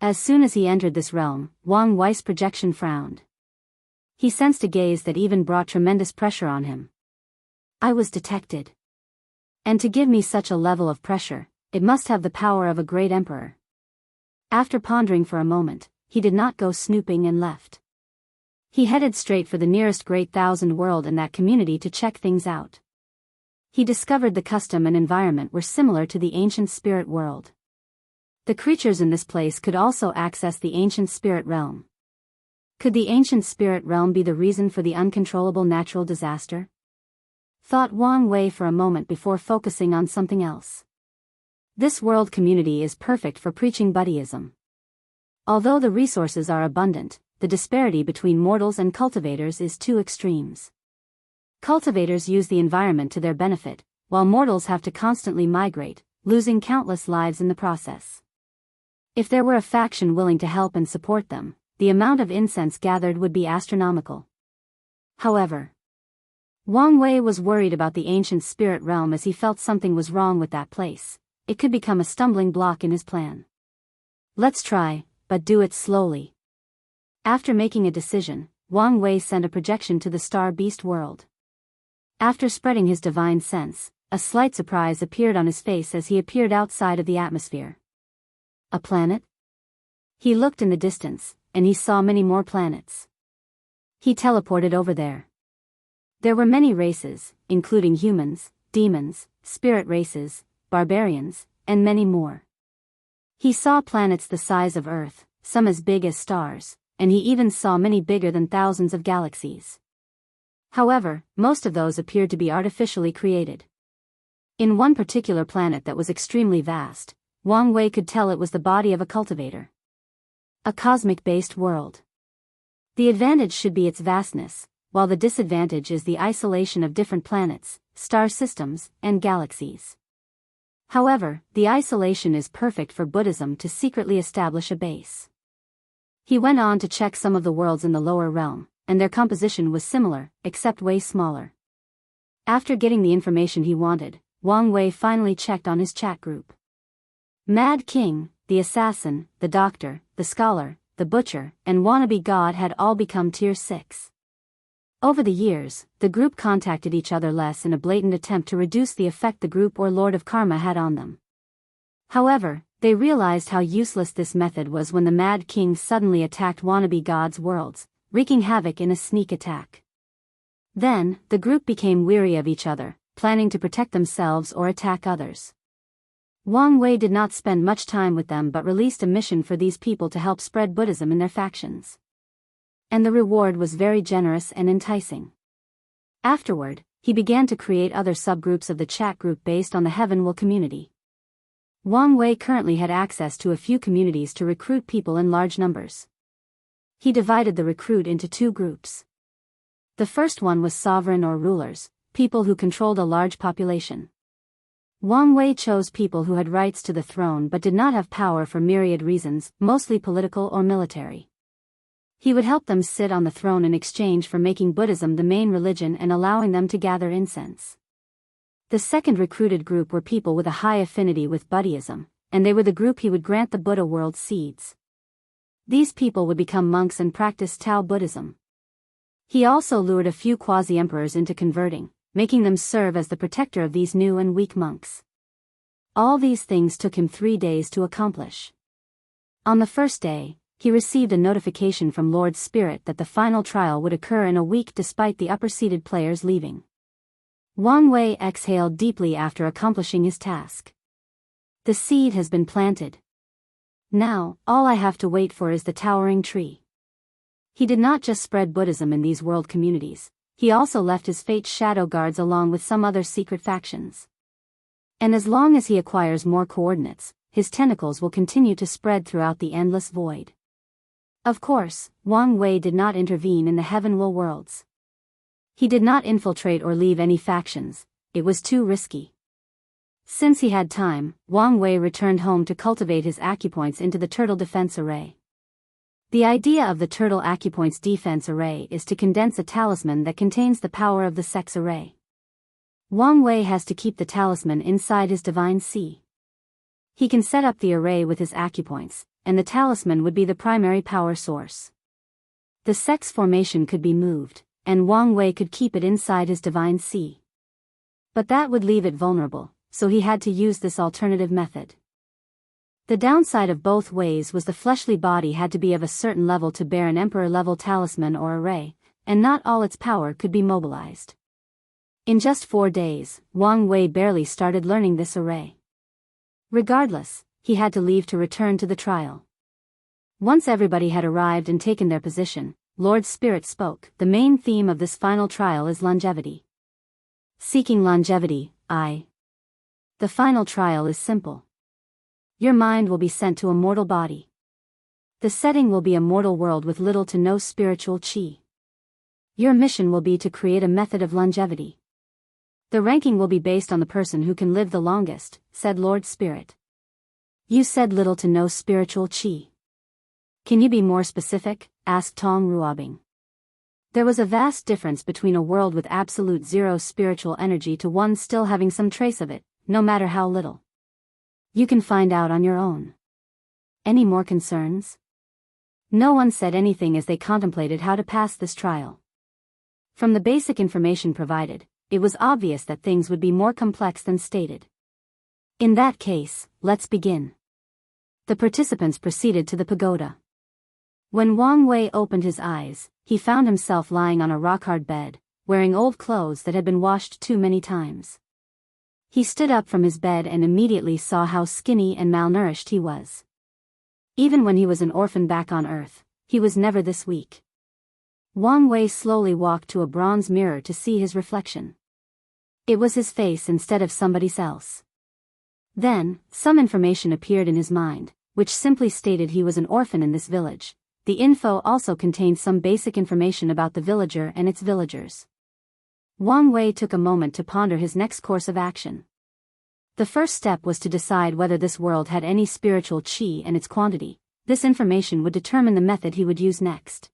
As soon as he entered this realm, Wang Wei's projection frowned. He sensed a gaze that even brought tremendous pressure on him. I was detected. And to give me such a level of pressure, it must have the power of a great emperor. After pondering for a moment, he did not go snooping and left. He headed straight for the nearest great thousand world in that community to check things out. He discovered the custom and environment were similar to the ancient spirit world. The creatures in this place could also access the ancient spirit realm. Could the ancient spirit realm be the reason for the uncontrollable natural disaster? Thought Wang Wei for a moment before focusing on something else. This world community is perfect for preaching buddyism. Although the resources are abundant, the disparity between mortals and cultivators is two extremes. Cultivators use the environment to their benefit, while mortals have to constantly migrate, losing countless lives in the process. If there were a faction willing to help and support them, the amount of incense gathered would be astronomical. However, Wang Wei was worried about the ancient spirit realm as he felt something was wrong with that place. It could become a stumbling block in his plan. Let's try, but do it slowly. After making a decision, Wang Wei sent a projection to the star beast world. After spreading his divine sense, a slight surprise appeared on his face as he appeared outside of the atmosphere. A planet? He looked in the distance, and he saw many more planets. He teleported over there. There were many races, including humans, demons, spirit races, barbarians, and many more. He saw planets the size of Earth, some as big as stars, and he even saw many bigger than thousands of galaxies. However, most of those appeared to be artificially created. In one particular planet that was extremely vast, Wang Wei could tell it was the body of a cultivator. A cosmic-based world. The advantage should be its vastness, while the disadvantage is the isolation of different planets, star systems, and galaxies. However, the isolation is perfect for Buddhism to secretly establish a base. He went on to check some of the worlds in the lower realm, and their composition was similar, except way smaller. After getting the information he wanted, Wang Wei finally checked on his chat group. Mad King, the assassin, the doctor, the scholar, the butcher, and wannabe god had all become tier 6. Over the years, the group contacted each other less in a blatant attempt to reduce the effect the group or Lord of Karma had on them. However, they realized how useless this method was when the Mad King suddenly attacked wannabe gods' worlds, wreaking havoc in a sneak attack. Then, the group became weary of each other, planning to protect themselves or attack others. Wang Wei did not spend much time with them but released a mission for these people to help spread Buddhism in their factions. And the reward was very generous and enticing. Afterward, he began to create other subgroups of the chat group based on the Heavenwell community. Wang Wei currently had access to a few communities to recruit people in large numbers. He divided the recruit into two groups. The first one was sovereign or rulers, people who controlled a large population. Wang Wei chose people who had rights to the throne but did not have power for myriad reasons, mostly political or military. He would help them sit on the throne in exchange for making Buddhism the main religion and allowing them to gather incense. The second recruited group were people with a high affinity with Buddhism, and they were the group he would grant the Buddha world seeds. These people would become monks and practice Tao Buddhism. He also lured a few quasi-emperors into converting, making them serve as the protector of these new and weak monks. All these things took him 3 days to accomplish. On the first day, he received a notification from Lord Spirit that the final trial would occur in a week despite the upper-seated players leaving. Wang Wei exhaled deeply after accomplishing his task. The seed has been planted. Now, all I have to wait for is the towering tree. He did not just spread Buddhism in these world communities, he also left his Fate's shadow guards along with some other secret factions. And as long as he acquires more coordinates, his tentacles will continue to spread throughout the endless void. Of course, Wang Wei did not intervene in the Heavenwell worlds. He did not infiltrate or leave any factions, it was too risky. Since he had time, Wang Wei returned home to cultivate his acupoints into the turtle defense array. The idea of the turtle acupoints defense array is to condense a talisman that contains the power of the sex array. Wang Wei has to keep the talisman inside his divine sea. He can set up the array with his acupoints, and the talisman would be the primary power source. The sex formation could be moved, and Wang Wei could keep it inside his divine sea. But that would leave it vulnerable, so he had to use this alternative method. The downside of both ways was the fleshly body had to be of a certain level to bear an emperor-level talisman or array, and not all its power could be mobilized. In just 4 days, Wang Wei barely started learning this array. Regardless, he had to leave to return to the trial. Once everybody had arrived and taken their position, Lord Spirit spoke. The main theme of this final trial is longevity. Seeking longevity, The final trial is simple. Your mind will be sent to a mortal body. The setting will be a mortal world with little to no spiritual chi. Your mission will be to create a method of longevity. The ranking will be based on the person who can live the longest, said Lord Spirit. You said little to no spiritual chi. Can you be more specific? Asked Tong Ruobing. There was a vast difference between a world with absolute zero spiritual energy to one still having some trace of it, no matter how little. You can find out on your own. Any more concerns? No one said anything as they contemplated how to pass this trial. From the basic information provided, it was obvious that things would be more complex than stated. In that case, let's begin. The participants proceeded to the pagoda. When Wang Wei opened his eyes, he found himself lying on a rock-hard bed, wearing old clothes that had been washed too many times. He stood up from his bed and immediately saw how skinny and malnourished he was. Even when he was an orphan back on Earth, he was never this weak. Wang Wei slowly walked to a bronze mirror to see his reflection. It was his face instead of somebody else. Then, some information appeared in his mind, which simply stated he was an orphan in this village. The info also contained some basic information about the villager and its villagers. Wang Wei took a moment to ponder his next course of action. The first step was to decide whether this world had any spiritual chi and its quantity. This information would determine the method he would use next.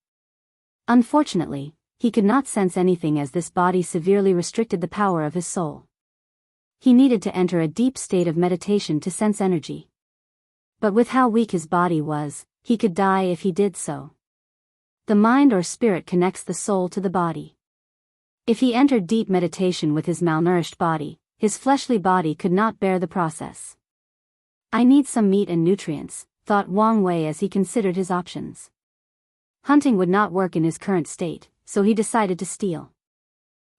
Unfortunately, he could not sense anything as this body severely restricted the power of his soul. He needed to enter a deep state of meditation to sense energy. But with how weak his body was, he could die if he did so. The mind or spirit connects the soul to the body. If he entered deep meditation with his malnourished body, his fleshly body could not bear the process. I need some meat and nutrients, thought Wang Wei as he considered his options. Hunting would not work in his current state, so he decided to steal.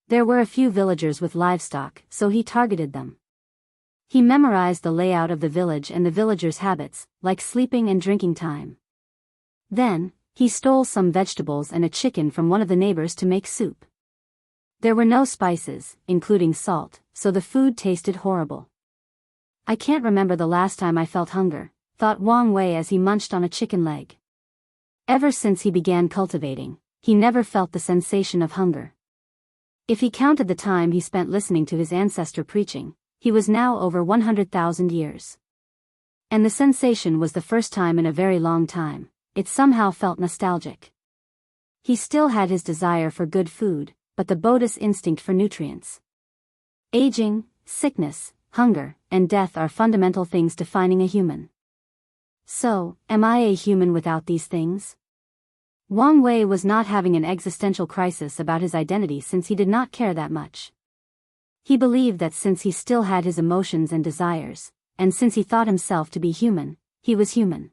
There were a few villagers with livestock, so he targeted them. He memorized the layout of the village and the villagers' habits, like sleeping and drinking time. Then, he stole some vegetables and a chicken from one of the neighbors to make soup. There were no spices, including salt, so the food tasted horrible. I can't remember the last time I felt hunger, thought Wang Wei as he munched on a chicken leg. Ever since he began cultivating, he never felt the sensation of hunger. If he counted the time he spent listening to his ancestor preaching, he was now over 100,000 years. And the sensation was the first time in a very long time. It somehow felt nostalgic. He still had his desire for good food, but the Buddhist instinct for nutrients. Aging, sickness, hunger, and death are fundamental things defining a human. So, am I a human without these things? Wang Wei was not having an existential crisis about his identity since he did not care that much. He believed that since he still had his emotions and desires, and since he thought himself to be human, he was human.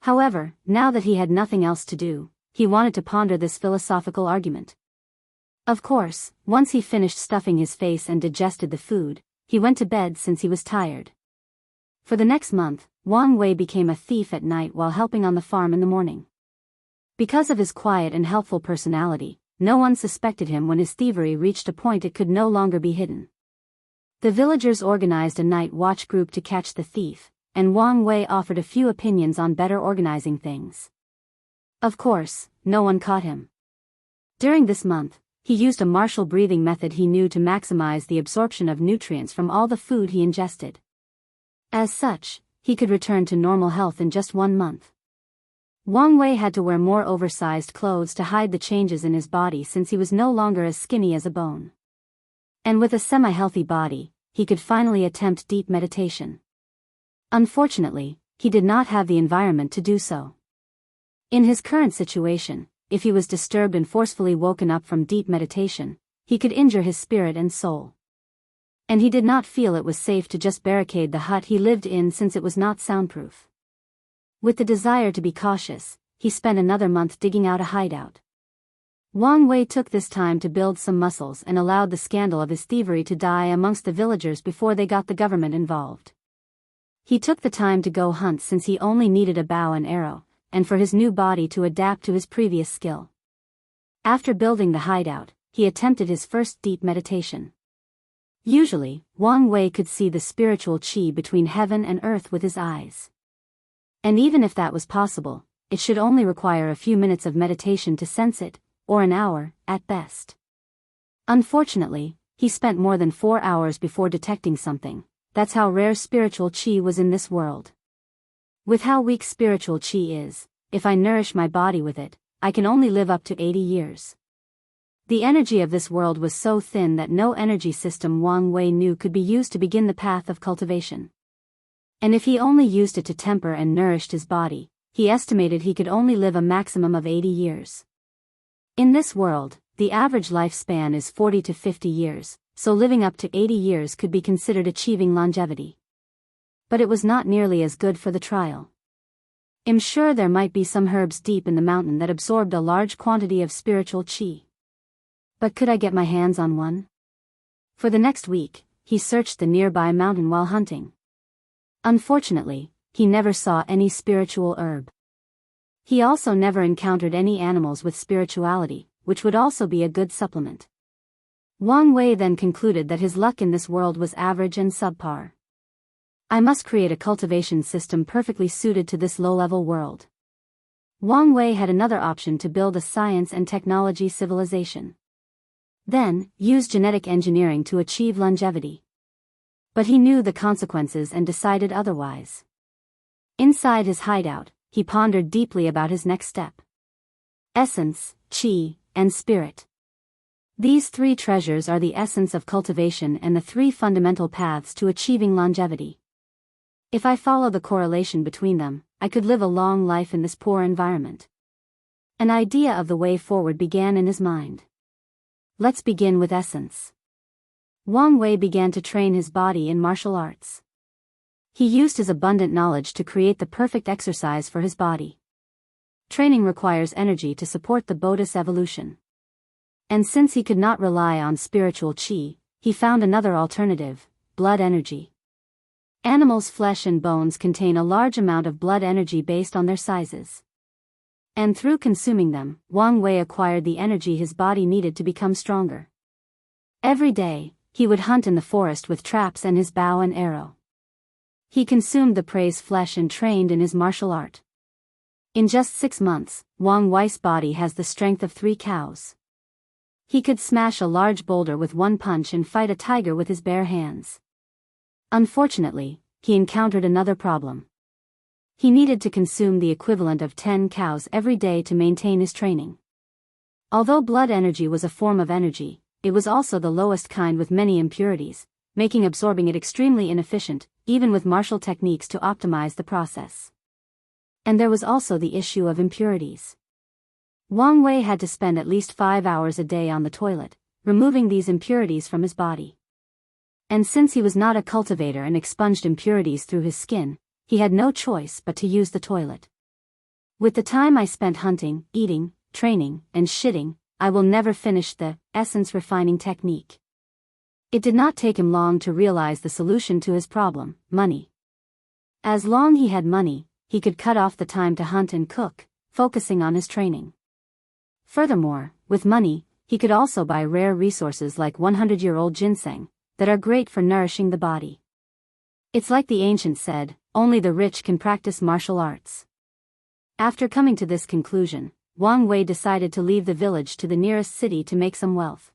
However, now that he had nothing else to do, he wanted to ponder this philosophical argument. Of course, once he finished stuffing his face and digested the food, he went to bed since he was tired. For the next month, Wang Wei became a thief at night while helping on the farm in the morning. Because of his quiet and helpful personality, no one suspected him when his thievery reached a point it could no longer be hidden. The villagers organized a night watch group to catch the thief, and Wang Wei offered a few opinions on better organizing things. Of course, no one caught him. During this month, he used a martial breathing method he knew to maximize the absorption of nutrients from all the food he ingested. As such, he could return to normal health in just 1 month. Wang Wei had to wear more oversized clothes to hide the changes in his body since he was no longer as skinny as a bone. And with a semi-healthy body, he could finally attempt deep meditation. Unfortunately, he did not have the environment to do so. In his current situation, if he was disturbed and forcefully woken up from deep meditation, he could injure his spirit and soul. And he did not feel it was safe to just barricade the hut he lived in since it was not soundproof. With the desire to be cautious, he spent another month digging out a hideout. Wang Wei took this time to build some muscles and allowed the scandal of his thievery to die amongst the villagers before they got the government involved. He took the time to go hunt since he only needed a bow and arrow, and for his new body to adapt to his previous skill. After building the hideout, he attempted his first deep meditation. Usually, Wang Wei could see the spiritual qi between heaven and earth with his eyes. And even if that was possible, it should only require a few minutes of meditation to sense it, or an hour, at best. Unfortunately, he spent more than 4 hours before detecting something. That's how rare spiritual qi was in this world. With how weak spiritual qi is, if I nourish my body with it, I can only live up to 80 years. The energy of this world was so thin that no energy system Wang Wei knew could be used to begin the path of cultivation. And if he only used it to temper and nourished his body, he estimated he could only live a maximum of 80 years. In this world, the average lifespan is 40 to 50 years, so living up to 80 years could be considered achieving longevity. But it was not nearly as good for the trial. I'm sure there might be some herbs deep in the mountain that absorbed a large quantity of spiritual qi. But could I get my hands on one? For the next week, he searched the nearby mountain while hunting. Unfortunately, he never saw any spiritual herb. He also never encountered any animals with spirituality, which would also be a good supplement. Wang Wei then concluded that his luck in this world was average and subpar. I must create a cultivation system perfectly suited to this low-level world. Wang Wei had another option to build a science and technology civilization. Then, use genetic engineering to achieve longevity. But he knew the consequences and decided otherwise. Inside his hideout, he pondered deeply about his next step. Essence, qi, and spirit. These three treasures are the essence of cultivation and the three fundamental paths to achieving longevity. If I follow the correlation between them, I could live a long life in this poor environment. An idea of the way forward began in his mind. Let's begin with essence. Wang Wei began to train his body in martial arts. He used his abundant knowledge to create the perfect exercise for his body. Training requires energy to support the Bodhi's evolution. And since he could not rely on spiritual qi, he found another alternative: blood energy. Animals' flesh and bones contain a large amount of blood energy based on their sizes. And through consuming them, Wang Wei acquired the energy his body needed to become stronger. Every day, he would hunt in the forest with traps and his bow and arrow. He consumed the prey's flesh and trained in his martial art. In just 6 months, Wang Wei's body has the strength of 3 cows. He could smash a large boulder with one punch and fight a tiger with his bare hands. Unfortunately, he encountered another problem. He needed to consume the equivalent of 10 cows every day to maintain his training. Although blood energy was a form of energy, it was also the lowest kind with many impurities, making absorbing it extremely inefficient, even with martial techniques to optimize the process. And there was also the issue of impurities. Wang Wei had to spend at least 5 hours a day on the toilet, removing these impurities from his body. And since he was not a cultivator and expunged impurities through his skin, he had no choice but to use the toilet. With the time I spent hunting, eating, training, and shitting, I will never finish the essence refining technique. It did not take him long to realize the solution to his problem: money. As long as he had money, he could cut off the time to hunt and cook, focusing on his training. Furthermore, with money, he could also buy rare resources like 100-year-old ginseng, that are great for nourishing the body. It's like the ancients said, only the rich can practice martial arts. After coming to this conclusion, Wang Wei decided to leave the village to the nearest city to make some wealth.